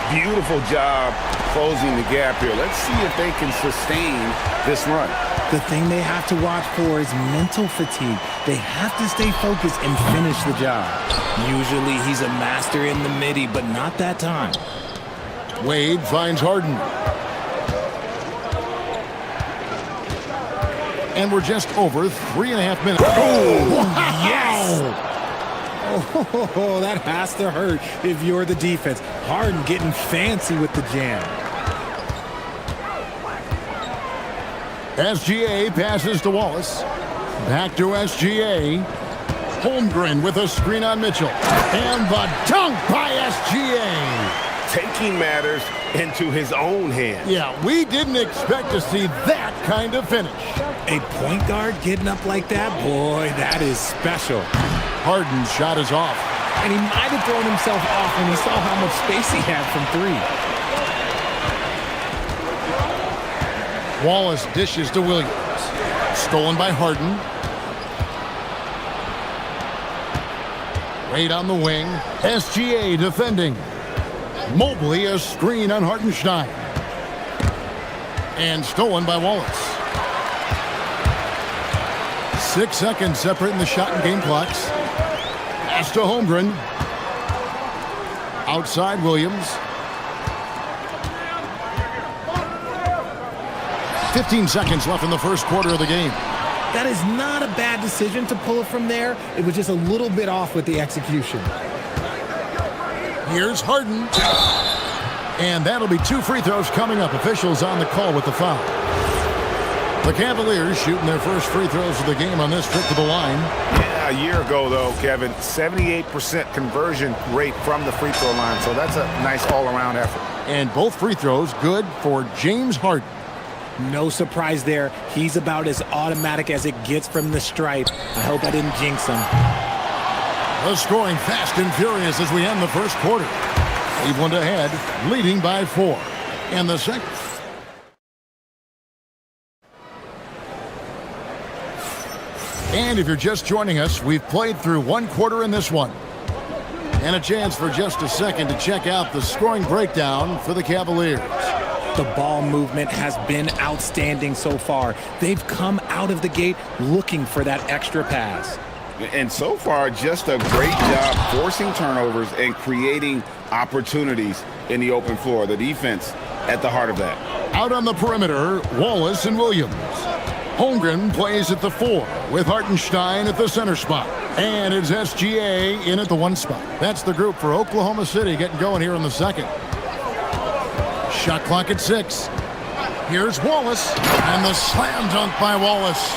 Beautiful job closing the gap here. Let's see if they can sustain this run. The thing they have to watch for is mental fatigue. They have to stay focused and finish the job. Usually he's a master in the midi, but not that time. Wade finds Harden. And we're just over 3.5 minutes. Oh, wow. Yes! Oh, that has to hurt if you're the defense. Harden getting fancy with the jam. SGA passes to Wallace. Back to SGA. Holmgren with a screen on Mitchell. And the dunk by SGA. Taking matters into his own hands. Yeah, we didn't expect to see that kind of finish. A point guard getting up like that? Boy, that is special. Harden's shot is off. And he might have thrown himself off when he saw how much space he had from 3. Wallace dishes to Williams. Stolen by Harden. Wade on the wing. SGA defending. Mobley a screen on Hartenstein. And stolen by Wallace. 6 seconds separating the shot and game clocks. Pass to Holmgren. Outside Williams. 15 seconds left in the first quarter of the game. That is not a bad decision to pull it from there. It was just a little bit off with the execution. Here's Harden. And that'll be 2 free throws coming up. Officials on the call with the foul. The Cavaliers shooting their first free throws of the game on this trip to the line. Yeah, a year ago, though, Kevin, 78% conversion rate from the free throw line. So that's a nice all-around effort. And both free throws good for James Harden. No surprise there. He's about as automatic as it gets from the stripe. I hope I didn't jinx him. The scoring fast and furious as we end the first quarter. Cleveland ahead, leading by 4. And the second. And if you're just joining us, we've played through 1 quarter in this one. And a chance for just a second to check out the scoring breakdown for the Cavaliers. The ball movement has been outstanding so far. They've come out of the gate looking for that extra pass. And so far, just a great job forcing turnovers and creating opportunities in the open floor. The defense at the heart of that. Out on the perimeter, Wallace and Williams. Holmgren plays at the 4 with Hartenstein at the center spot. And it's SGA in at the 1 spot. That's the group for Oklahoma City getting going here in the second. Shot clock at 6. Here's Wallace. And the slam dunk by Wallace.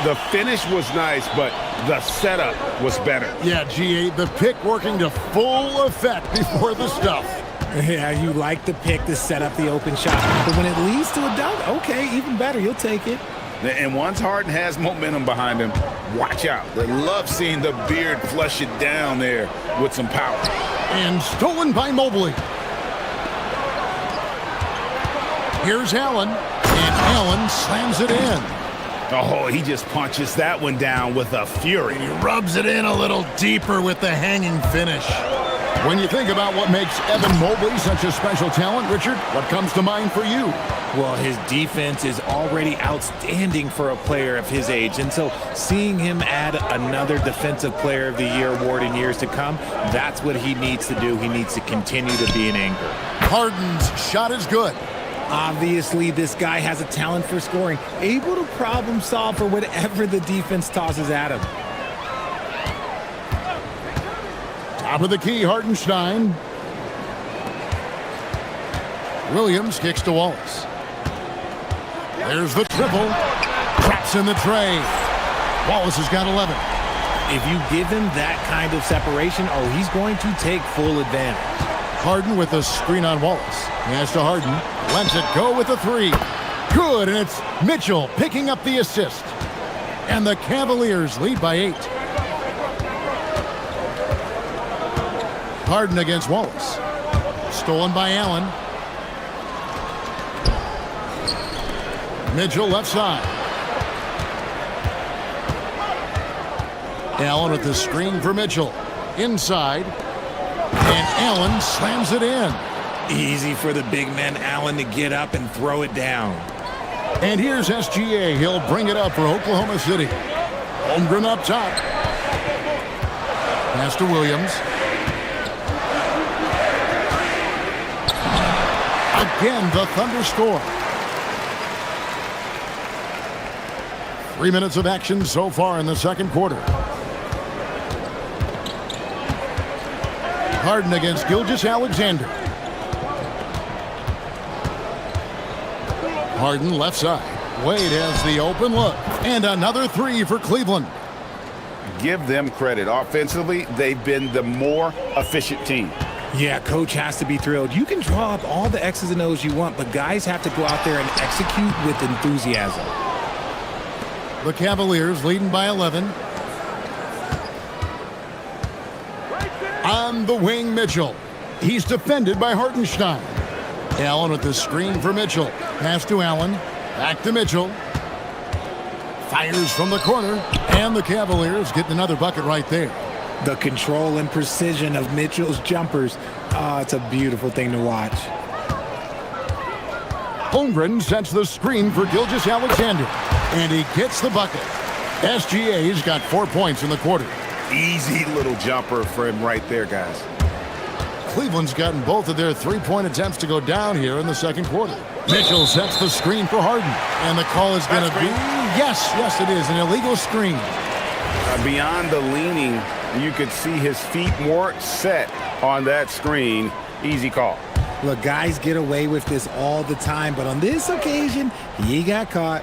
The finish was nice, but the setup was better. Yeah, GA, the pick working to full effect before the stuff. Yeah, you like the pick to set up the open shot. But when it leads to a dunk, okay, even better. You'll take it. And once Harden has momentum behind him, watch out. They love seeing the beard flush it down there with some power. And stolen by Mobley. Here's Allen. And Allen slams it in. Oh, he just punches that one down with a fury. He rubs it in a little deeper with the hanging finish. When you think about what makes Evan Mobley such a special talent, Richard, what comes to mind for you? Well, his defense is already outstanding for a player of his age. And so seeing him add another Defensive Player of the Year award in years to come, that's what he needs to do. He needs to continue to be an anchor. Harden's shot is good. Obviously, this guy has a talent for scoring, able to problem solve for whatever the defense tosses at him. Top of the key, Hartenstein. Williams kicks to Wallace. There's the triple. Traps in the tray. Wallace has got 11. If you give him that kind of separation, oh, he's going to take full advantage. Harden with a screen on Wallace. He has to Harden. Lets it go with a 3. Good, and it's Mitchell picking up the assist. And the Cavaliers lead by 8. Harden against Wallace. Stolen by Allen. Mitchell left side. Allen with the screen for Mitchell. Inside. And Allen slams it in. Easy for the big man Allen to get up and throw it down. And here's SGA. He'll bring it up for Oklahoma City. Holmgren up top. Pass to Williams. Again, the Thunder score. 3 minutes of action so far in the second quarter. Harden against Gilgeous-Alexander. Harden left side. Wade has the open look. And another 3 for Cleveland. Give them credit. Offensively, they've been the more efficient team. Yeah, coach has to be thrilled. You can draw up all the X's and O's you want, but guys have to go out there and execute with enthusiasm. The Cavaliers leading by 11. On the wing, Mitchell. He's defended by Hartenstein. Allen with the screen for Mitchell. Pass to Allen. Back to Mitchell. Fires from the corner. And the Cavaliers getting another bucket right there. The control and precision of Mitchell's jumpers. Oh, it's a beautiful thing to watch. Holmgren sets the screen for Gilgeous-Alexander. And he gets the bucket. SGA's got 4 points in the quarter. Easy little jumper for him right there, guys. Cleveland's gotten both of their three-point attempts to go down here in the second quarter. Mitchell sets the screen for Harden. And the call is going to be Yes, it is an illegal screen. Beyond the leaning, you could see his feet more set on that screen. Easy call. Look, guys get away with this all the time, but on this occasion, he got caught.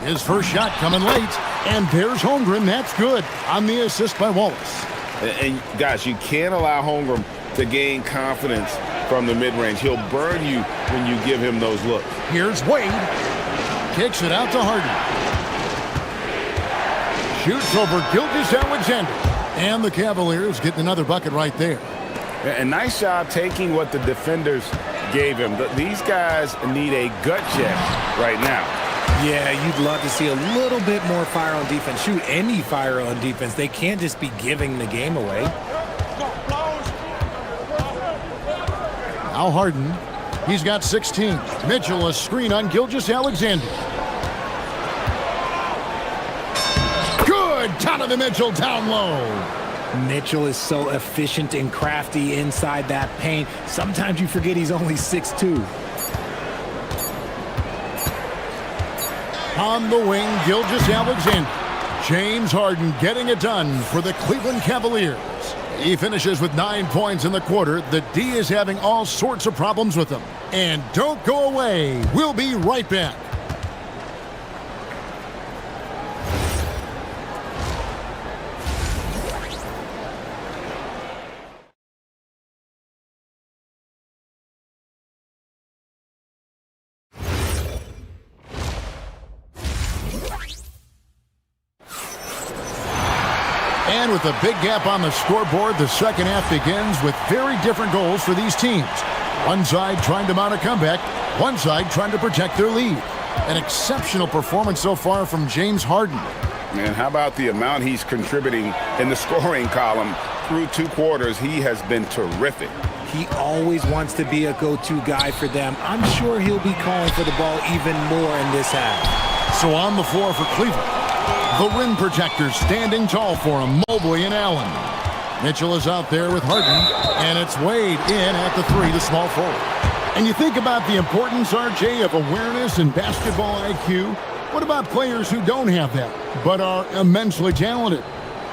His first shot coming late, and there's Holmgren. That's good on the assist by Wallace. And guys, you can't allow Holmgren to gain confidence from the mid-range. He'll burn you when you give him those looks. Here's Wade. Kicks it out to Harden. Shoots over Gilgeous-Alexander. And the Cavaliers getting another bucket right there. And nice job taking what the defenders gave him. These guys need a gut check right now. Yeah, you'd love to see a little bit more fire on defense. Shoot, any fire on defense. They can't just be giving the game away. Now Harden. He's got 16. Mitchell, a screen on Gilgeous-Alexander. Good! Donovan Mitchell down low. Mitchell is so efficient and crafty inside that paint. Sometimes you forget he's only 6'2". On the wing, Gilgeous-Alexander. James Harden getting it done for the Cleveland Cavaliers. He finishes with 9 points in the quarter. The D is having all sorts of problems with him. And don't go away. We'll be right back. And with a big gap on the scoreboard, the second half begins with very different goals for these teams. One side trying to mount a comeback, one side trying to protect their lead. An exceptional performance so far from James Harden. And how about the amount he's contributing in the scoring column? Through 2 quarters, he has been terrific. He always wants to be a go-to guy for them. I'm sure he'll be calling for the ball even more in this half. So on the floor for Cleveland, the rim protectors standing tall for him, Mobley and Allen. Mitchell is out there with Harden, and it's Wade in at the 3, the small forward. And you think about the importance, RJ, of awareness and basketball IQ. What about players who don't have that, but are immensely talented?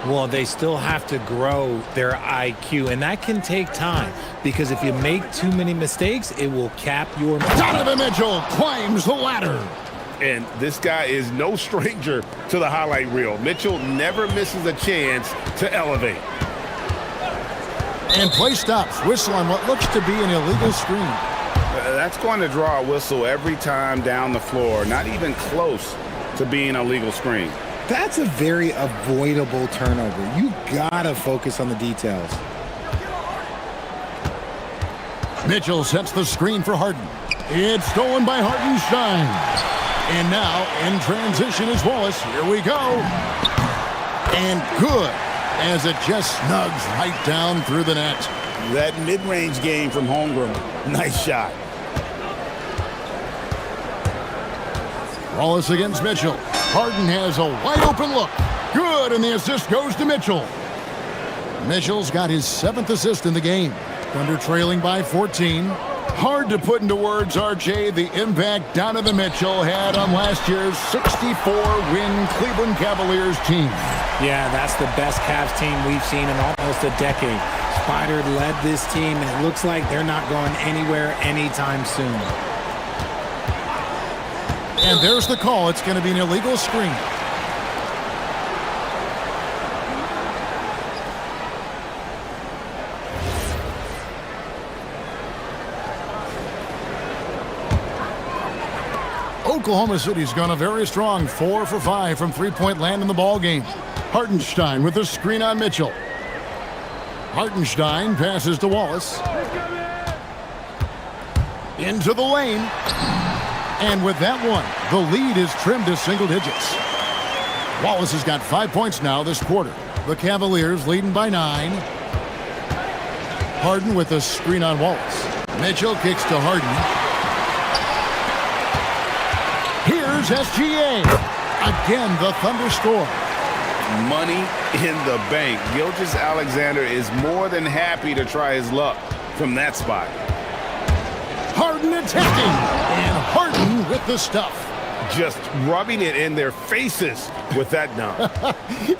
Well, they still have to grow their IQ, and that can take time, because if you make too many mistakes, it will cap your... Donovan Mitchell climbs the ladder. And this guy is no stranger to the highlight reel. Mitchell never misses a chance to elevate. And play stops. Whistle on what looks to be an illegal screen. That's going to draw a whistle every time down the floor. Not even close to being a legal screen. That's a very avoidable turnover. You gotta focus on the details. Mitchell sets the screen for Harden. It's stolen by Hartenstein. And now, in transition is Wallace. Here we go. And good, as it just snugs right down through the net. That mid-range game from Holmgren. Nice shot. Wallace against Mitchell. Harden has a wide-open look. Good, and the assist goes to Mitchell. Mitchell's got his 7th assist in the game. Thunder trailing by 14. Hard to put into words, RJ, the impact Donovan Mitchell had on last year's 64-win Cleveland Cavaliers team. Yeah, that's the best Cavs team we've seen in almost a decade. Spider led this team, and it looks like they're not going anywhere anytime soon. And there's the call. It's going to be an illegal screen. Oklahoma City's gone a very strong 4 for 5 from three-point land in the ball game. Hartenstein with the screen on Mitchell. Hartenstein passes to Wallace. Into the lane. And with that one, the lead is trimmed to single digits. Wallace has got 5 points now this quarter. The Cavaliers leading by 9. Harden with the screen on Wallace. Mitchell kicks to Harden. Here's SGA. Again, the Thunder score. Money in the bank. Gilgeous-Alexander is more than happy to try his luck from that spot. Harden attacking. And Harden with the stuff. just rubbing it in their faces with that dunk.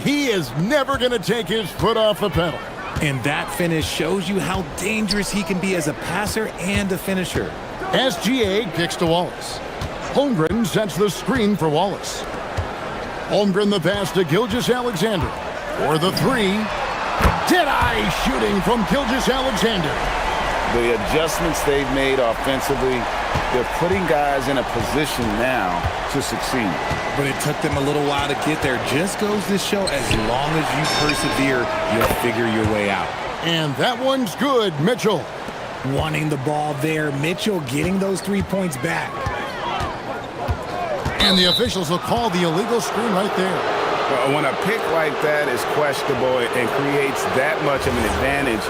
He is never going to take his foot off the pedal. And that finish shows you how dangerous he can be as a passer and a finisher. SGA kicks to Wallace. Holmgren sets the screen for Wallace. Holmgren the pass to Gilgeous-Alexander. For the three. Dead-eye shooting from Gilgeous-Alexander. The adjustments they've made offensively, they're putting guys in a position now to succeed. But it took them a little while to get there. Just goes to show, as long as you persevere, you'll figure your way out. And that one's good, Mitchell. Wanting the ball there, Mitchell getting those 3 points back. And the officials will call the illegal screen right there. When a pick like that is questionable and creates that much of an advantage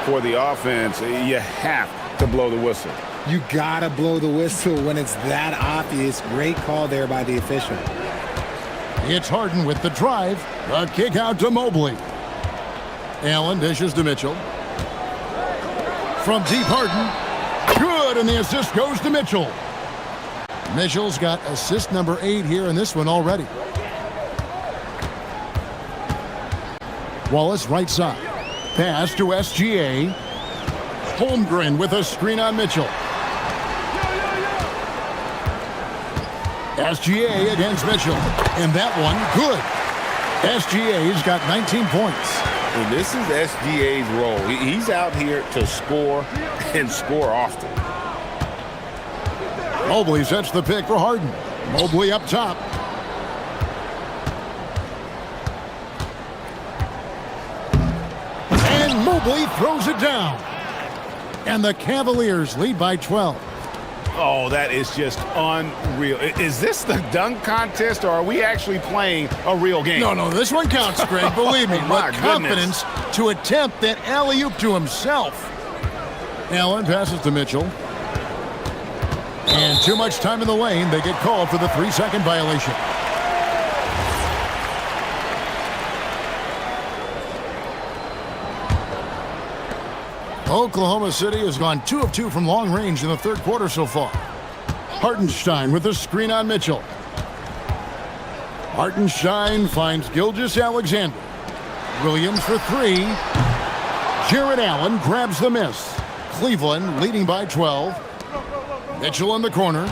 for the offense, you have to blow the whistle. You gotta blow the whistle when it's that obvious. Great call there by the official. It's Harden with the drive. A kick out to Mobley. Allen dishes to Mitchell. From deep, Harden. Good, and the assist goes to Mitchell. Mitchell's got assist number 8 here in this one already. Wallace right side. Pass to SGA. Holmgren with a screen on Mitchell. SGA against Mitchell. And that one, good. SGA's got 19 points. And this is SGA's role. He's out here to score and score often. Mobley sets the pick for Harden. Mobley up top. And Mobley throws it down. And the Cavaliers lead by 12. Oh, that is just unreal. Is this the dunk contest, or are we actually playing a real game? No, this one counts, Greg. Believe me. My With confidence to attempt that alley-oop to himself. Allen passes to Mitchell. And too much time in the lane. They get called for the 3-second violation. Oklahoma City has gone 2 of 2 from long range in the third quarter so far. Hartenstein with a screen on Mitchell. Hartenstein finds Gilgeous-Alexander. Williams for 3. Jarrett Allen grabs the miss. Cleveland leading by 12. Mitchell in the corner.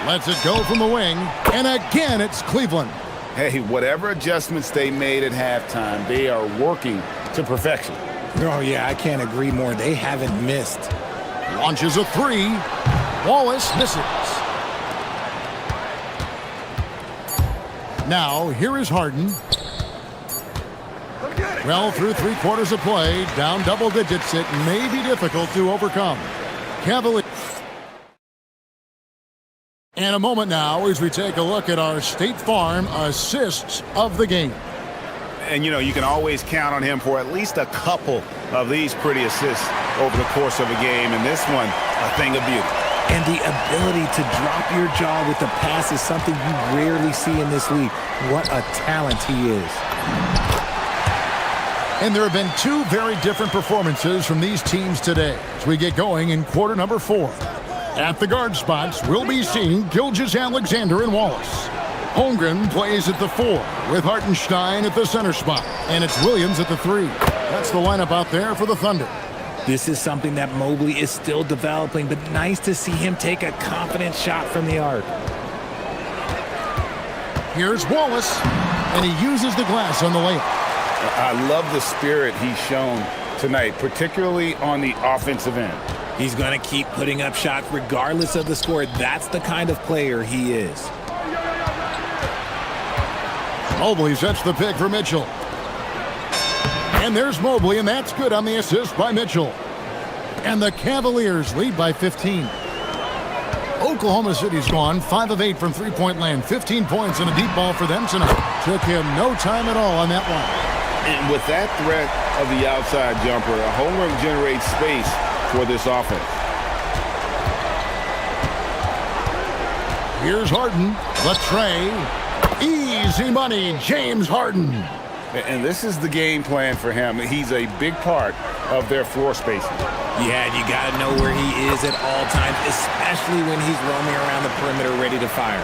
Lets it go from the wing. And again, it's Cleveland. Hey, whatever adjustments they made at halftime, they are working to perfection. Oh, yeah, I can't agree more. They haven't missed. Launches a 3. Wallace misses. Now, here is Harden. Well, through 3 quarters of play, down double digits, it may be difficult to overcome. Cavaliers. And a moment now as we take a look at our State Farm assists of the game. And, you know, you can always count on him for at least a couple of these pretty assists over the course of a game. And this one, a thing of beauty. And the ability to drop your jaw with the pass is something you rarely see in this league. What a talent he is. And there have been 2 very different performances from these teams today as we get going in quarter number 4. At the guard spots, we'll be seeing Gilgeous-Alexander and Wallace. Holmgren plays at the 4 with Hartenstein at the center spot. And it's Williams at the 3. That's the lineup out there for the Thunder. This is something that Mobley is still developing, but nice to see him take a confident shot from the arc. Here's Wallace, and he uses the glass on the layup. I love the spirit he's shown tonight, particularly on the offensive end. He's going to keep putting up shots regardless of the score. That's the kind of player he is. Mobley sets the pick for Mitchell. And there's Mobley, and that's good on the assist by Mitchell. And the Cavaliers lead by 15. Oklahoma City's gone 5 of 8 from three-point land. 15 points and a deep ball for them tonight. Took him no time at all on that one. And with that threat of the outside jumper, a homer generates space for this offense. Here's Harden. The tray. Easy money, James Harden. And this is the game plan for him. He's a big part of their floor spacing. Yeah, you got to know where he is at all times, especially when he's roaming around the perimeter ready to fire.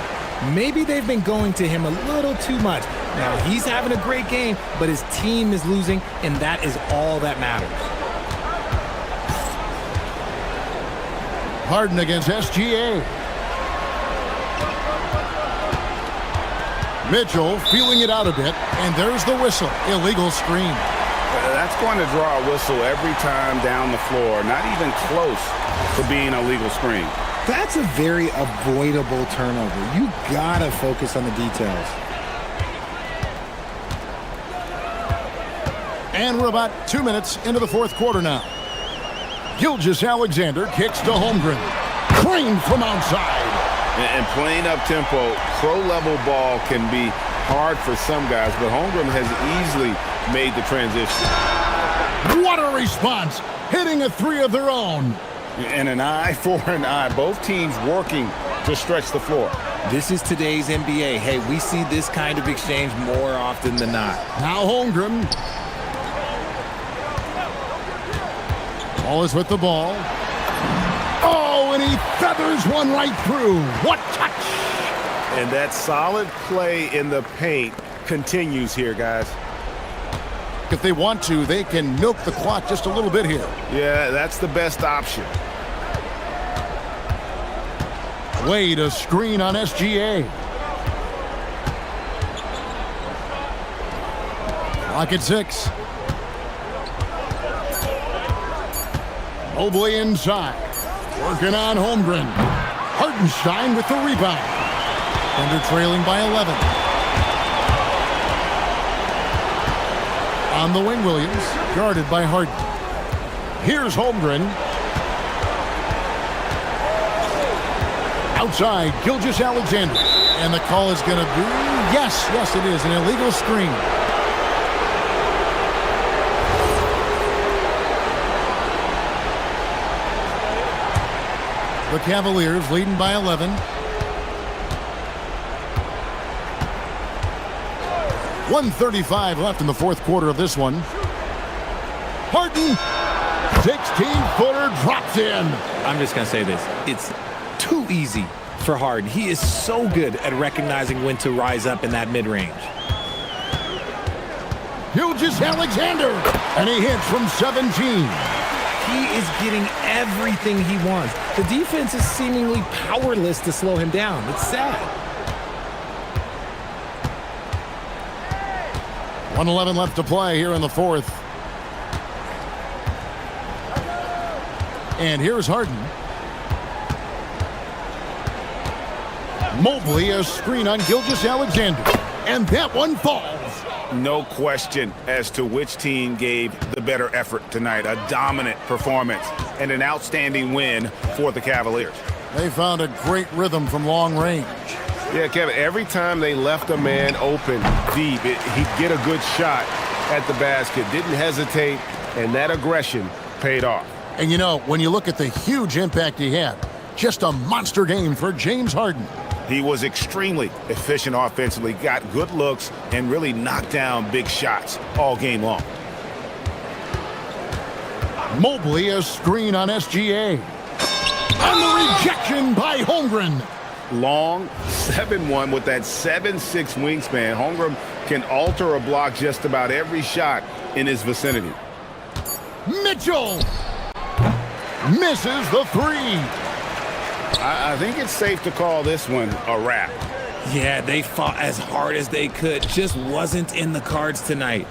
Maybe they've been going to him a little too much. Now, he's having a great game, but his team is losing, and that is all that matters. Harden against SGA. Mitchell feeling it out a bit, and there's the whistle. Illegal screen. That's going to draw a whistle every time down the floor. Not even close to being a legal screen. That's a very avoidable turnover. You gotta focus on the details. And we're about 2 minutes into the fourth quarter now. Gilgeous-Alexander kicks to Holmgren. Trained from outside. And playing up-tempo, pro-level ball can be hard for some guys, but Holmgren has easily made the transition. What a response! Hitting a three of their own. And an eye for an eye. Both teams working to stretch the floor. This is today's NBA. Hey, we see this kind of exchange more often than not. Now Holmgren. Ball is with the ball. Oh, and he feathers one right through. What touch! And that solid play in the paint continues here, guys. If they want to, they can milk the clock just a little bit here. Yeah, that's the best option. Wade a screen on SGA. Clock at 6. Mobley inside. Working on Holmgren. Hartenstein with the rebound. Thunder trailing by 11. On the wing, Williams, guarded by Harden. Here's Holmgren. Outside, Gilgeous-Alexander. And the call is going to be, yes, it is, an illegal screen. The Cavaliers leading by 11. .135 left in the fourth quarter of this one. Harden, 16-footer drops in. I'm just going to say this. It's too easy for Harden. He is so good at recognizing when to rise up in that mid-range. Gilgeous-Alexander, and he hits from 17. He is getting everything he wants. The defense is seemingly powerless to slow him down. It's sad. 1:11 left to play here in the fourth. And here's Harden. Mobley a screen on Gilgeous-Alexander. And that one falls. No question as to which team gave the better effort tonight. A dominant performance and an outstanding win for the Cavaliers. They found a great rhythm from long range. Yeah, Kevin, every time they left a man open deep, he'd get a good shot at the basket. Didn't hesitate, and that aggression paid off. And you know, when you look at the huge impact he had, just a monster game for James Harden. He was extremely efficient offensively, got good looks, and really knocked down big shots all game long. Mobley a screen on SGA. And the rejection by Holmgren. Long 7-1 with that 7'6" wingspan. Holmgren can alter a block just about every shot in his vicinity. Mitchell misses the three. I think it's safe to call this one a wrap. Yeah, they fought as hard as they could. Just wasn't in the cards tonight.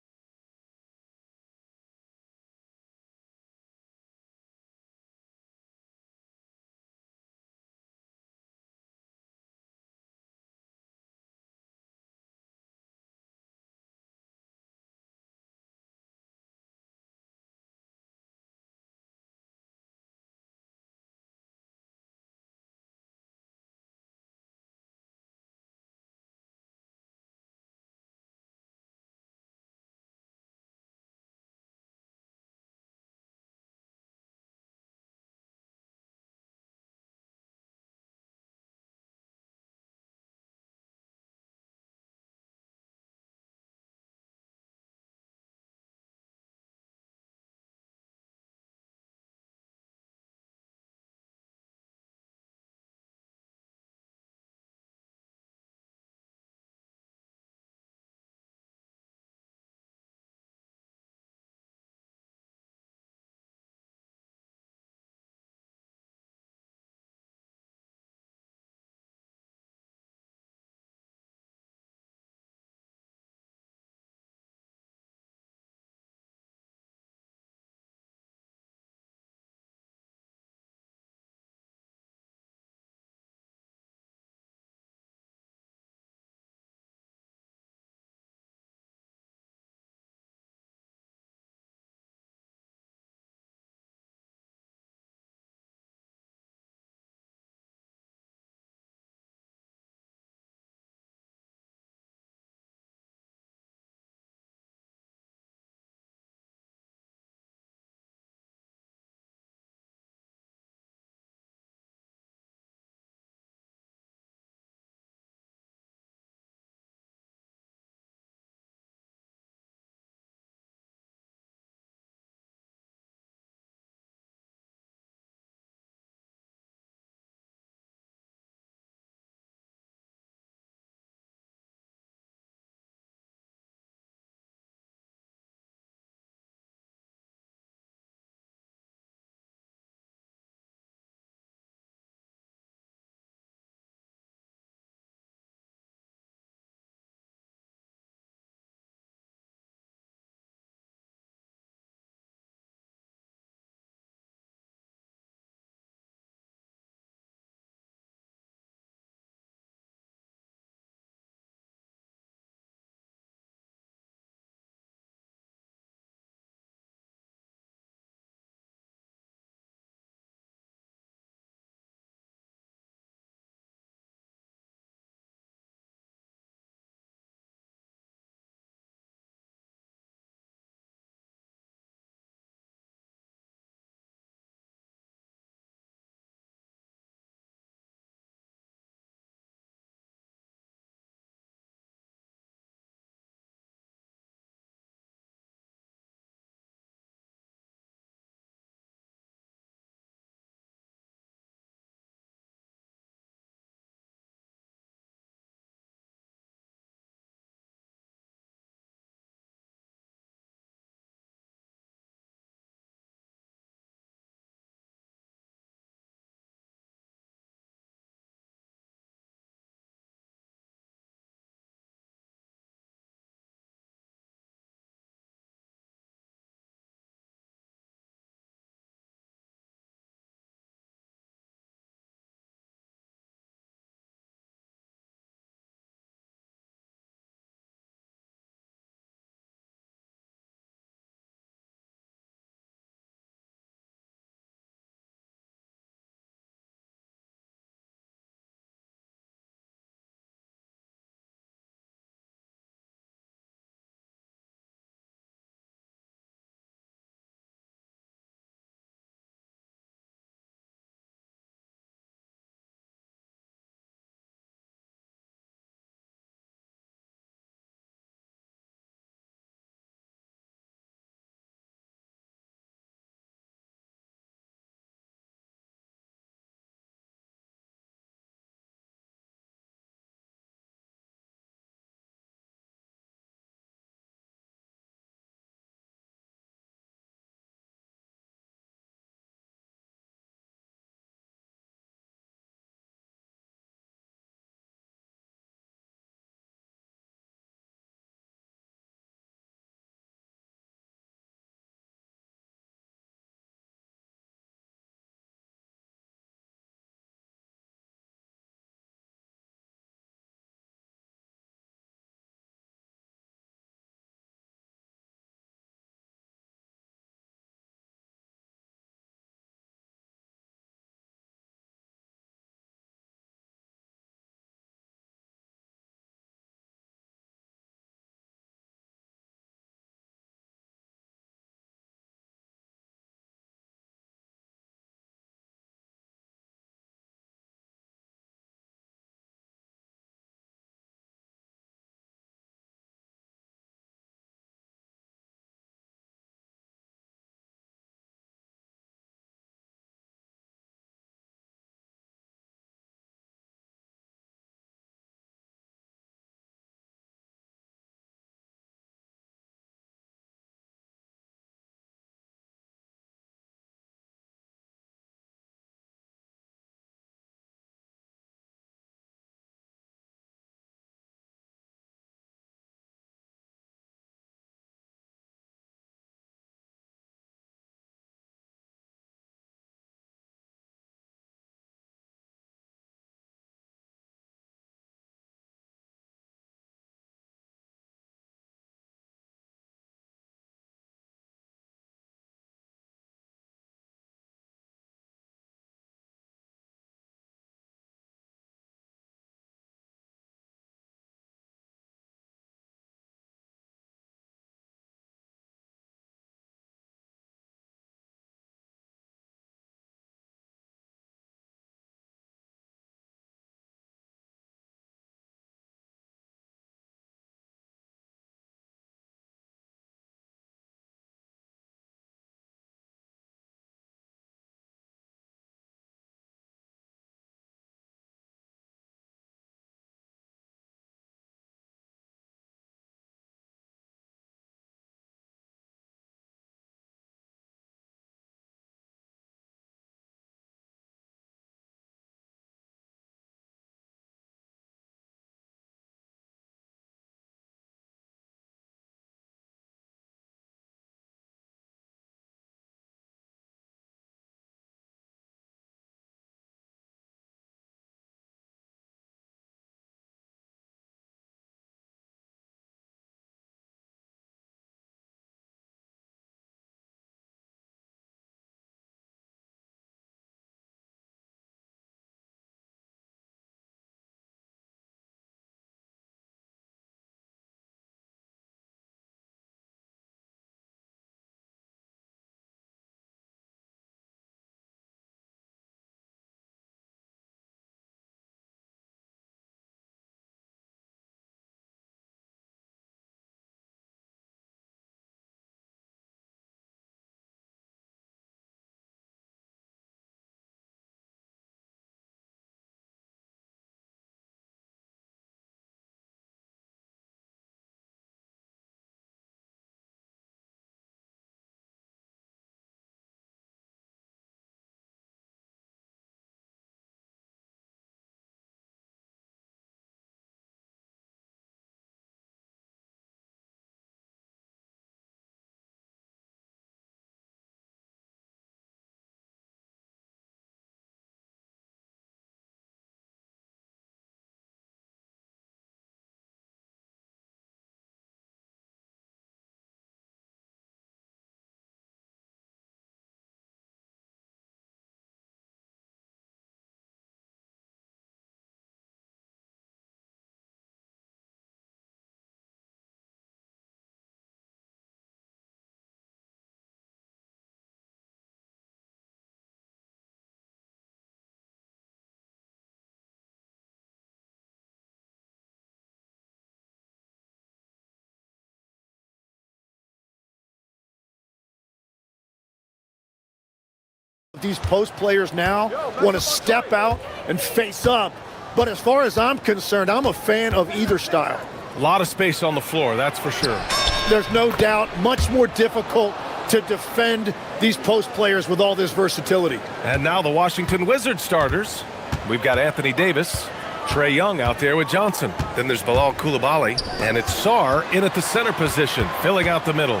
These post players now want to step out and face up. But as far as I'm concerned, I'm a fan of either style. A lot of space on the floor, that's for sure. There's no doubt much more difficult to defend these post players with all this versatility. And now the Washington Wizards starters. We've got Anthony Davis, Trae Young out there with Johnson. Then there's Bilal Coulibaly, and it's Sarr in at the center position, filling out the middle.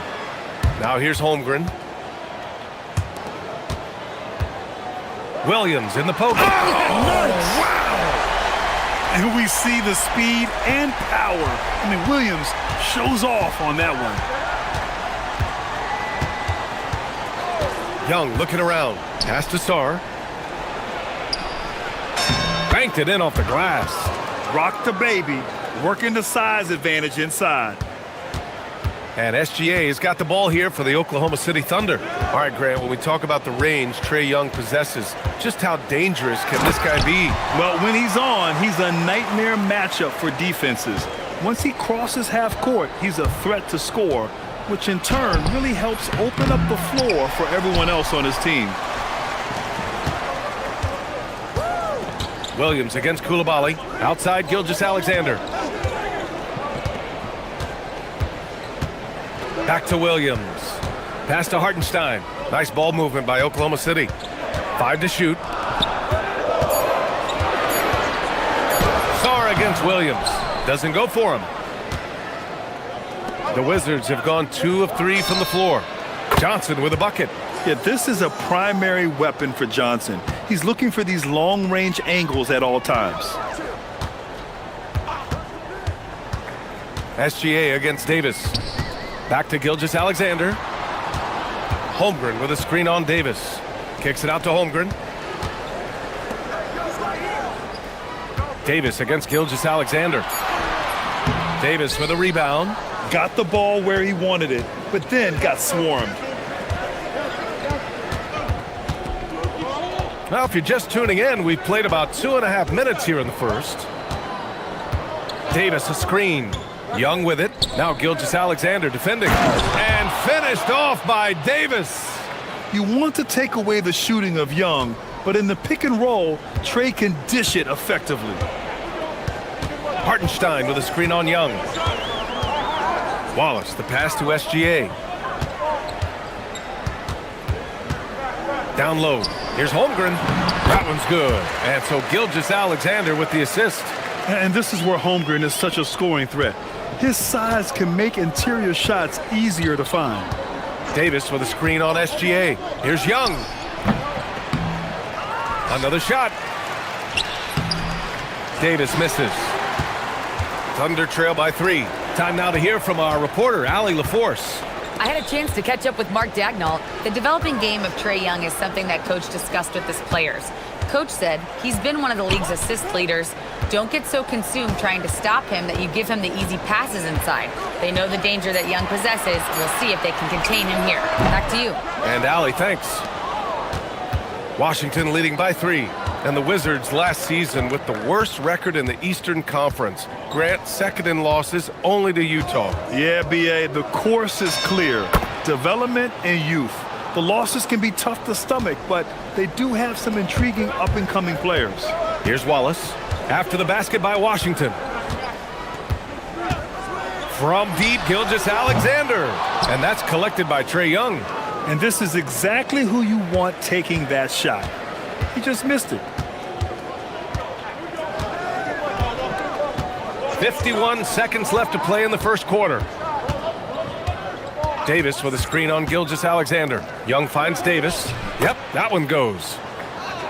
Now here's Holmgren. Williams in the poke. Oh, wow! And we see the speed and power. I mean, Williams shows off on that one. Young looking around. Pass to Sarr. Banked it in off the glass. Rock the baby, working the size advantage inside. And SGA has got the ball here for the Oklahoma City Thunder. All right, Grant, when we talk about the range Trae Young possesses, just how dangerous can this guy be? Well, when he's on, he's a nightmare matchup for defenses. Once he crosses half court, he's a threat to score, which in turn really helps open up the floor for everyone else on his team. Williams against Coulibaly. Outside Gilgeous-Alexander. Back to Williams. Pass to Hartenstein. Nice ball movement by Oklahoma City. 5 to shoot. Sarr against Williams. Doesn't go for him. The Wizards have gone 2 of 3 from the floor. Johnson with a bucket. Yeah, this is a primary weapon for Johnson. He's looking for these long-range angles at all times. SGA against Davis. Back to Gilgeous-Alexander. Holmgren with a screen on Davis. Kicks it out to Holmgren. Davis against Gilgeous-Alexander. Davis with a rebound. Got the ball where he wanted it, but then got swarmed. Well, if you're just tuning in, we've played about 2.5 minutes here in the first. Davis a screen. Young with it. Now Gilgeous-Alexander defending. And finished off by Davis. You want to take away the shooting of Young, but in the pick and roll, Trae can dish it effectively. Hartenstein with a screen on Young. Wallace, the pass to SGA. Down low. Here's Holmgren. That one's good. And so Gilgeous-Alexander with the assist. And this is where Holmgren is such a scoring threat. His size can make interior shots easier to find. Davis with a screen on SGA. Here's Young. Another shot. Davis misses. Thunder trail by 3. Time now to hear from our reporter, Allie LaForce. I had a chance to catch up with Mark Dagnall. The developing game of Trae Young is something that Coach discussed with his players. Coach said he's been one of the league's assist leaders. Don't get so consumed trying to stop him that you give him the easy passes inside. They know the danger that Young possesses. We'll see if they can contain him here. Back to you. And Allie, thanks. Washington leading by 3. And the Wizards last season with the worst record in the Eastern Conference. Grant, second in losses only to Utah. Yeah, B.A., the course is clear. Development and youth. The losses can be tough to stomach, but they do have some intriguing up-and-coming players. Here's Wallace. After the basket by Washington. From deep, Gilgeous-Alexander. And that's collected by Trae Young. And this is exactly who you want taking that shot. He just missed it. 51 seconds left to play in the first quarter. Davis with a screen on Gilgeous-Alexander. Young finds Davis. Yep, that one goes.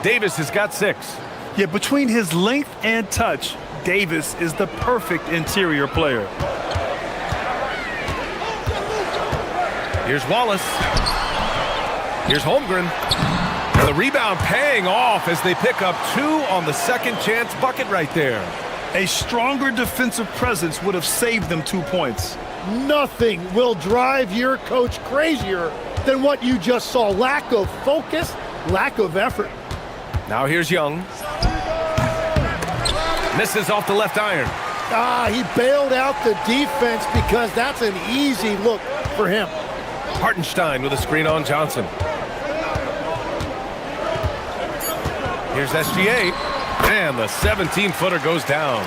Davis has got 6. Yeah, between his length and touch, Davis is the perfect interior player. Here's Wallace. Here's Holmgren. And the rebound paying off as they pick up 2 on the second chance bucket right there. A stronger defensive presence would have saved them 2 points. Nothing will drive your coach crazier than what you just saw. Lack of focus, lack of effort. Now here's Young. Misses off the left iron. He bailed out the defense because that's an easy look for him. Hartenstein with a screen on Johnson. Here's SGA, and the 17-footer goes down.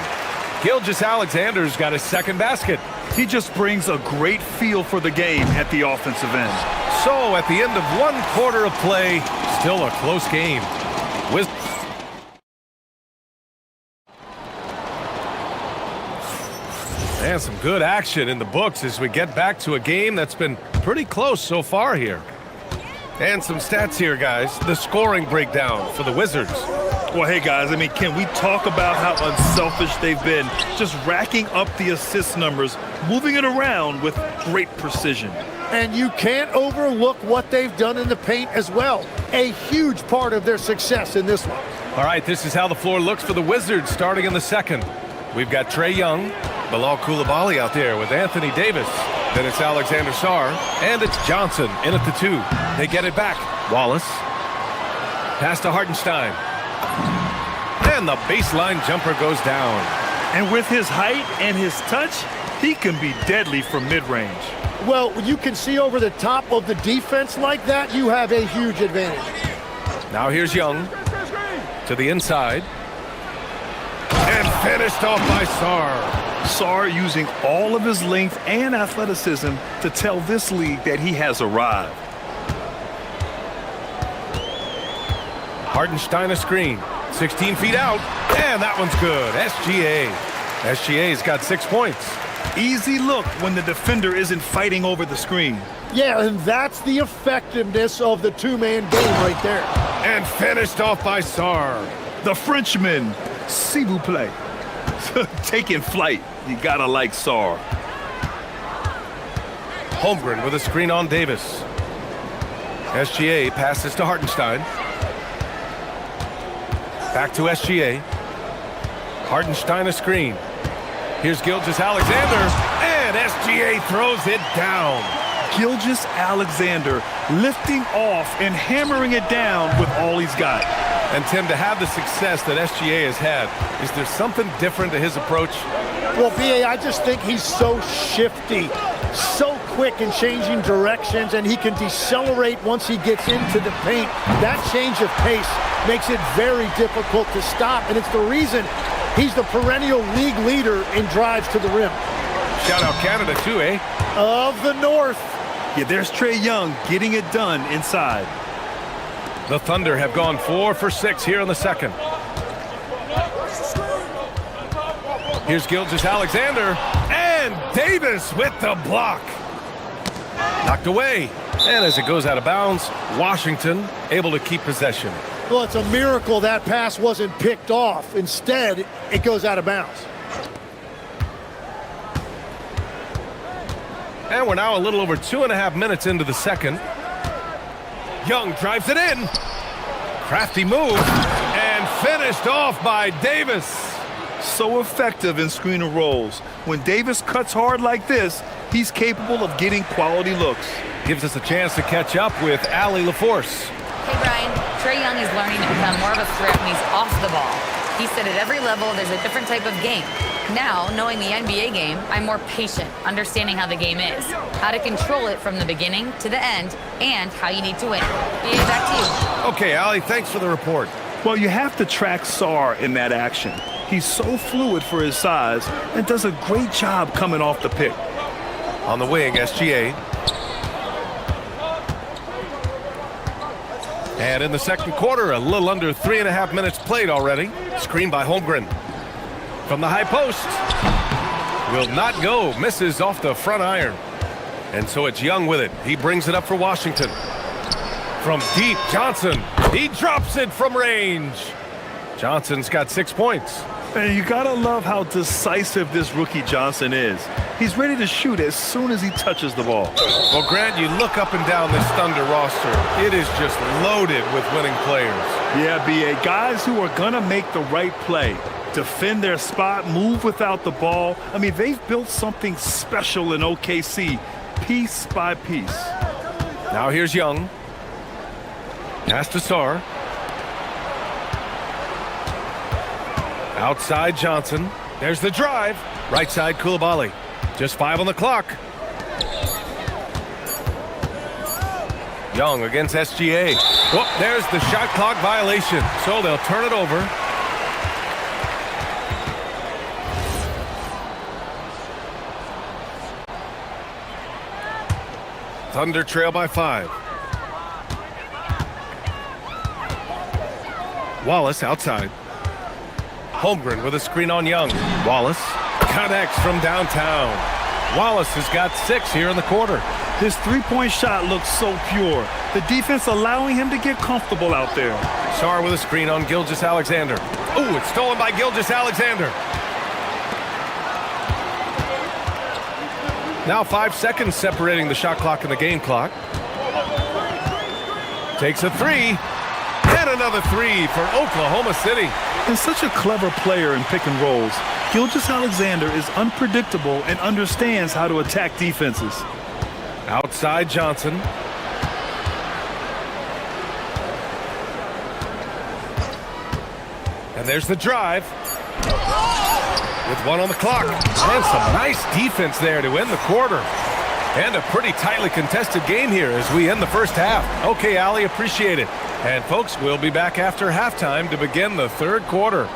Gilgeous-Alexander's got his second basket. He just brings a great feel for the game at the offensive end. So at the end of one quarter of play, still a close game. And some good action in the books as we get back to a game that's been pretty close so far here. And some stats here, guys. The scoring breakdown for the Wizards. Well, hey, guys, I mean, can we talk about how unselfish they've been? Just racking up the assist numbers, moving it around with great precision. And you can't overlook what they've done in the paint as well. A huge part of their success in this one. All right, this is how the floor looks for the Wizards starting in the second. We've got Trae Young, Bilal Coulibaly out there with Anthony Davis. Then it's Alexander Sarr, and it's Johnson in at the 2. They get it back. Wallace. Pass to Hartenstein. And the baseline jumper goes down. And with his height and his touch, he can be deadly from mid-range. Well, you can see over the top of the defense like that, you have a huge advantage. Now here's Young to the inside. And finished off by Sarr. Sarr using all of his length and athleticism to tell this league that he has arrived. Hartenstein a screen. 16 feet out. And that one's good. SGA. SGA's got 6 points. Easy look when the defender isn't fighting over the screen. Yeah, and that's the effectiveness of the two-man game right there. And finished off by Sarr. The Frenchman, s'il vous plaît. Taking flight. You gotta like Sarr. Holmgren with a screen on Davis. SGA passes to Hartenstein. Back to SGA. Hartenstein a screen. Here's Gilgeous-Alexander, and SGA throws it down. Gilgeous-Alexander lifting off and hammering it down with all he's got. And Tim, to have the success that SGA has had, is there something different to his approach? Well, B.A., I just think he's so shifty, so quick in changing directions, and he can decelerate once he gets into the paint. That change of pace makes it very difficult to stop, and it's the reason he's the perennial league leader in drives to the rim. Shout out Canada too, eh? Of the North. Yeah, there's Trae Young getting it done inside. The Thunder have gone 4 for 6 here in the second. Here's Gilgeous-Alexander, and Davis with the block. Knocked away, and as it goes out of bounds, Washington able to keep possession. Well, it's a miracle that pass wasn't picked off. Instead, it goes out of bounds. And we're now a little over 2.5 minutes into the second. Young drives it in. Crafty move, and finished off by Davis. So effective in screen and rolls. When Davis cuts hard like this, he's capable of getting quality looks. Gives us a chance to catch up with Allie LaForce. Hey, Brian, Trae Young is learning to become more of a threat when he's off the ball. He said at every level there's a different type of game. Now, knowing the NBA game, I'm more patient, understanding how the game is, how to control it from the beginning to the end, and how you need to win. Yeah, back to you. Okay, Allie, thanks for the report. Well, you have to track Sarr in that action. He's so fluid for his size and does a great job coming off the pick. On the wing, SGA. And in the second quarter, a little under 3.5 minutes played already. Screen by Holmgren. From the high post. Will not go. Misses off the front iron. And so it's Young with it. He brings it up for Washington. From deep, Johnson. He drops it from range. Johnson's got 6 points. And you gotta love how decisive this rookie Johnson is. He's ready to shoot as soon as he touches the ball. Well, Grant, you look up and down this Thunder roster. It is just loaded with winning players. Yeah, B.A. Guys who are gonna make the right play. Defend their spot, move without the ball. I mean, they've built something special in OKC, piece by piece. Now here's Young. Pass to Sarr. Outside Johnson. There's the drive. Right side Coulibaly. Just 5 on the clock. Young against SGA. Whoop, there's the shot clock violation. So they'll turn it over. Thunder trail by 5. Wallace outside. Holmgren with a screen on Young. Wallace connects from downtown. Wallace has got 6 here in the quarter. His three-point shot looks so pure. The defense allowing him to get comfortable out there. Sarr with a screen on Gilgeous-Alexander. Ooh, it's stolen by Gilgeous-Alexander. Now 5 seconds separating the shot clock and the game clock. Takes a 3. And another 3 for Oklahoma City. And such a clever player in pick and rolls. Gilgeous-Alexander is unpredictable and understands how to attack defenses. Outside Johnson. And there's the drive. With 1 on the clock. And some nice defense there to end the quarter. And a pretty tightly contested game here as we end the first half. Okay, Ali, appreciate it. And folks, we'll be back after halftime to begin the third quarter.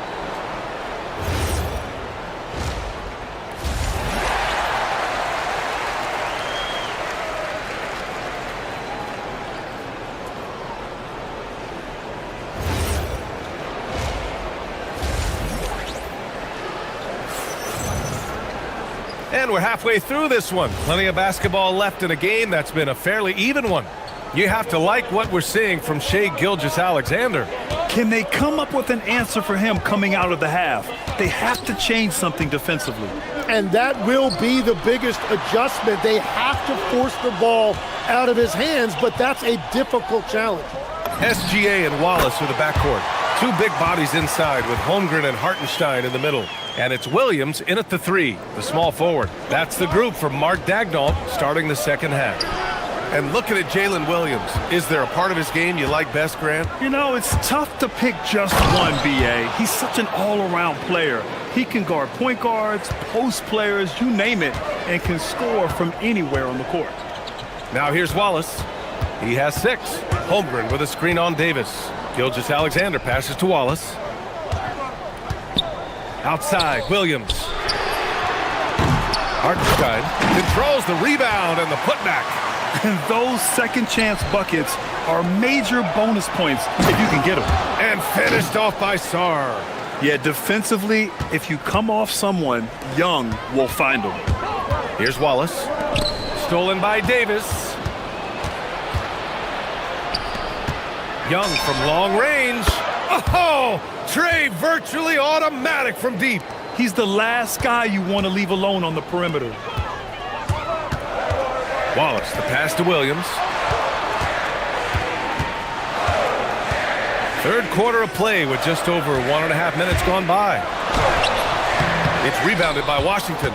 And we're halfway through this one. Plenty of basketball left in a game that's been a fairly even one. You have to like what we're seeing from Shai Gilgeous-Alexander. Can they come up with an answer for him coming out of the half? They have to change something defensively. And that will be the biggest adjustment. They have to force the ball out of his hands, but that's a difficult challenge. SGA and Wallace with the backcourt. 2 big bodies inside with Holmgren and Hartenstein in the middle. And it's Williams in at the 3, the small forward. That's the group from Mark Daigneault starting the second half. And looking at Jalen Williams, is there a part of his game you like best, Grant? You know, it's tough to pick just one, B.A. He's such an all-around player. He can guard point guards, post players, you name it, and can score from anywhere on the court. Now here's Wallace. He has 6. Holmgren with a screen on Davis. Gilgeous-Alexander passes to Wallace. Outside, Williams. Hartenstein controls the rebound and the putback. And those second chance buckets are major bonus points if you can get them. And finished off by Sarr. Yeah, defensively, if you come off someone, Young will find them. Here's Wallace. Stolen by Davis. Young from long range. Oh, Trey virtually automatic from deep. He's the last guy you want to leave alone on the perimeter. Wallace, the pass to Williams. Third quarter of play with just over 1.5 minutes gone by. It's rebounded by Washington.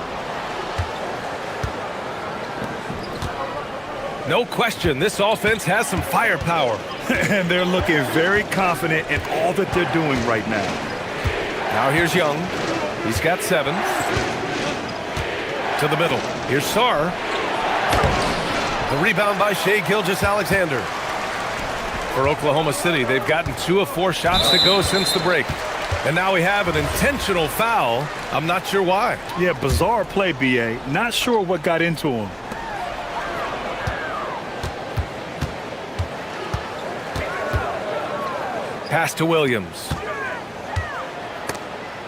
No question, this offense has some firepower. And they're looking very confident in all that they're doing right now. Now here's Young. He's got 7. To the middle. Here's Sarr. The rebound by Shai Gilgeous-Alexander. For Oklahoma City, they've gotten 2 of 4 shots to go since the break. And now we have an intentional foul. I'm not sure why. Yeah, bizarre play, B.A. Not sure what got into him. Pass to Williams.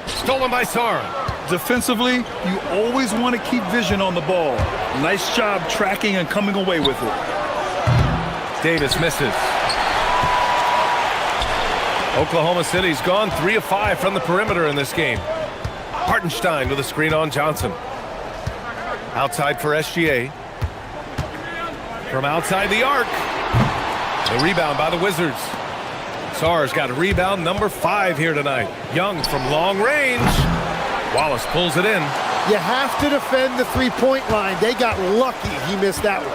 Stolen by Sarr. Defensively, you always want to keep vision on the ball. Nice job tracking and coming away with it. Davis misses. Oklahoma City's gone 3 of 5 from the perimeter in this game. Hartenstein with a screen on Johnson. Outside for SGA. From outside the arc. The rebound by the Wizards. Sarr's got a rebound number 5 here tonight. Young from long range. Wallace pulls it in. You have to defend the three-point line. They got lucky he missed that one.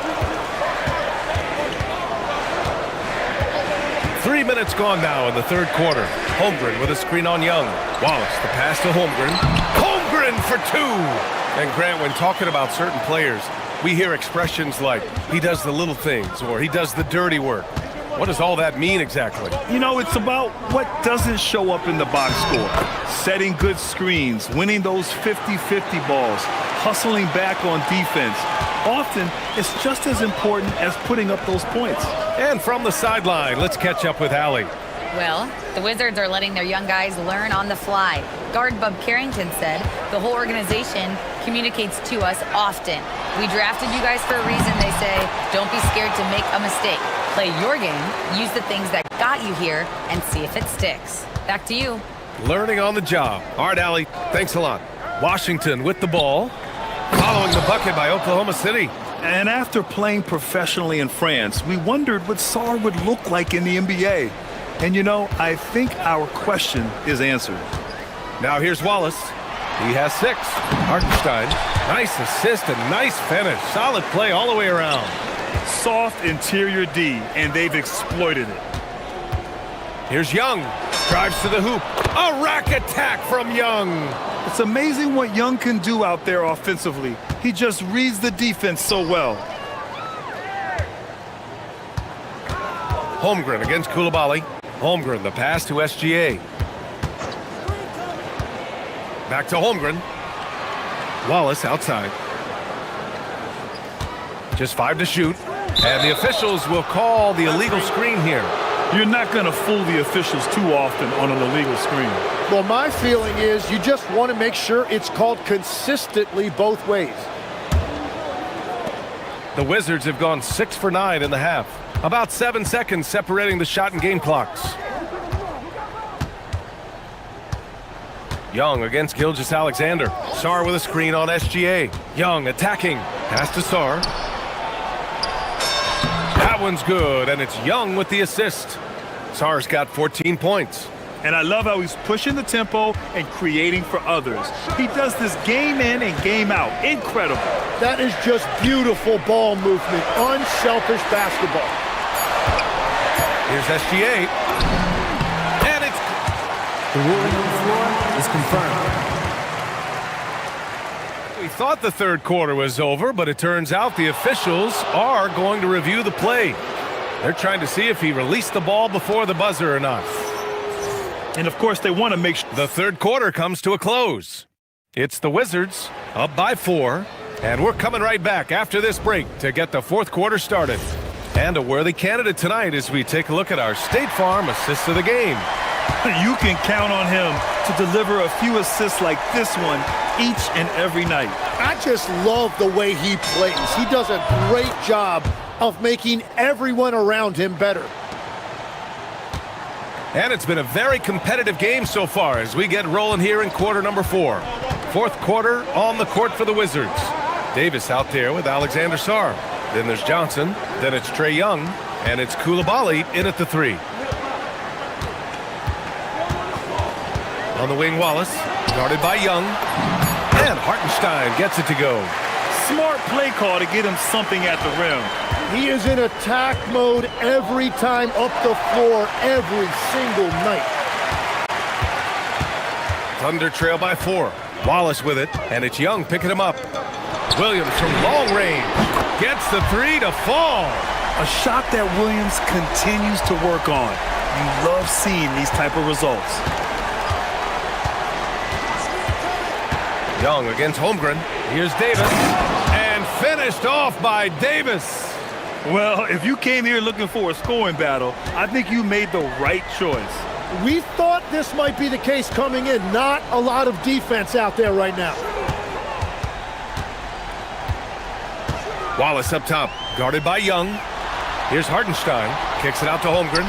3 minutes gone now in the third quarter. Holmgren with a screen on Young. Wallace, the pass to Holmgren. Holmgren for 2! And Grant, when talking about certain players, we hear expressions like, he does the little things, or he does the dirty work. What does all that mean exactly? You know, it's about what doesn't show up in the box score. Setting good screens, winning those 50-50 balls, hustling back on defense. Often, it's just as important as putting up those points. And from the sideline, let's catch up with Allie. Well, the Wizards are letting their young guys learn on the fly. Guard Bub Carrington said the whole organization communicates to us often. We drafted you guys for a reason, they say. Don't be scared to make a mistake. Play your game, use the things that got you here, and see if it sticks. Back to you. Learning on the job. All right, Allie, thanks a lot. Washington with the ball, following the bucket by Oklahoma City. And after playing professionally in France, we wondered what Sarr would look like in the NBA. And you know, I think our question is answered. Now here's Wallace. He has 6. Hartenstein, nice assist and nice finish. Solid play all the way around. Soft interior D, and they've exploited it. Here's Young. Drives to the hoop. A rack attack from Young. It's amazing what Young can do out there offensively. He just reads the defense so well. Holmgren against Koulibaly. Holmgren, the pass to SGA. Back to Holmgren. Wallace outside. Just 5 to shoot. And the officials will call the illegal screen here. You're not going to fool the officials too often on an illegal screen. Well, my feeling is you just want to make sure it's called consistently both ways. The Wizards have gone 6 for 9 in the half. About 7 seconds separating the shot and game clocks. Young against Gilgeous-Alexander. Sarr with a screen on SGA. Young attacking. Pass to Sarr. That one's good, and it's Young with the assist. Sarr's got 14 points. And I love how he's pushing the tempo and creating for others. He does this game in and game out. Incredible. That is just beautiful ball movement. Unselfish basketball. Here's SGA. And it's... The ruling on the floor is confirmed. We thought the third quarter was over, but it turns out the officials are going to review the play. They're trying to see if he released the ball before the buzzer or not. And of course, they want to make sure. The third quarter comes to a close. It's the Wizards up by 4, and we're coming right back after this break to get the fourth quarter started. And a worthy candidate tonight as we take a look at our State Farm assist of the game. You can count on him to deliver a few assists like this one each and every night. I just love the way he plays. He does a great job of making everyone around him better. And it's been a very competitive game so far as we get rolling here in quarter number 4. Fourth quarter on the court for the Wizards. Davis out there with Alexander Sarr. Then there's Johnson. Then it's Trae Young. And it's Koulibaly in at the 3. On the wing, Wallace. Guarded by Young. And Hartenstein gets it to go. Smart play call to get him something at the rim. He is in attack mode every time up the floor, every single night. Thunder trail by 4. Wallace with it, and it's Young picking him up. Williams from long range gets the 3 to fall. A shot that Williams continues to work on. You love seeing these type of results. Young against Holmgren. Here's Davis, and finished off by Davis. Well, if you came here looking for a scoring battle, I think you made the right choice. We thought this might be the case coming in. Not a lot of defense out there right now. Wallace up top, guarded by Young. Here's Hartenstein, kicks it out to Holmgren.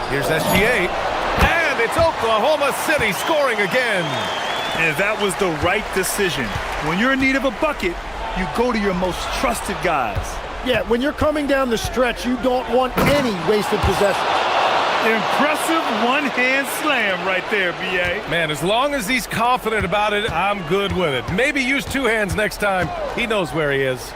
Here's SGA, and it's Oklahoma City scoring again. And that was the right decision. When you're in need of a bucket, you go to your most trusted guys. Yeah, when you're coming down the stretch, you don't want any wasted possession. Impressive one-hand slam right there, B.A. Man, as long as he's confident about it, I'm good with it. Maybe use 2 hands next time. He knows where he is.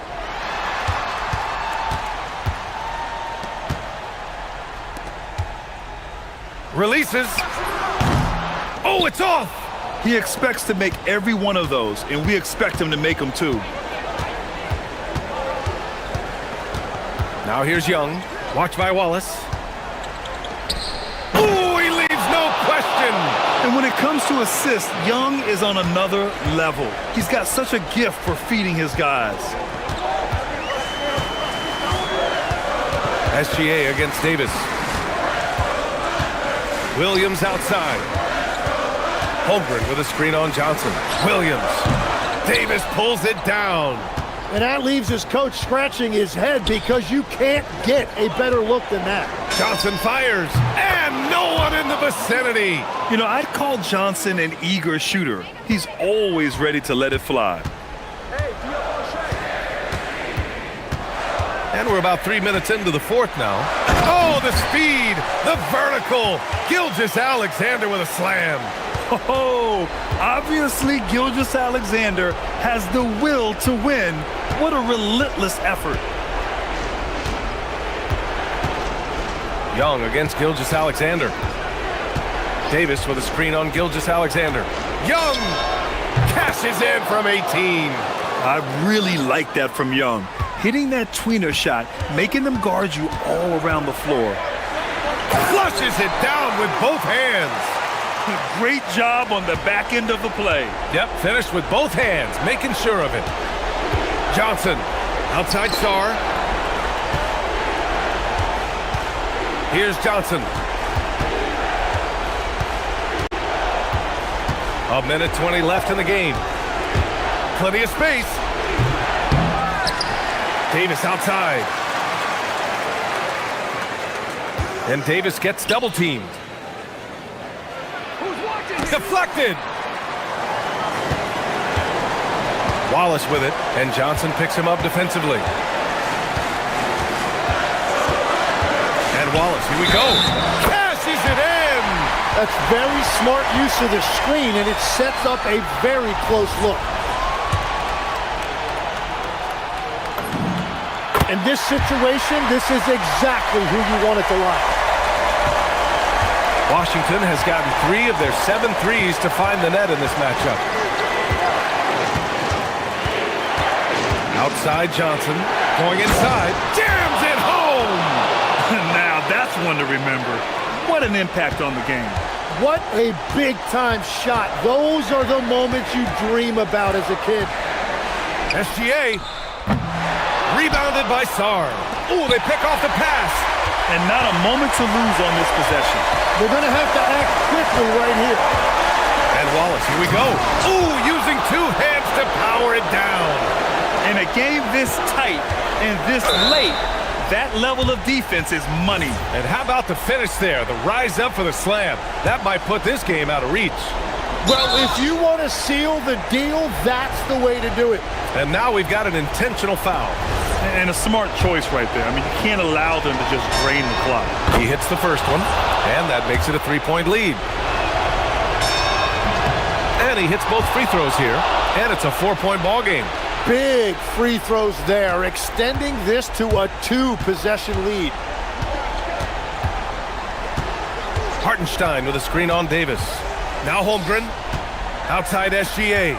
Releases. Oh, it's off. He expects to make every one of those, and we expect him to make them too. Now here's Young. Watch by Wallace. Ooh, he leaves no question. And when it comes to assists, Young is on another level. He's got such a gift for feeding his guys. SGA against Davis. Williams outside. Holmgren with a screen on Johnson. Williams. Davis pulls it down. And that leaves his coach scratching his head because you can't get a better look than that. Johnson fires, and no one in the vicinity. You know, I'd call Johnson an eager shooter. He's always ready to let it fly. And we're about 3 minutes into the fourth now. Oh, the speed, the vertical. Gilgeous-Alexander with a slam. Oh, obviously Gilgeous-Alexander has the will to win. What a relentless effort. Young against Gilgeous-Alexander. Davis with a screen on Gilgeous-Alexander. Young cashes in from 18. I really like that from Young. Hitting that tweener shot, making them guard you all around the floor. Flushes it down with both hands. Great job on the back end of the play. Yep, finished with both hands, making sure of it. Johnson, outside Sarr. Here's Johnson. A minute 20 left in the game. Plenty of space. Davis outside. And Davis gets double teamed. Deflected. Wallace with it, and Johnson picks him up defensively. And Wallace, here we go. Cashes it in. That's very smart use of the screen, and it sets up a very close look. In this situation, this is exactly who you want at the line. Washington has gotten 3 of their 7 threes to find the net in this matchup. Outside Johnson, going inside, jams it home! Now that's one to remember. What an impact on the game. What a big-time shot. Those are the moments you dream about as a kid. SGA, rebounded by Sarr. Ooh, they pick off the pass. And not a moment to lose on this possession. They're going to have to act quickly right here. And Wallace, here we go. Ooh, using 2 hands to power it down. In a game this tight and this late, that level of defense is money. And how about the finish there? The rise up for the slam. That might put this game out of reach. Well, if you want to seal the deal, that's the way to do it. And now we've got an intentional foul. And a smart choice right there. I mean, you can't allow them to just drain the clock. He hits the first one, and that makes it a 3-point lead. And he hits both free throws here, and it's a 4-point ball game. Big free throws there, extending this to a 2-possession lead. Hartenstein with a screen on Davis. Now Holmgren, outside SGA.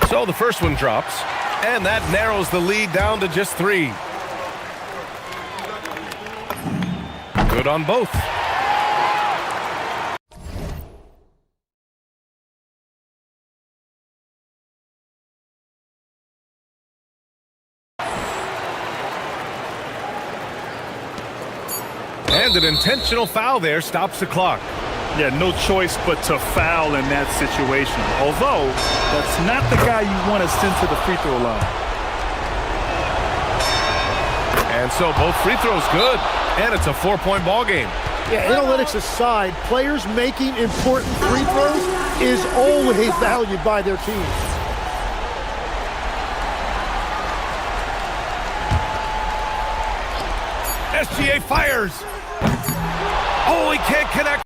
So the first one drops, and that narrows the lead down to just 3. Good on both. And an intentional foul there stops the clock. Yeah, no choice but to foul in that situation. Although, that's not the guy you want to send to the free throw line. And so both free throws good. And it's a 4-point ball game. Yeah, analytics aside, players making important free throws is always valued by their team. SGA fires. Oh, he can't connect.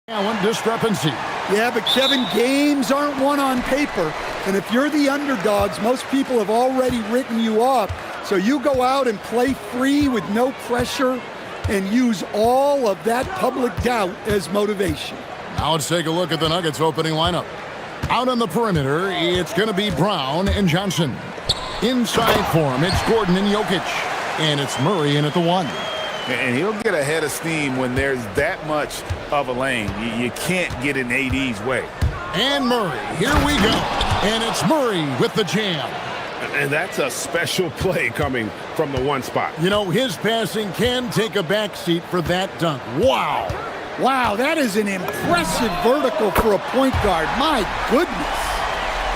Talent discrepancy. Yeah, but Kevin, games aren't won on paper. And if you're the underdogs, most people have already written you off. So you go out and play free with no pressure and use all of that public doubt as motivation. Now let's take a look at the Nuggets opening lineup. Out on the perimeter, it's going to be Brown and Johnson. Inside for him, it's Gordon and Jokic. And it's Murray in at the 1. And he'll get ahead of steam when there's that much of a lane. You can't get in AD's way. And Murray, here we go. And it's Murray with the jam. And that's a special play coming from the 1 spot. You know, his passing can take a backseat for that dunk. Wow. Wow, that is an impressive vertical for a point guard. My goodness.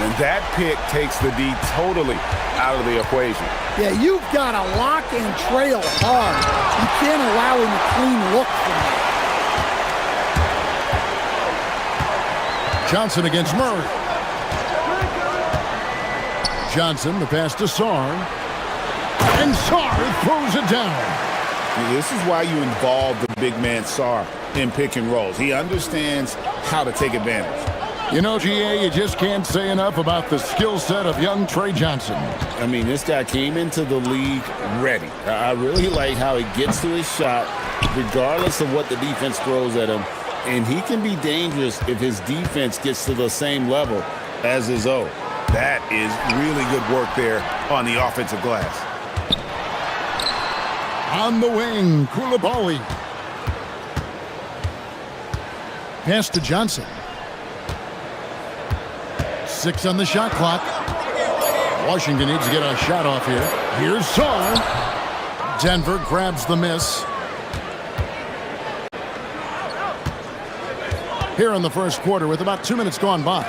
And that pick takes the D totally out of the equation. Yeah, you've got to lock and trail hard. You can't allow him a clean look from that. Johnson against Murray. Johnson, the pass to Sarr. And Sarr throws it down. This is why you involve the big man Sarr in pick and rolls. He understands how to take advantage. You know, GA, you just can't say enough about the skill set of young Trey Johnson. I mean, this guy came into the league ready. I really like how he gets to his shot, regardless of what the defense throws at him. And he can be dangerous if his defense gets to the same level as his own. That is really good work there on the offensive glass. On the wing, Koulibaly. Pass to Johnson. 6 on the shot clock. Washington needs to get a shot off here. Here's Sarr. Denver grabs the miss. Here in the first quarter with about 2 minutes gone by.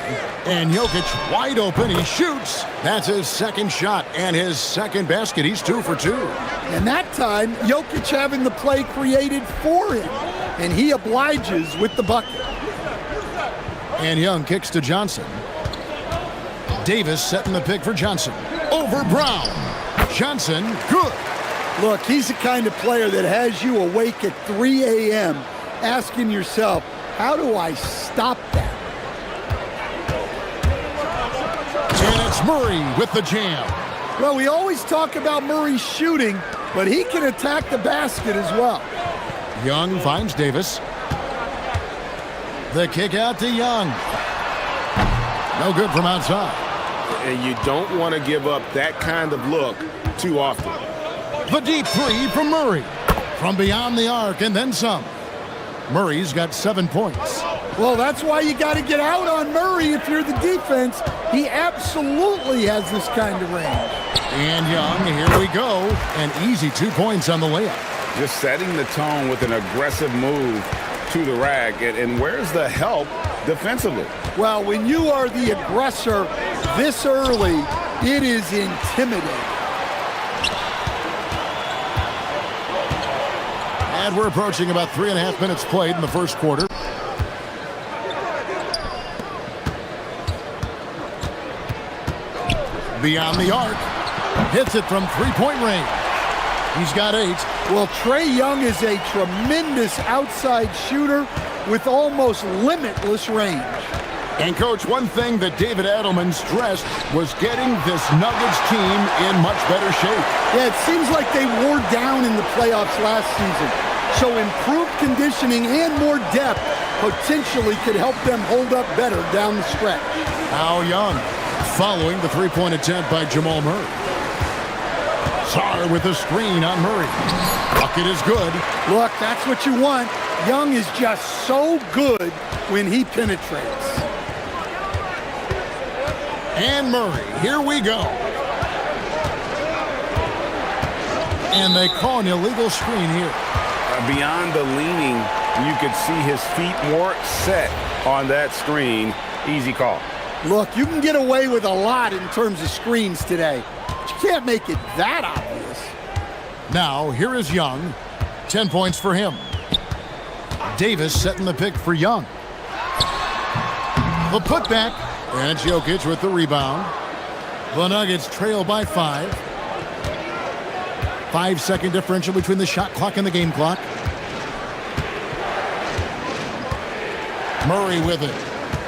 And Jokic wide open. He shoots. That's his second shot and his second basket. He's 2 for 2. And that time, Jokic having the play created for him. And he obliges with the bucket. And Young kicks to Johnson. Davis setting the pick for Johnson. Over Brown. Johnson, good. Look, he's the kind of player that has you awake at 3 a.m. asking yourself, how do I stop that? And it's Murray with the jam. Well, we always talk about Murray shooting, but he can attack the basket as well. Young finds Davis. The kick out to Young. No good from outside. And you don't want to give up that kind of look too often. The deep 3 from Murray. From beyond the arc and then some. Murray's got 7 points. Well, that's why you got to get out on Murray if you're the defense. He absolutely has this kind of range. And Young, here we go. An easy 2 points on the layup. Just setting the tone with an aggressive move to the rack. And where's the help defensively? Well, when you are the aggressor this early, it is intimidating. And we're approaching about 3.5 minutes played in the first quarter. Beyond the arc. Hits it from 3-point range. He's got 8. Well, Trae Young is a tremendous outside shooter with almost limitless range. And, Coach, one thing that David Adelman stressed was getting this Nuggets team in much better shape. Yeah, it seems like they wore down in the playoffs last season. So improved conditioning and more depth potentially could help them hold up better down the stretch. Now Young following the 3-point attempt by Jamal Murray. Sarr with a screen on Murray. Bucket is good. Look, that's what you want. Young is just so good when he penetrates. And Murray, here we go. And they call an illegal screen here. Beyond the leaning, you could see his feet more set on that screen. Easy call. Look, you can get away with a lot in terms of screens today. But you can't make it that obvious. Now, here is Young. 10 points for him. Davis setting the pick for Young. The putback. And it's Jokic with the rebound. The Nuggets trail by 5. 5-second differential between the shot clock and the game clock. Murray with it.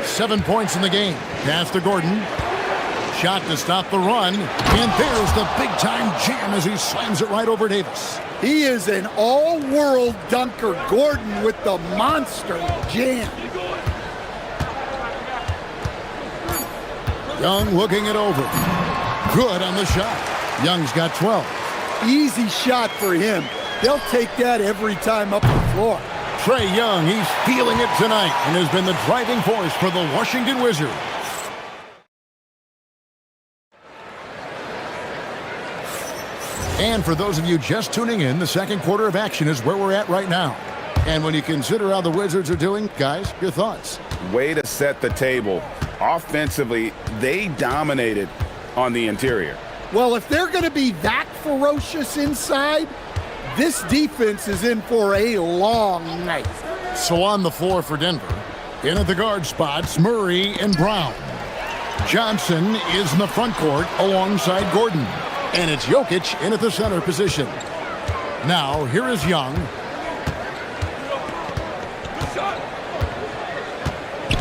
7 points in the game. Pass to Gordon. Shot to stop the run. And there's the big-time jam as he slams it right over Davis. He is an all-world dunker. Gordon with the monster jam. Young looking it over. Good on the shot. Young's got 12. Easy shot for him. They'll take that every time up the floor. Trae Young, he's feeling it tonight and has been the driving force for the Washington Wizards. And for those of you just tuning in, the second quarter of action is where we're at right now. And when you consider how the Wizards are doing, guys, your thoughts? Way to set the table. Offensively, they dominated on the interior. Well, if they're going to be that ferocious inside, this defense is in for a long night. So on the floor for Denver, in at the guard spots, Murray and Brown. Johnson is in the front court alongside Gordon. And it's Jokic in at the center position. Now, here is Young.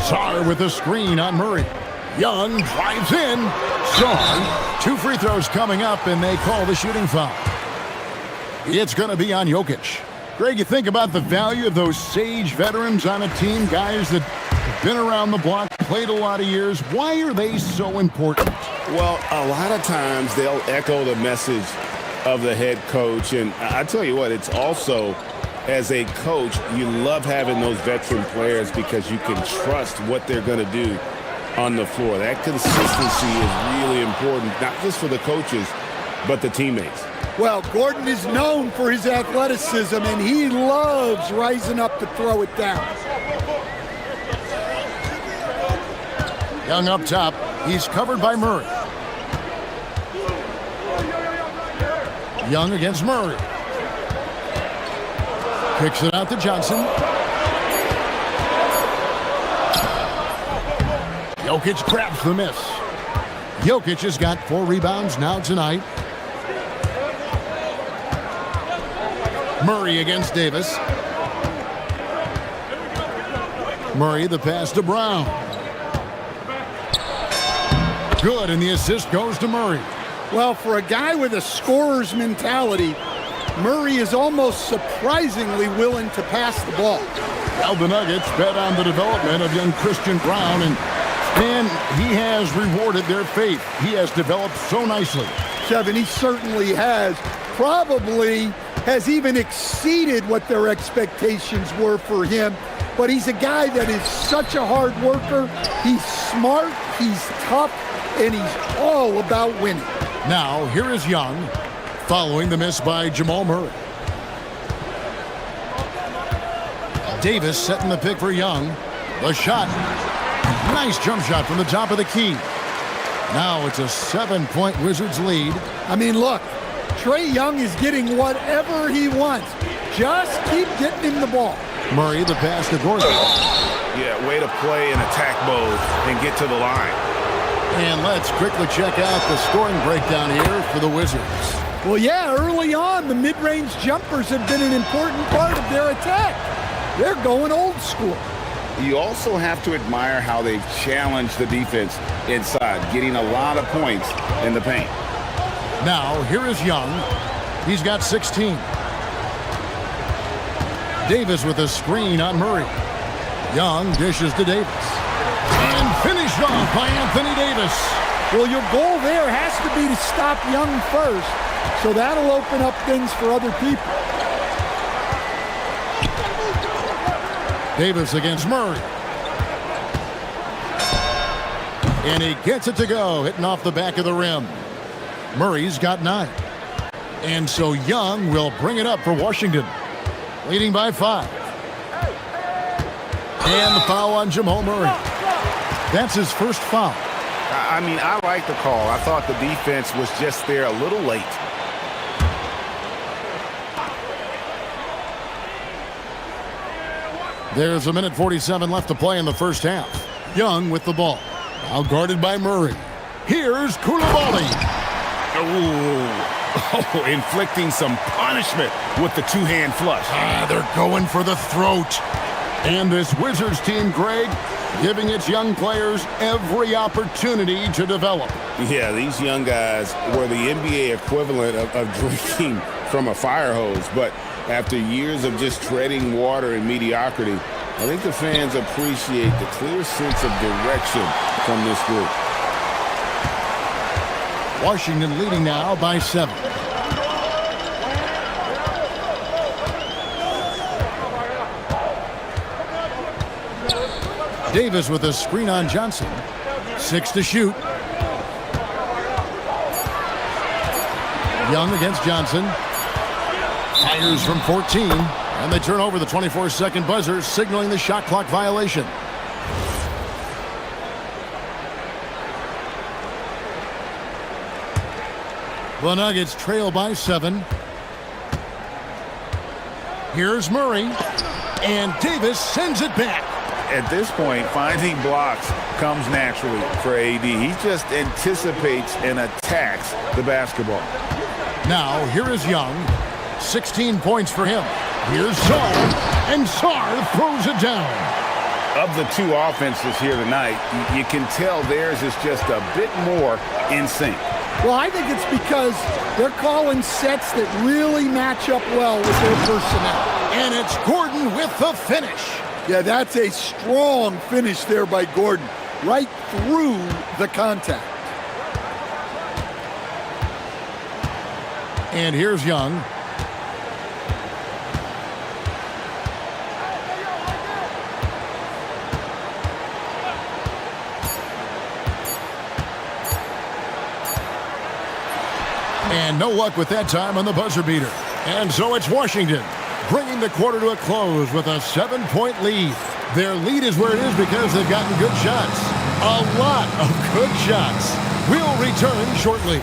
Sarr with the screen on Murray. Young drives in. Sarr, 2 free throws coming up, and they call the shooting foul. It's going to be on Jokic. Greg, you think about the value of those sage veterans on a team, guys that have been around the block, played a lot of years. Why are they so important? Well, a lot of times they'll echo the message of the head coach. And I tell you what, it's also, as a coach, you love having those veteran players because you can trust what they're going to do on the floor. That consistency is really important, not just for the coaches, but the teammates. Well, Gordon is known for his athleticism, and he loves rising up to throw it down. Young up top. He's covered by Murray. Young against Murray. Kicks it out to Johnson. Jokic grabs the miss. Jokic has got 4 rebounds now tonight. Murray against Davis. Murray, the pass to Brown. Good, and the assist goes to Murray. Well, for a guy with a scorer's mentality, Murray is almost surprisingly willing to pass the ball. Well, the Nuggets bet on the development of young Christian Brown, and he has rewarded their faith. He has developed so nicely. Kevin, he certainly has. Probably has even exceeded what their expectations were for him. But he's a guy that is such a hard worker. He's smart, he's tough, and he's all about winning. Now, here is Young, following the miss by Jamal Murray. Davis setting the pick for Young. The shot. Nice jump shot from the top of the key. Now it's a 7-point Wizards lead. I mean, look, Trae Young is getting whatever he wants. Just keep getting him the ball. Murray, the pass to Gordon. Yeah, way to play in attack mode and get to the line. And let's quickly check out the scoring breakdown here for the Wizards. Well, yeah, early on, the mid-range jumpers have been an important part of their attack. They're going old school. You also have to admire how they've challenged the defense inside, getting a lot of points in the paint. Now, here is Young. He's got 16. Davis with a screen on Murray. Young dishes to Davis. And finished off by Anthony Davis. Well, your goal there has to be to stop Young first, so that'll open up things for other people. Davis against Murray. And he gets it to go, hitting off the back of the rim. Murray's got 9. And so Young will bring it up for Washington, leading by 5. And the foul on Jamal Murray. That's his first foul. I mean, I like the call. I thought the defense was just there a little late. There's 1:47 left to play in the first half. Young with the ball. Now guarded by Murray. Here's Koulibaly. Oh, inflicting some punishment with the two-hand flush. They're going for the throat. And this Wizards team, Greg, giving its young players every opportunity to develop. Yeah, these young guys were the NBA equivalent of drinking from a fire hose. But after years of just treading water and mediocrity, I think the fans appreciate the clear sense of direction from this group. Washington leading now by 7. Davis with a screen on Johnson. 6 to shoot. Young against Johnson. Fires from 14. And they turn over the 24-second buzzer, signaling the shot clock violation. The Nuggets trail by 7. Here's Murray. And Davis sends it back. At this point, finding blocks comes naturally for AD. He just anticipates and attacks the basketball. Now, here is Young. 16 points for him. Here's Sarr. And Sarr throws it down. Of the two offenses here tonight, you can tell theirs is just a bit more in sync. Well, I think it's because they're calling sets that really match up well with their personnel. And it's Gordon with the finish. Yeah, that's a strong finish there by Gordon, right through the contact. And here's Young. And no luck with that time on the buzzer beater. And so it's Washington, bringing the quarter to a close with a 7-point lead. Their lead is where it is because they've gotten good shots. A lot of good shots. We'll return shortly.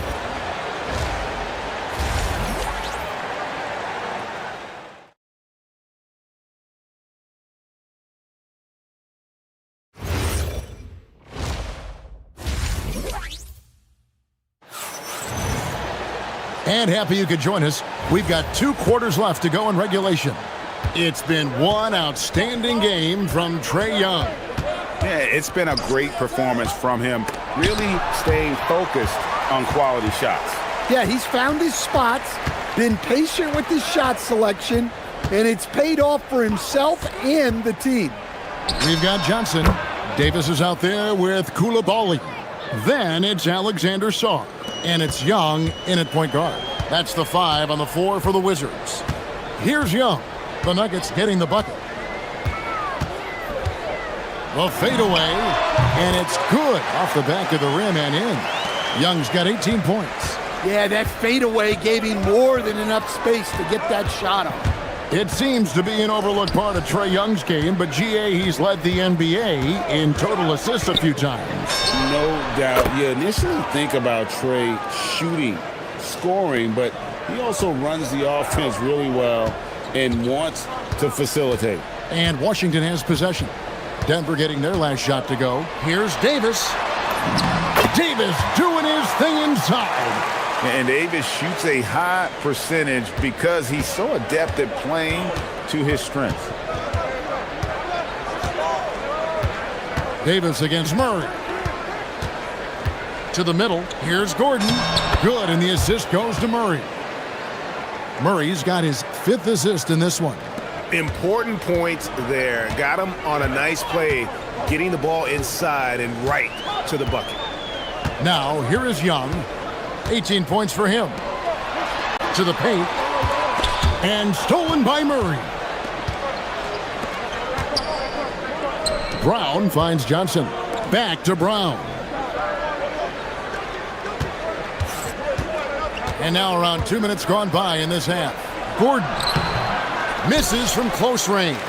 And happy you could join us. We've got 2 quarters left to go in regulation. It's been one outstanding game from Trae Young. Yeah, it's been a great performance from him, really staying focused on quality shots. Yeah, he's found his spots, been patient with his shot selection, and it's paid off for himself and the team. We've got Johnson. Davis is out there with Coulibaly. Then it's Alexander Sarr. And it's Young in at point guard. That's the 5 on the floor for the Wizards. Here's Young. The Nuggets getting the bucket. The fadeaway. And it's good off the back of the rim and in. Young's got 18 points. Yeah, that fadeaway gave him more than enough space to get that shot up. It seems to be an overlooked part of Trae Young's game, but GA, he's led the NBA in total assists a few times. No doubt. You initially think about Trae shooting, scoring, but he also runs the offense really well and wants to facilitate. And Washington has possession. Denver getting their last shot to go. Here's Davis. Davis doing his thing inside. And Davis shoots a high percentage because he's so adept at playing to his strengths. Davis against Murray. To the middle. Here's Gordon. Good, and the assist goes to Murray. Murray's got his 5th assist in this one. Important points there. Got him on a nice play, getting the ball inside and right to the bucket. Now, here is Young. 18 points for him. To the paint. And stolen by Murray. Brown finds Johnson. Back to Brown. And now around 2 minutes gone by in this half. Gordon misses from close range.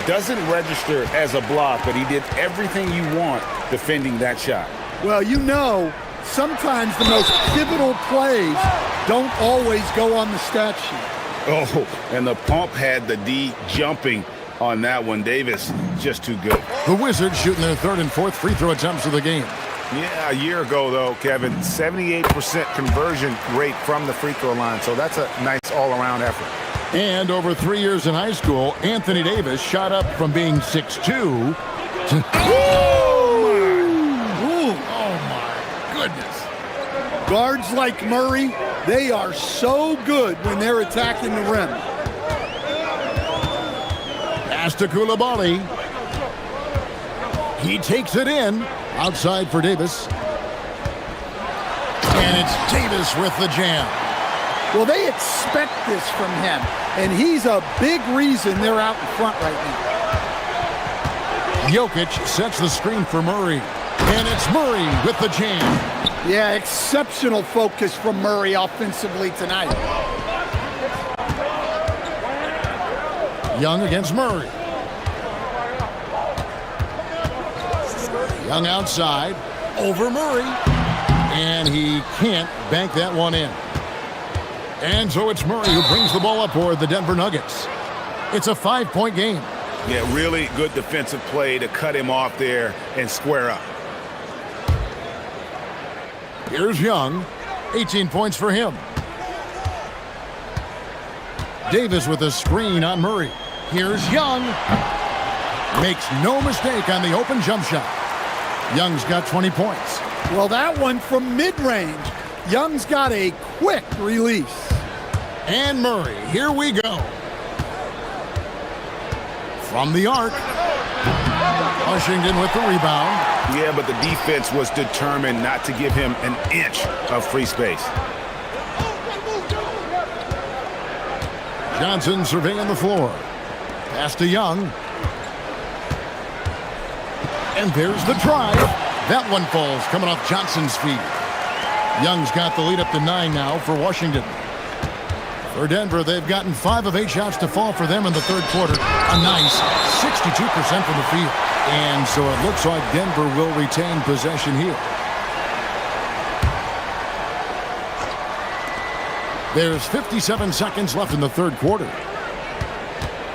Doesn't register as a block, but he did everything you want defending that shot. Well, you know, sometimes the most pivotal plays don't always go on the stat sheet. Oh, and the pump had the D jumping on that one. Davis just too good. The Wizards shooting their 3rd and 4th free throw attempts of the game. Yeah, a year ago, though, Kevin, 78% conversion rate from the free throw line. So that's a nice all-around effort. And over 3 years in high school, Anthony Davis shot up from being 6'2" to... Oh, my goodness. Guards like Murray, they are so good when they're attacking the rim. Pass to Koulibaly. He takes it in. Outside for Davis. And it's Davis with the jam. Well, they expect this from him, and he's a big reason they're out in front right now. Jokic sets the screen for Murray. And it's Murray with the jam. Yeah, exceptional focus from Murray offensively tonight. Young against Murray. Young outside. Over Murray. And he can't bank that one in. And so it's Murray who brings the ball up for the Denver Nuggets. It's a 5-point game. Yeah, really good defensive play to cut him off there and square up. Here's Young. 18 points for him. Davis with a screen on Murray. Here's Young. Makes no mistake on the open jump shot. Young's got 20 points. Well, that one from mid-range. Young's got a quick release. And Murray, here we go. From the arc. Washington with the rebound. Yeah, but the defense was determined not to give him an inch of free space. Johnson surveying the floor. Pass to Young. And there's the drive. That one falls coming off Johnson's feet. Young's got the lead up to 9 now for Washington. For Denver, they've gotten 5 of 8 shots to fall for them in the third quarter. A nice 62% from the field. And so it looks like Denver will retain possession here. There's 57 seconds left in the third quarter.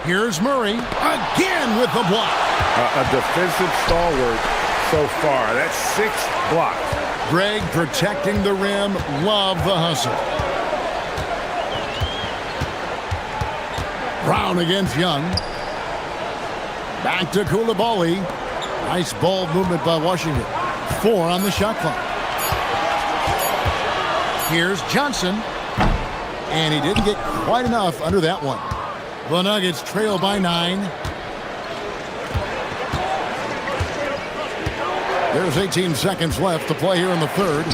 Here's Murray again with the block. A defensive stalwart so far. That's 6 blocks. Greg protecting the rim. Love the hustle. Brown against Young. Back to Koulibaly. Nice ball movement by Washington. 4 on the shot clock. Here's Johnson. And he didn't get quite enough under that one. The Nuggets trail by 9. There's 18 seconds left to play here in the third.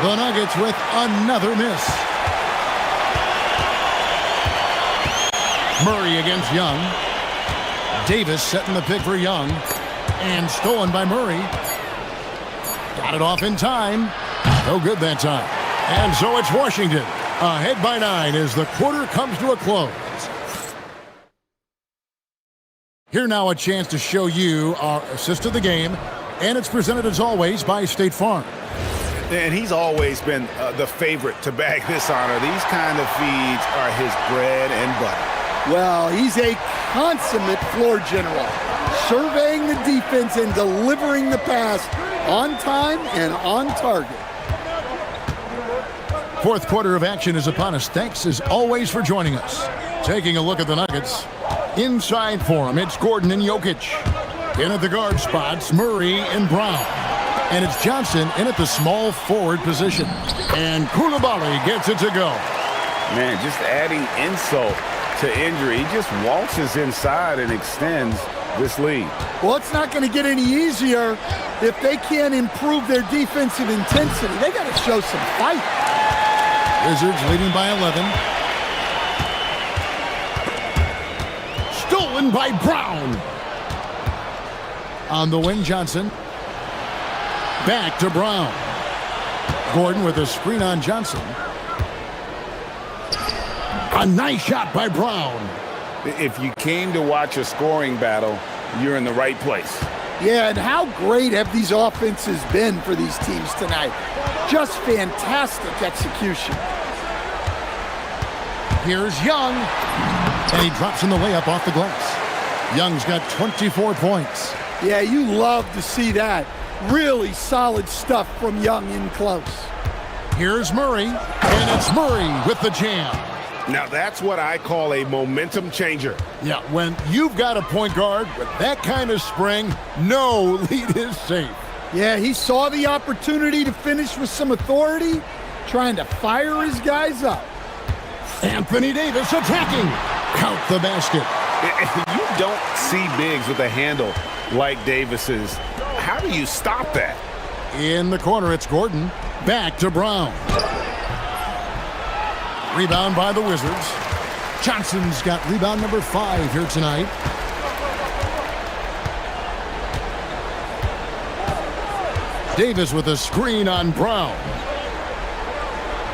The Nuggets with another miss. Murray against Young. Davis setting the pick for Young. And stolen by Murray. Got it off in time. No good that time. And so it's Washington ahead by 9 as the quarter comes to a close. Here now a chance to show you our assist of the game. And it's presented as always by State Farm. And he's always been the favorite to bag this honor. These kind of feeds are his bread and butter. Well, he's a consummate floor general, surveying the defense and delivering the pass on time and on target. Fourth quarter of action is upon us. Thanks as always for joining us. Taking a look at the Nuggets. Inside for him, it's Gordon and Jokic. In at the guard spots, Murray and Brown. And it's Johnson in at the small forward position. And Koulibaly gets it to go. Man, just adding insult to injury. He just waltzes inside and extends this lead. Well, it's not going to get any easier if they can't improve their defensive intensity. They got to show some fight. Wizards leading by 11. Stolen by Brown. On the wing, Johnson. Back to Brown. Gordon with a screen on Johnson. A nice shot by Brown. If you came to watch a scoring battle, you're in the right place. Yeah, and how great have these offenses been for these teams tonight? Just fantastic execution. Here's Young. And he drops in the layup off the glass. Young's got 24 points. Yeah, you love to see that. Really solid stuff from Young in close. Here's Murray. And it's Murray with the jam. Now that's what I call a momentum changer. Yeah, when you've got a point guard with that kind of spring, no lead is safe. Yeah, he saw the opportunity to finish with some authority, trying to fire his guys up. Anthony Davis attacking. Count the basket. You don't see bigs with a handle like Davis's. How do you stop that? In the corner, it's Gordon. Back to Brown. Rebound by the Wizards. Johnson's got rebound number 5 here tonight. Davis with a screen on Brown.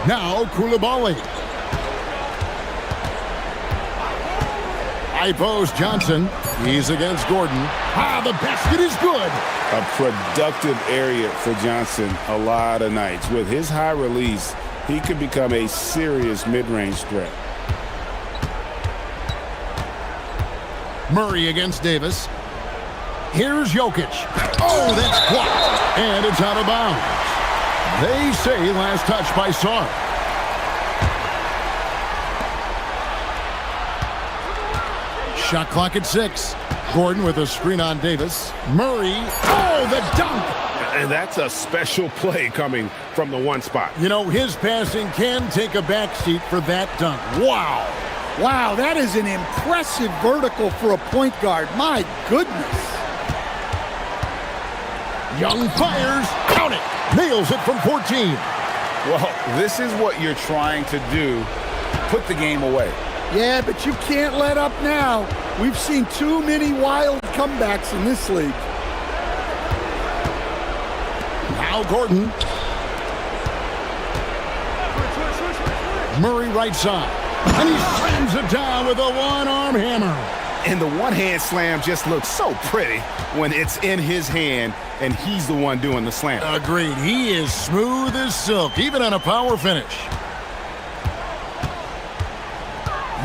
Now Koulibaly. High post Johnson. He's against Gordon. The basket is good. A productive area for Johnson a lot of nights. With his high release, he could become a serious mid-range threat. Murray against Davis. Here's Jokic. Oh, that's blocked. And it's out of bounds. They say last touch by Sarr. Shot clock at 6. Gordon with a screen on Davis. Murray. Oh, the dunk. And that's a special play coming from the one spot. You know, his passing can take a backseat for that dunk. Wow. Wow, that is an impressive vertical for a point guard. My goodness. Young fires. Count it. Nails it from 14. Well, this is what you're trying to do. Put the game away. Yeah, but you can't let up now. We've seen too many wild comebacks in this league. Now Gordon. Murray right side. And he slams it down with a one-arm hammer. And the one-hand slam just looks so pretty when it's in his hand and he's the one doing the slam. Agreed. He is smooth as silk, even on a power finish.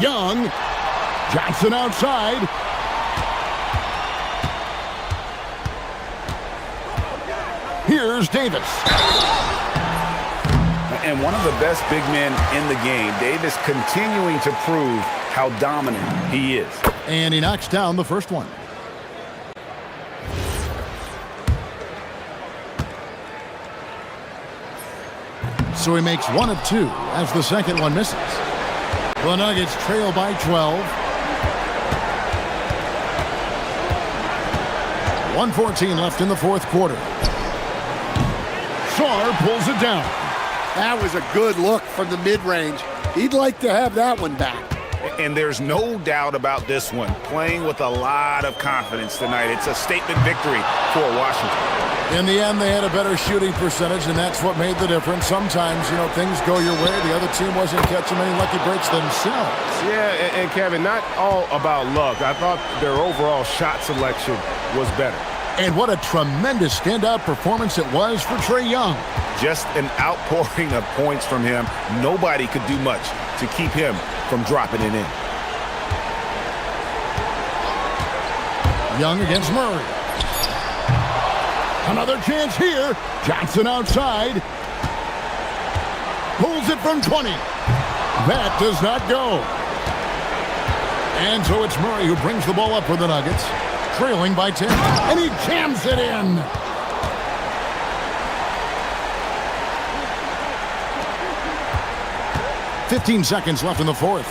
Young. Johnson outside. Here's Davis. And one of the best big men in the game, Davis continuing to prove how dominant he is. And he knocks down the first one. So he makes 1 of 2 as the second one misses. The Nuggets trail by 12. 1:14 left in the fourth quarter. Sarr pulls it down. That was a good look from the mid-range. He'd like to have that one back. And there's no doubt about this one. Playing with a lot of confidence tonight. It's a statement victory for Washington. In the end, they had a better shooting percentage, and that's what made the difference. Sometimes, you know, things go your way. The other team wasn't catching many lucky breaks themselves. Yeah, and Kevin, not all about luck. I thought their overall shot selection was better. And what a tremendous standout performance it was for Trae Young. Just an outpouring of points from him. Nobody could do much to keep him from dropping it in. Young against Murray. Another chance here. Johnson outside. Pulls it from 20. That does not go. And so it's Murray who brings the ball up for the Nuggets. Trailing by 10. And he jams it in. "15 seconds left in the fourth.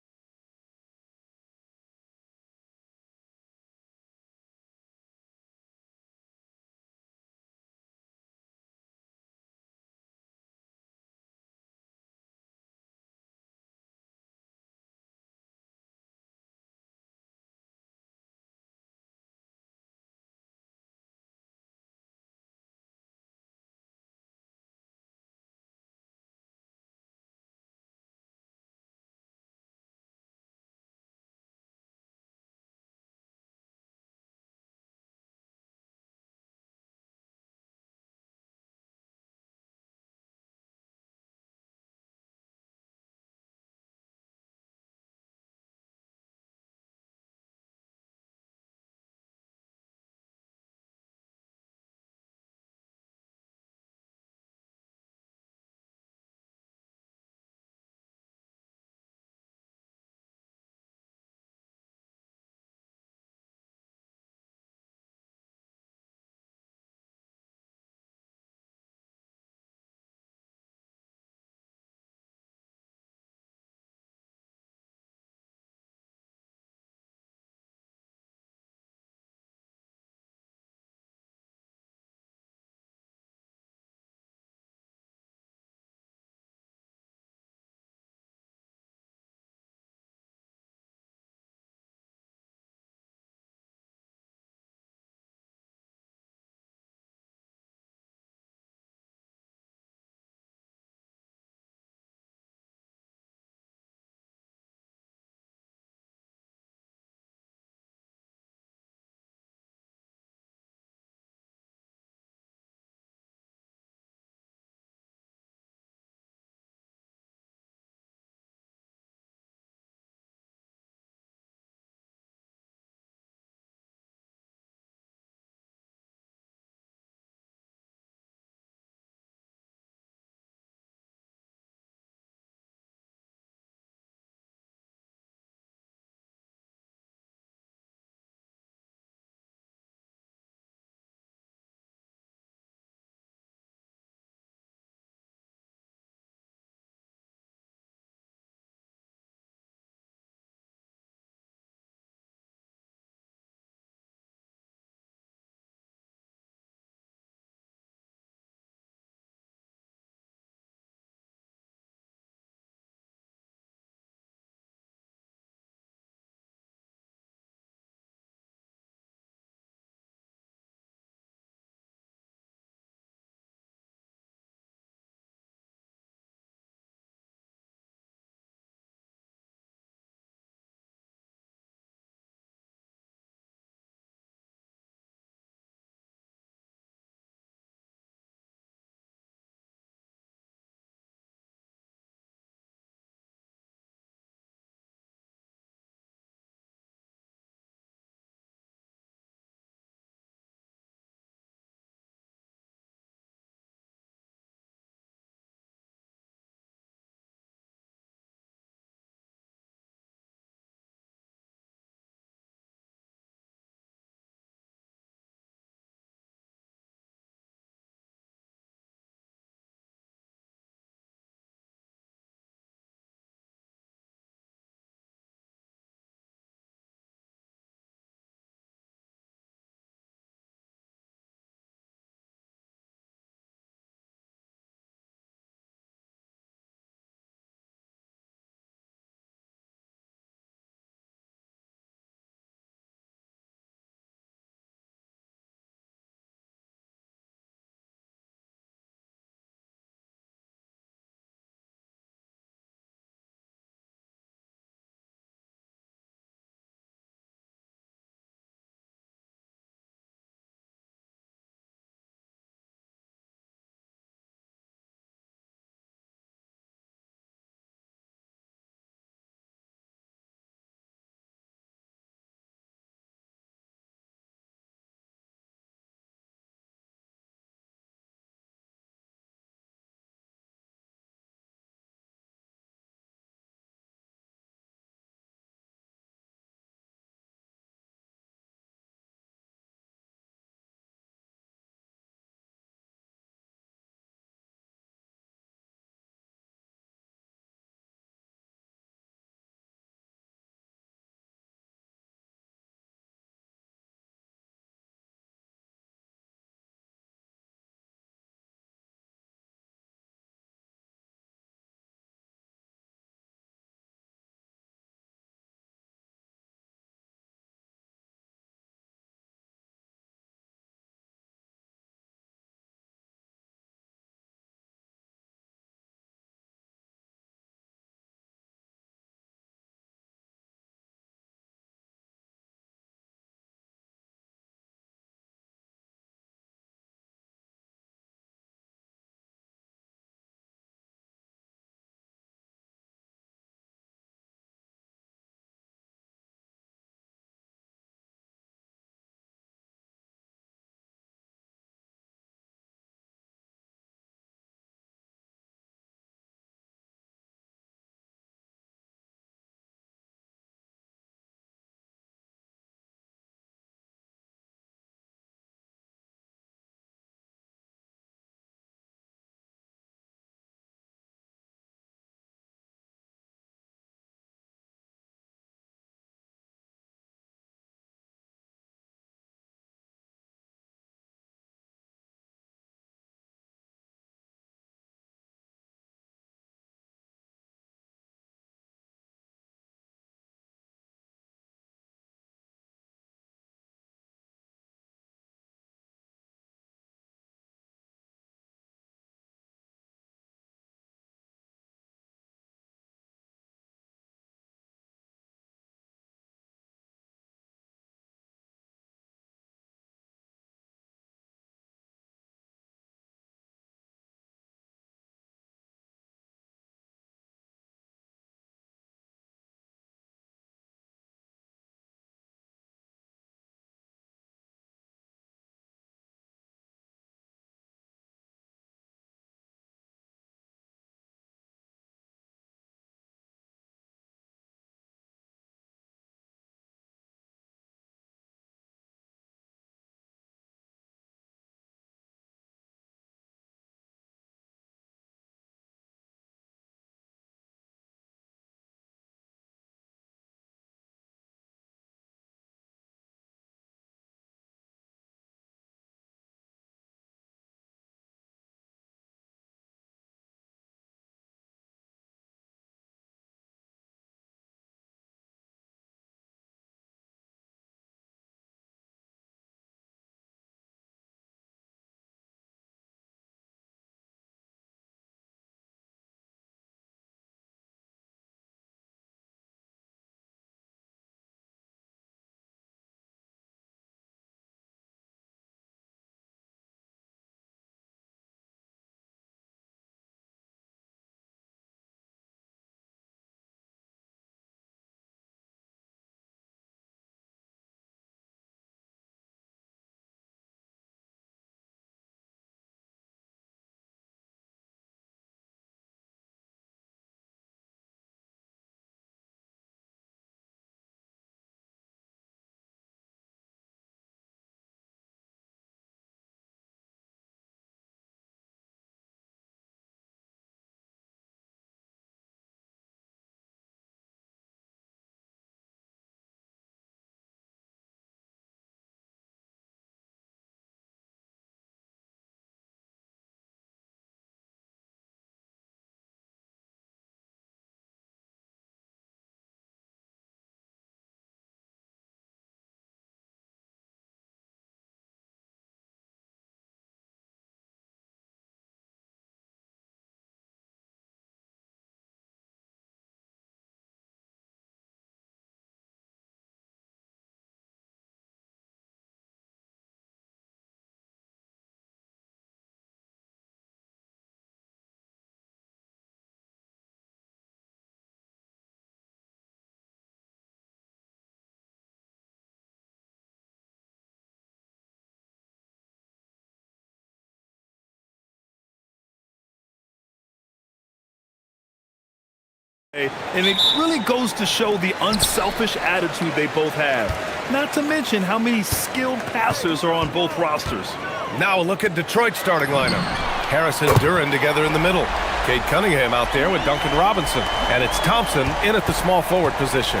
And it really goes to show the unselfish attitude they both have. Not to mention how many skilled passers are on both rosters. Now a look at Detroit's starting lineup. Harris and Duran together in the middle. Cade Cunningham out there with Duncan Robinson. And it's Thompson in at the small forward position.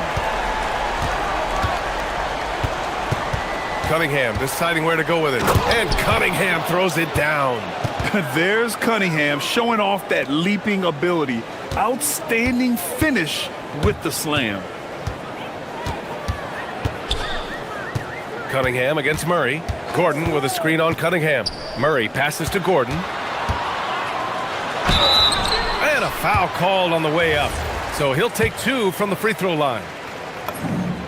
Cunningham deciding where to go with it. And Cunningham throws it down. There's Cunningham showing off that leaping ability. Outstanding finish with the slam. Cunningham against Murray. Gordon with a screen on Cunningham. Murray passes to Gordon. And a foul called on the way up. So he'll take 2 from the free throw line.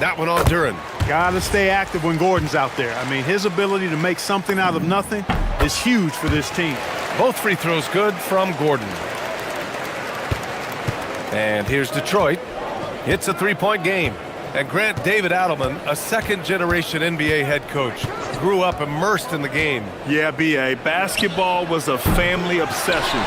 That one on Duran. Got to stay active when Gordon's out there. I mean, his ability to make something out of nothing is huge for this team. Both free throws good from Gordon. And here's Detroit. It's a 3-point game. And Grant David Adelman, a second-generation NBA head coach, grew up immersed in the game. Yeah, B.A., basketball was a family obsession.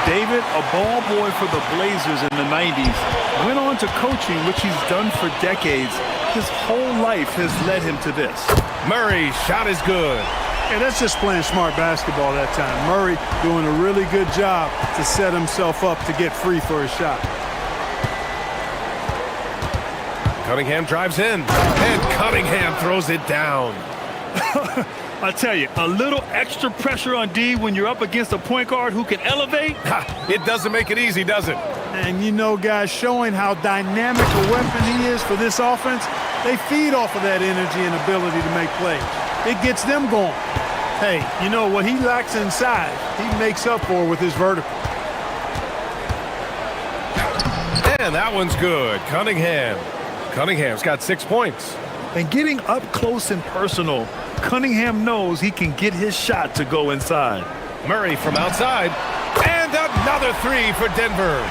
David, a ball boy for the Blazers in the 90s, went on to coaching, which he's done for decades. His whole life has led him to this. Murray's shot is good. Yeah, that's just playing smart basketball that time. Murray doing a really good job to set himself up to get free for his shot. Cunningham drives in, and Cunningham throws it down. I tell you, a little extra pressure on D when you're up against a point guard who can elevate. It doesn't make it easy, does it? And you know, guys, showing how dynamic a weapon he is for this offense, they feed off of that energy and ability to make plays. It gets them going. Hey, you know, what he lacks inside, he makes up for with his vertical. And that one's good. Cunningham's got 6 points. And getting up close and personal, Cunningham knows he can get his shot to go inside. Murray from outside. And another 3 for Denver.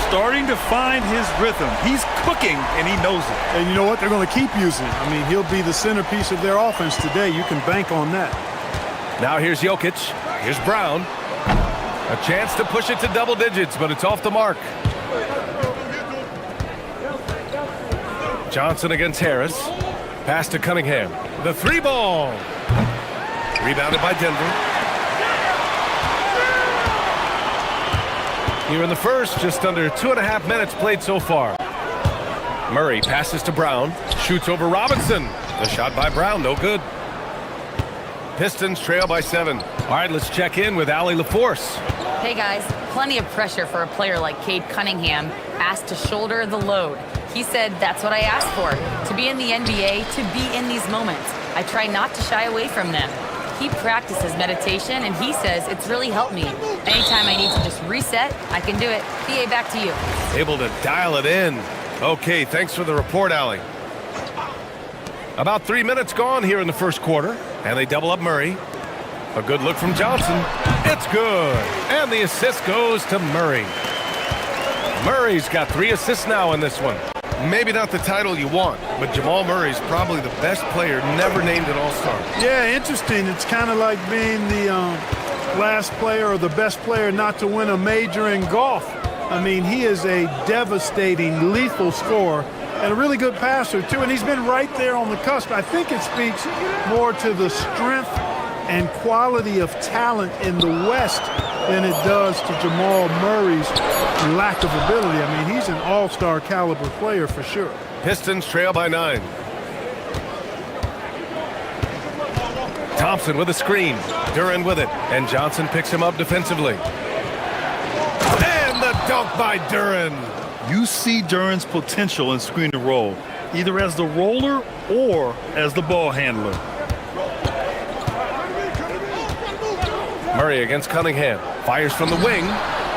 Starting to find his rhythm. He's cooking, and he knows it. And you know what? They're going to keep using it. I mean, he'll be the centerpiece of their offense today. You can bank on that. Now here's Jokic. Here's Brown. A chance to push it to double digits, but it's off the mark. Johnson against Harris. Pass to Cunningham. The 3-ball. Rebounded by Denver. Here in the first, just under 2.5 minutes played so far. Murray passes to Brown. Shoots over Robinson. The shot by Brown, no good. Pistons trail by 7. All right, let's check in with Allie LaForce. Hey guys, plenty of pressure for a player like Cade Cunningham, asked to shoulder the load. He said, that's what I asked for, to be in the NBA, to be in these moments. I try not to shy away from them. He practices meditation, and he says it's really helped me. Anytime I need to just reset, I can do it. PA, back to you. Able to dial it in. Okay, thanks for the report, Allie. About 3 minutes gone here in the first quarter, and they double up Murray. A good look from Johnson. It's good. And the assist goes to Murray. Murray's got 3 assists now in this one. Maybe not the title you want, but Jamal Murray's probably the best player never named an All-Star. Yeah, interesting. It's kind of like being the last player or the best player not to win a major in golf. I mean, he is a devastating, lethal scorer and a really good passer, too. And he's been right there on the cusp. I think it speaks more to the strength and quality of talent in the West than it does to Jamal Murray's lack of ability. I mean, he's an all-star caliber player for sure. Pistons trail by 9. Thompson with a screen. Duran with it. And Johnson picks him up defensively. And the dunk by Duran. You see Duran's potential in screen and roll, either as the roller or as the ball handler. Murray against Cunningham. Fires from the wing.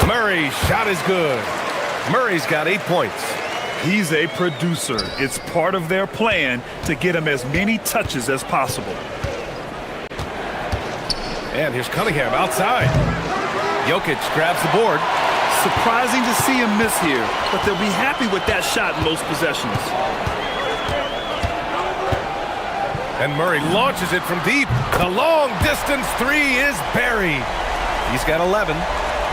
Murray's shot is good. Murray's got 8 points. He's a producer. It's part of their plan to get him as many touches as possible. And here's Cunningham outside. Jokic grabs the board. Surprising to see him miss here, but they'll be happy with that shot in most possessions. And Murray launches it from deep. The long distance 3 is buried. He's got 11.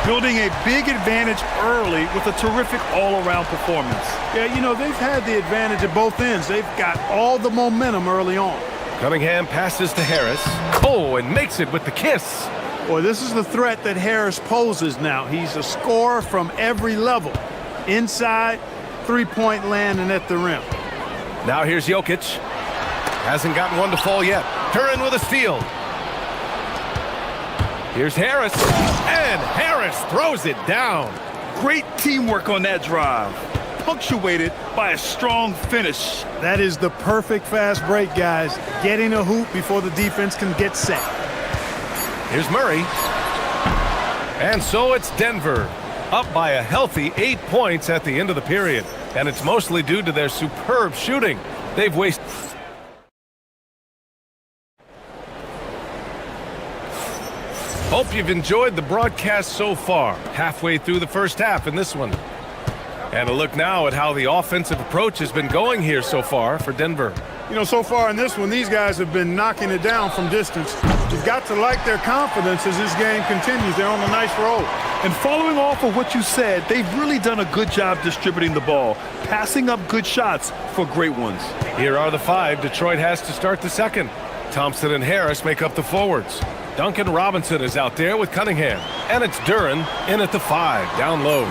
building a big advantage early with a terrific all-around performance. Yeah, you know, they've had the advantage at both ends. They've got all the momentum early on. Cunningham passes to Harris. Oh, and makes it with the kiss. Boy, this is the threat that Harris poses now. He's a scorer from every level. Inside, three-point land, and at the rim. Now here's Jokic. Hasn't gotten one to fall yet. Turin with a steal. Here's Harris. And Harris throws it down. Great teamwork on that drive, punctuated by a strong finish. That is the perfect fast break, guys. Getting a hoop before the defense can get set. Here's Murray. And so it's Denver, up by a healthy 8 points at the end of the period. And it's mostly due to their superb shooting. They've wasted... Hope you've enjoyed the broadcast so far. Halfway through the first half in this one. And a look now at how the offensive approach has been going here so far for Denver. You know, so far in this one, these guys have been knocking it down from distance. You've got to like their confidence as this game continues. They're on a nice roll. And following off of what you said, they've really done a good job distributing the ball, passing up good shots for great ones. Here are the five Detroit has to start the second. Thompson and Harris make up the forwards. Duncan Robinson is out there with Cunningham. And it's Duren in at the 5, down low.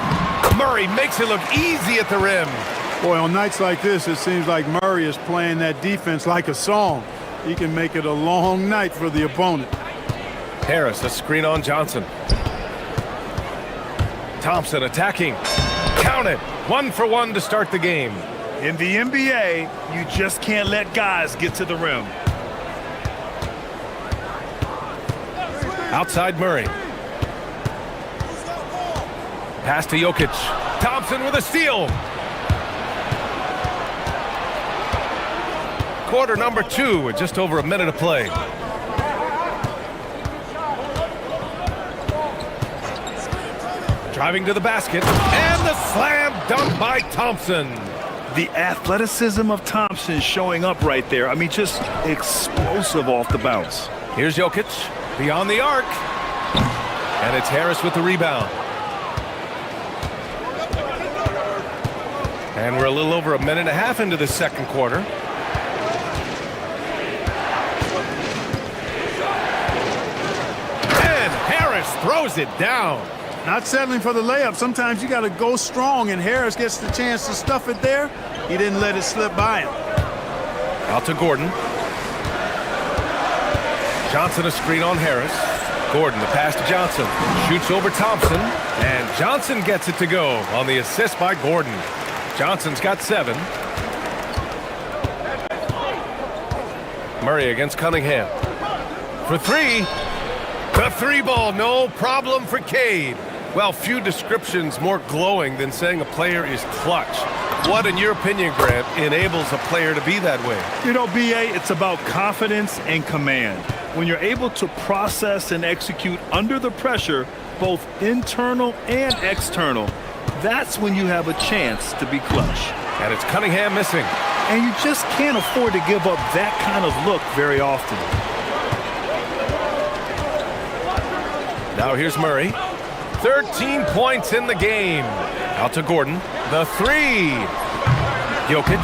Murray makes it look easy at the rim. Boy, on nights like this, it seems like Murray is playing that defense like a song. He can make it a long night for the opponent. Harris, a screen on Johnson. Thompson attacking. Count it. 1 for 1 to start the game. In the NBA, you just can't let guys get to the rim. Outside Murray. Pass to Jokic. Thompson with a steal. Quarter number 2 with just over a minute of play. Driving to the basket. And the slam dunk by Thompson. The athleticism of Thompson showing up right there. I mean, just explosive off the bounce. Here's Jokic. Beyond the arc. And it's Harris with the rebound. And we're a little over a minute and a half into the second quarter. And Harris throws it down. Not settling for the layup. Sometimes you got to go strong, and Harris gets the chance to stuff it there. He didn't let it slip by him. Out to Gordon. Johnson a screen on Harris. Gordon the pass to Johnson. Shoots over Thompson. And Johnson gets it to go on the assist by Gordon. Johnson's got 7. Murray against Cunningham. For 3. The 3 ball, no problem for Cade. Well, few descriptions more glowing than saying a player is clutch. What, in your opinion, Grant, enables a player to be that way? You know, BA, it's about confidence and command. When you're able to process and execute under the pressure, both internal and external, that's when you have a chance to be clutch. And it's Cunningham missing. And you just can't afford to give up that kind of look very often. Now here's Murray. 13 points in the game. Out to Gordon. The 3. Jokic.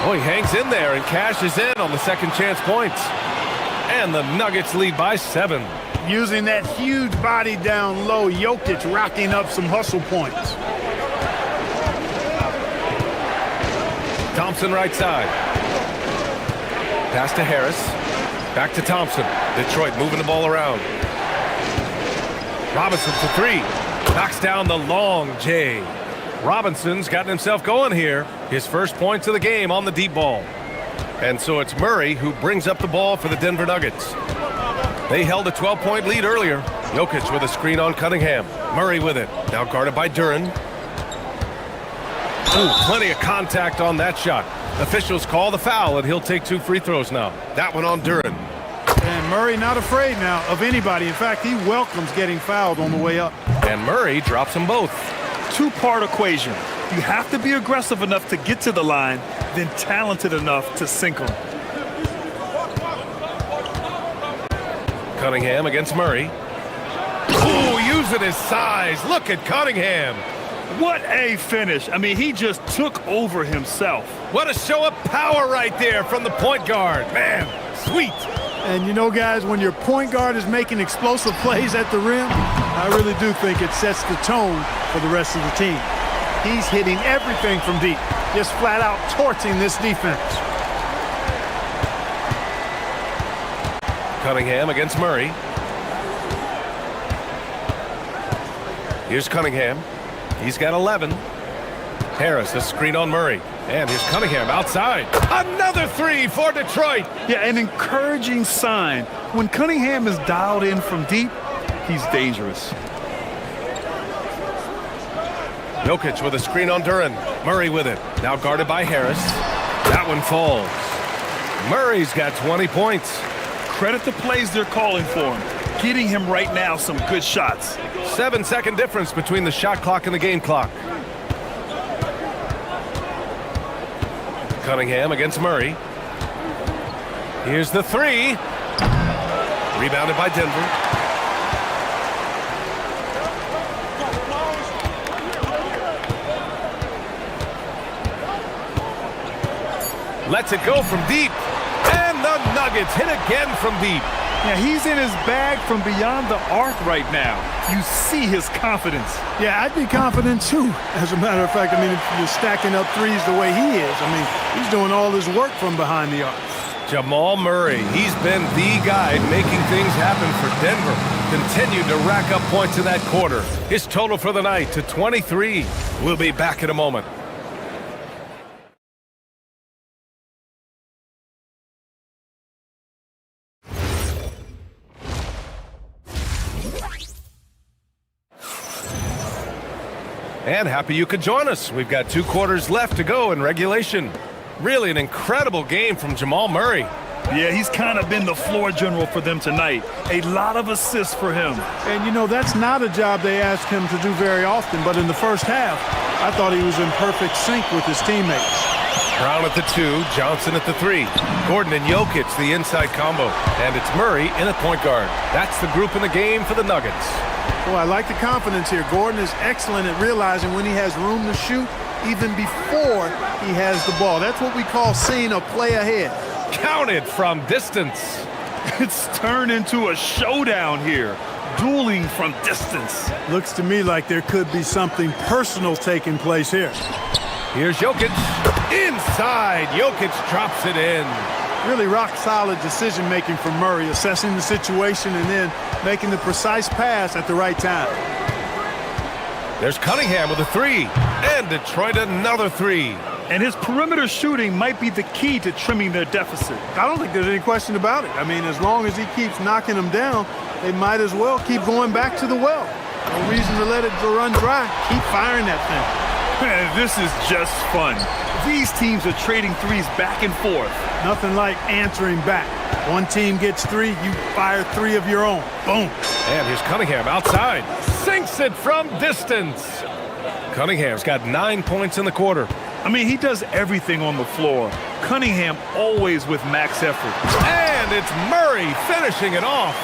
Oh, he hangs in there and cashes in on the second chance points. And the Nuggets lead by 7. Using that huge body down low, Jokic racking up some hustle points. Thompson right side. Pass to Harris. Back to Thompson. Detroit moving the ball around. Robinson to 3. Knocks down the long J. Robinson's gotten himself going here. His first points of the game on the deep ball. And so it's Murray who brings up the ball for the Denver Nuggets. They held a 12-point lead earlier. Jokic with a screen on Cunningham. Murray with it. Now guarded by Duren. Ooh, plenty of contact on that shot. Officials call the foul, and he'll take 2 free throws now. That one on Duren. And Murray not afraid now of anybody. In fact, he welcomes getting fouled on the way up. And Murray drops them both. 2-part equation. You have to be aggressive enough to get to the line, then talented enough to sink them. Cunningham against Murray. Ooh, using his size. Look at Cunningham. What a finish. I mean, he just took over himself. What a show of power right there from the point guard. Man, sweet. And you know, guys, when your point guard is making explosive plays at the rim, I really do think it sets the tone for the rest of the team. He's hitting everything from deep, just flat out torching this defense. Cunningham against Murray. Here's Cunningham. He's got 11. Harris, a screen on Murray. And here's Cunningham outside. Another three for Detroit. Yeah, an encouraging sign. When Cunningham is dialed in from deep, he's dangerous. Jokic with a screen on Duran. Murray with it. Now guarded by Harris. That one falls. Murray's got 20 points. Credit the plays they're calling for him. Getting him right now some good shots. 7-second difference between the shot clock and the game clock. Cunningham against Murray. Here's the three. Rebounded by Denver. Lets it go from deep. And the Nuggets hit again from deep. Yeah, he's in his bag from beyond the arc right now. You see his confidence. Yeah, I'd be confident too. As a matter of fact, I mean, if you're stacking up threes the way he is, I mean, he's doing all his work from behind the arc. Jamal Murray, he's been the guy making things happen for Denver. Continued to rack up points in that quarter. His total for the night to 23. We'll be back in a moment. And happy you could join us. We've got 2 quarters left to go in regulation. Really an incredible game from Jamal Murray. Yeah, he's kind of been the floor general for them tonight. A lot of assists for him. And, you know, that's not a job they ask him to do very often. But in the first half, I thought he was in perfect sync with his teammates. Brown at the 2, Johnson at the 3. Gordon and Jokic, the inside combo. And it's Murray in at point guard. That's the group in the game for the Nuggets. Well, I like the confidence here. Gordon is excellent at realizing when he has room to shoot, even before he has the ball. That's what we call seeing a play ahead. Counted from distance. It's turned into a showdown here. Dueling from distance. Looks to me like there could be something personal taking place here. Here's Jokic. Inside. Jokic drops it in. Really rock-solid decision-making from Murray, assessing the situation and then making the precise pass at the right time. There's Cunningham with a 3. And Detroit another 3. And his perimeter shooting might be the key to trimming their deficit. I don't think there's any question about it. I mean, as long as he keeps knocking them down, they might as well keep going back to the well. No reason to let it run dry. Keep firing that thing. Man, this is just fun. These teams are trading threes back and forth. Nothing like answering back. One team gets 3, you fire 3 of your own. Boom. And here's Cunningham outside. Sinks it from distance. Cunningham's got 9 points in the quarter. I mean, he does everything on the floor. Cunningham always with max effort. And it's Murray finishing it off.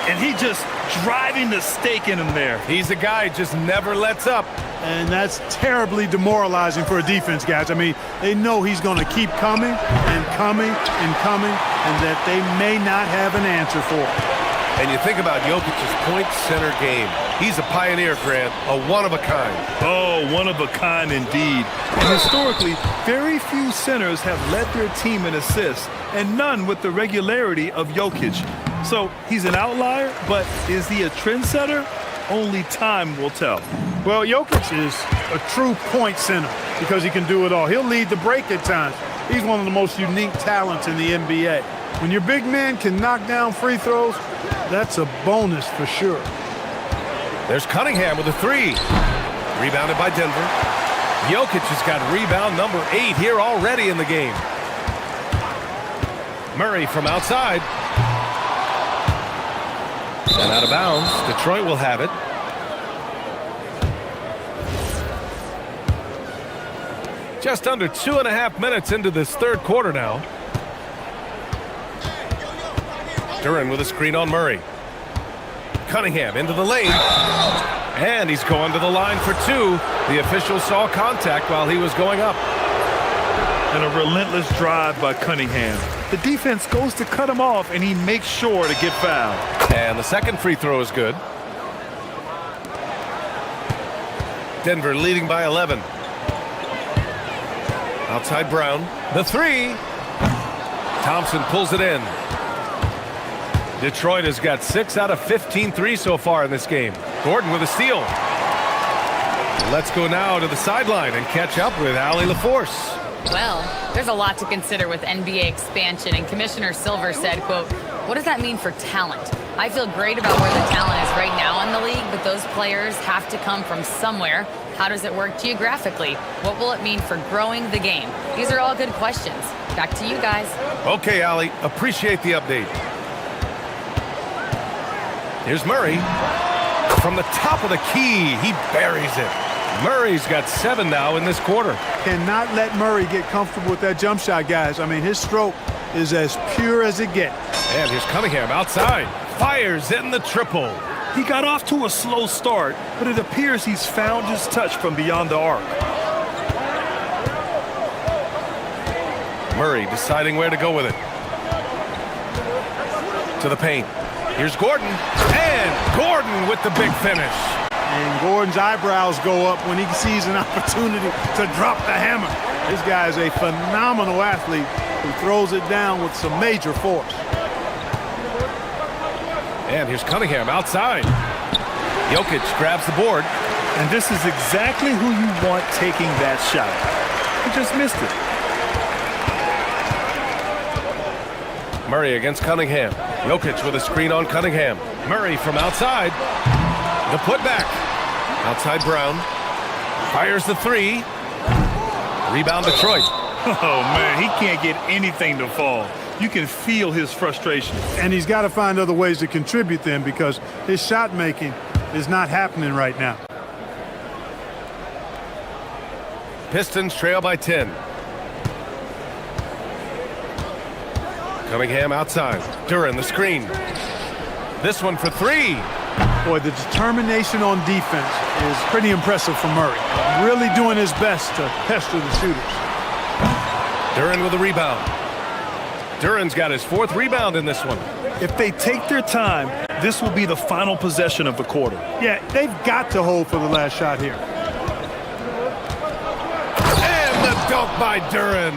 And he just driving the stake in him there. He's a guy who just never lets up. And that's terribly demoralizing for a defense, guys. I mean, they know he's going to keep coming and coming and coming, and that they may not have an answer for it. And you think about Jokic's point center game. He's a pioneer, Grant, a one-of-a-kind. Oh, one-of-a-kind indeed. And historically, very few centers have led their team in assists, and none with the regularity of Jokic. So he's an outlier, but is he a trendsetter? Only time will tell. Well, Jokic is a true point center because he can do it all. He'll lead the break at times. He's one of the most unique talents in the NBA. When your big man can knock down free throws, that's a bonus for sure. There's Cunningham with a 3. Rebounded by Denver. Jokic has got rebound number 8 here already in the game. Murray from outside. And out of bounds. Detroit will have it. Just under 2.5 minutes into this third quarter now. Duran with a screen on Murray. Cunningham into the lane. And he's going to the line for two. The official saw contact while he was going up. And a relentless drive by Cunningham. The defense goes to cut him off, and he makes sure to get fouled. And the second free throw is good. Denver leading by 11. Outside Brown. The three. Thompson pulls it in. Detroit has got 6 out of 15 threes so far in this game. Gordon with a steal. Let's go now to the sideline and catch up with Allie LaForce. Well, there's a lot to consider with NBA expansion, and Commissioner Silver said, quote, "What does that mean for talent? I feel great about where the talent is right now in the league, but those players have to come from somewhere. How does it work geographically? What will it mean for growing the game?" These are all good questions. Back to you guys. Okay, Allie, appreciate the update. Here's Murray. From the top of the key, he buries it. Murray's got 7 now in this quarter. Cannot let Murray get comfortable with that jump shot, guys. I mean, his stroke is as pure as it gets. And here's Cunningham outside. Fires in the triple. He got off to a slow start, but it appears he's found his touch from beyond the arc. Murray deciding where to go with it. To the paint. Here's Gordon. And Gordon with the big finish. And Gordon's eyebrows go up when he sees an opportunity to drop the hammer. This guy is a phenomenal athlete who throws it down with some major force. And here's Cunningham outside. Jokic grabs the board. And this is exactly who you want taking that shot. He just missed it. Murray against Cunningham. Jokic with a screen on Cunningham. Murray from outside. The putback. Outside Brown. Fires the three. Rebound Detroit. Oh, man, he can't get anything to fall. You can feel his frustration. And he's got to find other ways to contribute then, because his shot making is not happening right now. Pistons trail by 10. Cunningham outside. Duran the screen. This one for three. Boy, the determination on defense is pretty impressive from Murray. Really doing his best to pester the shooters. Duran with a rebound. Duran's got his 4th rebound in this one. If they take their time, this will be the final possession of the quarter. Yeah, they've got to hold for the last shot here. And the dunk by Duran.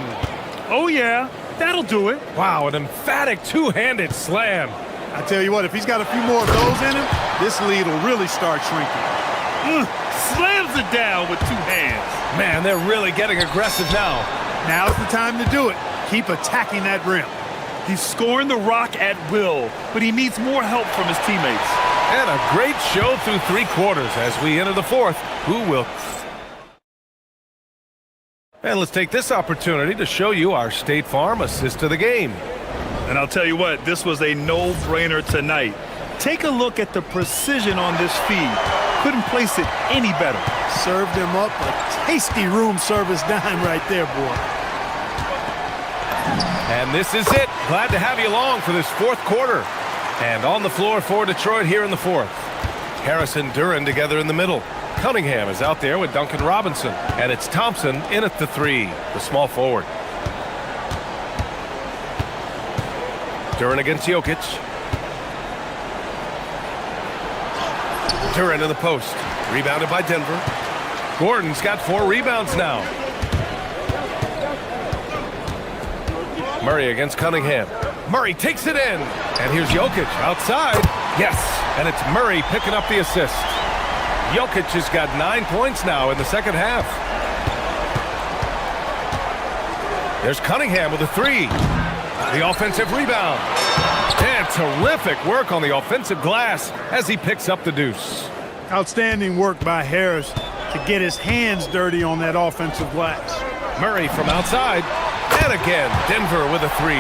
Oh, yeah, that'll do it. Wow, an emphatic two-handed slam. I tell you what, if he's got a few more of those in him, this lead will really start shrinking. Slams it down with 2 hands. Man, they're really getting aggressive now. Now's the time to do it. Keep attacking that rim. He's scoring the rock at will, but he needs more help from his teammates. And a great show through 3 quarters as we enter the 4th. Who will... And let's take this opportunity to show you our State Farm assist of the game. And I'll tell you what, this was a no-brainer tonight. Take a look at the precision on this feed. Couldn't place it any better. Served him up a tasty room service dime right there, boy. And this is it. Glad to have you along for this 4th quarter. And on the floor for Detroit here in the 4th. Harris and Duran together in the middle. Cunningham is out there with Duncan Robinson. And it's Thompson in at the 3, the small forward. Duran against Jokic. Duran in the post. Rebounded by Denver. Gordon's got 4 rebounds now. Murray against Cunningham. Murray takes it in. And here's Jokic outside. Yes, and it's Murray picking up the assist. Jokic has got 9 points now in the second half. There's Cunningham with a 3. The offensive rebound. And terrific work on the offensive glass as he picks up the deuce. Outstanding work by Harris to get his hands dirty on that offensive glass. Murray from outside. And again, Denver with a 3.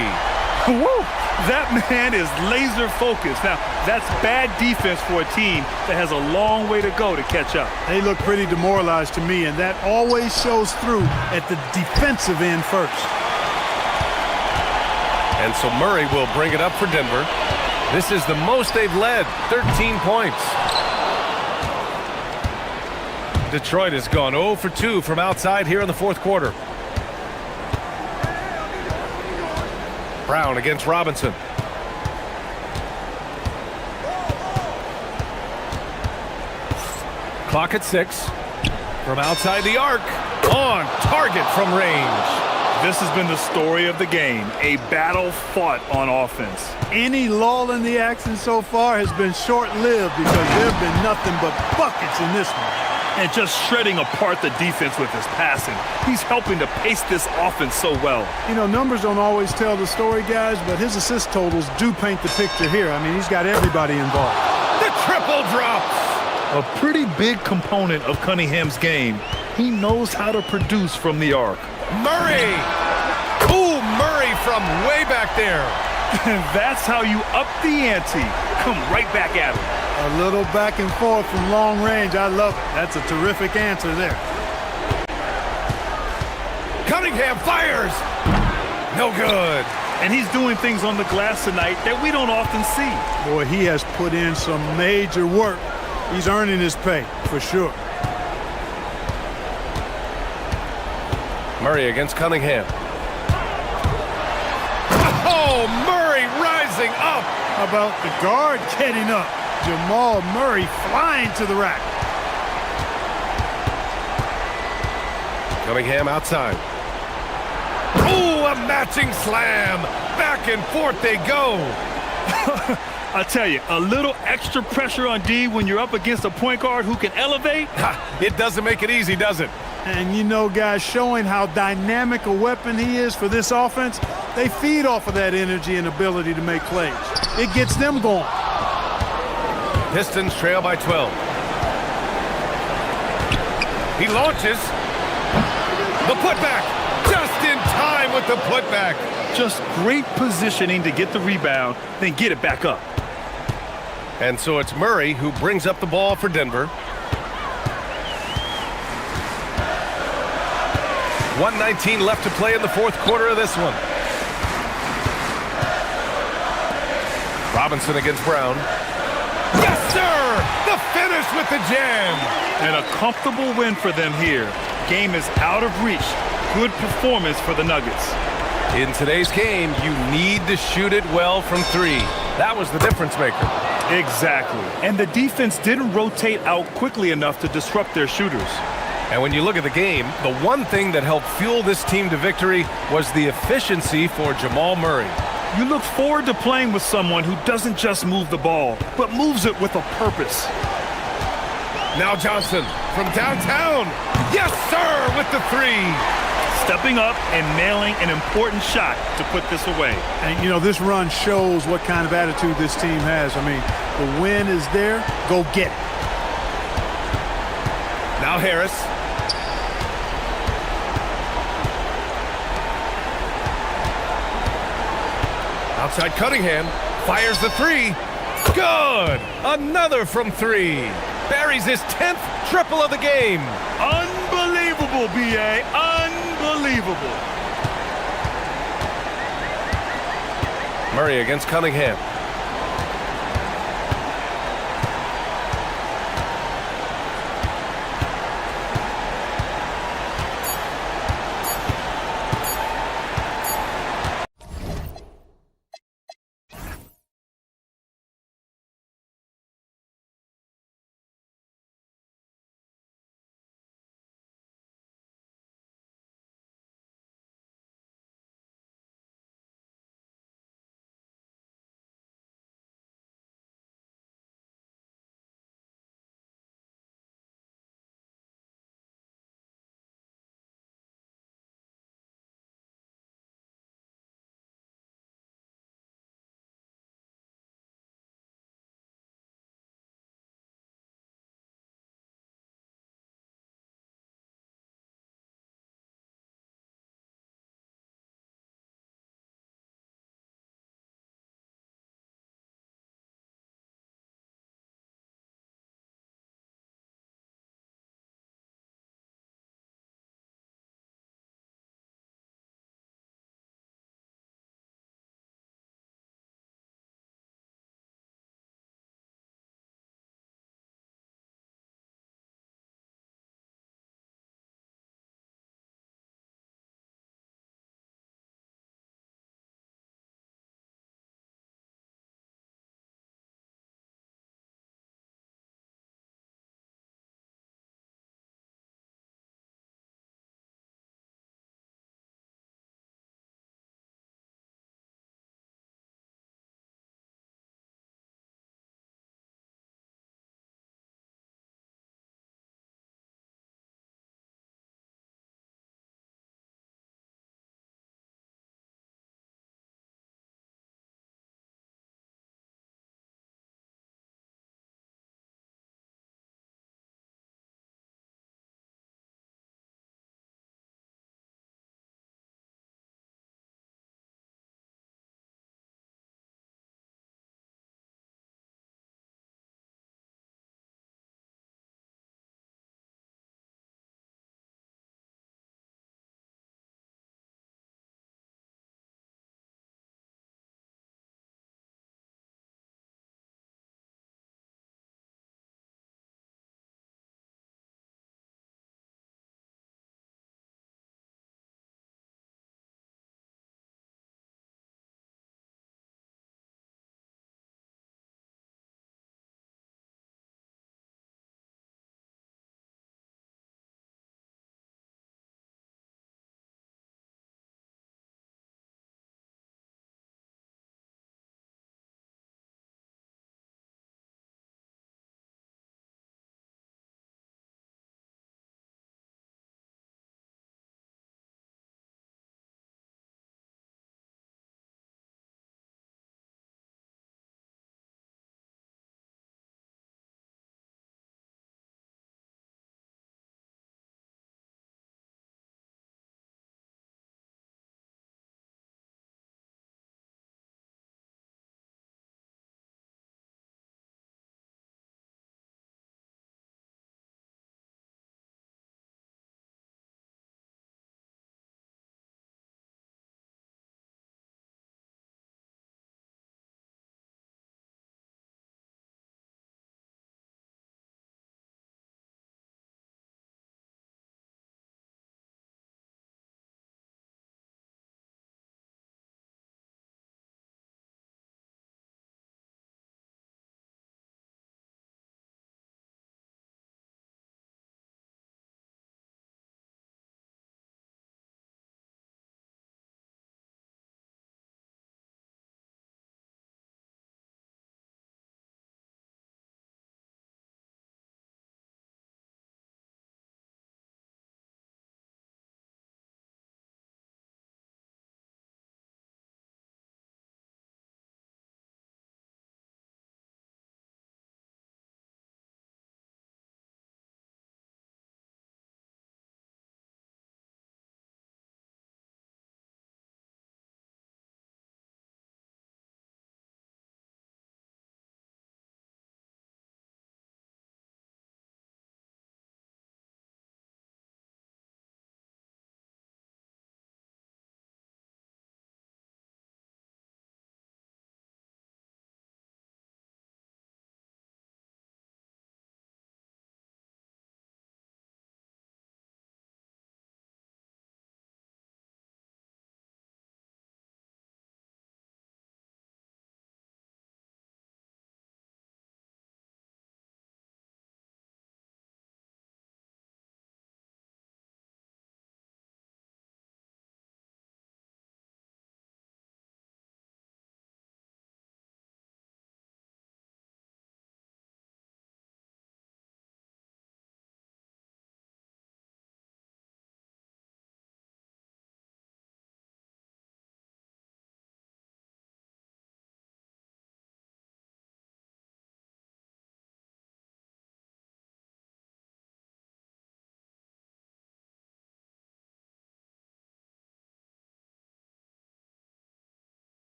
Woo! That man is laser focused. Now, that's bad defense for a team that has a long way to go to catch up. They look pretty demoralized to me, and that always shows through at the defensive end first. And so Murray will bring it up for Denver. This is the most they've led, 13 points. Detroit has gone 0 for 2 from outside here in the fourth quarter. Brown against Robinson. Clock at 6. From outside the arc. On target from range. This has been the story of the game, a battle fought on offense. Any lull in the action so far has been short-lived because there have been nothing but buckets in this one. And just shredding apart the defense with his passing. He's helping to pace this offense so well. You know, numbers don't always tell the story, guys, but his assist totals do paint the picture here. I mean, he's got everybody involved. The triple drops. A pretty big component of Cunningham's game. He knows how to produce from the arc. Murray! Ooh, Murray from way back there. And that's how you up the ante. Come right back at him. A little back and forth from long range. I love it. That's a terrific answer there. Cunningham fires. No good. And he's doing things on the glass tonight that we don't often see. Boy, he has put in some major work. He's earning his pay, for sure. Murray against Cunningham. Oh, Murray rising up. How about the guard getting up? Jamal Murray flying to the rack. Cunningham outside. Oh, a matching slam. Back and forth they go. I tell you, a little extra pressure on D when you're up against a point guard who can elevate. It doesn't make it easy, does it? And you know, guys, showing how dynamic a weapon he is for this offense, they feed off of that energy and ability to make plays. It gets them going. Pistons trail by 12. He launches. The putback. Just in time with the putback. Just great positioning to get the rebound, then get it back up. And so it's Murray who brings up the ball for Denver. 1:19 left to play in the fourth quarter of this one. Robinson against Brown. Yes, sir! The finish with the jam. And a comfortable win for them here. Game is out of reach. Good performance for the Nuggets. In today's game, you need to shoot it well from 3. That was the difference maker. Exactly. And the defense didn't rotate out quickly enough to disrupt their shooters. And when you look at the game, the one thing that helped fuel this team to victory was the efficiency for Jamal Murray. You look forward to playing with someone who doesn't just move the ball, but moves it with a purpose. Now Johnson from downtown. Yes, sir, with the 3. Stepping up and nailing an important shot to put this away. And, you know, this run shows what kind of attitude this team has. I mean, the win is there. Go get it. Now Harris. Outside Cunningham. Fires the 3. Good. Another from 3. Buries his 10th triple of the game. Unbelievable, B.A. Unbelievable. Murray against Cunningham.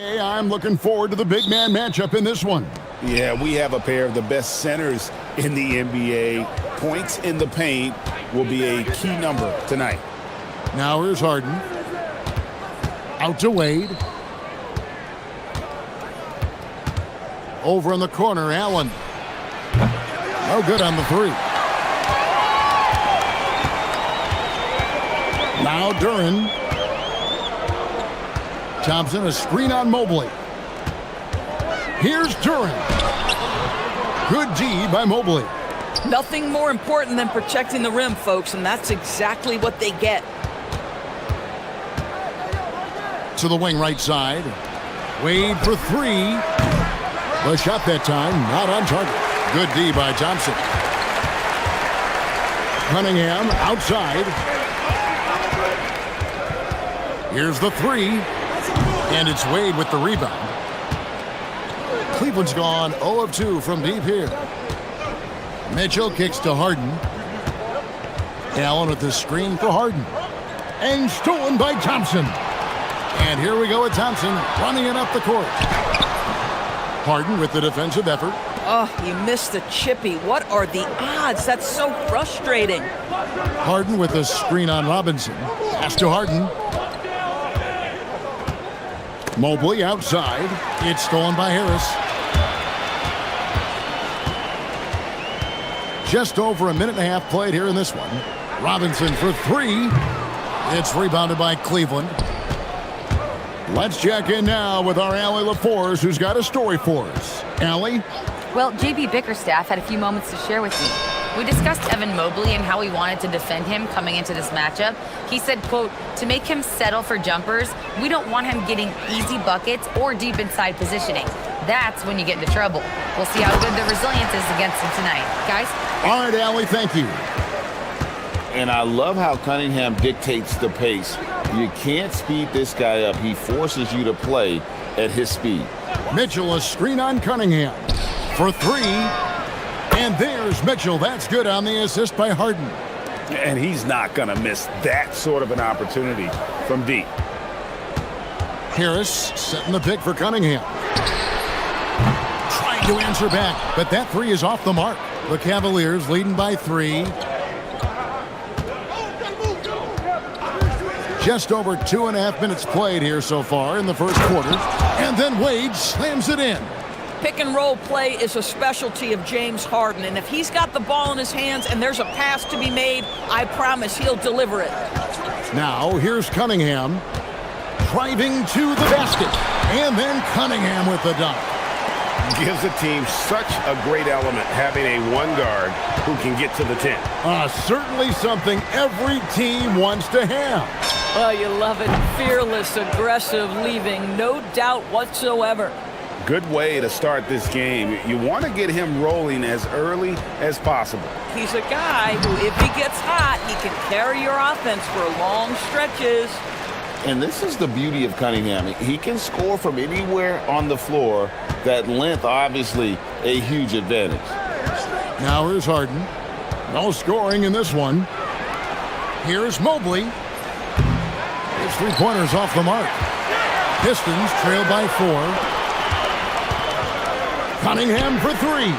Hey, I'm looking forward to the big man matchup in this one. Yeah, we have a pair of the best centers in the NBA. Points in the paint will be a key number tonight. Now here's Harden. Out to Wade. Over in the corner, Allen. No good on the three. Now Duran. Thompson, a screen on Mobley. Here's Duran. Good D by Mobley. Nothing more important than protecting the rim, folks, and that's exactly what they get. To the wing right side. Wade for three. The shot that time, not on target. Good D by Thompson. Cunningham outside. Here's the three. And it's Wade with the rebound. Cleveland's gone 0 of 2 from deep here. Mitchell kicks to Harden. Allen with the screen for Harden. And stolen by Thompson. And here we go with Thompson running it up the court. Harden with the defensive effort. Oh, you missed the chippy. What are the odds? That's so frustrating. Harden with the screen on Robinson. Pass to Harden. Mobley outside. It's stolen by Harris. Just over a minute and a half played here in this one. Robinson for three. It's rebounded by Cleveland. Let's check in now with our Allie LaForce, who's got a story for us. Allie? Well, JB Bickerstaff had a few moments to share with me. We discussed Evan Mobley and how we wanted to defend him coming into this matchup. He said, quote, to make him settle for jumpers, we don't want him getting easy buckets or deep inside positioning. That's when you get into trouble. We'll see how good the resilience is against him tonight. Guys? All right, Allie, thank you. And I love how Cunningham dictates the pace. You can't speed this guy up. He forces you to play at his speed. Mitchell, a screen on Cunningham for three. And there's Mitchell. That's good on the assist by Harden. And he's not going to miss that sort of an opportunity from deep. Harris setting the pick for Cunningham. Trying to answer back, but that three is off the mark. The Cavaliers leading by three. Just over 2.5 minutes played here so far in the first quarter. And then Wade slams it in. Pick and roll play is a specialty of James Harden, and if he's got the ball in his hands and there's a pass to be made, I promise he'll deliver it. Now here's Cunningham driving to the basket, and then Cunningham with the dunk. Gives a team such a great element having a one guard who can get to the 10. Certainly something every team wants to have. Oh, you love it. Fearless, aggressive, leaving, no doubt whatsoever. Good way to start this game. You want to get him rolling as early as possible. He's a guy who, if he gets hot, he can carry your offense for long stretches. And this is the beauty of Cunningham. He can score from anywhere on the floor. That length, obviously, a huge advantage. Now here's Harden. No scoring in this one. Here's Mobley. His three-pointers off the mark. Pistons trail by 4. Cunningham for three.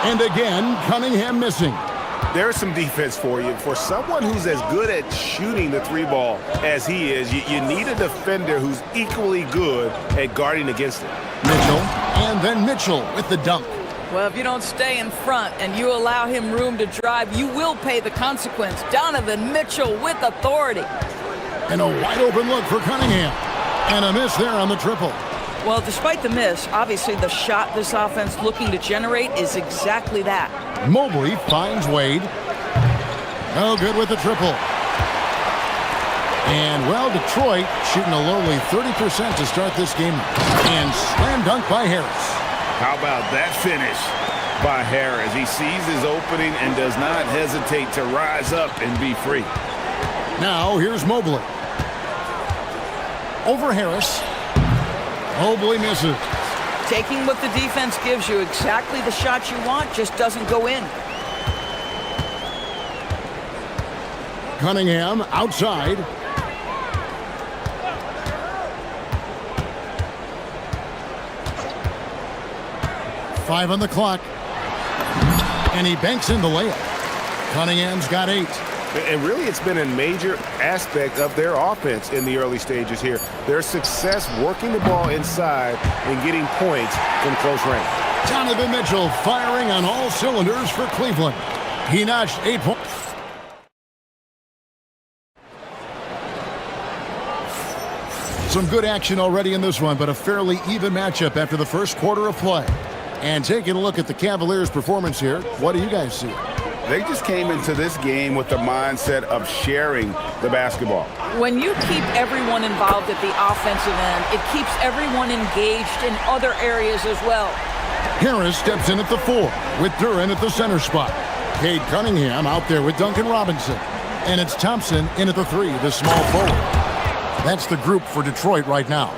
And again, Cunningham missing. There's some defense for you. For someone who's as good at shooting the three ball as he is, you need a defender who's equally good at guarding against it. Mitchell, and then Mitchell with the dunk. Well, if you don't stay in front and you allow him room to drive, you will pay the consequence. Donovan Mitchell with authority. And a wide open look for Cunningham. And a miss there on the triple. Well, despite the miss, obviously the shot this offense looking to generate is exactly that. Mobley finds Wade. No good with the triple. And, well, Detroit shooting a lowly 30% to start this game. And slam dunk by Harris. How about that finish by Harris? He sees his opening and does not hesitate to rise up and be free. Now, here's Mobley. Over Harris. Mobley misses. Taking what the defense gives you, exactly the shot you want, just doesn't go in. Cunningham outside. 5 on the clock. And he banks in the layup. Cunningham's got 8. And really, it's been a major aspect of their offense in the early stages here. Their success working the ball inside and getting points from close range. Donovan Mitchell firing on all cylinders for Cleveland. He notched 8 points. Some good action already in this one, but a fairly even matchup after the first quarter of play. And taking a look at the Cavaliers' performance here, what do you guys see? They just came into this game with the mindset of sharing the basketball. When you keep everyone involved at the offensive end, it keeps everyone engaged in other areas as well. Harris steps in at the 4 with Duren at the center spot. Cade Cunningham out there with Duncan Robinson. And it's Thompson in at the 3, the small forward. That's the group for Detroit right now.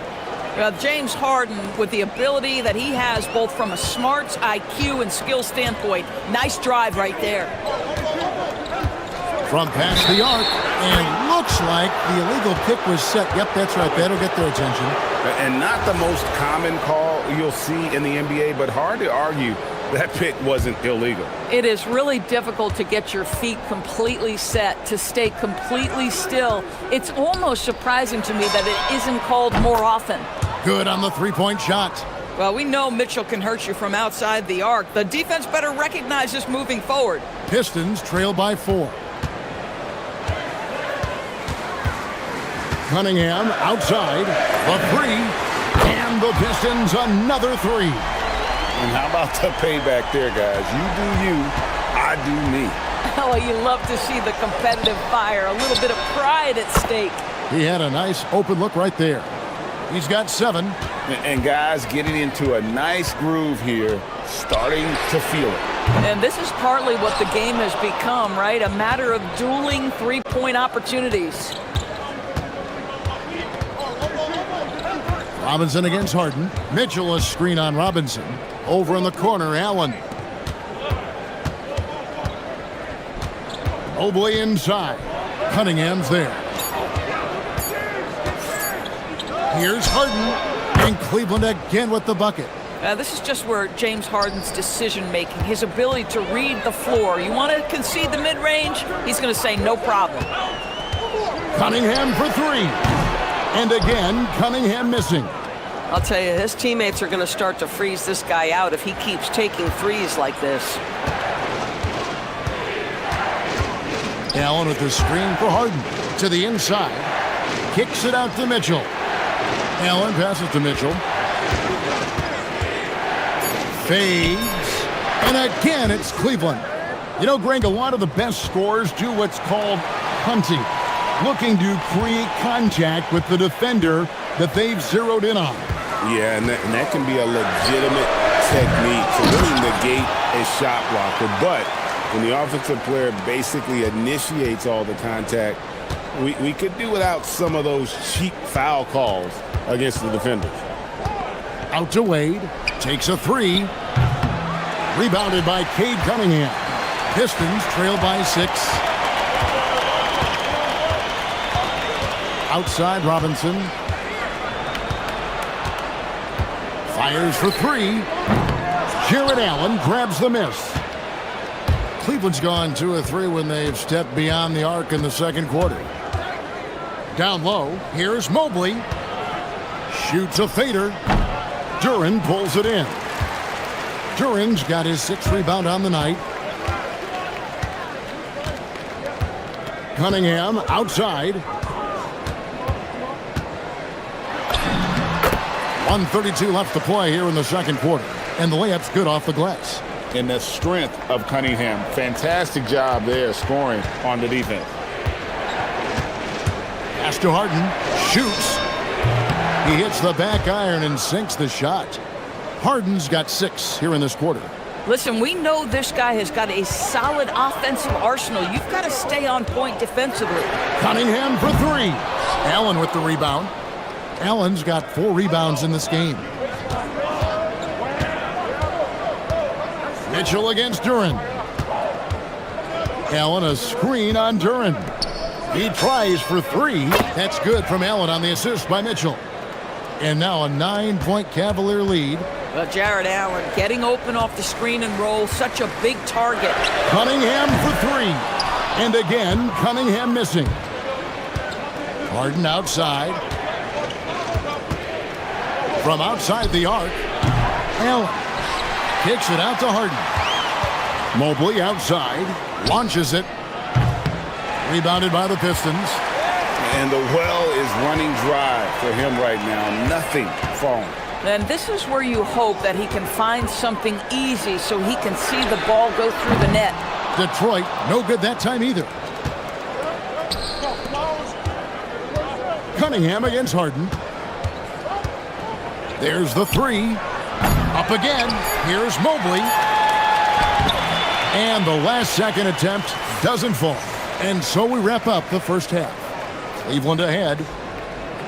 James Harden, with the ability that he has both from a smarts, IQ, and skill standpoint, nice drive right there. From past the arc, and looks like the illegal pick was set. Yep, that's right. That'll get their attention. And not the most common call you'll see in the NBA, but hard to argue that pick wasn't illegal. It is really difficult to get your feet completely set, to stay completely still. It's almost surprising to me that it isn't called more often. Good on the three-point shot. Well, we know Mitchell can hurt you from outside the arc. The defense better recognize this moving forward. Pistons trail by 4. Cunningham outside, the 3, and the Pistons another 3. And how about the payback there, guys? You do you, I do me. Oh, you love to see the competitive fire, a little bit of pride at stake. He had a nice open look right there. He's got 7. And guys getting into a nice groove here, starting to feel it. And this is partly what the game has become, right? A matter of dueling three-point opportunities. Robinson against Harden. Mitchell a screen on Robinson. Over in the corner, Allen. Mobley inside. Cunningham's there. Here's Harden. And Cleveland again with the bucket. This is just where James Harden's decision-making, his ability to read the floor. You want to concede the mid-range? He's going to say no problem. Cunningham for 3. And again, Cunningham missing. I'll tell you, his teammates are going to start to freeze this guy out if he keeps taking threes like this. Allen with the screen for Harden. To the inside. Kicks it out to Mitchell. Allen passes to Mitchell. Fades. And again, it's Cleveland. You know, Greg, a lot of the best scorers do what's called hunting. Looking to create contact with the defender that they've zeroed in on. Yeah, and that can be a legitimate technique to really negate a shot blocker. But when the offensive player basically initiates all the contact, we could do without some of those cheap foul calls against the defenders. Out to Wade. Takes a 3. Rebounded by Cade Cunningham. Pistons trail by 6. Outside Robinson. Fires for 3. Jared Allen grabs the miss. Cleveland's gone 2 of 3 when they've stepped beyond the arc in the second quarter. Down low, here's Mobley. Shoots a fader. Duren pulls it in. Duren's got his 6th rebound on the night. Cunningham outside. 1:32 left to play here in the second quarter. And the layup's good off the glass. And the strength of Cunningham. Fantastic job there scoring on the defense. Pass to Harden. Shoots. He hits the back iron and sinks the shot. Harden's got 6 here in this quarter. Listen, we know this guy has got a solid offensive arsenal. You've got to stay on point defensively. Cunningham for 3. Allen with the rebound. Allen's got 4 rebounds in this game. Mitchell against Duren. Allen a screen on Duren. He tries for 3. That's good from Allen on the assist by Mitchell. And now a 9-point Cavalier lead Well, Jared Allen getting open off the screen and roll, such a big target. Cunningham for three. And again, Cunningham missing. Harden outside. From outside the arc, Allen kicks it out to Harden. Mobley outside, launches it. Rebounded by the Pistons. And the well is running dry for him right now. Nothing falling. And this is where you hope that he can find something easy so he can see the ball go through the net. Detroit, no good that time either. Cunningham against Harden. There's the three. Up again. Here's Mobley. And the last second attempt doesn't fall. And so we wrap up the first half. Cleveland ahead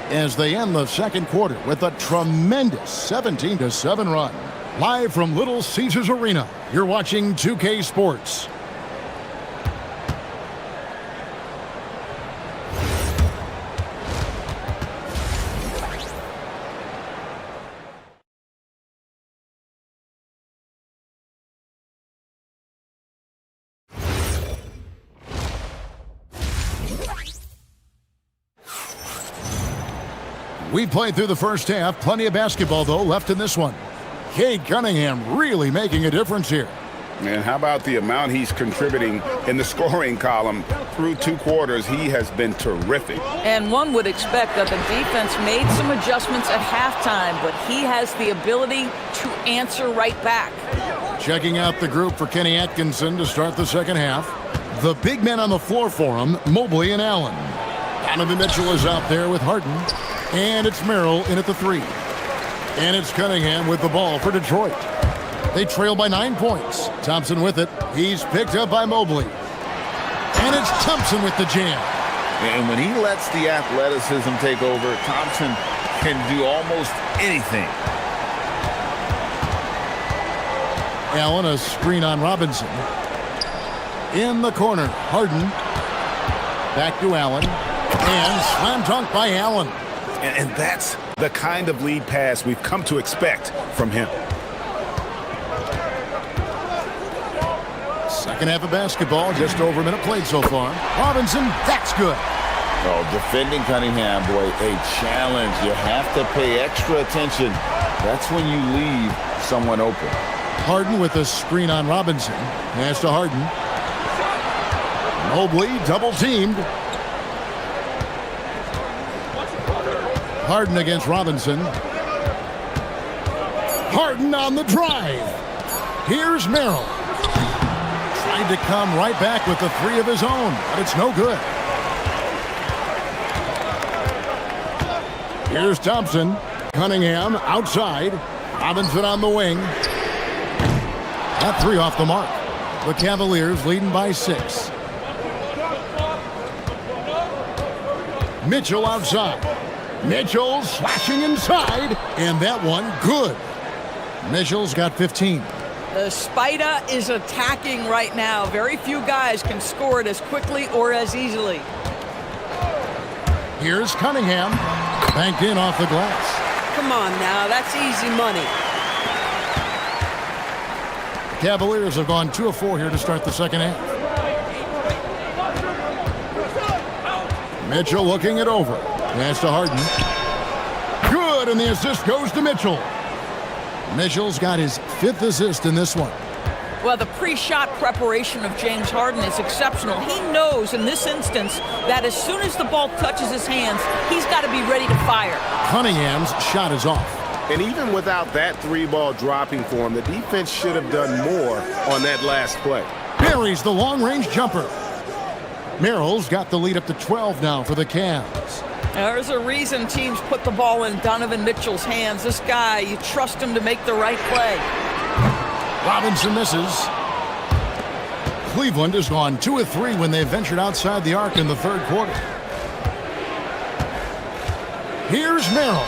as they end the second quarter with a tremendous 17-7 run. Live from Little Caesars Arena, you're watching 2K Sports. We played through the first half. Plenty of basketball, though, left in this one. Cade Cunningham really making a difference here. And how about the amount he's contributing in the scoring column? Through 2 quarters, he has been terrific. And one would expect that the defense made some adjustments at halftime, but he has the ability to answer right back. Checking out the group for Kenny Atkinson to start the second half. The big men on the floor for him, Mobley and Allen. Donovan Mitchell is out there with Harden. And it's Merrill in at the three. And it's Cunningham with the ball for Detroit. They trail by 9 points. Thompson with it. He's picked up by Mobley. And it's Thompson with the jam. And when he lets the athleticism take over, Thompson can do almost anything. Allen, a screen on Robinson. In the corner, Harden. Back to Allen. And slam dunk by Allen. And that's the kind of lead pass we've come to expect from him. Second half of basketball, just over a minute played so far. Robinson, that's good. Oh, defending Cunningham, boy, a challenge. You have to pay extra attention. That's when you leave someone open. Harden with a screen on Robinson. Pass to Harden. Mobley double teamed. Harden against Robinson. Harden on the drive. Here's Merrill. Tried to come right back with the three of his own, but it's no good. Here's Thompson. Cunningham outside. Robinson on the wing. That three off the mark. The Cavaliers leading by 6. Mitchell outside. Mitchell slashing inside, and that one good. Mitchell's got 15. The Spider is attacking right now. Very few guys can score it as quickly or as easily. Here's Cunningham. Banked in off the glass. Come on now, that's easy money. The Cavaliers have gone 2 of 4 here to start the second half. Mitchell looking it over. Pass to Harden. Good, and the assist goes to Mitchell. Mitchell's got his 5th assist in this one. Well, the pre-shot preparation of James Harden is exceptional. He knows in this instance that as soon as the ball touches his hands, he's got to be ready to fire. Cunningham's shot is off. And even without that 3-ball dropping for him, the defense should have done more on that last play. Buries the long-range jumper. Merrill's got the lead up to 12 now for the Cavs. There's a reason teams put the ball in Donovan Mitchell's hands. This guy, you trust him to make the right play. Robinson misses. Cleveland has gone 2 of 3 when they ventured outside the arc in the third quarter. Here's Merrill.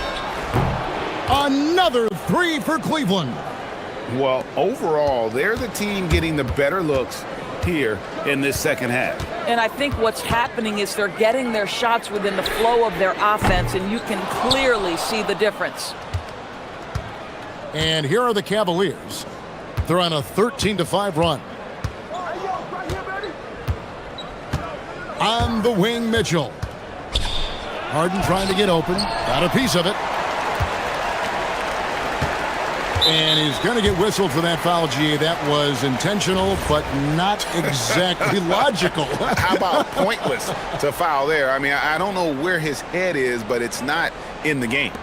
Another 3 for Cleveland. Well, overall, they're the team getting the better looks here in this second half. And I think what's happening is they're getting their shots within the flow of their offense, and you can clearly see the difference. And here are the Cavaliers. They're on a 13-5 run. On the wing, Mitchell. Harden trying to get open. Got a piece of it. And he's going to get whistled for that foul, G. That was intentional, but not exactly logical. How about pointless to foul there? I mean, I don't know where his head is, but it's not in the game.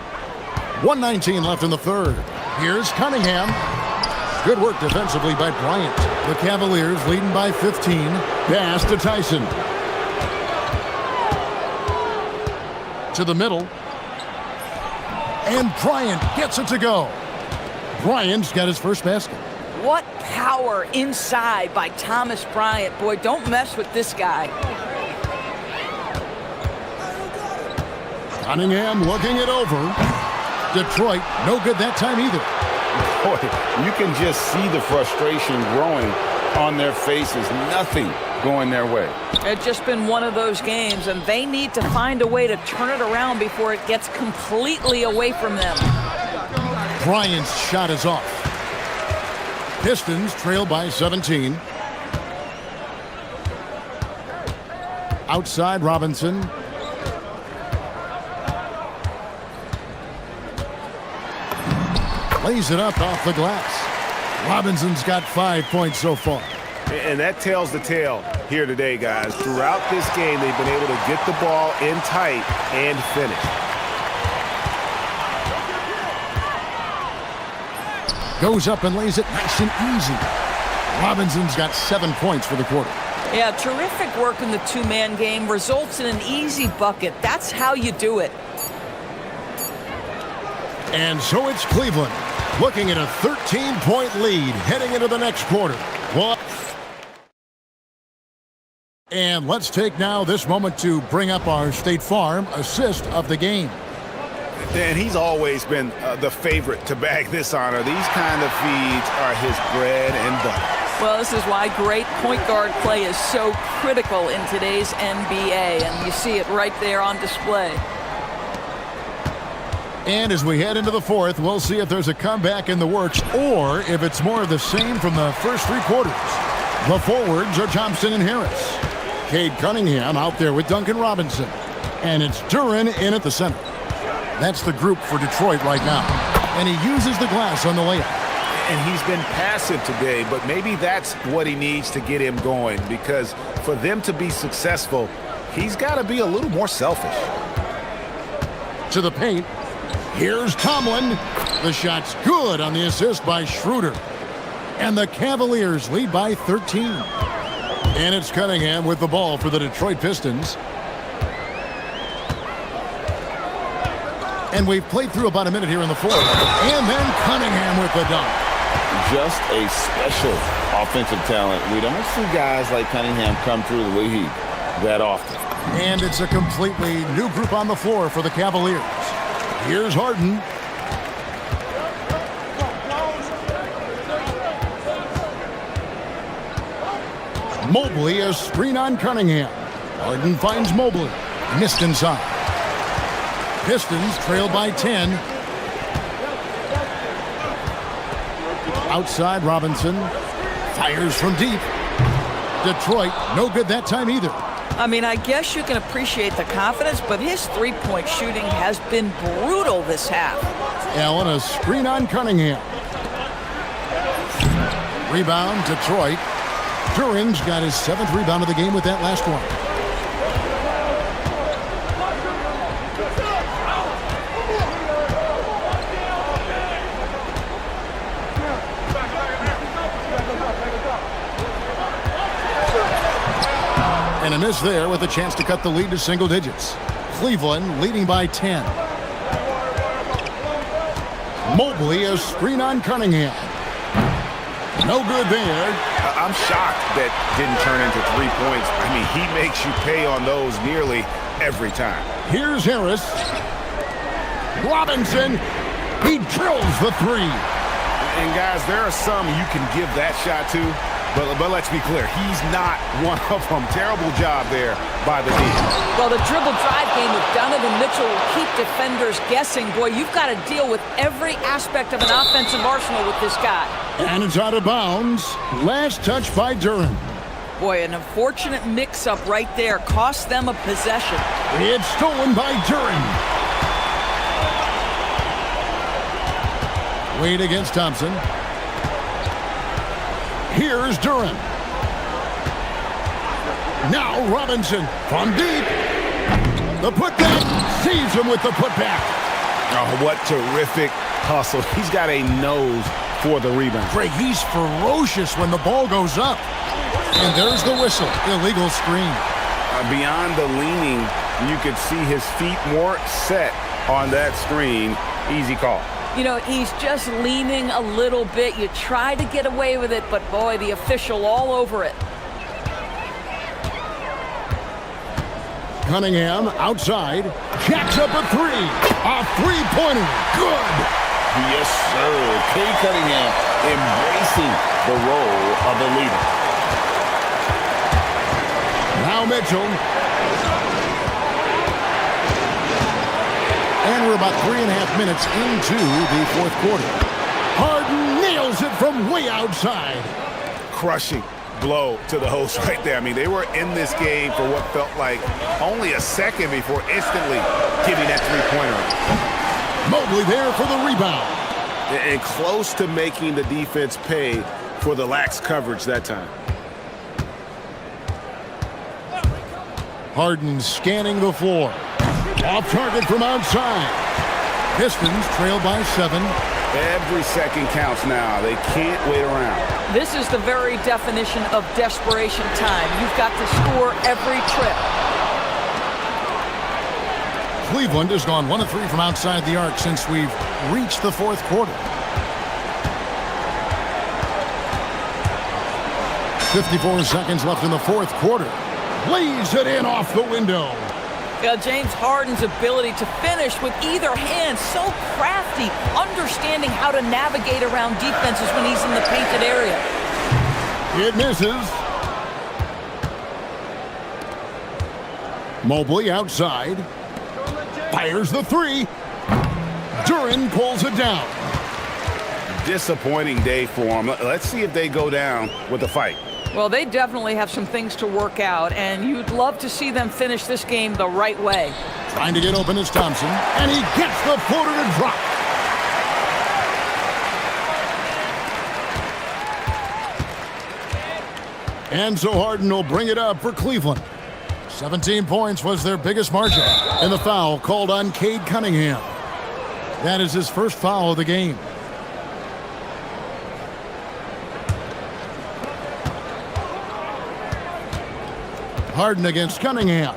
1:19 left in the third. Here's Cunningham. Good work defensively by Bryant. The Cavaliers leading by 15. Pass to Tyson. To the middle. And Bryant gets it to go. Bryant's got his first basket. What power inside by Thomas Bryant. Boy, don't mess with this guy. Cunningham looking it over. Detroit, no good that time either. Boy, you can just see the frustration growing on their faces. Nothing going their way. It's just been one of those games, and they need to find a way to turn it around before it gets completely away from them. Bryant's shot is off. Pistons trail by 17. Outside Robinson. Lays it up off the glass. Robinson's got 5 points so far. And that tells the tale here today, guys. Throughout this game, they've been able to get the ball in tight and finish. Goes up and lays it nice and easy. Robinson's got 7 points for the quarter. Yeah, terrific work in the two-man game results in an easy bucket. That's how you do it. And so it's Cleveland looking at a 13-point lead heading into the next quarter. And let's take now this moment to bring up our State Farm assist of the game. And he's always been the favorite to bag this honor. These kind of feeds are his bread and butter. Well, this is why great point guard play is so critical in today's NBA, and you see it right there on display. And as we head into the fourth, we'll see if there's a comeback in the works or if it's more of the same from the first three quarters. The forwards are Thompson and Harris. Cade Cunningham out there with Duncan Robinson. And it's Duren in at the center. That's the group for Detroit right now. And he uses the glass on the layup. And he's been passive today, but maybe that's what he needs to get him going, because for them to be successful, he's got to be a little more selfish. To the paint. Here's Tomlin. The shot's good on the assist by Schroeder. And the Cavaliers lead by 13. And it's Cunningham with the ball for the Detroit Pistons. And we've played through about a minute here in the fourth. And then Cunningham with the dunk. Just a special offensive talent. We don't see guys like Cunningham come through the league that often. And it's a completely new group on the floor for the Cavaliers. Here's Harden. Mobley, a screen on Cunningham. Harden finds Mobley. Missed inside. Pistons trail by 10. Outside Robinson. Fires from deep. Detroit, no good that time either. I mean, I guess you can appreciate the confidence, but his three-point shooting has been brutal this half. Allen, a screen on Cunningham. Rebound, Detroit. Duren's got his 7th rebound of the game with that last one. And a miss there with a chance to cut the lead to single digits. Cleveland leading by 10. Mobley, a screen on Cunningham. No good there. I'm shocked that didn't turn into 3 points. I mean, he makes you pay on those nearly every time. Here's Harris. Robinson. He drills the three. And guys, there are some you can give that shot to, But let's be clear, he's not one of them. Terrible job there by the team. Well, the dribble drive game with Donovan Mitchell will keep defenders guessing. Boy, you've got to deal with every aspect of an offensive arsenal with this guy. And it's out of bounds. Last touch by Duren. Boy, an unfortunate mix-up right there cost them a possession. It's stolen by Duren. Wade against Thompson. Here's Duren. Now Robinson from deep. The putback sees him with the putback. Oh, what terrific hustle. He's got a nose for the rebound. Greg, he's ferocious when the ball goes up. And there's the whistle. Illegal screen. Beyond the leaning, you could see his feet more set on that screen. Easy call. You know, he's just leaning a little bit. You try to get away with it, but boy, the official all over it. Cunningham outside. Jacks up a three. A three-pointer. Good. Yes, sir. Kay Cunningham embracing the role of the leader. Now Mitchell. And we're about 3.5 minutes into the fourth quarter. Harden nails it from way outside. Crushing blow to the host right there. I mean, they were in this game for what felt like only a second before instantly giving that three-pointer. Mobley there for the rebound. And close to making the defense pay for the lax coverage that time. Harden scanning the floor. Off target from outside. Pistons trail by 7. Every second counts now. They can't wait around. This is the very definition of desperation time. You've got to score every trip. Cleveland has gone 1 of 3 from outside the arc since we've reached the fourth quarter. 54 seconds left in the fourth quarter. Lays it in off the window. James Harden's ability to finish with either hand, so crafty, understanding how to navigate around defenses when he's in the painted area. It misses. Mobley outside. Fires the three. Duren pulls it down. Disappointing day for them. Let's see if they go down with a fight. Well, they definitely have some things to work out, and you'd love to see them finish this game the right way. Trying to get open is Thompson, and he gets the floater to drop. And so Harden will bring it up for Cleveland. 17 points was their biggest margin, and the foul called on Cade Cunningham. That is his first foul of the game. Harden against Cunningham.